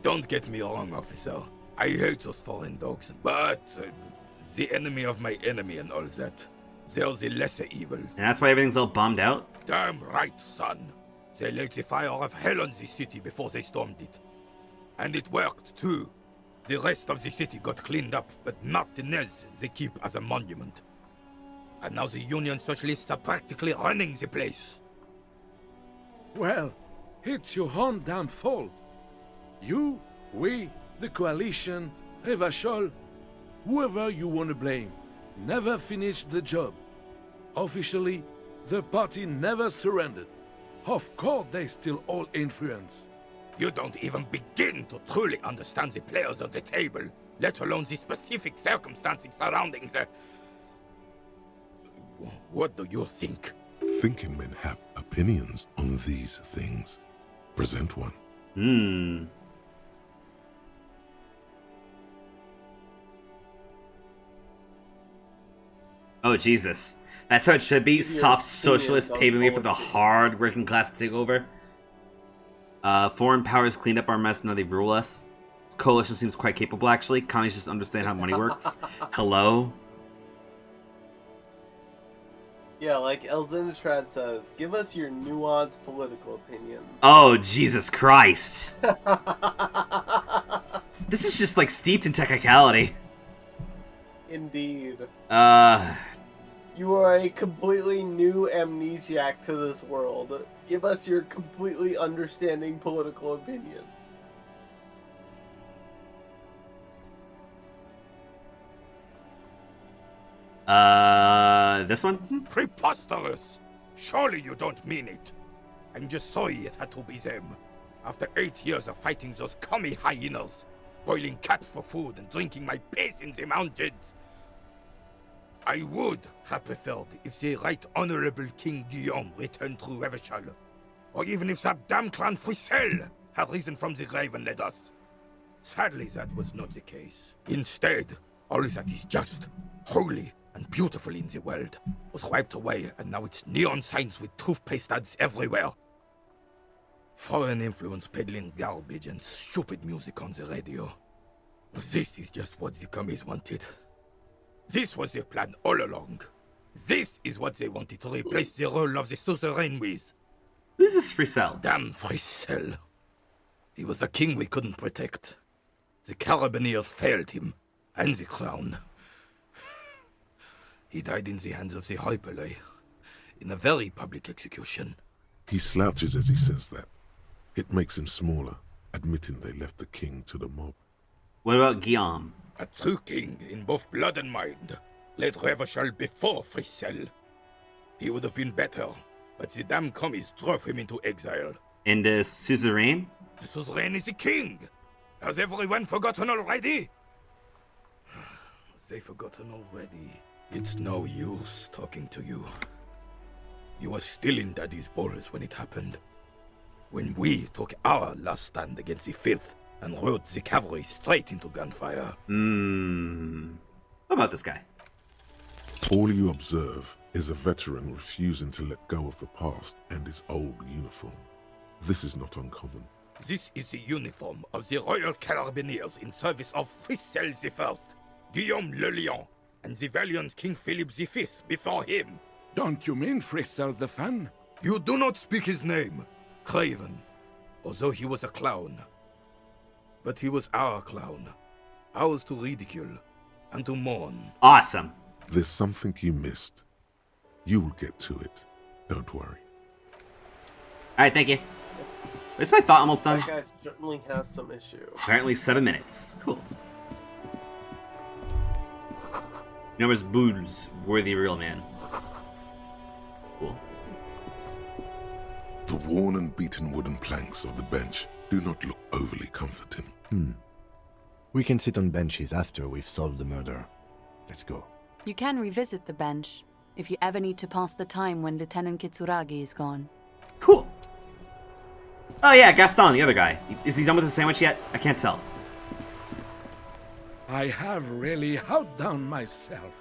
Don't get me wrong, officer. I hate those foreign dogs, but the enemy of my enemy and all that. They're the lesser evil. And that's why everything's all bombed out? Damn right, son. They lit the fire of hell on the city before they stormed it. And it worked, too. The rest of the city got cleaned up, but Martinez they keep as a monument. And now the Union Socialists are practically running the place. Well, it's your own damn fault. You, we, the Coalition, Revachol, whoever you want to blame, never finished the job. Officially, the party never surrendered. Of course they still all influence. You don't even begin to truly understand the players on the table, let alone the specific circumstances surrounding the... What do you think? Thinking men have opinions on these things. Present one. Oh, Jesus. That's how it should be. Soft socialists paving way for the hard working class to take over. Foreign powers cleaned up our mess, now they rule us. Coalition seems quite capable, actually. Commies just understand how money works. Hello? Yeah, like Elzintrad says, give us your nuanced political opinion. Oh, Jesus Christ. This is just like steeped in technicality. Indeed. You are a completely new amnesiac to this world. Give us your completely understanding political opinion. This one? Preposterous! Surely you don't mean it. I'm just sorry it had to be them. After 8 years of fighting those commie hyenas, boiling cats for food and drinking my piss in the mountains, I would have preferred if the Right Honorable King Guillaume returned through Revachol, or even if that damn clan Frissel had risen from the grave and led us. Sadly, that was not the case. Instead, all that is just, holy, and beautiful in the world was wiped away, and now it's neon signs with toothpaste ads everywhere. Foreign influence peddling garbage and stupid music on the radio. This is just what the commies wanted. This was their plan all along. This is what they wanted to replace the role of the suzerain with. Who's this Frissel? Damn Frissel. He was the king we couldn't protect. The Carabineers failed him, and the crown. He died in the hands of the Hyperlay, in a very public execution. He slouches as he says that. It makes him smaller, admitting they left the king to the mob. What about Guillaume? A true king in both blood and mind led Revachol before Frissel. He would have been better, but the damn commies drove him into exile. And the suzerain? The suzerain is the king! Has everyone forgotten already? They've forgotten already. It's no use talking to you. You were still in Daddy's balls when it happened. When we took our last stand against the Fifth and rode the cavalry straight into gunfire. What about this guy? All you observe is a veteran refusing to let go of the past and his old uniform. This is not uncommon. This is the uniform of the Royal Carabineers in service of Frissel I, Guillaume le Lion, and the valiant King Philip V before him. Don't you mean Frissel the Fan? You do not speak his name, Craven, although he was a clown. But he was our clown, ours to ridicule and to mourn. Awesome. There's something you missed. You will get to it. Don't worry. Alright, thank you. Is my thought almost done? That guy certainly has some issue. Apparently 7 minutes. Cool. Numbers Boots, worthy real man. Cool. The worn and beaten wooden planks of the bench do not look overly comforting. We can sit on benches after we've solved the murder. Let's go. You can revisit the bench if you ever need to pass the time when Lieutenant Kitsuragi is gone. Cool. Oh yeah, Gaston, the other guy. Is he done with the sandwich yet? I can't tell. I have really outdone myself.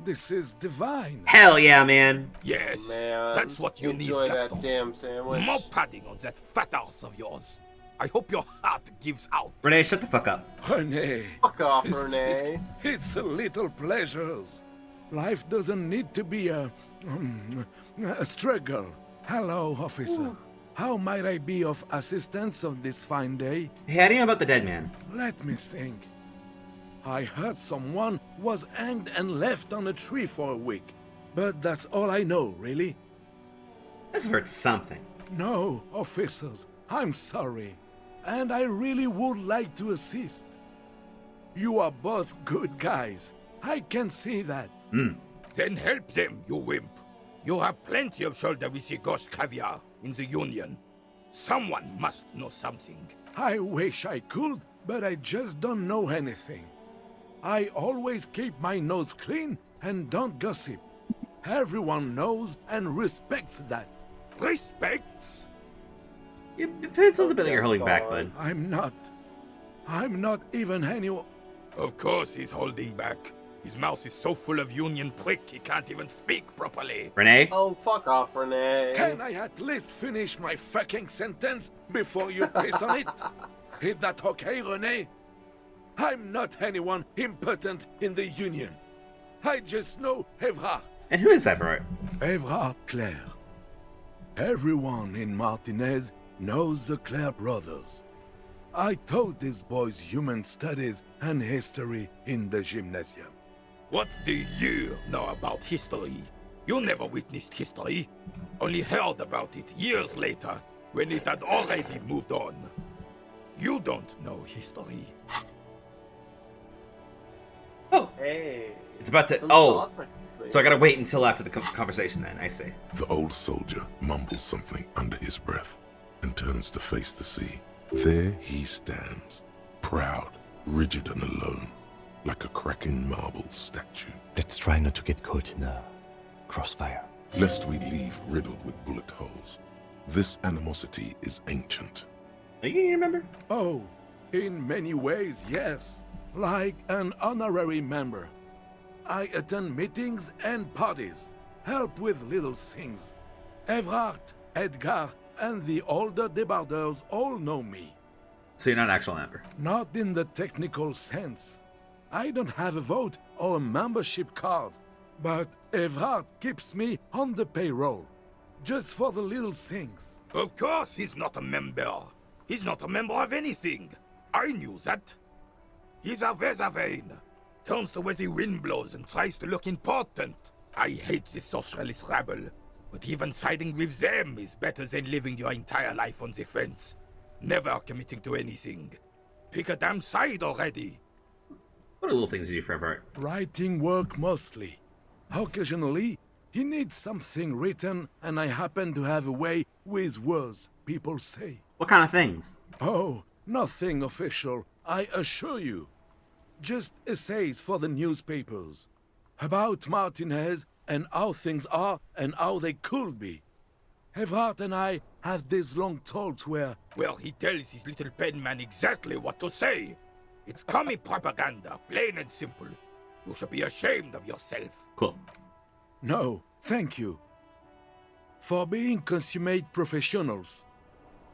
This is divine. Hell yeah, man. Yes, Man, that's what you need, enjoy Gaston. that damn sandwich. More padding on that fat arse of yours. I hope your heart gives out. Renee, shut the fuck up. Renee. Fuck off, It's- Renee. It's a little pleasures. Life doesn't need to be a struggle. Hello, officer. How might I be of assistance on this fine day? Hey, how do you know about the dead man? Let me think. I heard someone was hanged and left on a tree for a week. But that's all I know, really. I've heard something. No, officers, I'm sorry. And I really would like to assist. You are both good guys. I can see that. Then help them, you wimp. You have plenty of shoulder with your ghost caviar in the Union. Someone must know something. I wish I could, but I just don't know anything. I always keep my nose clean and don't gossip. Everyone knows and respects that. Respects? It sounds a bit like you're holding back, bud. I'm not even anyone. Of course he's holding back. His mouth is so full of Union prick he can't even speak properly. Renee? Oh, fuck off, Renee. Can I at least finish my fucking sentence before you piss on it? Is that okay, Renee? I'm not anyone important in the Union. I just know Evrard. And who is Everett? Evrard Clare. Everyone in Martinez knows the Clare brothers. I taught these boys human studies and history in the gymnasium. What do you know about history? You never witnessed history. Only heard about it years later, when it had already moved on. You don't know history. Oh. Hey. It's about to... Oh. So I gotta wait until after the conversation then, I see. The old soldier mumbles something under his breath and turns to face the sea. There he stands, proud, rigid and alone, like a cracking marble statue. Let's try not to get caught in a crossfire. Lest we leave riddled with bullet holes. This animosity is ancient. You remember? Oh, in many ways, yes. Like an honorary member. I attend meetings and parties, help with little things. Evrard, Edgar, and the older debarders all know me. So you're not an actual member? Not in the technical sense. I don't have a vote or a membership card, but Evrard keeps me on the payroll, just for the little things. Of course he's not a member. He's not a member of anything. I knew that. He's a Weservein. Turns to where the wind blows and tries to look important. I hate the socialist rabble, but even siding with them is better than living your entire life on the fence. Never committing to anything. Pick a damn side already. What are little things you do for Everett? Writing work mostly. Occasionally, he needs something written, and I happen to have a way with words, people say. What kind of things? Oh, nothing official, I assure you. Just essays for the newspapers. About Martinez and how things are and how they could be. Evrard and I have these long talks where... Well, he tells his little pen man exactly what to say. It's commie propaganda, plain and simple. You should be ashamed of yourself. Cool. No, thank you. For being consummate professionals.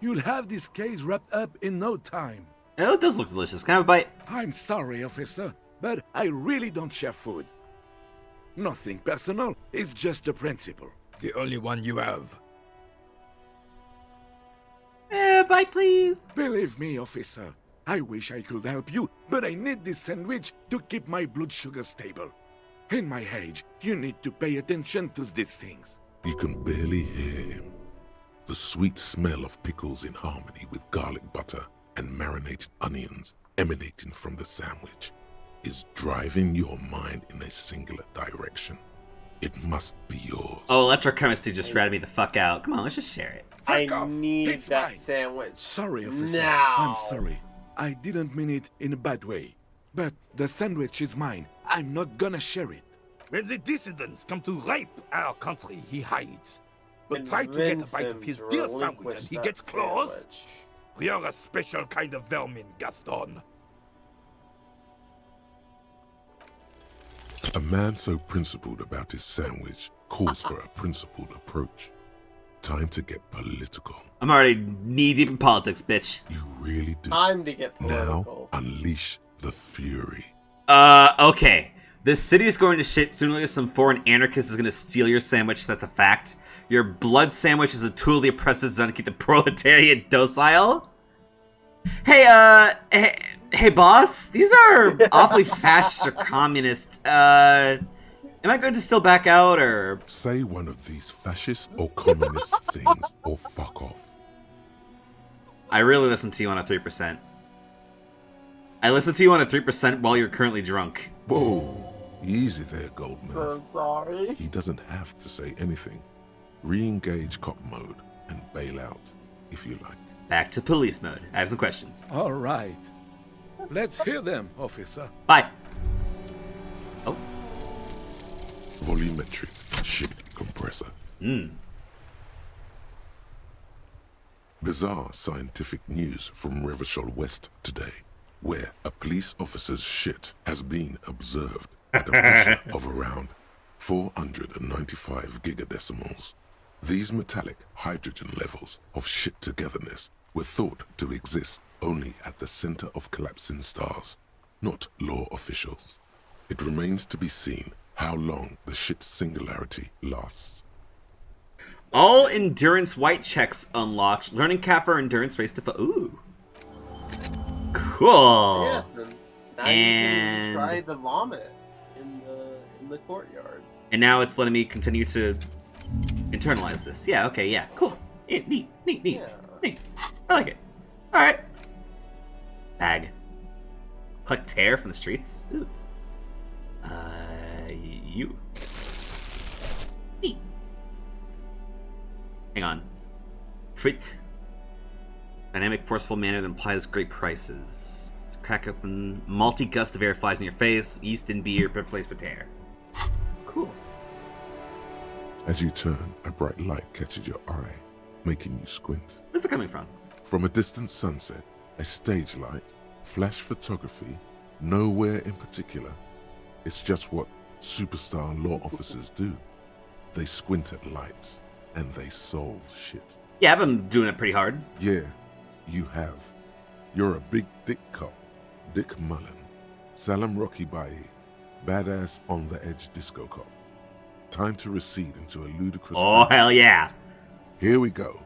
You'll have this case wrapped up in no time. Oh, it does look delicious. Can I have a bite? I'm sorry, officer, but I really don't share food. Nothing personal, it's just a principle. The only one you have. Bite, please. Believe me, officer, I wish I could help you, but I need this sandwich to keep my blood sugar stable. In my age, you need to pay attention to these things. You can barely hear him. The sweet smell of pickles in harmony with garlic butter and marinated onions emanating from the sandwich is driving your mind in a singular direction. It must be yours. Oh, electrochemistry just ratted me the fuck out. Come on, let's just share it. I need that sandwich. Sorry, officer. Now. I'm sorry. I didn't mean it in a bad way. But the sandwich is mine. I'm not gonna share it. When the dissidents come to rape our country, he hides. But try to get a bite of his dear sandwich and he gets close. You're a special kind of vermin, Gaston. A man so principled about his sandwich calls for a principled approach. Time to get political. I'm already knee-deep in politics, bitch. You really do. Time to get political. Now, unleash the fury. Okay. This city is going to shit. Sooner or later, some foreign anarchist is going to steal your sandwich. That's a fact. Your blood sandwich is a tool of the oppressors designed to keep the proletariat docile. Hey, hey, boss. These are awfully fascist or communist. Am I going to still back out, or...? Say one of these fascist or communist things, or fuck off. I really listened to you on a 3%. I listened to you on a 3% while you're currently drunk. Whoa. Easy there, Goldmouth. So sorry. He doesn't have to say anything. Re-engage cop mode and bail out, if you like. Back to police mode. I have some questions. All right. Let's hear them, officer. Bye. Oh. Volumetric ship compressor. Bizarre scientific news from Revachol West today, where a police officer's shit has been observed at a pressure of around 495 gigadecimals. These metallic hydrogen levels of shit togetherness were thought to exist only at the center of collapsing stars, not law officials. It remains to be seen how long the shit singularity lasts. All endurance white checks unlocked. Learning cap for endurance race to... Ooh. Cool. Yes, now and you can try the vomit in the courtyard. And now it's letting me continue to internalize this. Yeah, okay, yeah. Cool. Neat. Yeah. Neat. I like it. Alright. Bag. Collect tear from the streets. Ooh. You. Neat. Hang on. Fit. Dynamic, forceful manner that implies great prices. Crack open. Malty gust of air flies in your face. Yeast and beer, perfect place for tear. Cool. As you turn, a bright light catches your eye, making you squint. Where's it coming from? From a distant sunset, a stage light, flash photography, nowhere in particular. It's just what superstar law officers do. They squint at lights, and they solve shit. Yeah, I've been doing it pretty hard. Yeah, you have. You're a big dick cop, Dick Mullen. Salam Rocky Bayi, badass on-the-edge disco cop. Time to recede into a ludicrous... Oh, hell yeah. Here we go.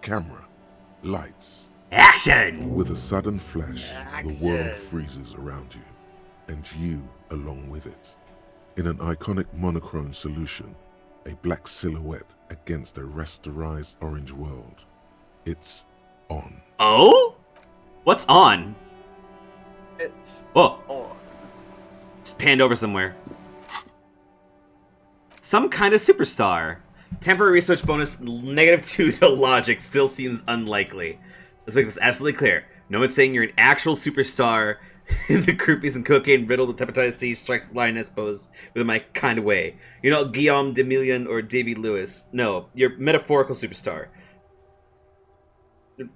Camera. Lights. Action! With a sudden flash, the world freezes around you, and you along with it. In an iconic monochrome solution, a black silhouette against a rasterized orange world. It's on. Oh? What's on? It's on. Just panned over somewhere. Some kind of superstar. Temporary research bonus -2 to logic still seems unlikely. Let's make this absolutely clear. No one's saying you're an actual superstar in the groupies and cocaine riddled with hepatitis C strikes lioness pose with my kind of way. You're not Guillaume de Million or Davy Lewis. No, you're metaphorical superstar.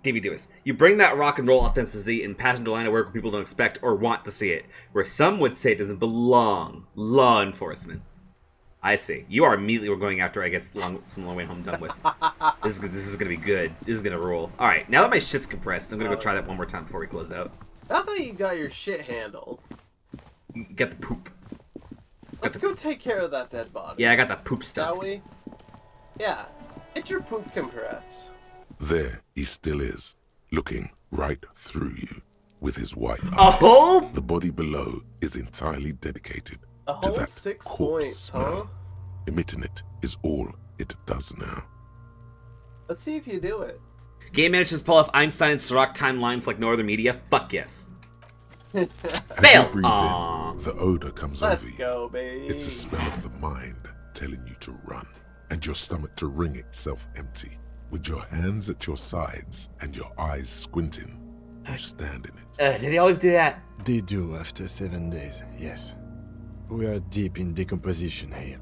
Davy Lewis. You bring that rock and roll authenticity and passion to line of work where people don't expect or want to see it. Where some would say it doesn't belong. Law enforcement. I see. You are immediately going after I get some long way home done with. This is gonna be good. This is gonna roll. Alright, now that my shit's compressed, I'm gonna go try that one more time before we close out. I thought you got your shit handled. Get the poop. Let's go take care of that dead body. Yeah, I got the poop stuffed. Shall we? Yeah. Get your poop compressed. There he still is, looking right through you with his white eye. A hole? The body below is entirely dedicated A to whole that 6 corpse points, smell. huh? Emitting it is all it does now. Let's see if you do it. Game manages to pull off Einstein and Sirach timelines like no other media? Fuck yes. As Fail! you breathe in, the odor comes Let's over you. go, baby. It's a smell of the mind telling you to run, and your stomach to wring itself empty. With your hands at your sides and your eyes squinting, you stand in it. Did they always do that? They do after 7 days, yes. We are deep in decomposition here.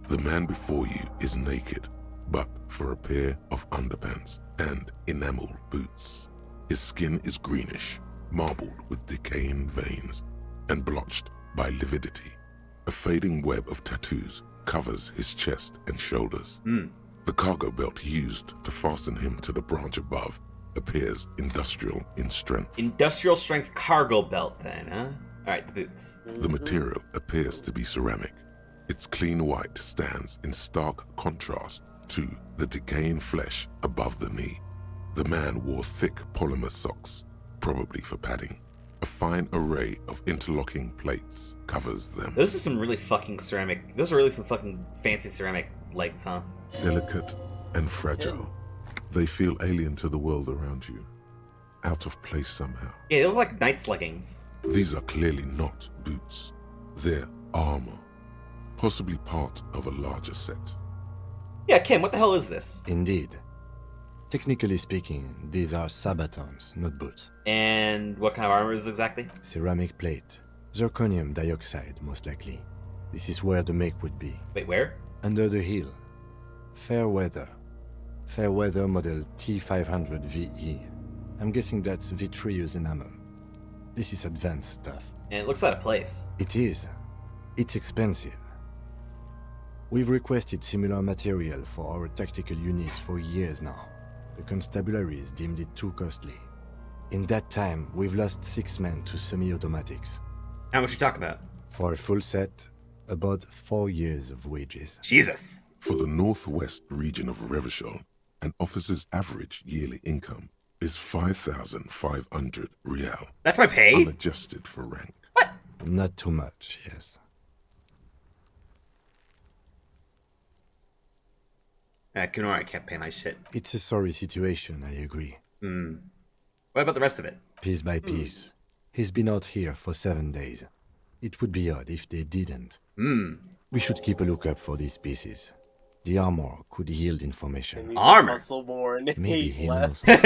The man before you is naked, but for a pair of underpants and enamel boots. His skin is greenish, marbled with decaying veins, and blotched by lividity. A fading web of tattoos covers his chest and shoulders. The cargo belt used to fasten him to the branch above appears industrial in strength. Industrial strength cargo belt, then, huh? Alright, the boots. The material appears to be ceramic. Its clean white stands in stark contrast to the decaying flesh above the knee. The man wore thick polymer socks, probably for padding. A fine array of interlocking plates covers them. Those are some really fucking ceramic. Those are really some fucking fancy ceramic legs, huh? Delicate and fragile. They feel alien to the world around you. Out of place somehow. Yeah, they look like knight's leggings. These are clearly not boots. They're armor. Possibly part of a larger set. Yeah, Kim, what the hell is this? Indeed. Technically speaking, these are sabatons, not boots. And what kind of armor is it exactly? Ceramic plate. Zirconium dioxide, most likely. This is where the make would be. Wait, where? Under the heel. Fair weather. Fair weather model T500 VE. I'm guessing that's vitreous enamel. This is advanced stuff. And it looks out of place. It is. It's expensive. We've requested similar material for our tactical units for years now. The constabularies deemed it too costly. In that time, we've lost 6 men to semi-automatics. How much you talk about? For a full set, about 4 years of wages. Jesus! For the northwest region of Revachol, an officer's average yearly income is 5,500 real. That's my pay? Unadjusted for rank. What? Not too much, yes. Kunora can't pay my shit. It's a sorry situation, I agree. What about the rest of it? Piece by piece. He's been out here for 7 days. It would be odd if they didn't. We should keep a lookout for these pieces. The armor could yield information. Armor? Hustle more and Maybe hate he less. knows.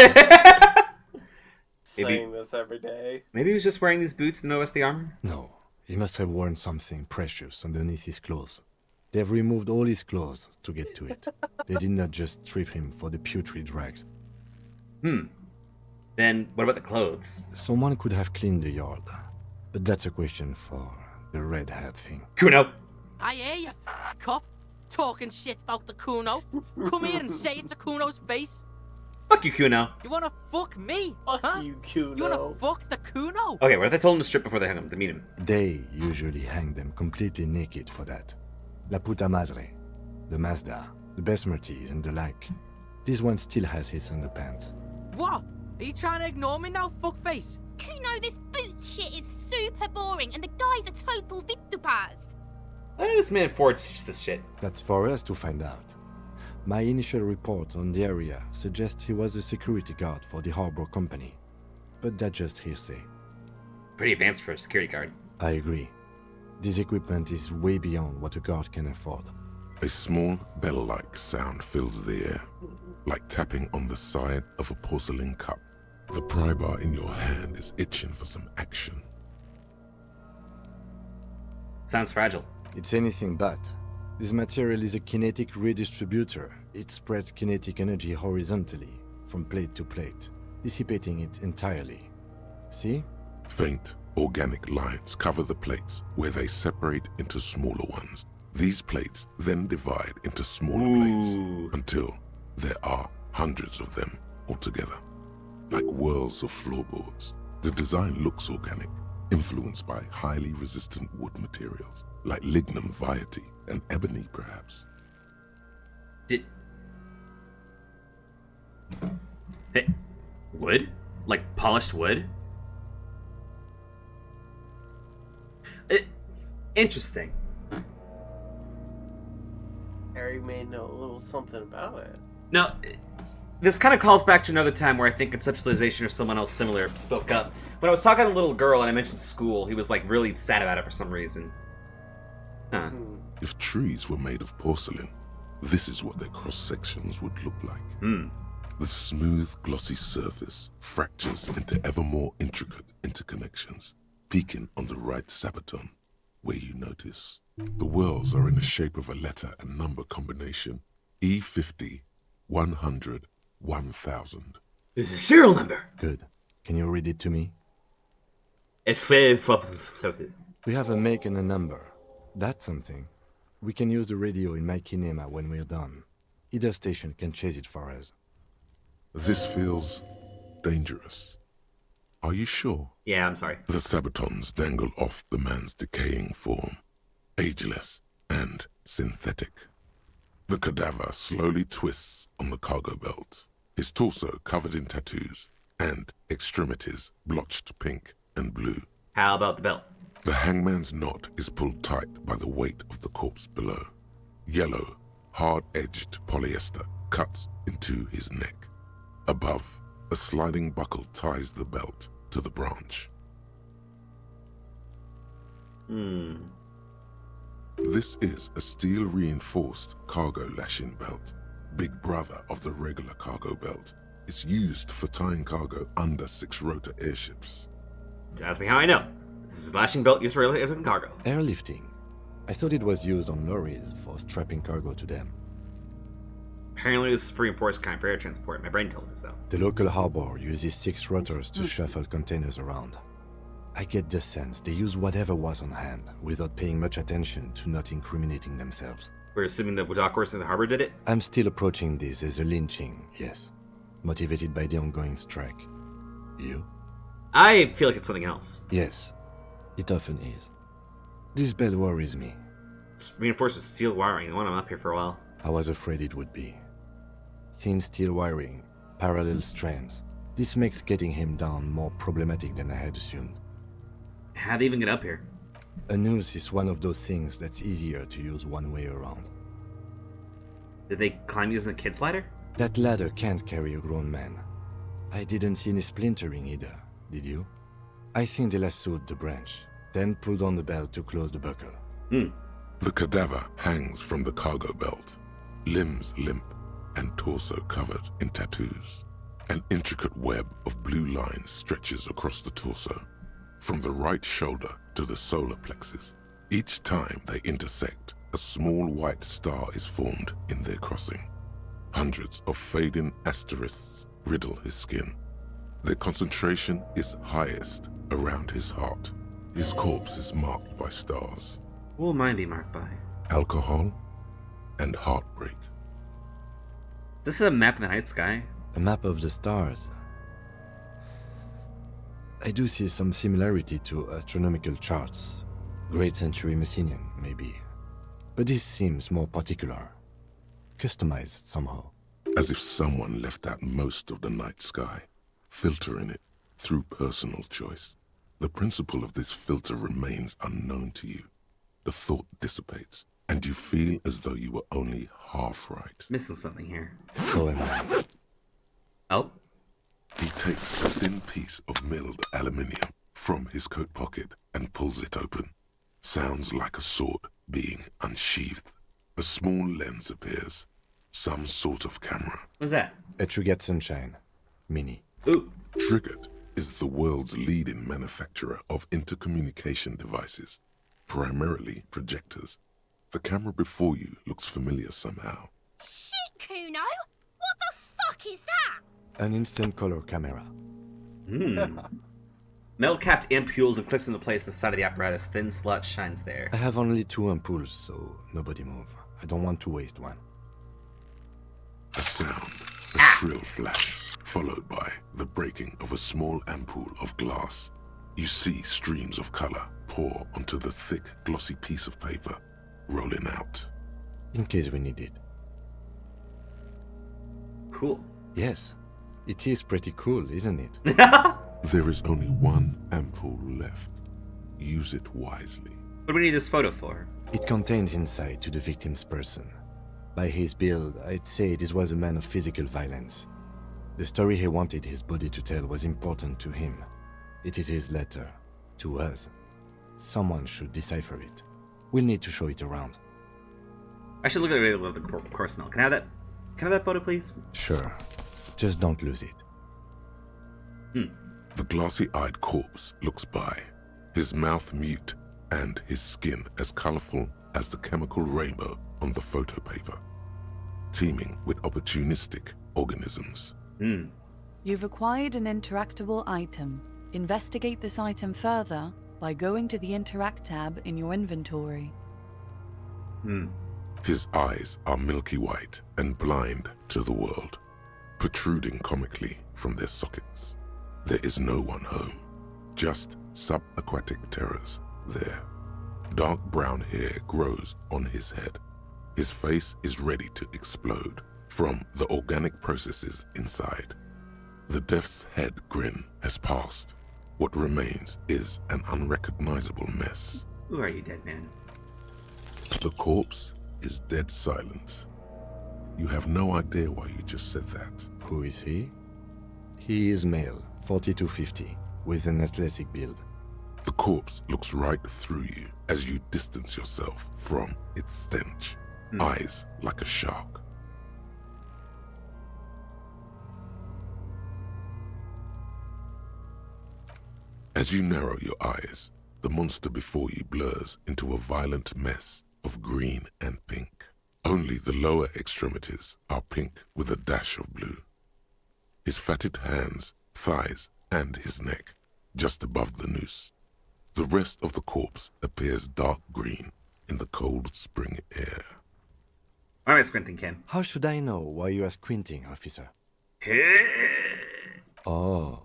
Saying this every day. Maybe he was just wearing these boots to notice the armor? No, he must have worn something precious underneath his clothes. They've removed all his clothes to get to it. They did not just strip him for the putrid rags. Then what about the clothes? Someone could have cleaned the yard, but that's a question for the red hat thing. Kuno! I hear you, cop, talking shit about the Kuno. Come here and say it to Kuno's face. Fuck you, Kuno. You wanna fuck me? Huh? You, Kuno. You wanna fuck the Kuno? Okay, what if they told him to strip before they hung him, to meet him? They usually hang them completely naked for that. La puta madre, the Mazda, the Besmerties and the like. This one still has his underpants. What? Are you trying to ignore me now, fuckface? Kuno, this boots shit is super boring, and the guy's a total vitupaz. This man forged this shit. That's for us to find out. My initial report on the area suggests he was a security guard for the harbor company. But that's just hearsay. Pretty advanced for a security guard. I agree. This equipment is way beyond what a guard can afford. A small bell-like sound fills the air, like tapping on the side of a porcelain cup. The pry bar in your hand is itching for some action. Sounds fragile. It's anything but. This material is a kinetic redistributor. It spreads kinetic energy horizontally, from plate to plate, dissipating it entirely. See? Faint, organic lines cover the plates where they separate into smaller ones. These plates then divide into smaller plates until there are hundreds of them altogether, like whirls of floorboards. The design looks organic, influenced by highly resistant wood materials, like lignum vitae and ebony, perhaps. Wood? Like polished wood? Interesting. Harry may know a little something about it. No, this kind of calls back to another time where I think Conceptualization or someone else similar spoke up. When I was talking to a little girl and I mentioned school, he was like really sad about it for some reason. Huh. If trees were made of porcelain, this is what their cross-sections would look like. The smooth, glossy surface fractures into ever more intricate interconnections, peaking on the right sabaton, where you notice. The whirls are in the shape of a letter and number combination, E50, 100, 1000. There's a serial number. Good. Can you read it to me? We have a make and a number. That's something. We can use the radio in my Kineema when we're done. Either station can chase it for us. This feels dangerous. Are you sure? Yeah, I'm sorry. The Sabatons dangle off the man's decaying form, ageless and synthetic. The cadaver slowly twists on the cargo belt, his torso covered in tattoos, and extremities blotched pink and blue. How about the belt? The hangman's knot is pulled tight by the weight of the corpse below. Yellow, hard-edged polyester cuts into his neck. Above, a sliding buckle ties the belt to the branch. This is a steel-reinforced cargo lashing belt. Big brother of the regular cargo belt. It's used for tying cargo under 6-rotor airships. Ask me how I know. This is a lashing belt used for airlifting cargo. Airlifting? I thought it was used on lorries for strapping cargo to them. Apparently this is for reinforced kind for air transport. My brain tells me so. The local harbor uses 6 rotors to shuffle containers around. I get the sense they use whatever was on hand, without paying much attention to not incriminating themselves. We're assuming that dockworkers in the harbor did it? I'm still approaching this as a lynching, yes. Motivated by the ongoing strike. You? I feel like it's something else. Yes, it often is. This bell worries me. It's reinforced with steel wiring. The one I'm up here for a while. I was afraid it would be. Thin steel wiring, parallel strands. This makes getting him down more problematic than I had assumed. How'd they even get up here? A noose is one of those things that's easier to use one way around. Did they climb using the kid slider? That ladder can't carry a grown man. I didn't see any splintering either, did you? I think they lassoed the branch, then pulled on the belt to close the buckle. The cadaver hangs from the cargo belt, limbs limp and torso covered in tattoos. An intricate web of blue lines stretches across the torso, from the right shoulder to the solar plexus. Each time they intersect, a small white star is formed in their crossing. Hundreds of fading asterisks riddle his skin. Their concentration is highest around his heart. His corpse is marked by stars. What will mine be marked by? Alcohol and heartbreak. This is a map of the night sky. A map of the stars. I do see some similarity to astronomical charts. Great Century Messinian, maybe. But this seems more particular. Customized somehow. As if someone left out most of the night sky, filtering it through personal choice. The principle of this filter remains unknown to you. The thought dissipates, and you feel as though you were only half right. Missing something here. So am I. Oh? He takes a thin piece of milled aluminium from his coat pocket and pulls it open. Sounds like a sword being unsheathed. A small lens appears. Some sort of camera. What's that? A Trigger Sunshine. Mini. Ooh. Trigger is the world's leading manufacturer of intercommunication devices, primarily projectors. The camera before you looks familiar somehow. Shit, Kuno! What the fuck is that? An instant color camera. Metal-capped ampoules and clicks into place at the side of the apparatus. Thin slot shines there. I have only 2 ampoules, so nobody move. I don't want to waste one. A sound, a shrill flash, followed by the breaking of a small ampoule of glass. You see streams of color pour onto the thick, glossy piece of paper, rolling out. In case we need it. Cool. Yes. It is pretty cool, isn't it? There is only one ampoule left. Use it wisely. What do we need this photo for? It contains insight to the victim's person. By his build, I'd say this was a man of physical violence. The story he wanted his body to tell was important to him. It is his letter. To us. Someone should decipher it. We'll need to show it around. I should look at the of the course smell. Can I have that? Can I have that photo, please? Sure. Just don't lose it. The glossy-eyed corpse looks by, his mouth mute and his skin as colorful as the chemical rainbow on the photo paper, teeming with opportunistic organisms. You've acquired an interactable item. Investigate this item further by going to the Interact tab in your inventory. His eyes are milky white and blind to the world, protruding comically from their sockets. There is no one home, just subaquatic terrors there. Dark brown hair grows on his head. His face is ready to explode from the organic processes inside. The death's head grin has passed. What remains is an unrecognizable mess. Who are you, dead man? The corpse is dead silent. You have no idea why you just said that. Who is he? He is male, 40 to 50, with an athletic build. The corpse looks right through you as you distance yourself from its stench. Eyes like a shark. As you narrow your eyes, the monster before you blurs into a violent mess of green and pink. Only the lower extremities are pink with a dash of blue. His fatted hands, thighs, and his neck, just above the noose. The rest of the corpse appears dark green in the cold spring air. Why am I squinting, Ken? How should I know why you are squinting, officer? Oh.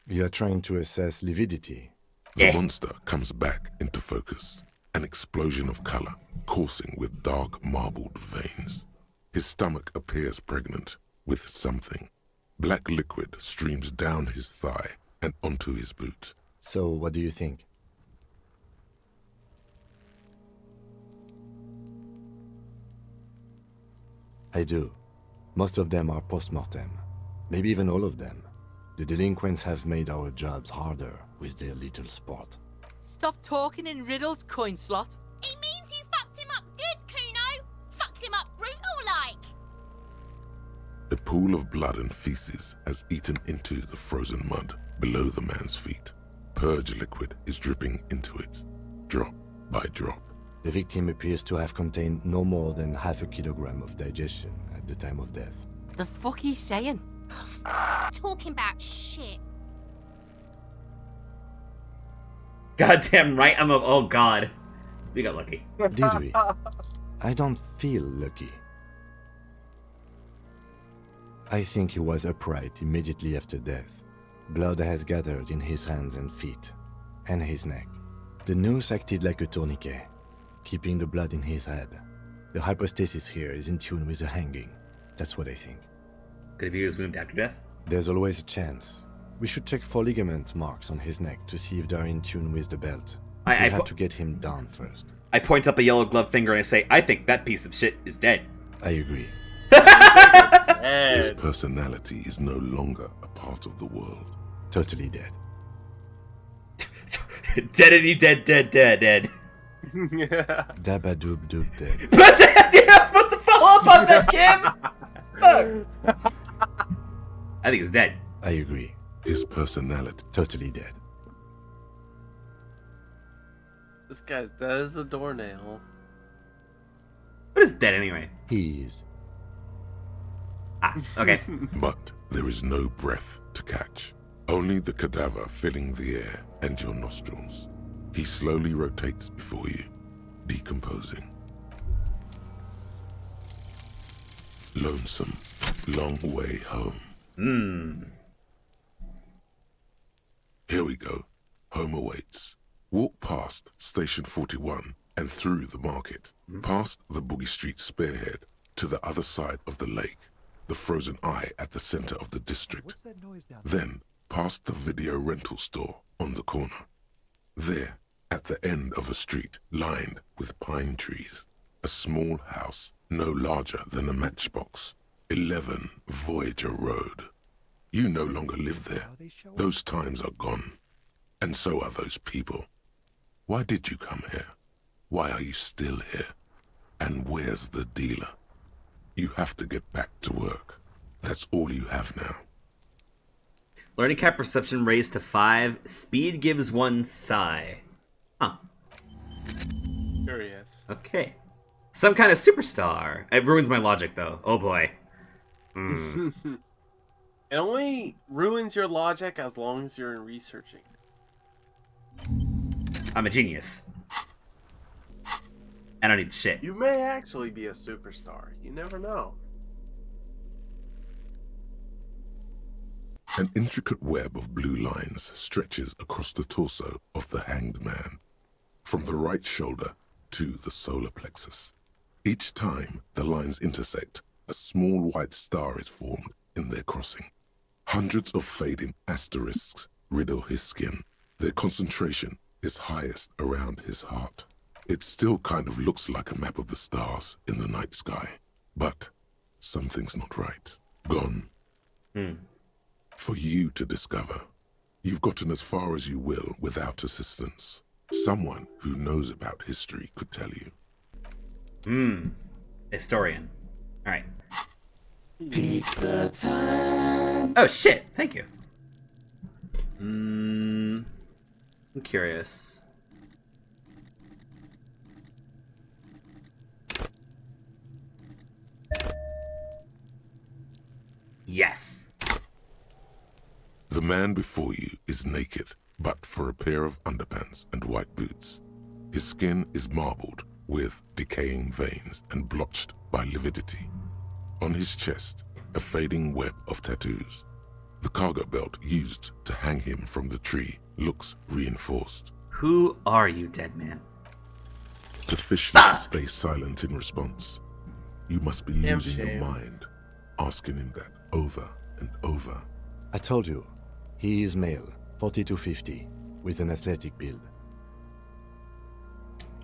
You are trying to assess lividity. The monster comes back into focus, an explosion of color, coursing with dark marbled veins. His stomach appears pregnant with something. Black liquid streams down his thigh and onto his boot. So, what do you think? I do. Most of them are post-mortem. Maybe even all of them. The delinquents have made our jobs harder with their little sport. Stop talking in riddles, coin slot. He means you fucked him up good, Kuno. Fucked him up brutal like. A pool of blood and feces has eaten into the frozen mud below the man's feet. Purge liquid is dripping into it, drop by drop. The victim appears to have contained no more than half a kilogram of digestion at the time of death. The fuck he's saying? Talking about shit. Goddamn right, oh god. We got lucky. Did we? I don't feel lucky. I think he was upright immediately after death. Blood has gathered in his hands and feet, and his neck. The noose acted like a tourniquet, keeping the blood in his head. The hypostasis here is in tune with the hanging. That's what I think. Could he be moved after death? There's always a chance. We should check for ligament marks on his neck to see if they're in tune with the belt. We have to get him down first. I point up a yellow glove finger and I say, I think that piece of shit is dead. I agree. His personality is no longer a part of the world. Totally dead. Deadity dead. Dabba doob doob dead. But you're not supposed to follow up on that, Kim! Fuck! I think he's dead. I agree. His personality. Totally dead. This guy's dead as a doornail. What is dead anyway? He's. Ah, okay. But there is no breath to catch. Only the cadaver filling the air and your nostrils. He slowly rotates before you, decomposing. Lonesome, long way home. Here we go. Home awaits. Walk past Station 41 and through the market, past the Boogie Street spearhead to the other side of the lake, the frozen eye at the center of the district. Then, past the video rental store on the corner. There, at the end of a street lined with pine trees, a small house no larger than a matchbox, 11 Voyager Road. You no longer live there. Those times are gone. And so are those people. Why did you come here? Why are you still here? And where's the dealer? You have to get back to work. That's all you have now. Learning cap perception raised to 5. Speed gives 1 sigh. Huh. Curious. Okay. Some kind of superstar. It ruins my logic, though. Oh boy. It only ruins your logic as long as you're researching. I'm a genius. I don't need shit. You may actually be a superstar. You never know. An intricate web of blue lines stretches across the torso of the hanged man, from the right shoulder to the solar plexus. Each time the lines intersect, a small white star is formed in their crossing. Hundreds of fading asterisks riddle his skin. Their concentration is highest around his heart. It still kind of looks like a map of the stars in the night sky, but something's not right. Gone. For you to discover. You've gotten as far as you will without assistance. Someone who knows about history could tell you. Historian. Alright. Pizza time. Oh shit, thank you. I'm curious. Yes. The man before you is naked, but for a pair of underpants and white boots. His skin is marbled with decaying veins and blotched by lividity. On his chest, a fading web of tattoos. The cargo belt used to hang him from the tree looks reinforced. Who are you, dead man? The fishnets stay silent in response. You must be using your mind, asking him that over and over. I told you, he is male, 40 to 50, with an athletic build.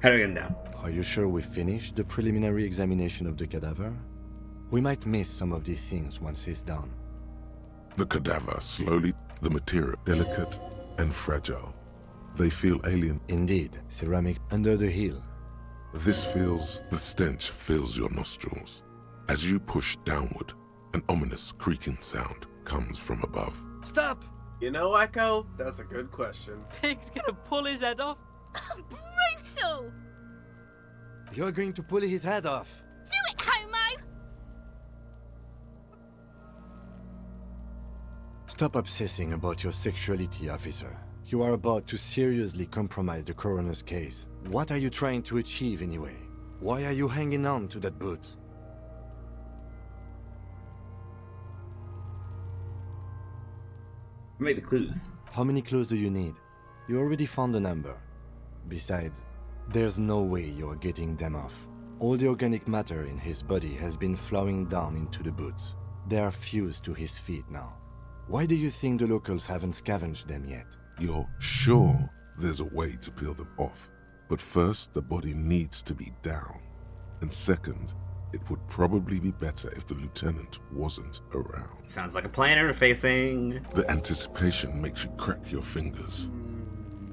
How do I get him down? Are you sure we finished the preliminary examination of the cadaver? We might miss some of these things once he's done. The cadaver slowly, the material delicate and fragile. They feel alien. Indeed, ceramic under the heel. The stench fills your nostrils. As you push downward, an ominous creaking sound comes from above. Stop! You know, Echo, that's a good question. Pig's gonna pull his head off. Brutal! You're going to pull his head off. Do it, homo! Stop obsessing about your sexuality, officer. You are about to seriously compromise the coroner's case. What are you trying to achieve anyway? Why are you hanging on to that boot? Maybe clues. How many clues do you need? You already found a number. Besides, there's no way you're getting them off. All the organic matter in his body has been flowing down into the boots. They are fused to his feet now. Why do you think the locals haven't scavenged them yet? You're sure there's a way to peel them off. But first, the body needs to be down. And second, it would probably be better if the lieutenant wasn't around. Sounds like a plan interfacing. The anticipation makes you crack your fingers.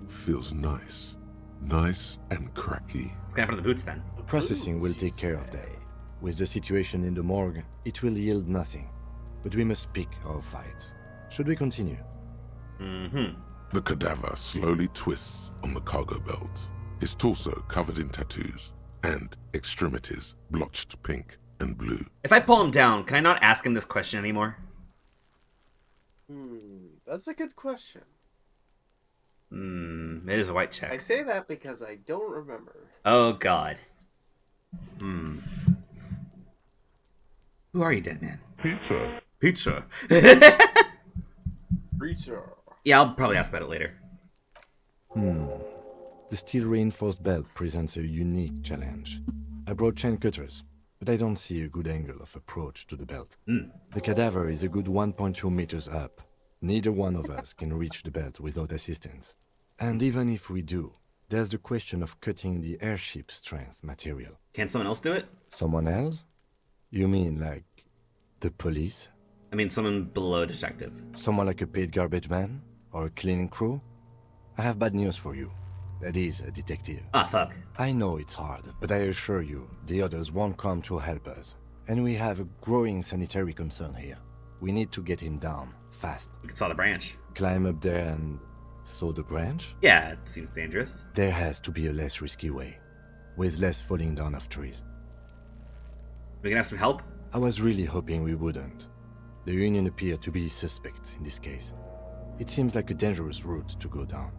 Feels nice. Nice and cracky. Let's get for the boots then. Processing will take care of that. With the situation in the morgue, it will yield nothing. But we must pick our fights. Should we continue? The cadaver slowly twists on the cargo belt, his torso covered in tattoos, and extremities blotched pink and blue. If I pull him down, can I not ask him this question anymore? That's a good question. It is a white check. I say that because I don't remember. Oh god. Who are you, dead man? Pizza. Pizza. Pizza. Yeah, I'll probably ask about it later. The steel-reinforced belt presents a unique challenge. I brought chain cutters, but I don't see a good angle of approach to the belt. The cadaver is a good 1.2 meters up. Neither one of us can reach the belt without assistance. And even if we do, there's the question of cutting the airship strength material. Can someone else do it? Someone else? You mean like the police? I mean someone below detective. Someone like a paid garbage man? Or a cleaning crew? I have bad news for you. That is a detective. Ah, fuck. I know it's hard, but I assure you, the others won't come to help us. And we have a growing sanitary concern here. We need to get him down, fast. We could saw the branch. Climb up there and saw the branch? Yeah, it seems dangerous. There has to be a less risky way, with less falling down of trees. We can have some help? I was really hoping we wouldn't. The Union appeared to be suspect in this case. It seems like a dangerous route to go down.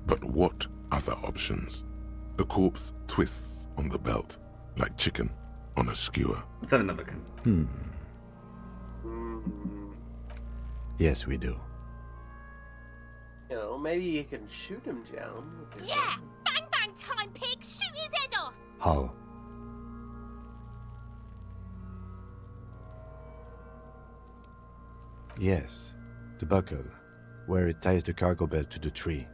But what other options? The corpse twists on the belt, like chicken on a skewer. Let's have another gun. Yes, we do. You know, maybe you can shoot him down. Yeah! Bang bang time, pig! Shoot his head off! How? Yes, the buckle, where it ties the cargo belt to the tree.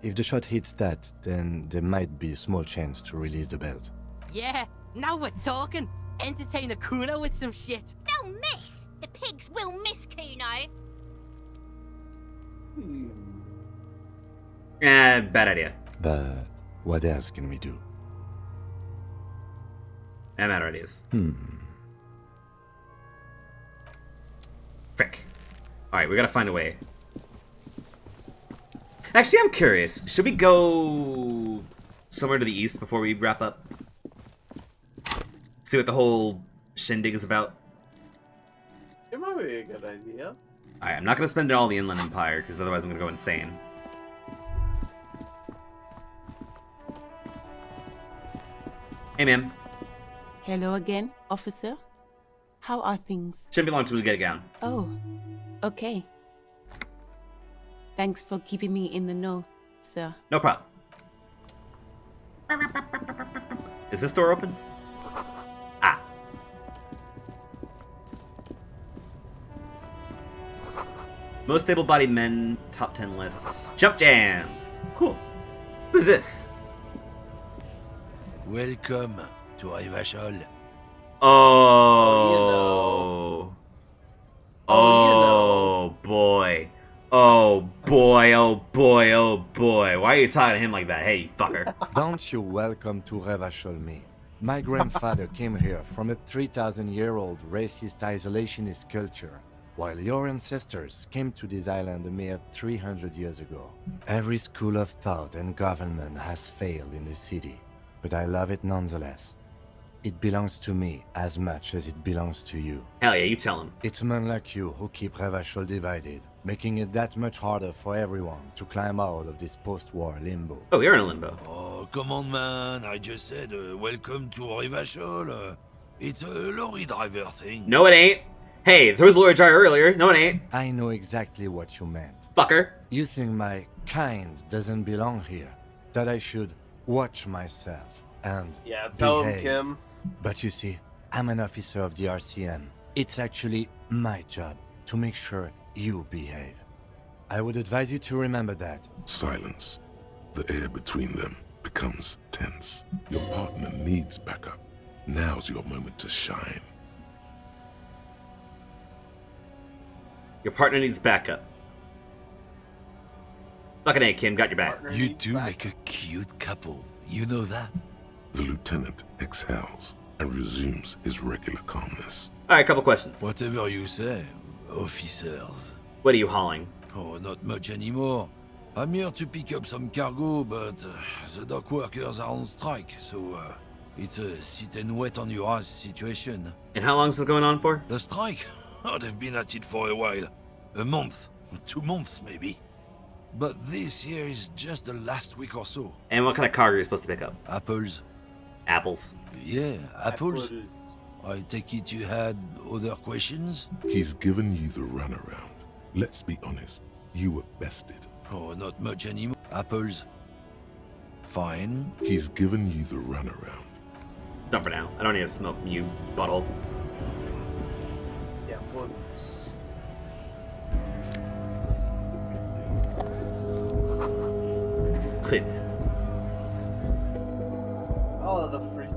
If the shot hits that, then there might be a small chance to release the belt. Yeah, now we're talking. Entertain the Kuno with some shit. They'll miss! The pigs will miss Kuno! Bad idea. But what else can we do? I'm out of ideas. Frick. Alright, we gotta find a way. Actually, I'm curious. Should we go somewhere to the east before we wrap up? See what the whole shindig is about? It might be a good idea. Alright, I'm not gonna spend it all in the Inland Empire, because otherwise I'm gonna go insane. Hey, ma'am. Hello again, officer. How are things? Shouldn't be long till we get it down. Oh, okay. Thanks for keeping me in the know, sir. No problem. Is this door open? Ah. Most able-bodied men, top 10 lists. Jump jams! Cool. Who's this? Welcome to Revachol. Oh. Oh, boy. Oh, boy, oh, boy, oh, boy. Why are you talking to him like that? Hey, you fucker. Don't you welcome to Revachol me. My grandfather came here from a 3,000-year-old racist isolationist culture, while your ancestors came to this island a mere 300 years ago. Every school of thought and government has failed in the city, but I love it nonetheless. It belongs to me as much as it belongs to you. Hell yeah, you tell him. It's men like you who keep Revachol divided, making it that much harder for everyone to climb out of this post-war limbo. Oh, you're in limbo. Oh, come on, man. I just said welcome to Revachol. It's a lorry driver thing. No, it ain't. Hey, there was a lorry driver earlier. No, it ain't. I know exactly what you meant. Fucker. You think my kind doesn't belong here, that I should watch myself and Yeah, tell him, behave. Kim. But you see, I'm an officer of the RCM. It's actually my job to make sure you behave. I would advise you to remember that. Silence. The air between them becomes tense. Your partner needs backup. Now's your moment to shine. Your partner needs backup. Fucking A, Kim, got your back. You two make a cute couple. You know that? The lieutenant exhales and resumes his regular calmness. Alright, couple questions. Whatever you say, officers. What are you hauling? Oh, not much anymore. I'm here to pick up some cargo, but the dock workers are on strike, so it's a sit and wait on your ass situation. And how long's it going on for? The strike? Oh, they've been at it for a while. A month. 2 months, maybe. But this here is just the last week or so. And what kind of cargo are you supposed to pick up? Apples. Apples. Yeah, apples. I take it you had other questions? He's given you the runaround. Let's be honest, you were bested. Oh, not much anymore. Apples. Fine. He's given you the runaround. Done for now. I don't need to smoke you, butthole. Yeah, once. Clit. Oh, the freak.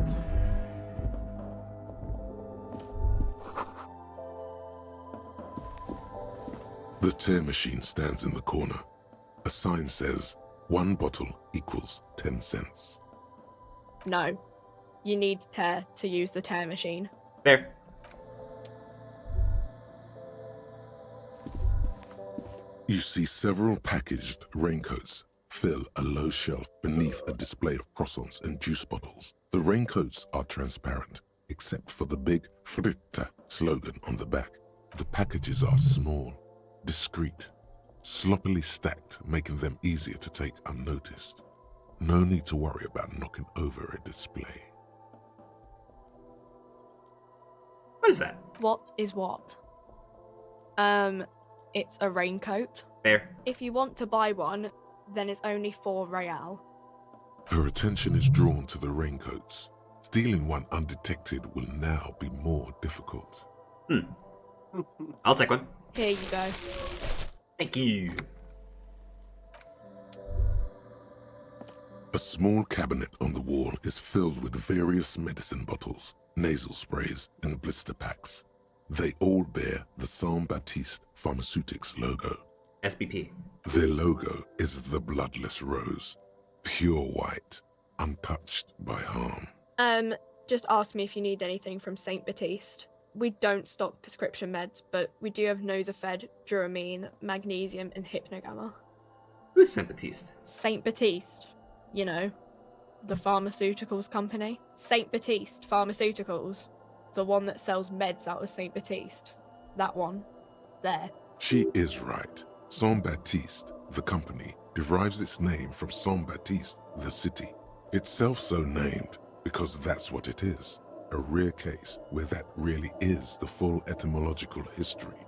The tear machine stands in the corner. A sign says, 1 bottle equals 10 cents. No. You need tear to use the tear machine. There. You see several packaged raincoats fill a low shelf beneath a display of croissants and juice bottles. The raincoats are transparent, except for the big Fritta slogan on the back. The packages are small, discreet, sloppily stacked, making them easier to take unnoticed. No need to worry about knocking over a display. What is that? What is what? it's a raincoat. Fair. If you want to buy one, then it's only 4 real. Her attention is drawn to the raincoats. Stealing one undetected will now be more difficult. I'll take one. Here you go. Thank you. A small cabinet on the wall is filled with various medicine bottles, nasal sprays, and blister packs. They all bear the Saint Baptiste Pharmaceutics logo. SBP. Their logo is the bloodless rose, pure white, untouched by harm. Just ask me if you need anything from Saint Baptiste. We don't stock prescription meds, but we do have Nosafed, Duramine, Magnesium, and Hypnogamma. Who's Saint Baptiste? Saint Baptiste. You know, the pharmaceuticals company. Saint Baptiste Pharmaceuticals. The one that sells meds out of Saint Baptiste. That one. There. She is right. Saint Baptiste, the company, derives its name from Saint Baptiste, the city. Itself so named because that's what it is. A rare case where that really is the full etymological history.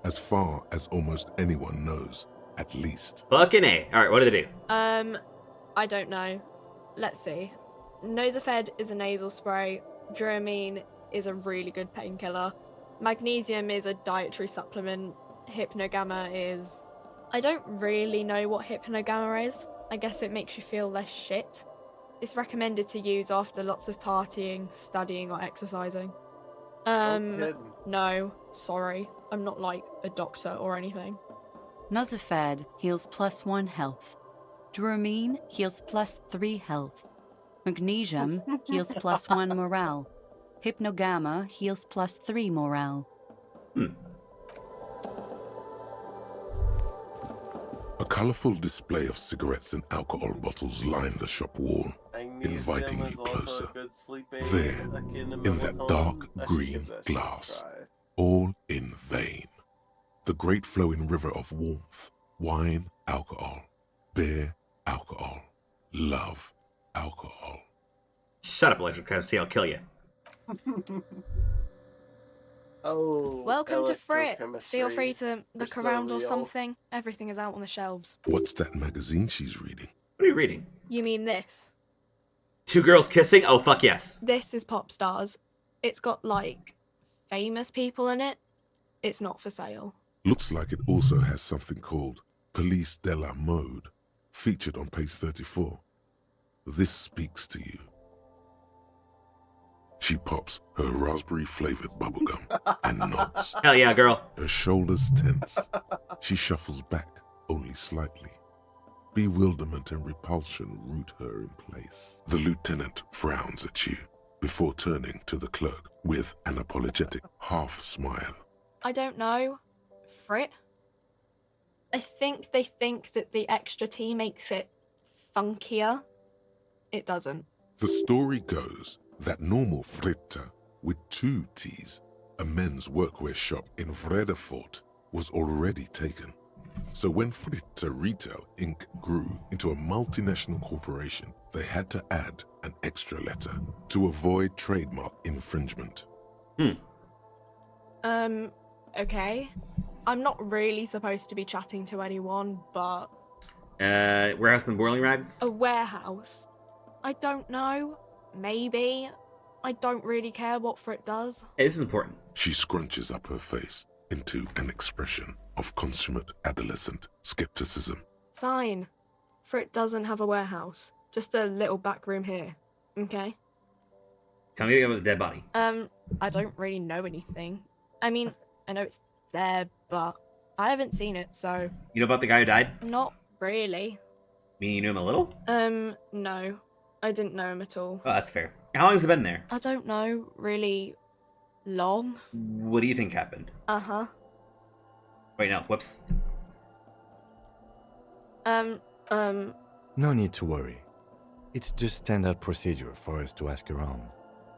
As far as almost anyone knows, at least. Fucking A. Alright, what do they do? I don't know. Let's see. Nosafed is a nasal spray. Duramine is a really good painkiller. Magnesium is a dietary supplement. Hypnogamma is... I don't really know what Hypnogamma is. I guess it makes you feel less shit. It's recommended to use after lots of partying, studying, or exercising. No, sorry. I'm not like a doctor or anything. Nosafed heals +1 health. Duramine heals +3 health. Magnesium heals +1 morale. Hypnogamma heals +3 morale. A colorful display of cigarettes and alcohol bottles line the shop wall, inviting you closer. There, in that dark green glass, all in vain. The great flowing river of warmth, wine, alcohol, beer, alcohol, love, alcohol. Shut up, Electrocraft, I'll kill you. Welcome to Frit. Feel free to look so around or real. something. Everything is out on the shelves. What's that magazine she's reading? What are you reading? You mean this? 2 girls kissing? Oh, fuck yes. This is Pop Stars. It's got, like, famous people in it. It's not for sale. Looks like it also has something called Police de la Mode, featured on page 34. This speaks to you. She pops her raspberry-flavored bubblegum and nods. Hell yeah, girl. Her shoulders tense. She shuffles back only slightly. Bewilderment and repulsion root her in place. The lieutenant frowns at you before turning to the clerk with an apologetic half-smile. I don't know. Frit? I think they think that the extra tea makes it funkier. It doesn't. The story goes that normal Fritta with 2 T's, a men's workwear shop in Vredefort, was already taken. So when Fritta Retail Inc. grew into a multinational corporation, they had to add an extra letter to avoid trademark infringement. Okay. I'm not really supposed to be chatting to anyone, but... Warehouse and boiling rags? A warehouse? I don't know. Maybe. I don't really care what Frit does. Hey, this is important. She scrunches up her face into an expression of consummate adolescent skepticism. Fine. Frit doesn't have a warehouse. Just a little back room here. Okay? Tell me about the dead body. I don't really know anything. I mean, I know it's there, but I haven't seen it, so... You know about the guy who died? Not really. Meaning you knew him a little? No. I didn't know him at all. Oh, that's fair. How long has it been there? I don't know, really long. What do you think happened? Uh-huh. Wait, no, whoops. No need to worry. It's just standard procedure for us to ask around.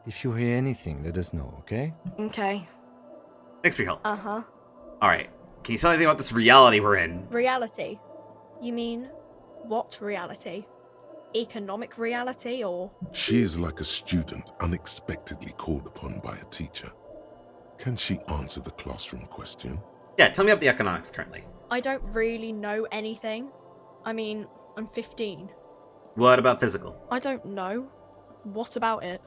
If you hear anything, let us know, okay? Okay. Thanks for your help. Uh-huh. Alright, can you tell me anything about this reality we're in? Reality? You mean, what reality? Economic reality, or...? She is like a student unexpectedly called upon by a teacher. Can she answer the classroom question? Yeah, tell me about the economics currently. I don't really know anything. I mean, I'm 15. What about physical? I don't know. What about it?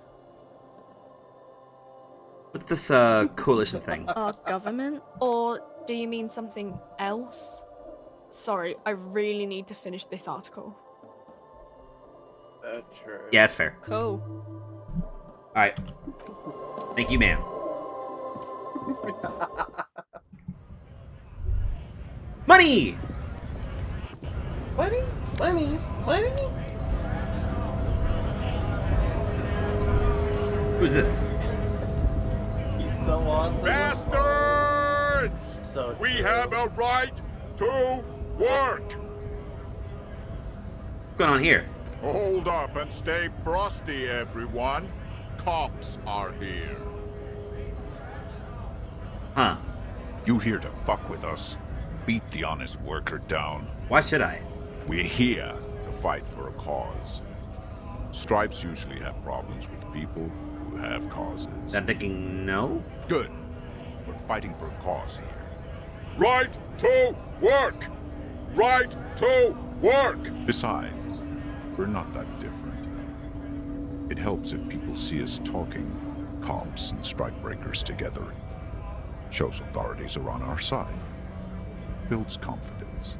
What's this coalition thing? Our government? Or do you mean something else? Sorry, I really need to finish this article. That's true. Yeah, that's fair. Cool. Alright. Thank you, ma'am. Money! Money? Money? Money? Who's this? He's so awesome. Bastards! So we true. have a right to work! What's going on here? Hold up and stay frosty, everyone. Cops are here. Huh. You here to fuck with us? Beat the honest worker down. Why should I? We're here to fight for a cause. Stripes usually have problems with people who have causes. I'm thinking no? Good. We're fighting for a cause here. Right to work! Right to work! Besides, we're not that different. It helps if people see us talking, cops and strikebreakers together. Shows authorities are on our side. Builds confidence.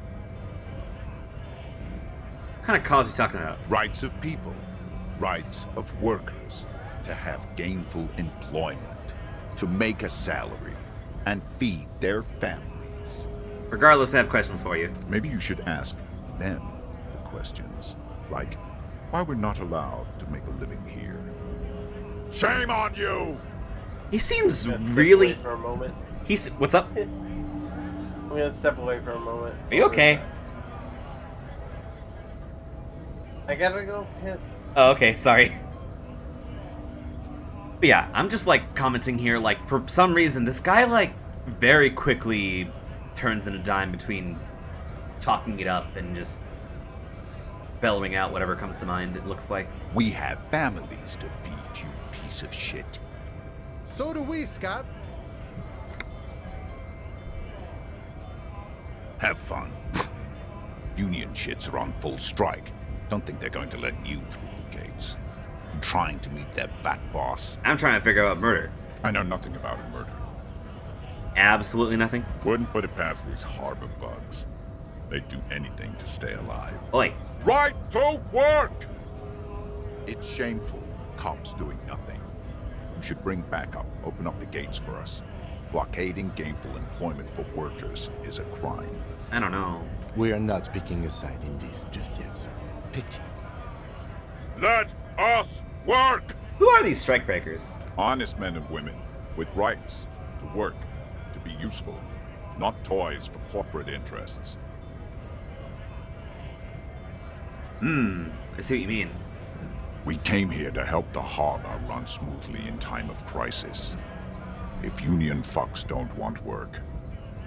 What kind of cause are you talking about? Rights of people. Rights of workers. To have gainful employment. To make a salary. And feed their families. Regardless, I have questions for you. Maybe you should ask them the questions. Like, why we're not allowed to make a living here. Shame on you! He seems Step really... away for a moment. He's... What's up? I'm gonna step away for a moment. Are you okay? I gotta go piss. Oh, okay, sorry. But yeah, I'm just like commenting here, like, for some reason, this guy, like, very quickly turns in a dime between talking it up and just bellowing out whatever comes to mind, it looks like. We have families to feed, you piece of shit. So do we, Scott. Have fun. Union shits are on full strike. Don't think they're going to let you through the gates. I'm trying to meet their fat boss. I'm trying to figure out murder. I know nothing about a murder. Absolutely nothing? Wouldn't put it past these harbor bugs. They'd do anything to stay alive. Oi. Right to work! It's shameful. Cops doing nothing. You should bring backup. Open up the gates for us. Blockading gainful employment for workers is a crime. I don't know. We are not picking a side in this just yet, sir. Pity. Let us work! Who are these strikebreakers? Honest men and women with rights to work, to be useful, not toys for corporate interests. I see what you mean. We came here to help the harbor run smoothly in time of crisis. If union fucks don't want work,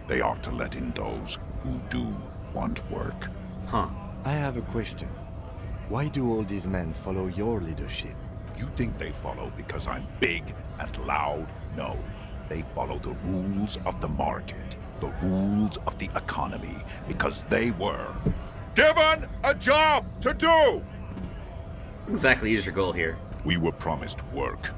they ought to let in those who do want work. Huh. I have a question. Why do all these men follow your leadership? You think they follow because I'm big and loud? No. They follow the rules of the market, the rules of the economy, because they were given a job to do! What exactly is your goal here? We were promised work.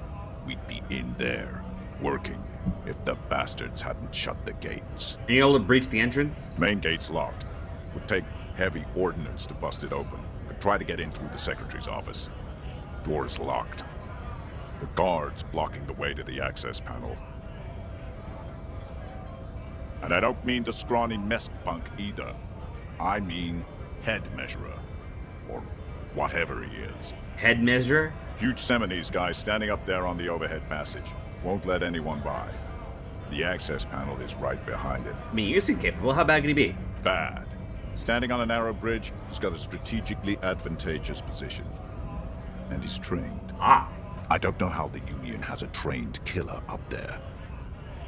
We'd be in there, working, if the bastards hadn't shut the gates. Are you able to breach the entrance? Main gate's locked. Would take heavy ordnance to bust it open. Could try to get in through the secretary's office. Door's locked. The guards blocking the way to the access panel. And I don't mean the scrawny mess punk either. I mean head measurer. Or whatever he is. Head measurer? Huge Seminese guy standing up there on the overhead passage. Won't let anyone by. The access panel is right behind him. I mean, you seem capable. How bad could he be? Bad. Standing on a narrow bridge, he's got a strategically advantageous position. And he's trained. Ah! I don't know how the Union has a trained killer up there.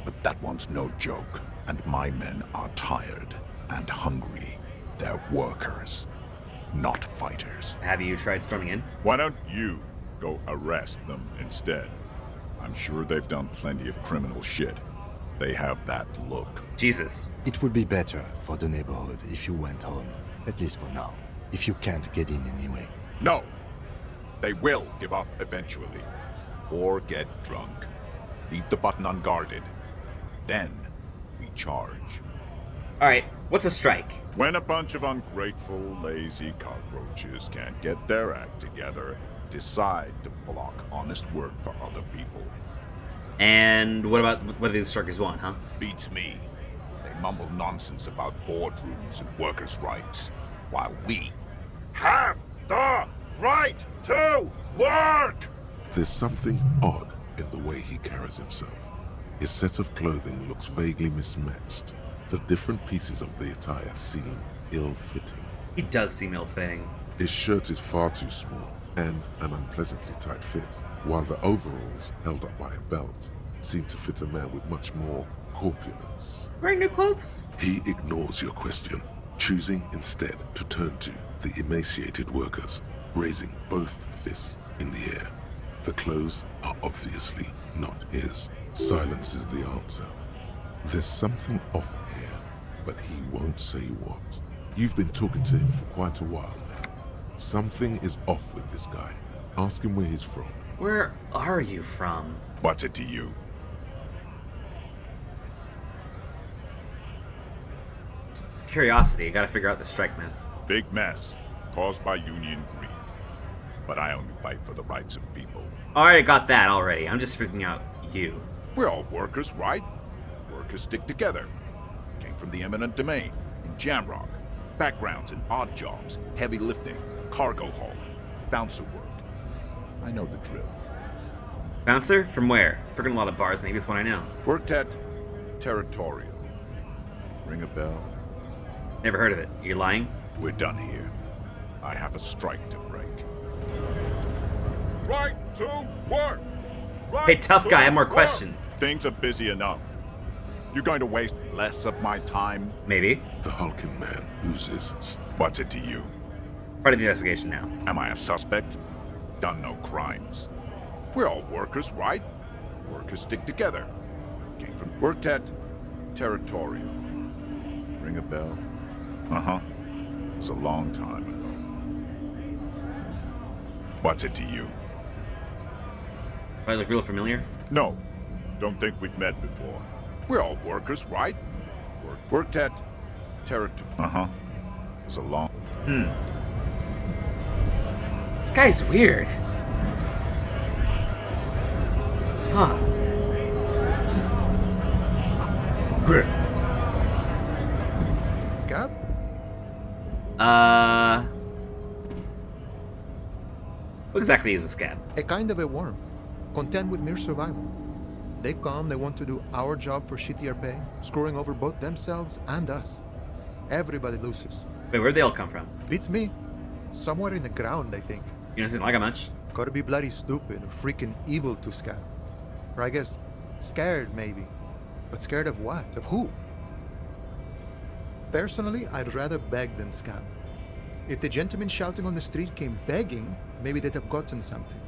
But that one's no joke. And my men are tired and hungry. They're workers, not fighters. Have you tried storming in? Why don't you go arrest them instead? I'm sure they've done plenty of criminal shit. They have that look. Jesus. It would be better for the neighborhood if you went home, at least for now, if you can't get in anyway. No! They will give up eventually. Or get drunk. Leave the button unguarded. Then we charge. Alright, what's a strike? When a bunch of ungrateful, lazy cockroaches can't get their act together, decide to block honest work for other people. And what do the strikers want, huh? Beats me. They mumble nonsense about boardrooms and workers' rights, while we have the right to work! There's something odd in the way he carries himself. His set of clothing looks vaguely mismatched. The different pieces of the attire seem ill-fitting. He does seem ill-fitting. His shirt is far too small and an unpleasantly tight fit, while the overalls, held up by a belt, seem to fit a man with much more corpulence. Wearing new clothes? He ignores your question, choosing instead to turn to the emaciated workers, raising both fists in the air. The clothes are obviously not his. Silence is the answer. There's something off here, but he won't say what. You've been talking to him for quite a while now. Something is off with this guy. Ask him where he's from. Where are you from? What's it to you? Curiosity, gotta figure out the strike mess. Big mess, caused by union greed. But I only fight for the rights of people. Alright, I got that already. I'm just freaking out you. We're all workers, right? Workers stick together. Came from the eminent domain, in Jamrock. Backgrounds in odd jobs, heavy lifting, cargo hauling, bouncer work. I know the drill. Bouncer? From where? Freaking a lot of bars, maybe it's one I know. Worked at Territorial. Ring a bell? Never heard of it. You're lying? We're done here. I have a strike to break. Right to work! Right Hey, tough guy, I have more work. questions. Things are busy enough. You're going to waste less of my time? Maybe. The hulking man oozes. What's it to you? Part of the investigation now. Am I a suspect? Done no crimes. We're all workers, right? Workers stick together. Came from... Worked at Territorial. Ring a bell? Uh-huh. It was a long time ago. What's it to you? Do I look real familiar? No. Don't think we've met before. We're all workers, right? Worked at Territorial. Uh-huh. It was a long... This guy's weird. Huh. Scab? What exactly is a scab? A kind of a worm, content with mere survival. They come, they want to do our job for shittier pay, screwing over both themselves and us. Everybody loses. Wait, where'd they all come from? Beats me. Somewhere in the ground, I think. You don't seem like it much. Gotta be bloody stupid or freaking evil to scab. Or I guess scared, maybe. But scared of what? Of who? Personally, I'd rather beg than scab. If the gentleman shouting on the street came begging, maybe they'd have gotten something.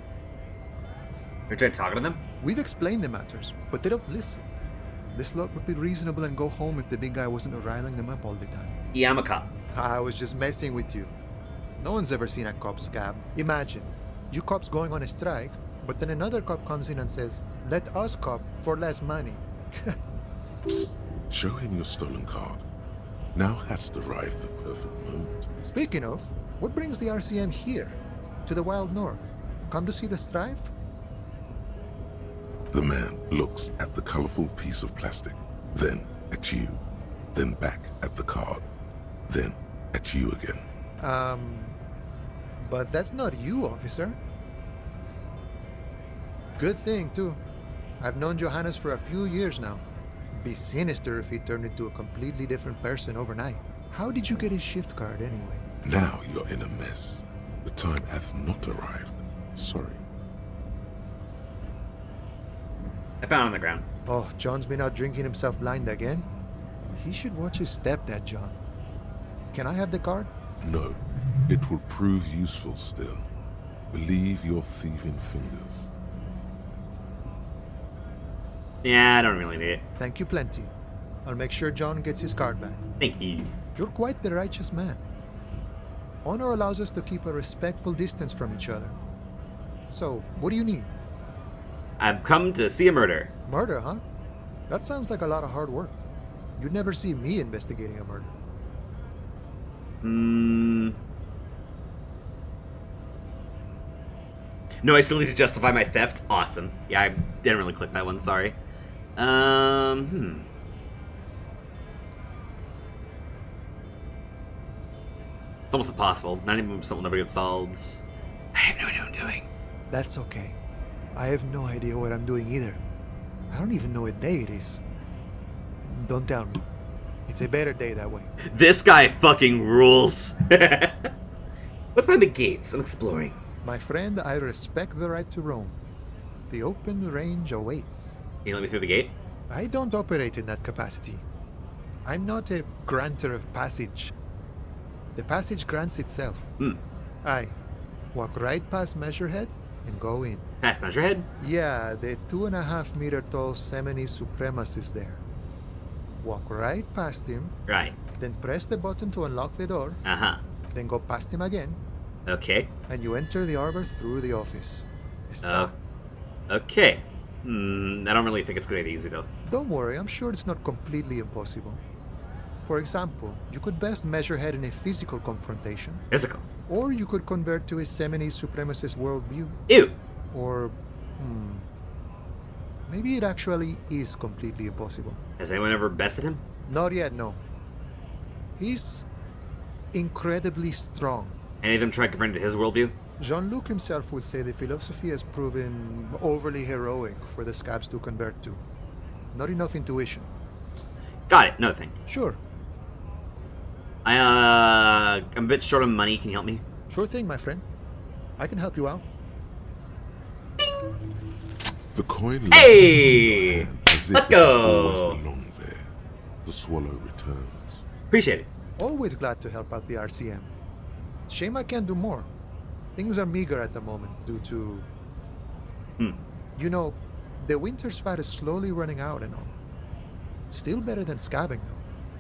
You tried talking to them? We've explained the matters, but they don't listen. This lot would be reasonable and go home if the big guy wasn't riling them up all the time. Yeah, I'm a cop. I was just messing with you. No one's ever seen a cop scab. Imagine, you cops going on a strike, but then another cop comes in and says, let us cop for less money. Psst. Show him your stolen card. Now has arrived the perfect moment. Speaking of, what brings the RCM here? To the wild north? Come to see the strife? The man looks at the colorful piece of plastic, then at you, then back at the card, then at you again. But that's not you, officer. Good thing, too. I've known Johannes for a few years now. Be sinister if he turned into a completely different person overnight. How did you get his shift card, anyway? Now you're in a mess. The time hath not arrived. Sorry. I found it on the ground. Oh, John's been out drinking himself blind again? He should watch his step, that John. Can I have the card? No. It will prove useful still. Believe your thieving fingers. Yeah, I don't really need it. Thank you plenty. I'll make sure John gets his card back. Thank you. You're quite the righteous man. Honor allows us to keep a respectful distance from each other. So, what do you need? I've come to see a murder. Murder, huh? That sounds like a lot of hard work. You'd never see me investigating a murder. No, I still need to justify my theft. Awesome. Yeah, I didn't really click that one, sorry. It's almost impossible. 90% will never get solved. I have no idea what I'm doing. That's okay. I have no idea what I'm doing either. I don't even know what day it is. Don't tell me. It's a better day that way. This guy fucking rules. What's behind the gates? I'm exploring. My friend, I respect the right to roam. The open range awaits. Can you let me through the gate? I don't operate in that capacity. I'm not a granter of passage. The passage grants itself. Aye. Walk right past Measurehead and go in. Past Measurehead? Yeah, the 2.5 meter tall Semini supremacist there. Walk right past him. Right. Then press the button to unlock the door. Uh-huh. Then go past him again. Okay. And you enter the arbor through the office. Okay. I don't really think it's gonna be easy though. Don't worry, I'm sure it's not completely impossible. For example, you could best Measurehead in a physical confrontation. Physical? Or you could convert to a Semini supremacist worldview. Ew! Or, maybe it actually is completely impossible. Has anyone ever bested him? Not yet, no. He's incredibly strong. Any of them tried converting to his worldview? Jean-Luc himself would say the philosophy has proven overly heroic for the scabs to convert to. Not enough intuition. Got it, another thing. Sure. I'm a bit short on money. Can you help me? Sure thing, my friend. I can help you out. The coin hey! As if Let's it has always go! belonged there. The swallow returns. Appreciate it. Always glad to help out the RCM. Shame I can't do more. Things are meager at the moment due to... You know, the winter's fat is slowly running out and all. Still better than scabbing,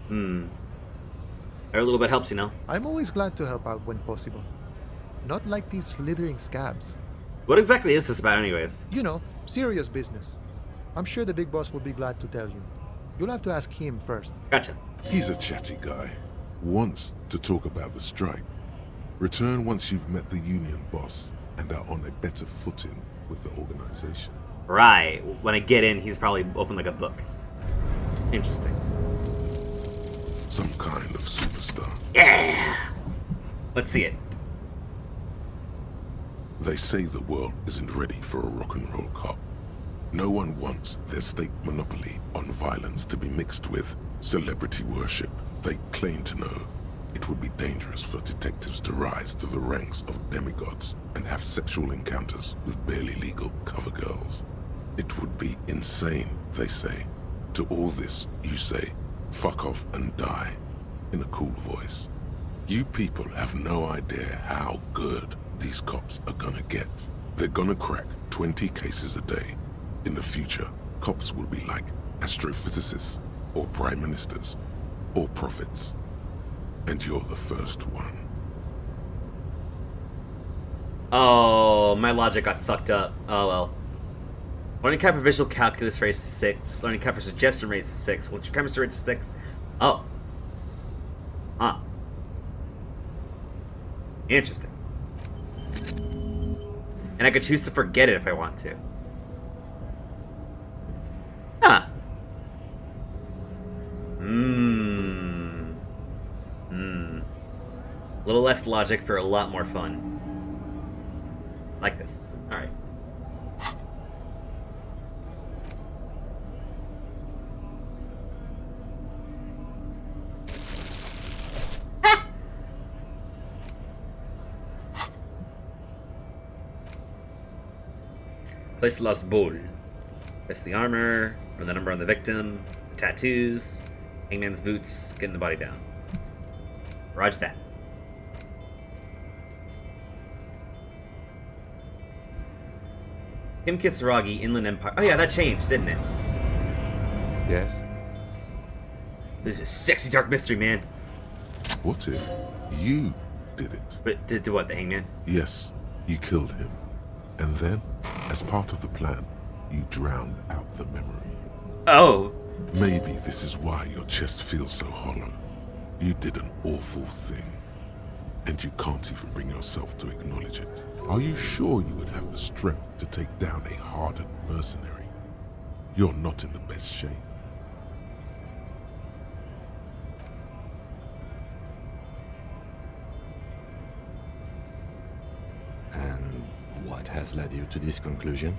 though. Every little bit helps, you know. I'm always glad to help out when possible. Not like these slithering scabs. What exactly is this about anyways? You know, serious business. I'm sure the big boss will be glad to tell you. You'll have to ask him first. Gotcha. He's a chatty guy. Wants to talk about the strike. Return once you've met the union boss and are on a better footing with the organization. Right. When I get in, he's probably open like a book. Interesting. Some kind of superstar. Yeah! Let's see it. They say the world isn't ready for a rock and roll cop. No one wants their state monopoly on violence to be mixed with celebrity worship. They claim to know it would be dangerous for detectives to rise to the ranks of demigods and have sexual encounters with barely legal cover girls. It would be insane, they say. To all this, you say, fuck off and die, in a cool voice. You people have no idea how good these cops are gonna get. They're gonna crack 20 cases a day. In the future, cops will be like astrophysicists, or prime ministers, or prophets. And you're the first one. Oh, my logic got fucked up. Oh well. Learning cap for visual calculus rate is 6. Learning cap for suggestion rate is 6. Electrochemistry rate is 6. Oh. Huh. Interesting. And I could choose to forget it if I want to. Huh. A little less logic for a lot more fun. Like this. Alright. Place the lost bowl. Place the armor, run the number on the victim, the tattoos, hangman's boots, getting the body down. Roger that. Kim Kitsuragi, Inland Empire. Oh yeah, that changed, didn't it? Yes? This is a sexy dark mystery, man. What if you did it? But did what, the hangman? Yes, you killed him. And then, as part of the plan, you drowned out the memory. Oh. Maybe this is why your chest feels so hollow. You did an awful thing. And you can't even bring yourself to acknowledge it. Are you sure you would have the strength to take down a hardened mercenary? You're not in the best shape. And what has led you to this conclusion?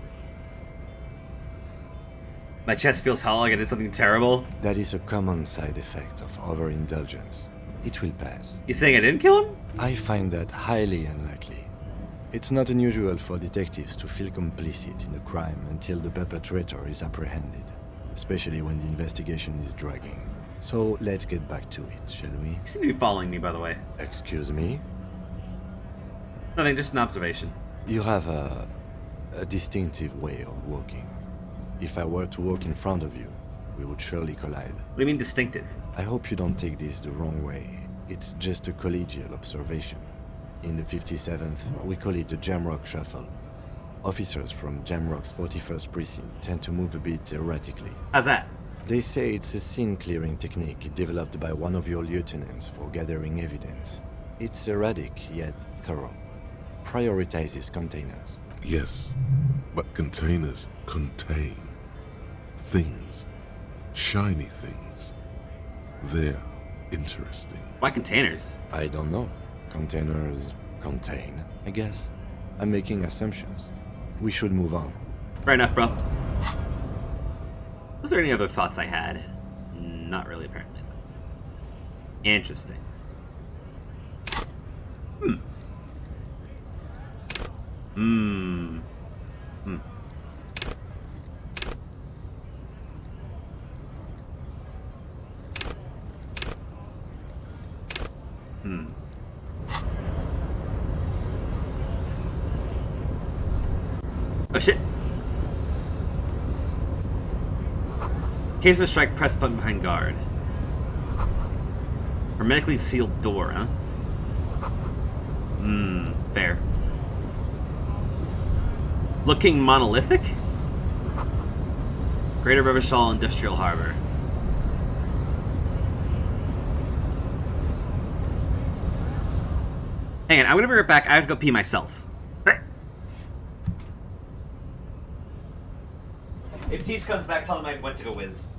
My chest feels hollow like I did something terrible. That is a common side effect of overindulgence. It will pass. You saying I didn't kill him? I find that highly unlikely. It's not unusual for detectives to feel complicit in a crime until the perpetrator is apprehended, especially when the investigation is dragging. So let's get back to it, shall we? You seem to be following me, by the way. Excuse me? Nothing, just an observation. You have a distinctive way of walking. If I were to walk in front of you, we would surely collide. What do you mean distinctive? I hope you don't take this the wrong way. It's just a collegial observation. In the 57th, we call it the Jamrock Shuffle. Officers from Jamrock's 41st Precinct tend to move a bit erratically. How's that? They say it's a scene-clearing technique developed by one of your lieutenants for gathering evidence. It's erratic, yet thorough. Prioritizes containers. Yes, but containers contain things. Shiny things. They're interesting. Why containers? I don't know. Containers contain, I guess. I'm making assumptions. We should move on. Fair enough, bro. Was there any other thoughts I had? Not really, apparently. Interesting. Oh shit. Case of a strike, press button behind guard. Hermetically sealed door, huh? Fair. Looking monolithic? Greater Revachol Industrial Harbor. Hang on, I'm gonna be right back. I have to go pee myself. If Teach comes back, tell him I went to go whiz.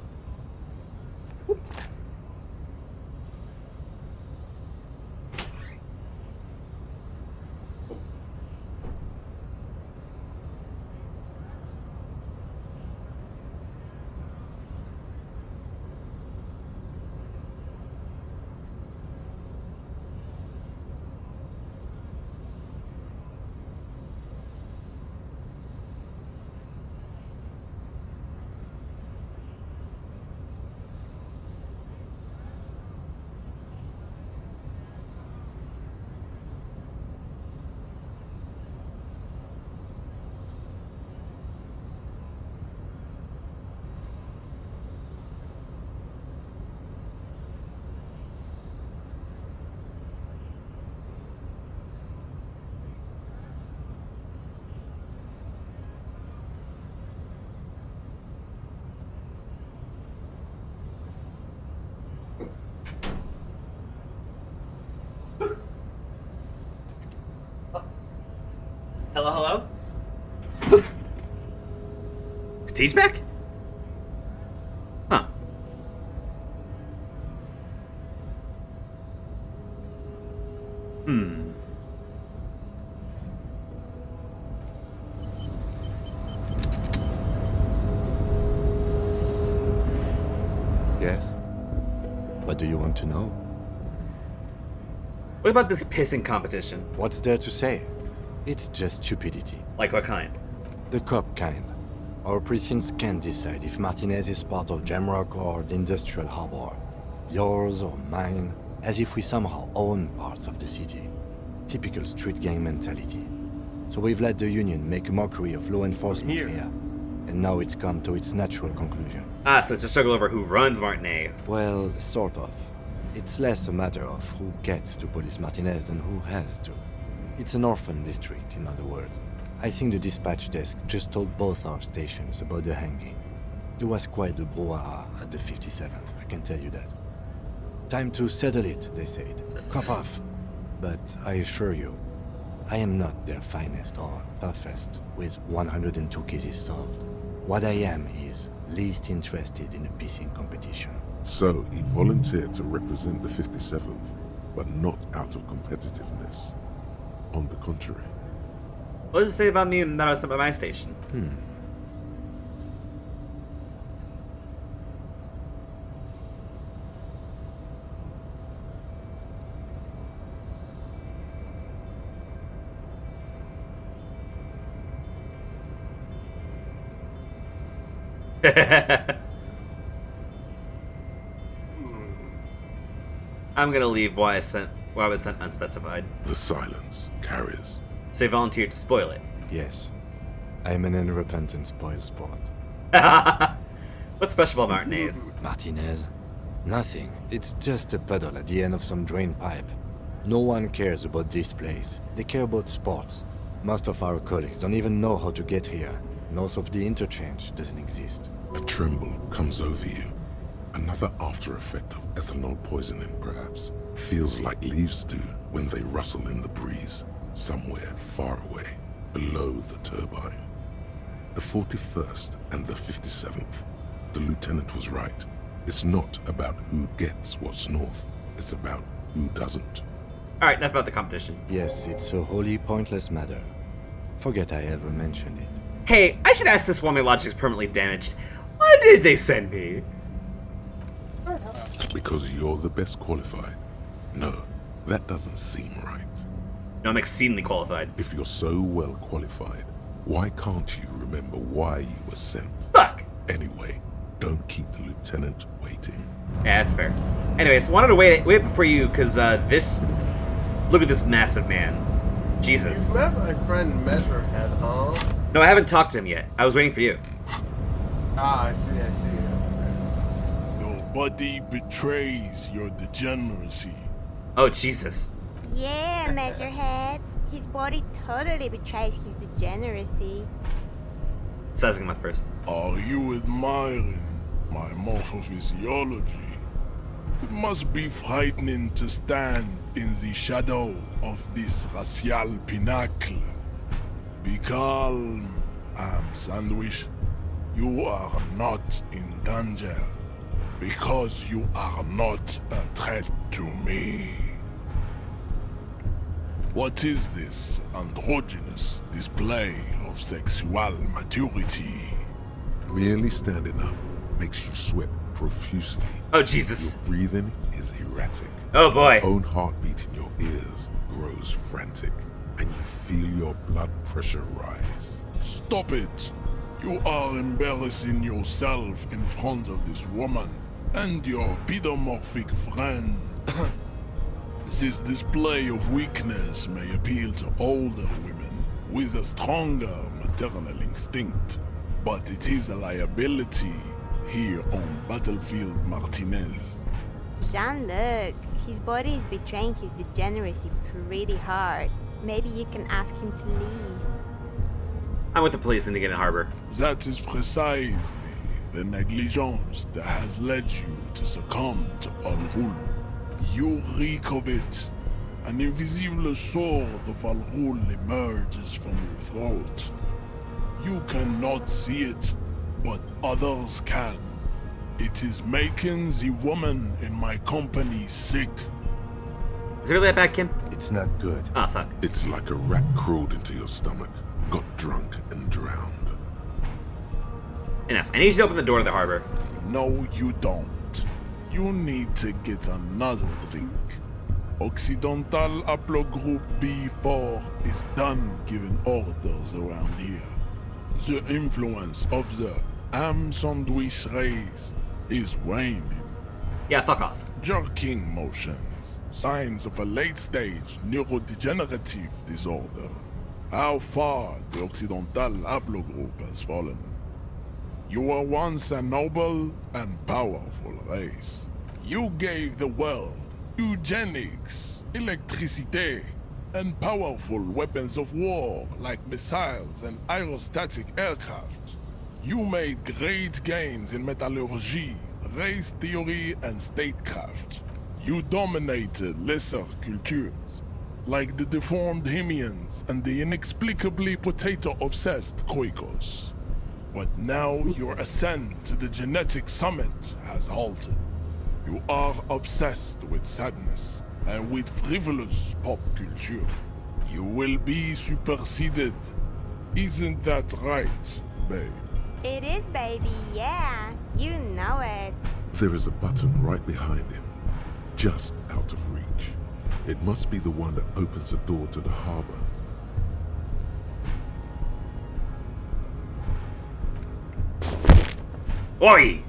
Hello, hello? Is Teach back? Huh. Yes? What do you want to know? What about this pissing competition? What's there to say? It's just stupidity. Like what kind? The cop kind. Our precincts can't decide if Martinez is part of Jamrock or the Industrial Harbor. Yours or mine, as if we somehow own parts of the city. Typical street gang mentality. So we've let the Union make a mockery of law enforcement here. and now it's come to its natural conclusion. Ah, so it's a struggle over who runs Martinez. Well, sort of. It's less a matter of who gets to police Martinez than who has to. It's an orphan district, in other words. I think the dispatch desk just told both our stations about the hanging. There was quite the brouhaha at the 57th, I can tell you that. Time to settle it, they said. Cop off. But I assure you, I am not their finest or toughest, with 102 cases solved. What I am is least interested in a pissing competition. So he volunteered to represent the 57th, but not out of competitiveness. On the contrary. What does it say about me and that I was up at my station? I'm gonna leave why I was sent unspecified. The silence carries. So you volunteered to spoil it. Yes. I am an unrepentant spoil sport. What's special about Martinez? Martinez? Nothing. It's just a puddle at the end of some drain pipe. No one cares about this place. They care about sports. Most of our colleagues don't even know how to get here. North of the interchange doesn't exist. A tremble comes over you. Another after effect of ethanol poisoning, perhaps. Feels like leaves do when they rustle in the breeze, somewhere far away, below the turbine. The 41st and the 57th. The lieutenant was right. It's not about who gets what's north. It's about who doesn't. Alright, enough about the competition. Yes, it's a wholly pointless matter. Forget I ever mentioned it. Hey, I should ask this while my logic is permanently damaged. Why did they send me? Because you're the best qualified. No, that doesn't seem right. No, I'm exceedingly qualified. If you're so well qualified, why can't you remember why you were sent? Fuck! Anyway, don't keep the lieutenant waiting. Yeah, that's fair. Anyways, wanted to wait before you, because this... Look at this massive man. Jesus. You met my friend Measurehead, huh? No, I haven't talked to him yet. I was waiting for you. Ah, I see. Nobody betrays your degeneracy. Oh, Jesus. Yeah, Measurehead. His body totally betrays his degeneracy. Sizing him up first. Are you admiring my morphophysiology? It must be frightening to stand in the shadow of this racial pinnacle. Be calm, Sandwich. You are not in danger, because you are not a threat to me. What is this androgynous display of sexual maturity? Merely standing up makes you sweat profusely. Oh, Jesus. Your breathing is erratic. Oh, boy. Your own heartbeat in your ears grows frantic, and you feel your blood pressure rise. Stop it. You are embarrassing yourself in front of this woman and your pedomorphic friend. This display of weakness may appeal to older women with a stronger maternal instinct, but it is a liability here on Battlefield Martinez. Jean-Luc, his body is betraying his degeneracy pretty hard. Maybe you can ask him to leave. I'm with the police in the Indian Harbor. That is precisely the negligence that has led you to succumb to Al-Ghul. You reek of it. An invisible sword of Al-Ghul emerges from your throat. You cannot see it, but others can. It is making the woman in my company sick. Is it really that bad, Kim? It's not good. Ah, fuck. It's like a rat crawled into your stomach, got drunk and drowned. Enough. I need you to open the door to the harbor. No, you don't. You need to get another drink. Occidental Haplogroup B4 is done giving orders around here. The influence of the ham sandwich race is waning. Yeah, fuck off. Jerking motions. Signs of a late-stage neurodegenerative disorder. How far the Occidental Haplogroup has fallen. You were once a noble and powerful race. You gave the world eugenics, electricity, and powerful weapons of war like missiles and aerostatic aircraft. You made great gains in metallurgy, race theory, and statecraft. You dominated lesser cultures, like the deformed Hemians and the inexplicably potato-obsessed Khoikos. But now your ascent to the genetic summit has halted. You are obsessed with sadness and with frivolous pop culture. You will be superseded. Isn't that right, babe? It is, baby, yeah. You know it. There is a button right behind him, just out of reach. It must be the one that opens the door to the harbor. Oi!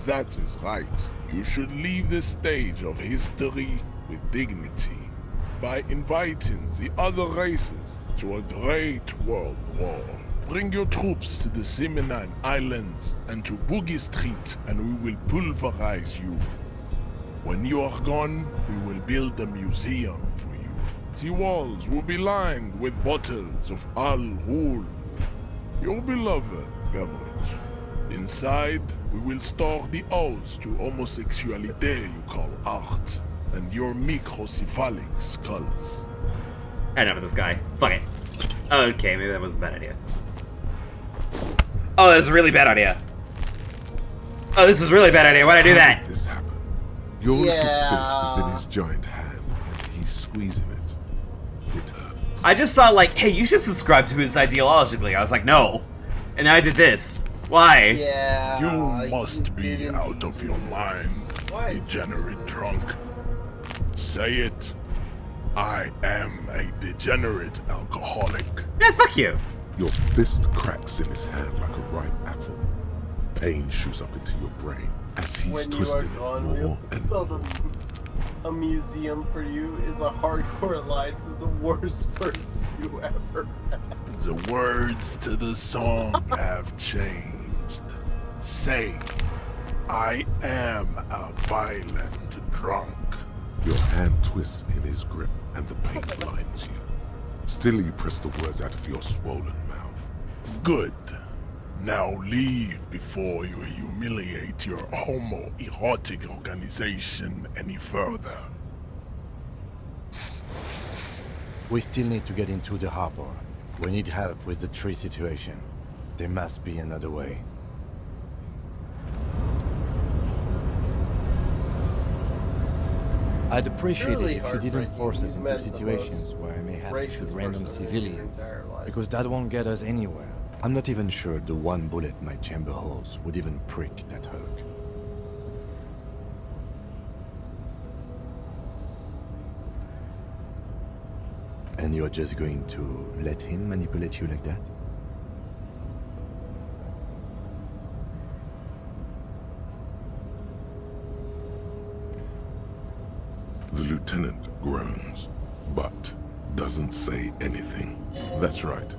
That is right. You should leave the stage of history with dignity by inviting the other races to a great world war. Bring your troops to the Seminine Islands and to Boogie Street, and we will pulverize you. When you are gone, we will build a museum for you. The walls will be lined with bottles of Al Ghul, your beloved beverage. Inside, we will store the odes to homosexuality you call art, and your microcephalic skulls. Enough of this guy. Fuck it. Okay, maybe that was a bad idea. Oh, that's a really bad idea. Oh, this is a really bad idea. Why'd I do that? This happened. Your little fist is in his giant hand, and he's squeezing it. It hurts. I just saw like, hey, you should subscribe to his ideologically. I was like, no. And then I did this. Why? Yeah. You must be out of your mind, degenerate drunk. Say it. I am a degenerate alcoholic. Yeah, fuck you. Your fist cracks in his hand like a ripe apple. Pain shoots up into your brain as he's When you twisting are it gone, more we'll and build more. a museum for you is a hardcore line from the worst person you ever met. The words to the song have changed. Say, I am a violent drunk. Your hand twists in his grip and the pain blinds you. Still you press the words out of your swollen mouth. Good. Now leave before you humiliate your homoerotic organization any further. We still need to get into the harbor. We need help with the tree situation. There must be another way. I'd appreciate Really it if you didn't heartbreaking. force us You've into met the situations most where I may have to shoot racist random person in your civilians, entire life. because that won't get us anywhere. I'm not even sure the one bullet my chamber holds would even prick that Hulk. And you're just going to let him manipulate you like that? The lieutenant groans, but doesn't say anything. That's right.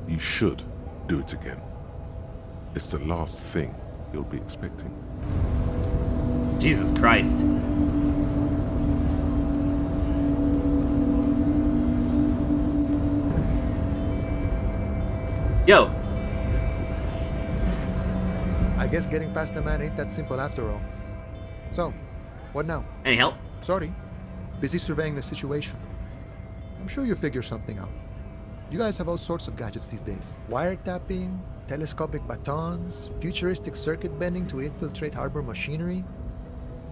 You should do it again. It's the last thing you'll be expecting. Jesus Christ. Yo. I guess getting past the man ain't that simple after all. So, what now? Any help? Sorry. Busy surveying the situation. I'm sure you'll figure something out. You guys have all sorts of gadgets these days. Wiretapping, telescopic batons, futuristic circuit bending to infiltrate harbor machinery.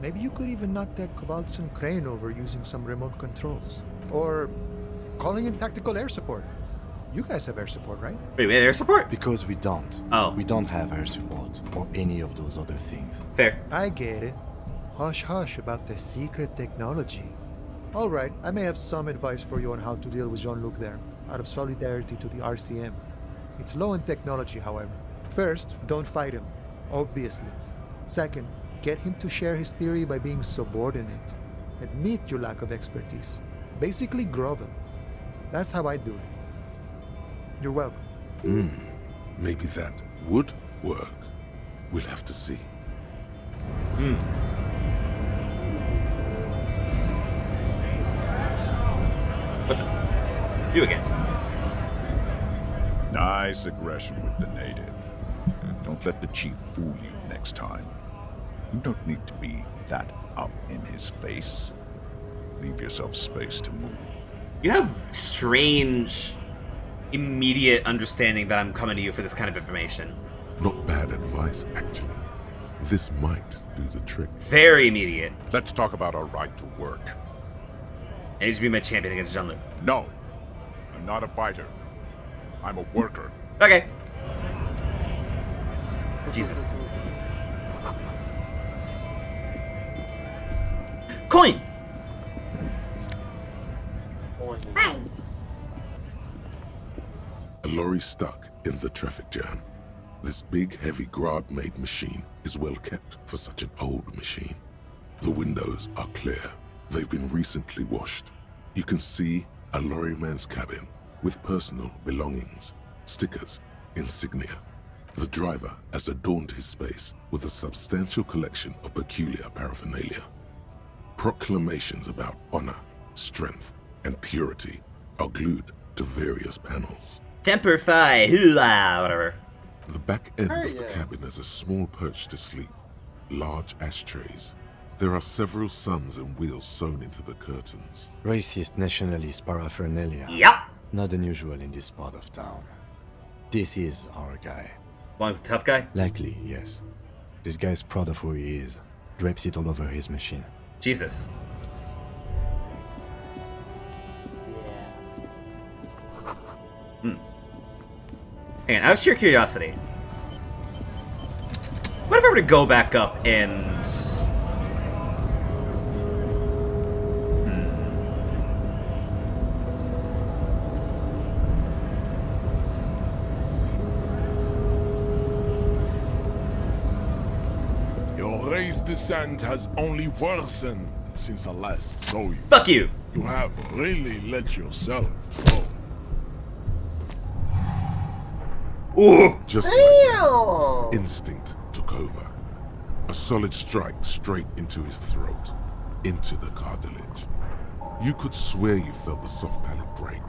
Maybe you could even knock that Kowalson crane over using some remote controls. Or calling in tactical air support. You guys have air support, right? Wait, we have air support? Because we don't. Oh. We don't have air support, or any of those other things. Fair. I get it. Hush hush about the secret technology. Alright, I may have some advice for you on how to deal with Jean-Luc there, out of solidarity to the RCM. It's low in technology, however. First, don't fight him, obviously. Second, get him to share his theory by being subordinate. Admit your lack of expertise. Basically grovel. That's how I do it. You're welcome. Maybe that would work. We'll have to see. What the? You again. Nice aggression with the native. Don't let the chief fool you next time. You don't need to be that up in his face. Leave yourself space to move. You have strange, immediate understanding that I'm coming to you for this kind of information. Not bad advice, actually. This might do the trick. Very immediate. Let's talk about our right to work. I need to be my champion against Jean-Luc. No, I'm not a fighter. I'm a worker. Okay. Jesus. Coin! A lorry stuck in the traffic jam. This big, heavy Grad-made machine is well kept for such an old machine. The windows are clear. They've been recently washed. You can see a lorryman's cabin with personal belongings, stickers, insignia. The driver has adorned his space with a substantial collection of peculiar paraphernalia. Proclamations about honor, strength, and purity are glued to various panels. Temper Fi, hula, whatever. The back end of the cabin has a small perch to sleep, large ashtrays. There are several suns and wheels sewn into the curtains. Racist nationalist paraphernalia. Yep. Not unusual in this part of town. This is our guy. One's the tough guy? Likely, yes. This guy's proud of who he is. Drapes it all over his machine. Jesus. Hang on, out of sheer curiosity. What if I were to go back up and... Your race descent has only worsened since I last saw you. Fuck you! You have really let yourself go. Ooh! Just like that, instinct took over. A solid strike straight into his throat, into the cartilage. You could swear you felt the soft palate break.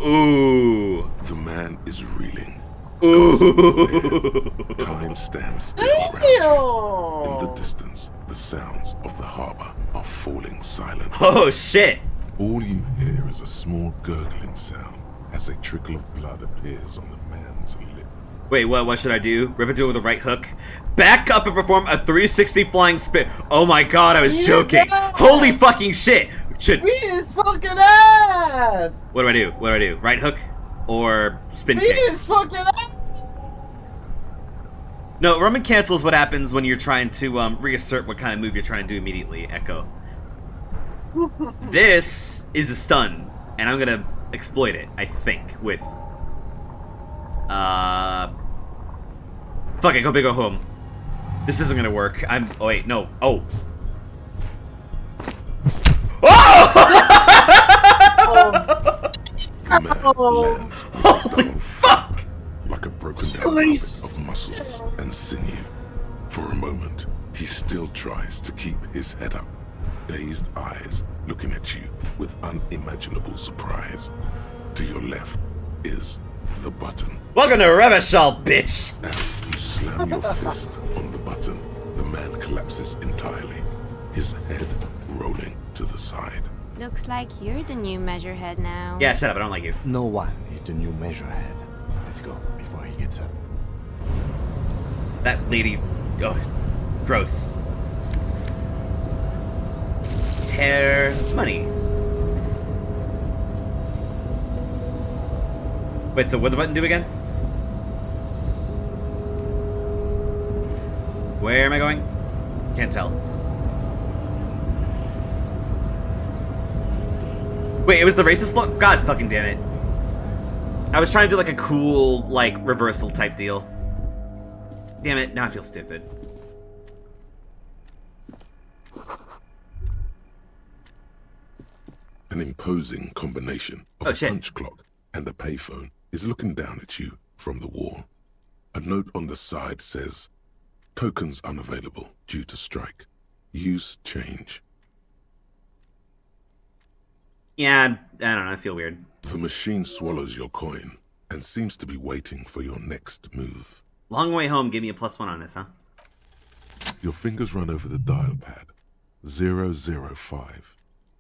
Ooh! The man is reeling. Ooh! Time stands still around you. In the distance, the sounds of the harbor are falling silent. Oh shit! All you hear is a small gurgling sound as a trickle of blood appears on the man's lip. Wait, what should I do? Rip into it with a right hook? Back up and perform a 360 flying spin. Oh my god, I was joking. Holy fucking shit! Should... Beat his fucking ass! What do I do? What do I do? Right hook? Or spin Beat kick? his fucking ass! No, Roman cancel is what happens when you're trying to reassert what kind of move you're trying to do immediately, Echo. This is a stun, and I'm gonna exploit it, I think, with... Fuck it, go big or home. This isn't gonna work. Oh wait, no. Oh! The man lands Holy fuck! like a broken down puppet of muscles and sinew. For a moment, he still tries to keep his head up, dazed eyes looking at you with unimaginable surprise. To your left is the button. Welcome to Revachol, bitch! As you slam your fist on the button, the man collapses entirely, his head rolling to the side. Looks like you're the new measurehead now. Yeah, shut up, I don't like you. No one is the new measurehead. Let's go before he gets up. That lady... Oh, gross. Tear money. Wait, so what did the button do again? Where am I going? Can't tell. Wait, it was the racist look? God fucking damn it. I was trying to do like a cool, like, reversal type deal. Damn it, now I feel stupid. An imposing combination of a punch clock and a payphone is looking down at you from the wall. A note on the side says, Tokens unavailable due to strike. Use change. Yeah, I don't know. I feel weird. The machine swallows your coin and seems to be waiting for your next move. Long way home. Give me a +1 on this, huh? Your fingers run over the dial pad. 005.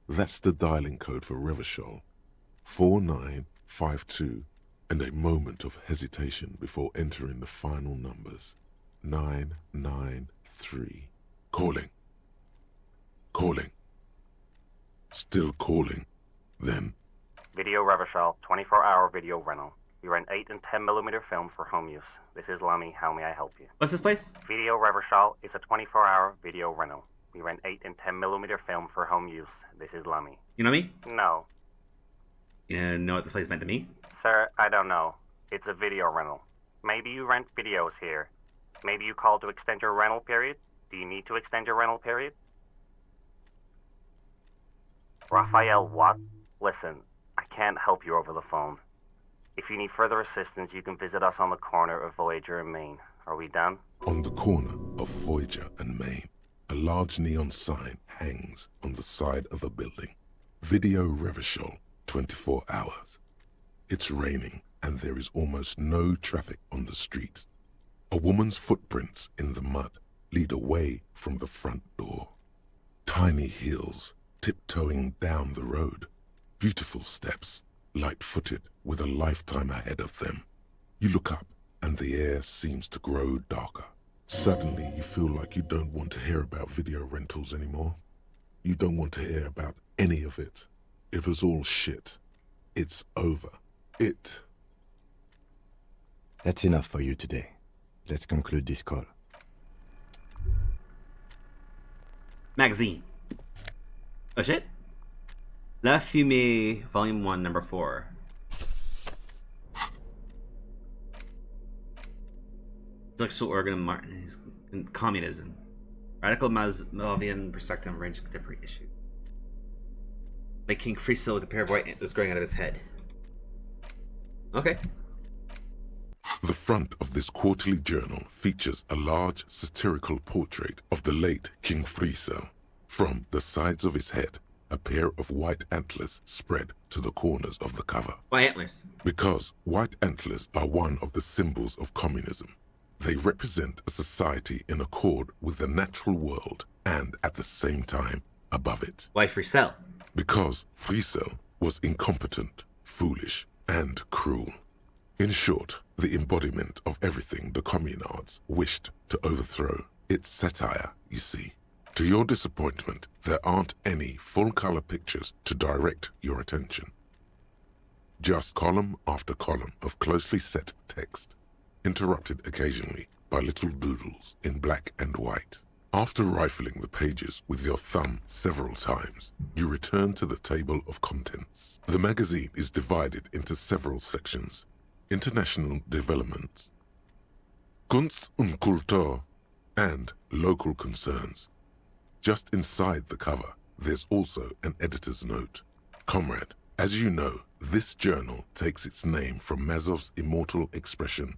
That's the dialing code for Revachol. 4952. And a moment of hesitation before entering the final numbers. 993. Calling. Calling. Still calling. Then. Video Revachol, 24-hour video rental. We rent 8 and 10mm film for home use. This is Lummy. How may I help you? What's this place? Video Revachol is a 24-hour video rental. We rent 8 and 10mm film for home use. This is Lummy. You know me? No. You know what this place meant to me? Sir, I don't know. It's a video rental. Maybe you rent videos here. Maybe you called to extend your rental period? Do you need to extend your rental period? Raphael, what? Listen, I can't help you over the phone. If you need further assistance, you can visit us on the corner of Voyager and Main. Are we done? On the corner of Voyager and Main, a large neon sign hangs on the side of a building. Video Revachol, 24 hours. It's raining and there is almost no traffic on the street. A woman's footprints in the mud lead away from the front door. Tiny heels tiptoeing down the road. Beautiful steps, light-footed with a lifetime ahead of them. You look up and the air seems to grow darker. Suddenly you feel like you don't want to hear about video rentals anymore. You don't want to hear about any of it. It was all shit. It's over. That's enough for you today. Let's conclude this call. Magazine. Oh shit. La Fumée, Volume 1, Number 4. Intellectual organ of Martin's communism. Radical Machiavellian perspective on range of contemporary issue. By King Friesel with a pair of white antlers growing out of his head. Okay. The front of this quarterly journal features a large satirical portrait of the late King Friesel. From the sides of his head, a pair of white antlers spread to the corners of the cover. Why antlers? Because white antlers are one of the symbols of communism. They represent a society in accord with the natural world and, at the same time, above it. Why Friesel? Because Friesel was incompetent, foolish, and cruel. In short, the embodiment of everything the communards wished to overthrow. It's satire, you see. To your disappointment, there aren't any full-color pictures to direct your attention. Just column after column of closely set text, interrupted occasionally by little doodles in black and white. After rifling the pages with your thumb several times, you return to the table of contents. The magazine is divided into several sections. International developments, Kunst und Kultur, and local concerns. Just inside the cover, there's also an editor's note. Comrade, as you know, this journal takes its name from Mazov's immortal expression,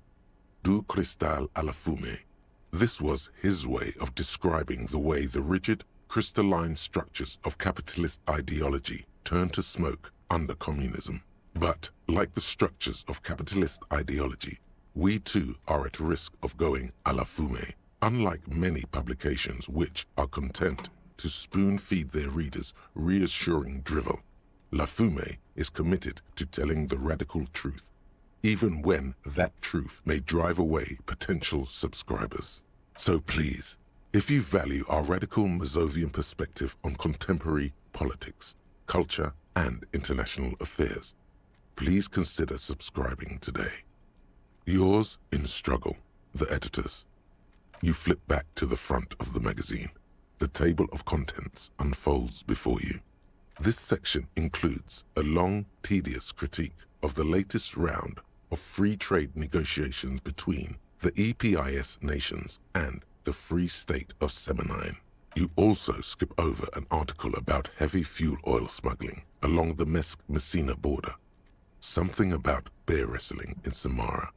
Du cristal à la fumée. This was his way of describing the way the rigid, crystalline structures of capitalist ideology turn to smoke under communism. But, like the structures of capitalist ideology, we too are at risk of going à la fumée. Unlike many publications which are content to spoon-feed their readers reassuring drivel, La Fumée is committed to telling the radical truth, even when that truth may drive away potential subscribers. So please, if you value our radical Mazovian perspective on contemporary politics, culture, and international affairs, please consider subscribing today. Yours in struggle, the editors. You flip back to the front of the magazine. The table of contents unfolds before you. This section includes a long, tedious critique of the latest round of free trade negotiations between the EPIS nations and the Free State of Semenine. You also skip over an article about heavy fuel oil smuggling along the Messina border, something about bear wrestling in Samara,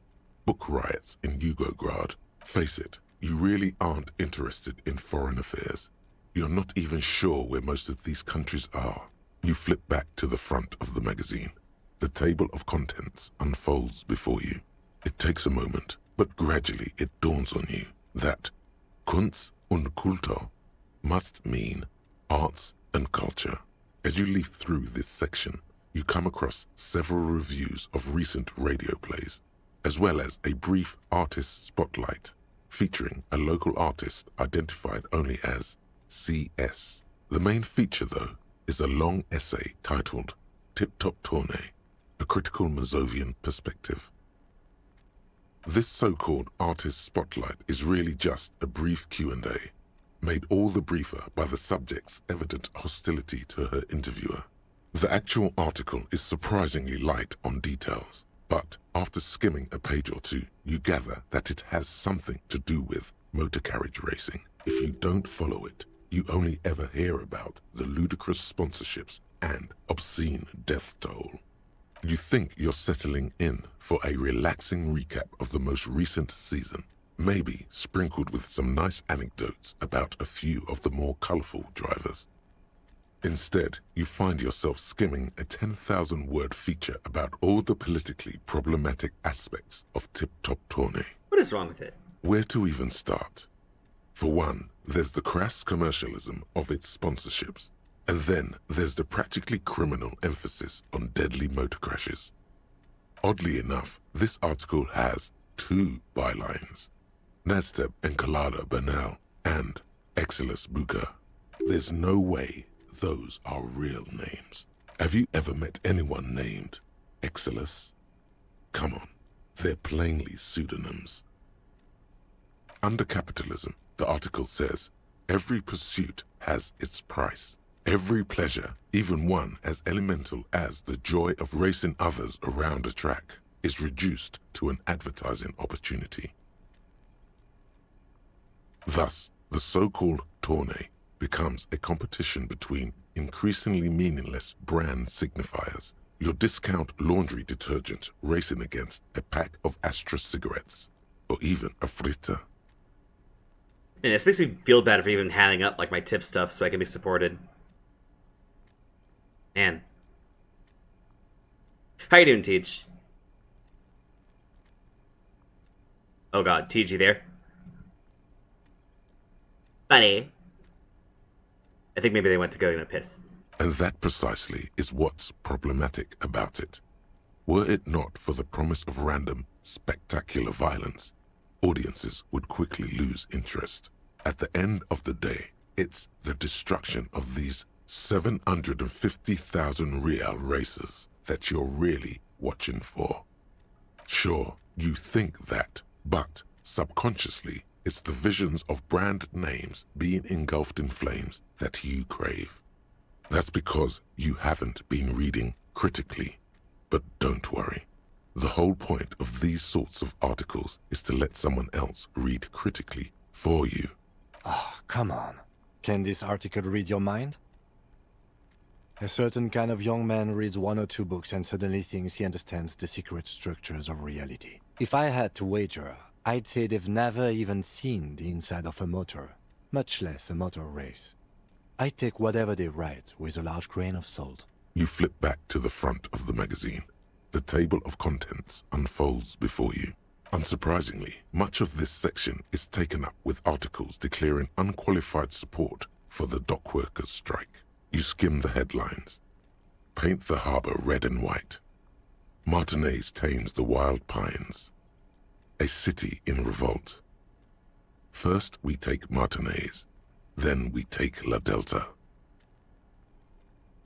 book riots in Yugograd. Face it, you really aren't interested in foreign affairs. You're not even sure where most of these countries are. You flip back to the front of the magazine. The table of contents unfolds before you. It takes a moment, but gradually it dawns on you that Kunst und Kultur must mean arts and culture. As you leaf through this section, you come across several reviews of recent radio plays, as well as a brief artist spotlight featuring a local artist identified only as CS. The main feature, though, is a long essay titled Tip Top Tournée, a critical Mazovian perspective. This so-called artist spotlight is really just a brief Q&A, made all the briefer by the subject's evident hostility to her interviewer. The actual article is surprisingly light on details, but after skimming a page or two, you gather that it has something to do with motor carriage racing. If you don't follow it, you only ever hear about the ludicrous sponsorships and obscene death toll. You think you're settling in for a relaxing recap of the most recent season, maybe sprinkled with some nice anecdotes about a few of the more colorful drivers. Instead, you find yourself skimming a 10,000-word feature about all the politically problematic aspects of Tip Top Tournée. What is wrong with it? Where to even start? For one, there's the crass commercialism of its sponsorships, and then there's the practically criminal emphasis on deadly motor crashes. Oddly enough, this article has 2 bylines: Nasteb Encolada Bernal and Exilus Buka. There's no way those are real names. Have you ever met anyone named Exilus? Come on, they're plainly pseudonyms. Under capitalism, the article says, every pursuit has its price. Every pleasure, even one as elemental as the joy of racing others around a track, is reduced to an advertising opportunity. Thus, the so-called tournée becomes a competition between increasingly meaningless brand signifiers. Your discount laundry detergent racing against a pack of Astra cigarettes, or even a Fritta. And this makes me feel bad for even handing up like my tip stuff so I can be supported. Man. How you doing, Teach? Oh god, Teach, you there? Buddy. I think maybe they went to go in a piss. And that precisely is what's problematic about it. Were it not for the promise of random, spectacular violence, audiences would quickly lose interest. At the end of the day, it's the destruction of these 750,000 real races that you're really watching for. Sure, you think that, but subconsciously, it's the visions of brand names being engulfed in flames that you crave. That's because you haven't been reading critically. But don't worry. The whole point of these sorts of articles is to let someone else read critically for you. Oh, come on. Can this article read your mind? A certain kind of young man reads 1 or 2 books and suddenly thinks he understands the secret structures of reality. If I had to wager, I'd say they've never even seen the inside of a motor, much less a motor race. I take whatever they write with a large grain of salt. You flip back to the front of the magazine. The table of contents unfolds before you. Unsurprisingly, much of this section is taken up with articles declaring unqualified support for the dockworkers' strike. You skim the headlines. Paint the harbor red and white. Martinez tames the wild pines. A city in revolt. First we take Martinez, then we take La Delta.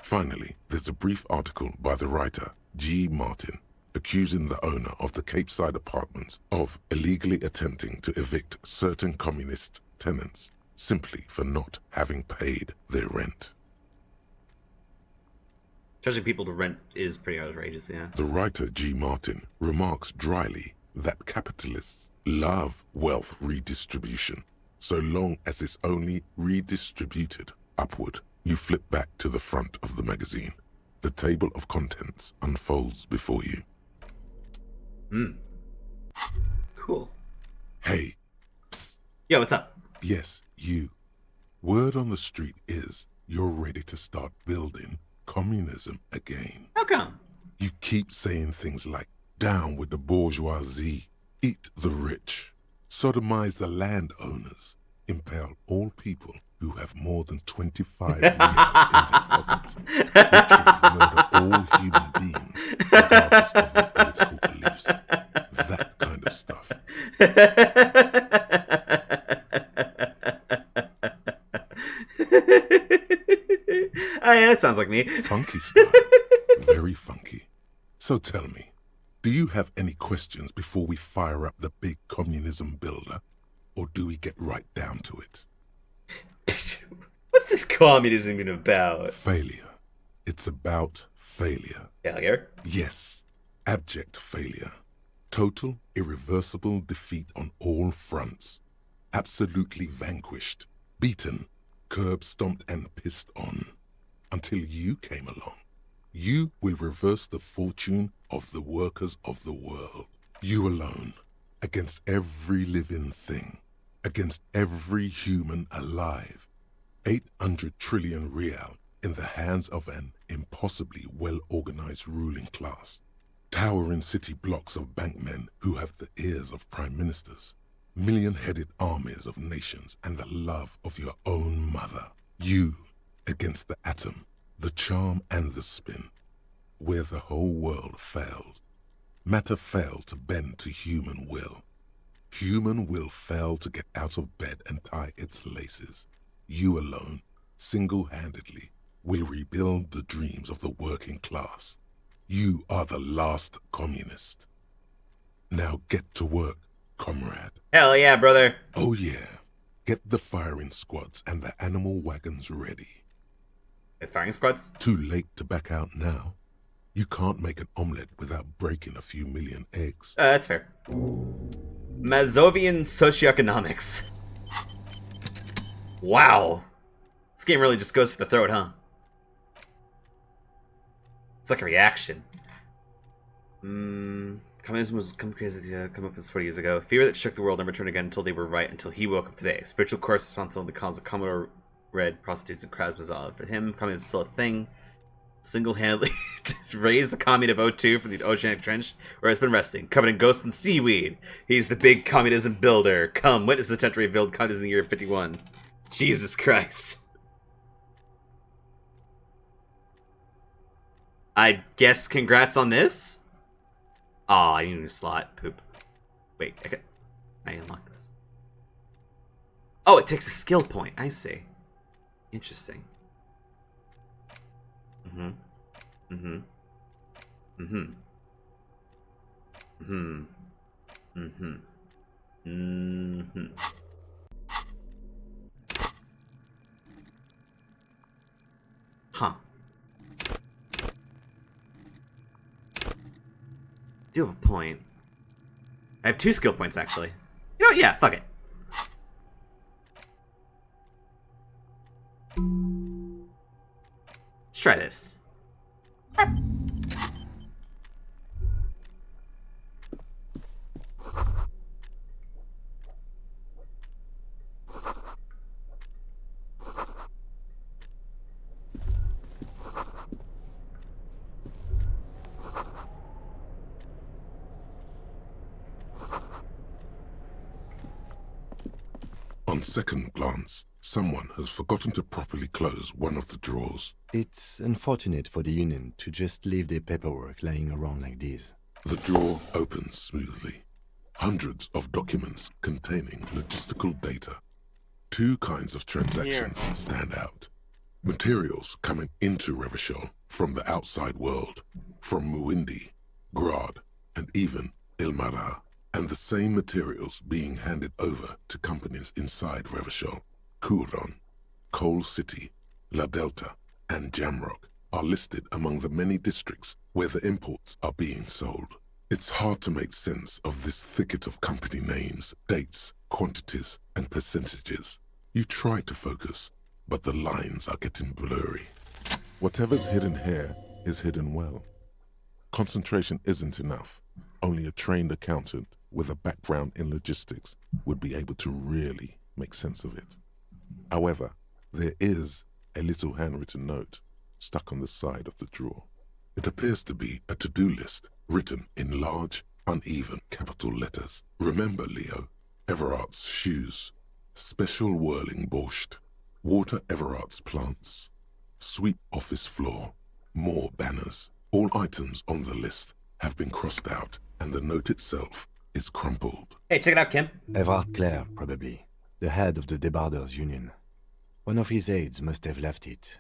Finally, there's a brief article by the writer, G. Martin, accusing the owner of the Capeside Apartments of illegally attempting to evict certain communist tenants simply for not having paid their rent. Charging people to rent is pretty outrageous, yeah. The writer G. Martin remarks dryly that capitalists love wealth redistribution, so long as it's only redistributed upward. You flip back to the front of the magazine. The table of contents unfolds before you. Cool. Hey. Psst. Yo, what's up? Yes, you. Word on the street is you're ready to start building communism again. How come? You keep saying things like, down with the bourgeoisie, eat the rich, sodomize the landowners, impale all people who have more than 25 real in their pocket, literally murder all human beings, regardless of their political beliefs. That kind of stuff. Oh, yeah, that sounds like me. Funky style. Very funky. So tell me, do you have any questions before we fire up the big communism builder? Or do we get right down to it? What's this communism even about? Failure. It's about failure. Failure? Yes. Abject failure. Total, irreversible defeat on all fronts. Absolutely vanquished. Beaten. Curb-stomped and pissed on. Until you came along. You will reverse the fortune of the workers of the world. You alone. Against every living thing. Against every human alive. 800 trillion real in the hands of an impossibly well-organized ruling class. Towering city blocks of bankmen who have the ears of prime ministers. Million-headed armies of nations and the love of your own mother. You against the atom, the charm and the spin. Where the whole world failed. Matter failed to bend to human will. Human will failed to get out of bed and tie its laces. You alone, single-handedly, will rebuild the dreams of the working class. You are the last communist. Now get to work, comrade. Hell yeah, brother. Oh yeah. Get the firing squads and the animal wagons ready. The firing squads? Too late to back out now. You can't make an omelette without breaking a few million eggs. That's fair. Mazovian socioeconomics. Wow. This game really just goes for the throat, huh? It's like a reaction. Communism was come up as 40 years ago. Fear that shook the world and returned again until they were right, until he woke up today. Spiritual course responsible for the cause of Commodore Red, prostitutes, and crowds bizarre. For him, communism is still a thing. Single-handedly raised the commune of O2 from the oceanic trench, where it's been resting, covered in ghosts and seaweed. He's the big communism builder. Come, witness the attempt to rebuild communism in the year 51. Jesus Christ. I guess congrats on this? Aw, I need a new slot. Poop. Wait, I unlock this. Oh, it takes a skill point. I see. Interesting. Huh. Do have a point. I have 2 skill points, actually. You know what? Yeah, fuck it. Let's try this. On second glance, someone has forgotten to properly close one of the drawers. It's unfortunate for the Union to just leave their paperwork lying around like this. The drawer opens smoothly. Hundreds of documents containing logistical data. 2 kinds of transactions stand out. Materials coming into Revachol from the outside world, from Muindi, Grad, and even Ilmara. And the same materials being handed over to companies inside Revachol. Kuron, Coal City, La Delta, and Jamrock are listed among the many districts where the imports are being sold. It's hard to make sense of this thicket of company names, dates, quantities, and percentages. You try to focus, but the lines are getting blurry. Whatever's hidden here is hidden well. Concentration isn't enough. Only a trained accountant with a background in logistics would be able to really make sense of it. However, there is a little handwritten note stuck on the side of the drawer. It appears to be a to-do list written in large, uneven capital letters. Remember, Leo, Everard's shoes, special whirling borscht, water Everard's plants, sweep office floor, more banners. All items on the list have been crossed out, and the note itself is crumpled. Hey, check it out, Kim. Everard Clare, probably. The head of the Debarders Union. One of his aides must have left it.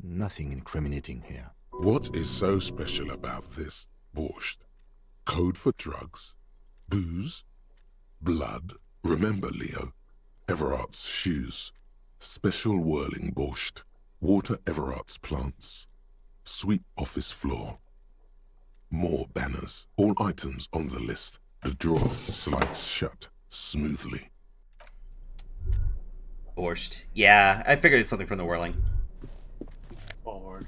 Nothing incriminating here. What is so special about this borscht? Code for drugs? Booze? Blood? Remember, Leo, Everard's shoes, special whirling borscht, water Everard's plants, sweep office floor, more banners. All items on the list. The drawer slides shut smoothly. Borscht. Yeah, I figured it's something from the whirling. Borscht.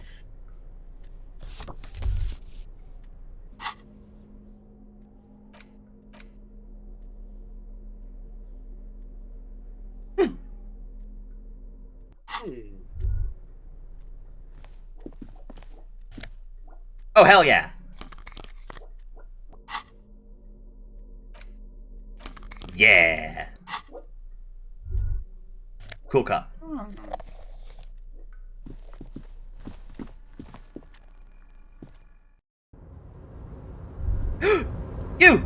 Oh, hell yeah. Yeah. Cool cup. You!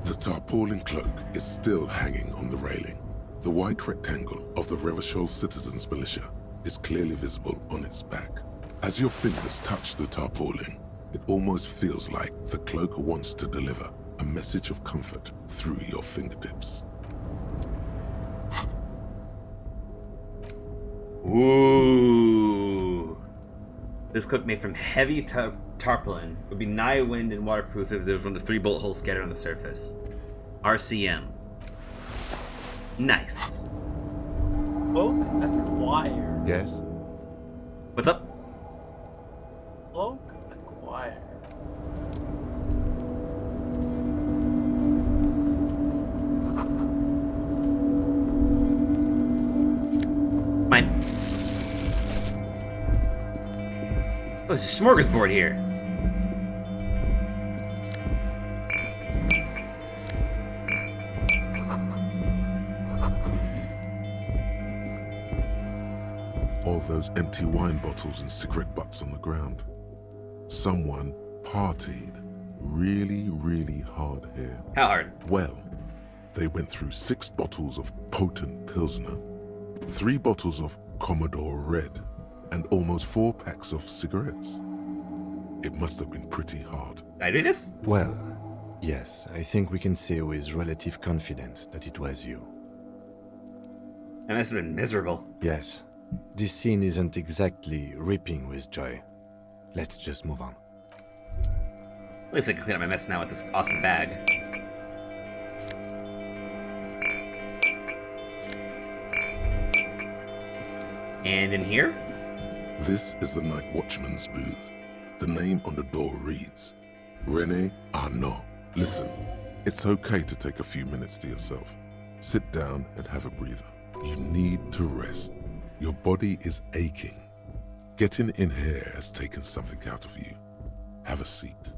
The tarpaulin cloak is still hanging on the railing. The white rectangle of the Revachol Citizens Militia is clearly visible on its back. As your fingers touch the tarpaulin, it almost feels like the cloak wants to deliver a message of comfort through your fingertips. Ooh. This cloak made from heavy tarpaulin would be nigh wind and waterproof if there was one of 3 bullet holes scattered on the surface. RCM. Nice. Cloak acquired. Yes? What's up? Cloak acquired. Mine. Oh, there's a smorgasbord here. All those empty wine bottles and cigarette butts on the ground. Someone partied really, really hard here. How hard? Well, they went through 6 bottles of potent Pilsner, 3 bottles of Commodore Red, and almost 4 packs of cigarettes. It must have been pretty hard. Did I do this? Well, yes, I think we can say with relative confidence that it was you. And this has been miserable. Yes. This scene isn't exactly ripping with joy. Let's just move on. At least I can clean up my mess now with this awesome bag. And in here? This is the Night Watchman's booth. The name on the door reads, René Arnaud. Listen, it's okay to take a few minutes to yourself. Sit down and have a breather. You need to rest. Your body is aching. Getting in here has taken something out of you. Have a seat.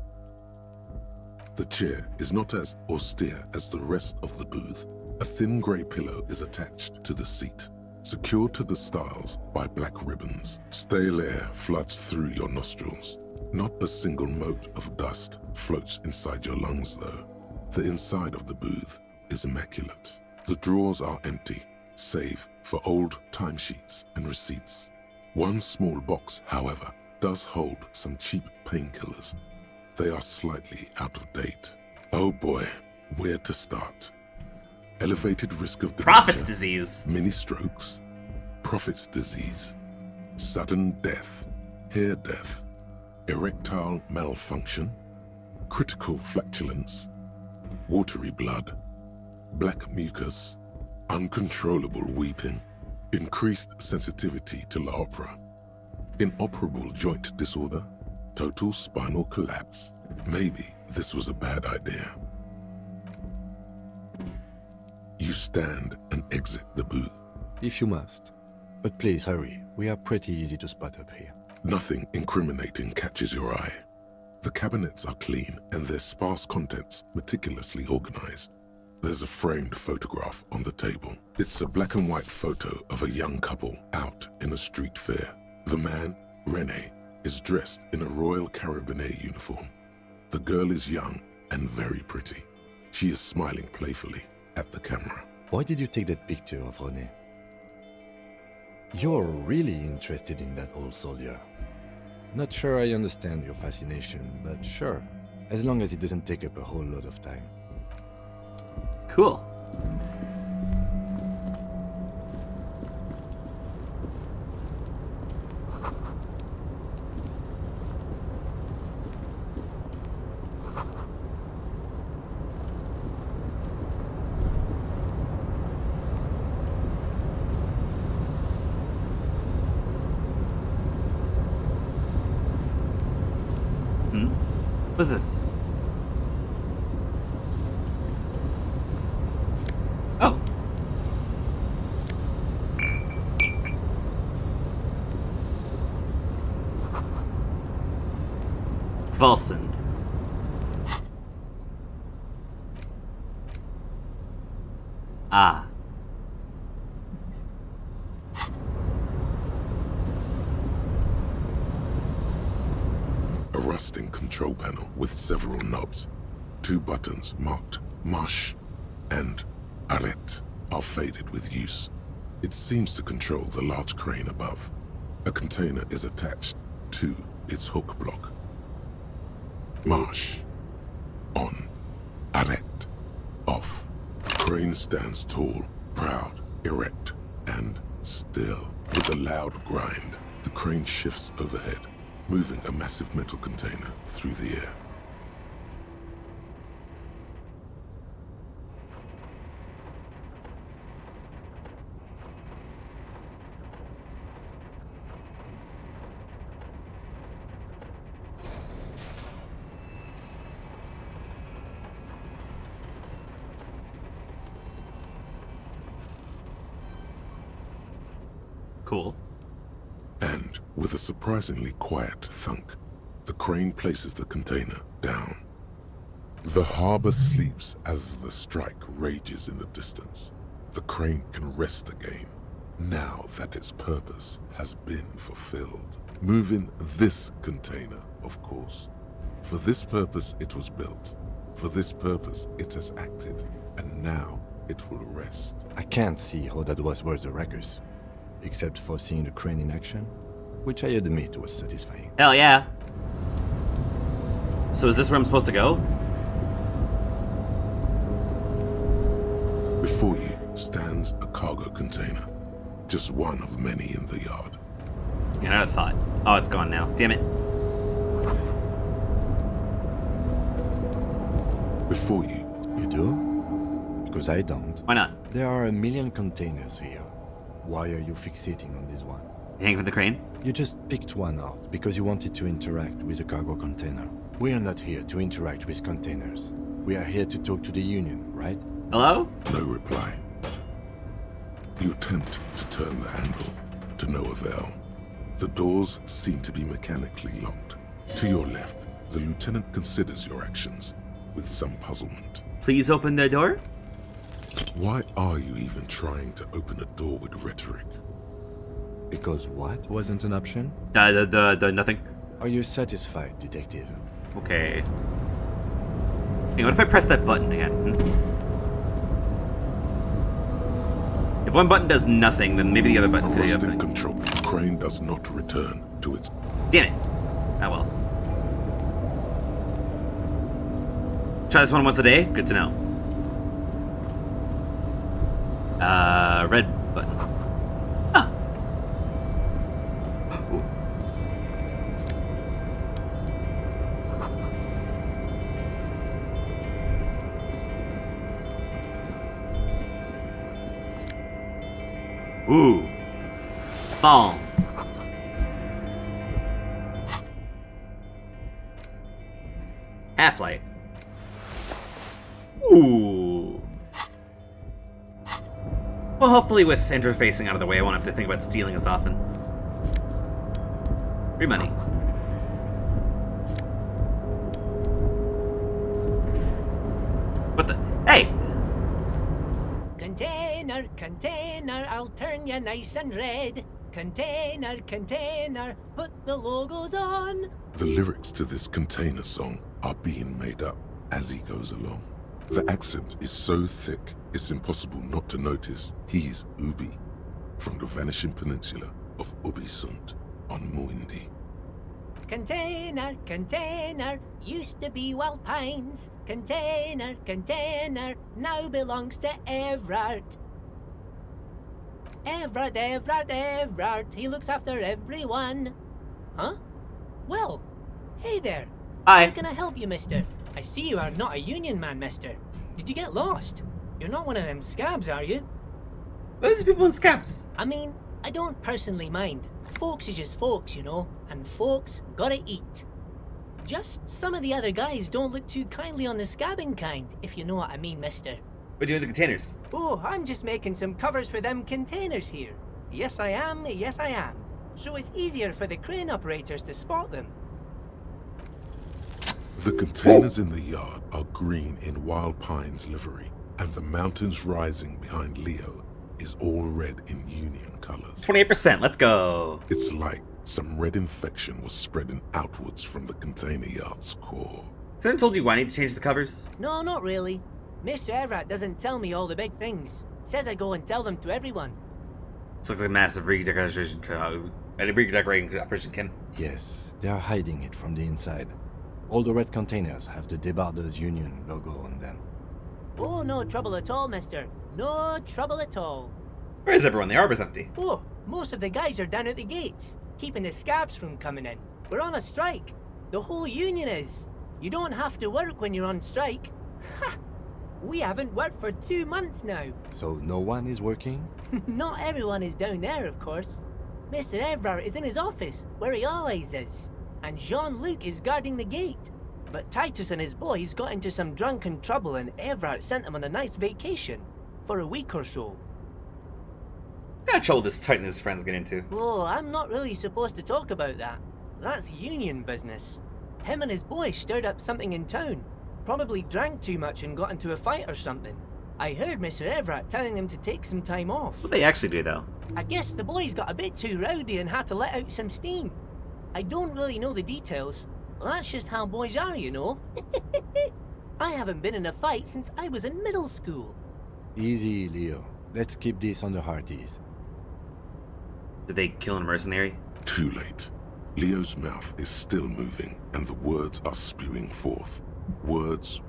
The chair is not as austere as the rest of the booth. A thin grey pillow is attached to the seat, secured to the stiles by black ribbons. Stale air floods through your nostrils. Not a single mote of dust floats inside your lungs, though. The inside of the booth is immaculate. The drawers are empty, save for old timesheets and receipts. One small box, however, does hold some cheap painkillers. They are slightly out of date. Oh boy, where to start? Elevated risk of dementia, Prophet's disease, mini strokes, Prophet's disease, sudden death, hair death, erectile malfunction, critical flatulence, watery blood, black mucus, uncontrollable weeping, increased sensitivity to La Opera, inoperable joint disorder, total spinal collapse. Maybe this was a bad idea. You stand and exit the booth. If you must. But please hurry. We are pretty easy to spot up here. Nothing incriminating catches your eye. The cabinets are clean and their sparse contents meticulously organized. There's a framed photograph on the table. It's a black and white photo of a young couple out in a street fair. The man, Rene, is dressed in a Royal Carabinier uniform. The girl is young and very pretty. She is smiling playfully at the camera. Why did you take that picture of Rene? You're really interested in that old soldier. Not sure I understand your fascination, but sure, as long as it doesn't take up a whole lot of time. Cool. What's this? Oh. Volsund. Ah. A rusting control panel with several knobs. 2 buttons marked Marche and Arrête are faded with use. It seems to control the large crane above. A container is attached to its hook block. Marche. On. Arrête. Off. Crane stands tall, proud, erect, and still. With a loud grind, the crane shifts overhead, moving a massive metal container through the air. Cool. And with a surprisingly quiet thunk, the crane places the container down. The harbor sleeps as the strike rages in the distance. The crane can rest again, now that its purpose has been fulfilled. Moving this container, of course. For this purpose it was built. For this purpose it has acted. And now it will rest. I can't see how that was worth the ruckus. Except for seeing the crane in action, which I admit was satisfying. Hell yeah. So is this where I'm supposed to go? Before you stands a cargo container, just one of many in the yard. Yeah, I thought. Oh, it's gone now. Damn it. Before you. You do? Because I don't. Why not? There are a million containers here. Why are you fixating on this one? Hang with the crane? You just picked one out because you wanted to interact with a cargo container. We are not here to interact with containers. We are here to talk to the Union, right? Hello? No reply. You attempt to turn the handle, to no avail. The doors seem to be mechanically locked. To your left, the lieutenant considers your actions with some puzzlement. Please open the door? Why are you even trying to open a door with rhetoric? Because what wasn't an option? The nothing. Are you satisfied, detective? Okay. Hey, what if I press that button again? If one button does nothing, then maybe the other button could open it. Control. The crane does not return to its... Damn it. Oh well. Try this one once a day? Good to know. Red button. Ah. Ooh. Fall. Half-light. Ooh. Well, hopefully with interfacing out of the way, I won't have to think about stealing as often. Free money. What the? Hey! Container, container, I'll turn you nice and red. Container, container, put the logos on. The lyrics to this Container song are being made up as he goes along. The accent is so thick, it's impossible not to notice he's Ubi, from the vanishing peninsula of Ubisund on Muindi. Container, container, used to be Wild Pines. Container, container, now belongs to Everard. Everard, he looks after everyone. Huh? Well, hey there. Hi. How can I help you, mister? I see you are not a union man, mister. Did you get lost? You're not one of them scabs, are you? Those people in scabs. I mean, I don't personally mind. Folks is just folks, you know, and folks gotta eat. Just some of the other guys don't look too kindly on the scabbing kind, if you know what I mean, mister. What are you doing with the containers? Oh, I'm just making some covers for them containers here. Yes, I am. So it's easier for the crane operators to spot them. The containers in the yard are green in Wild Pine's livery, and the mountains rising behind Leo is all red in Union colors. 28%, let's go. It's like some red infection was spreading outwards from the container yard's core. Has anyone told you why I need to change the covers? No, not really. Mr. Everett doesn't tell me all the big things. Says I go and tell them to everyone. This looks like a massive redecoration operation, Ken. Yes, they are hiding it from the inside. All the red containers have the Debarders Union logo on them. Oh, no trouble at all, mister. No trouble at all. Where is everyone? The harbor's empty. Oh, most of the guys are down at the gates, keeping the scabs from coming in. We're on a strike. The whole union is. You don't have to work when you're on strike. Ha! We haven't worked for 2 months now. So no one is working? Not everyone is down there, of course. Mr. Everard is in his office, where he always is. And Jean-Luc is guarding the gate. But Titus and his boys got into some drunken trouble and Everard sent them on a nice vacation. For a week or so. What kind of trouble this Titan and his friends get into? Oh, I'm not really supposed to talk about that. That's union business. Him and his boys stirred up something in town. Probably drank too much and got into a fight or something. I heard Mr. Everett telling them to take some time off. What they actually do, though? I guess the boys got a bit too rowdy and had to let out some steam. I don't really know the details. That's just how boys are, you know. I haven't been in a fight since I was in middle school. Easy, Leo. Let's keep this on the hearties. Did they kill a mercenary? Too late. Leo's mouth is still moving, and the words are spewing forth. Words,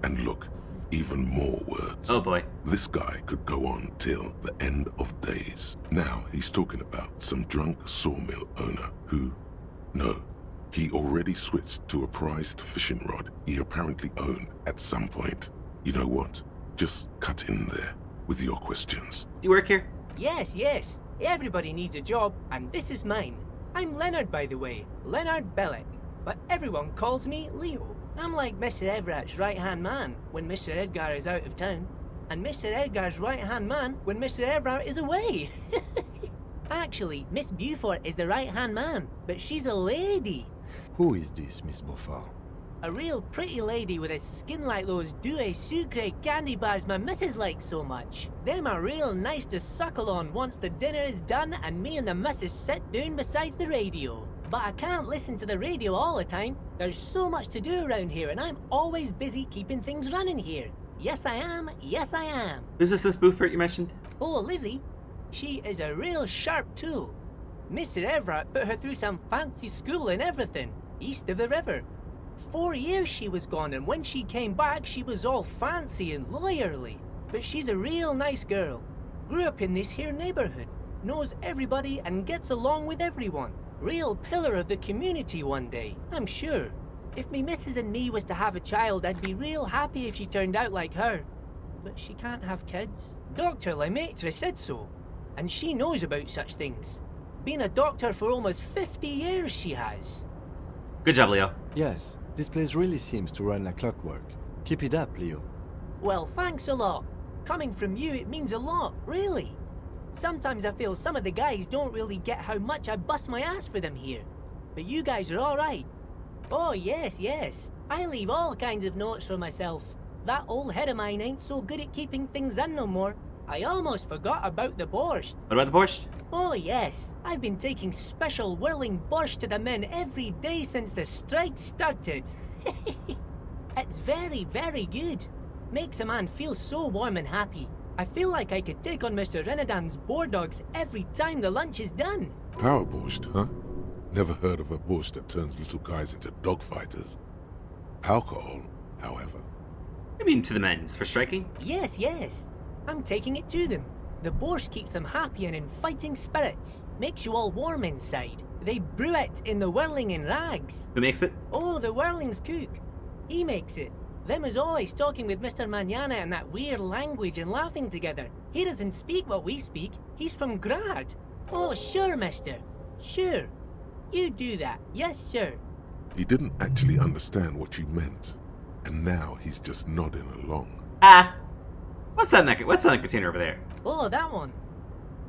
and look, even more words. Oh boy. This guy could go on till the end of days. Now he's talking about some drunk sawmill owner who... No, he already switched to a prized fishing rod he apparently owned at some point. You know what? Just cut in there with your questions. Do you work here? Yes. Everybody needs a job, and this is mine. I'm Leonard, by the way. Leonard Bellick. But everyone calls me Leo. I'm like Mr. Everett's right-hand man when Mr. Edgar is out of town, and Mr. Edgar's right-hand man when Mr. Everett is away. Actually, Miss Beaufort is the right-hand man, but she's a lady. Who is this, Miss Beaufort? A real pretty lady with a skin like those Douai Sucre candy bars my missus likes so much. Them are real nice to suckle on once the dinner is done and me and the missus sit down beside the radio. But I can't listen to the radio all the time. There's so much to do around here and I'm always busy keeping things running here. Yes, I am. Who's this Beaufort you mentioned? Oh, Lizzie. She is a real sharp tool. Mr. Everett put her through some fancy school and everything, east of the river. 4 years she was gone, and when she came back, she was all fancy and lawyerly. But she's a real nice girl. Grew up in this here neighborhood, knows everybody and gets along with everyone. Real pillar of the community one day, I'm sure. If me missus and me was to have a child, I'd be real happy if she turned out like her. But she can't have kids. Dr. Lemaitre said so, and she knows about such things. Been a doctor for almost 50 years she has. Good job, Leo. Yes, this place really seems to run like clockwork. Keep it up, Leo. Well, thanks a lot. Coming from you, it means a lot, really. Sometimes I feel some of the guys don't really get how much I bust my ass for them here. But you guys are alright. Oh, yes, yes. I leave all kinds of notes for myself. That old head of mine ain't so good at keeping things in no more. I almost forgot about the borscht. What about the borscht? Oh, yes. I've been taking special whirling borscht to the men every day since the strike started. It's very, very good. Makes a man feel so warm and happy. I feel like I could take on Mr. Renadan's boar dogs every time the lunch is done. Power borscht, huh? Never heard of a borscht that turns little guys into dogfighters. Alcohol, however. I mean, to the men's for striking? Yes, yes. I'm taking it to them. The borscht keeps them happy and in fighting spirits. Makes you all warm inside. They brew it in the whirling in rags. Who makes it? Oh, the whirling's cook. He makes it. Them is always talking with Mr. Manana in that weird language and laughing together. He doesn't speak what we speak. He's from Grad. Oh, sure, mister. Sure. You do that. Yes, sir. He didn't actually understand what you meant. And now he's just nodding along. Ah! What's on that container over there? Oh, that one.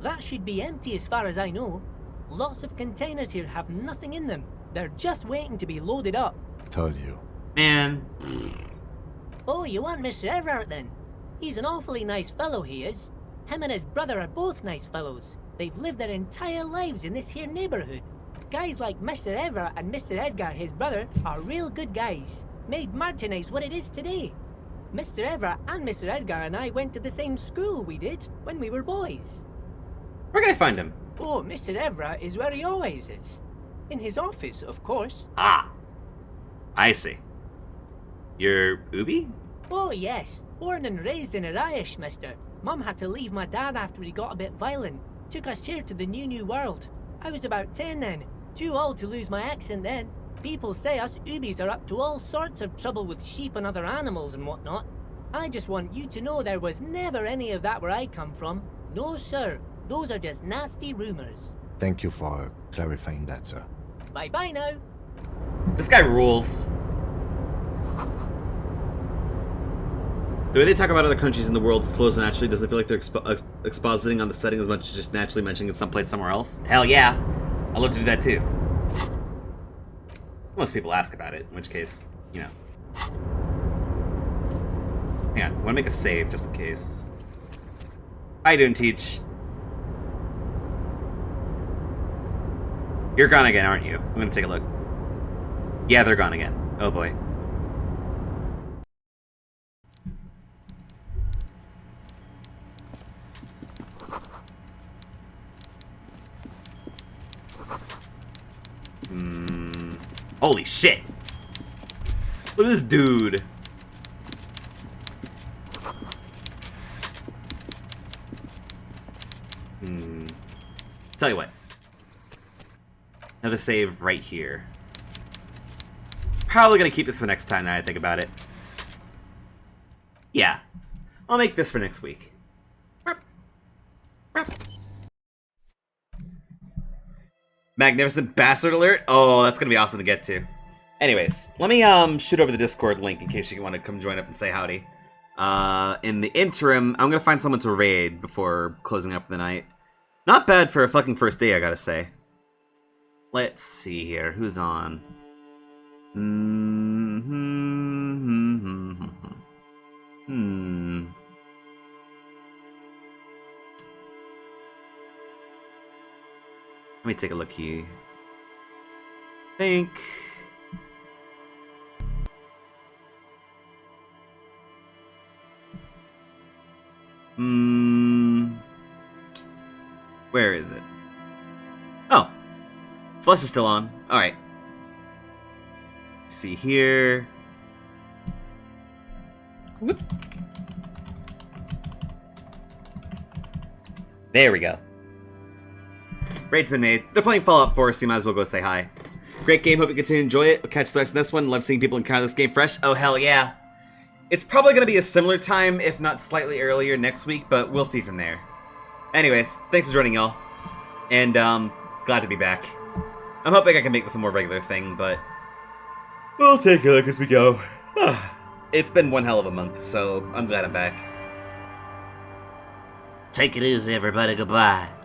That should be empty as far as I know. Lots of containers here have nothing in them. They're just waiting to be loaded up. Told you. Man. Oh, you want Mr. Everett then? He's an awfully nice fellow, he is. Him and his brother are both nice fellows. They've lived their entire lives in this here neighborhood. Guys like Mr. Everett and Mr. Edgar, his brother, are real good guys. Made Martinez what it is today. Mr. Everett and Mr. Edgar and I went to the same school we did when we were boys. Where can I find him? Oh, Mr. Everett is where he always is. In his office, of course. Ah! I see. You're Ubi? Oh, yes. Born and raised in Irish, mister. Mum had to leave my dad after he got a bit violent. Took us here to the new world. I was about 10 then. Too old to lose my accent then. People say us Ubis are up to all sorts of trouble with sheep and other animals and whatnot. I just want you to know there was never any of that where I come from. No, sir. Those are just nasty rumors. Thank you for clarifying that, sir. Bye-bye now. This guy rules. The way they talk about other countries in the world flows naturally. Doesn't feel like they're expositing on the setting as much as just naturally mentioning it someplace somewhere else. Hell yeah. I'd love to do that too. Unless people ask about it, in which case, you know. Hang on, I want to make a save just in case. How you doing, Teach? You're gone again, aren't you? I'm gonna take a look. Yeah, they're gone again. Oh boy. Holy shit! Look at this dude. Tell you what. Another save right here. Probably gonna keep this for next time now I think about it. Yeah. I'll make this for next week. Magnificent Bastard Alert? Oh, that's gonna be awesome to get to. Anyways, let me shoot over the Discord link in case you want to come join up and say howdy. In the interim, I'm gonna find someone to raid before closing up the night. Not bad for a fucking first day, I gotta say. Let's see here, who's on? Let me take a look here. Think. Where is it? Oh. Flush is still on. Alright. See here. Whoop. There we go. Raid's been made. They're playing Fallout 4, so you might as well go say hi. Great game, hope you continue to enjoy it. We'll catch the rest of this one. Love seeing people encounter this game fresh. Oh, hell yeah. It's probably going to be a similar time, if not slightly earlier next week, but we'll see from there. Anyways, thanks for joining, y'all. And, glad to be back. I'm hoping I can make this a more regular thing, but we'll take a look as we go. It's been one hell of a month, so I'm glad I'm back. Take it easy, everybody. Goodbye.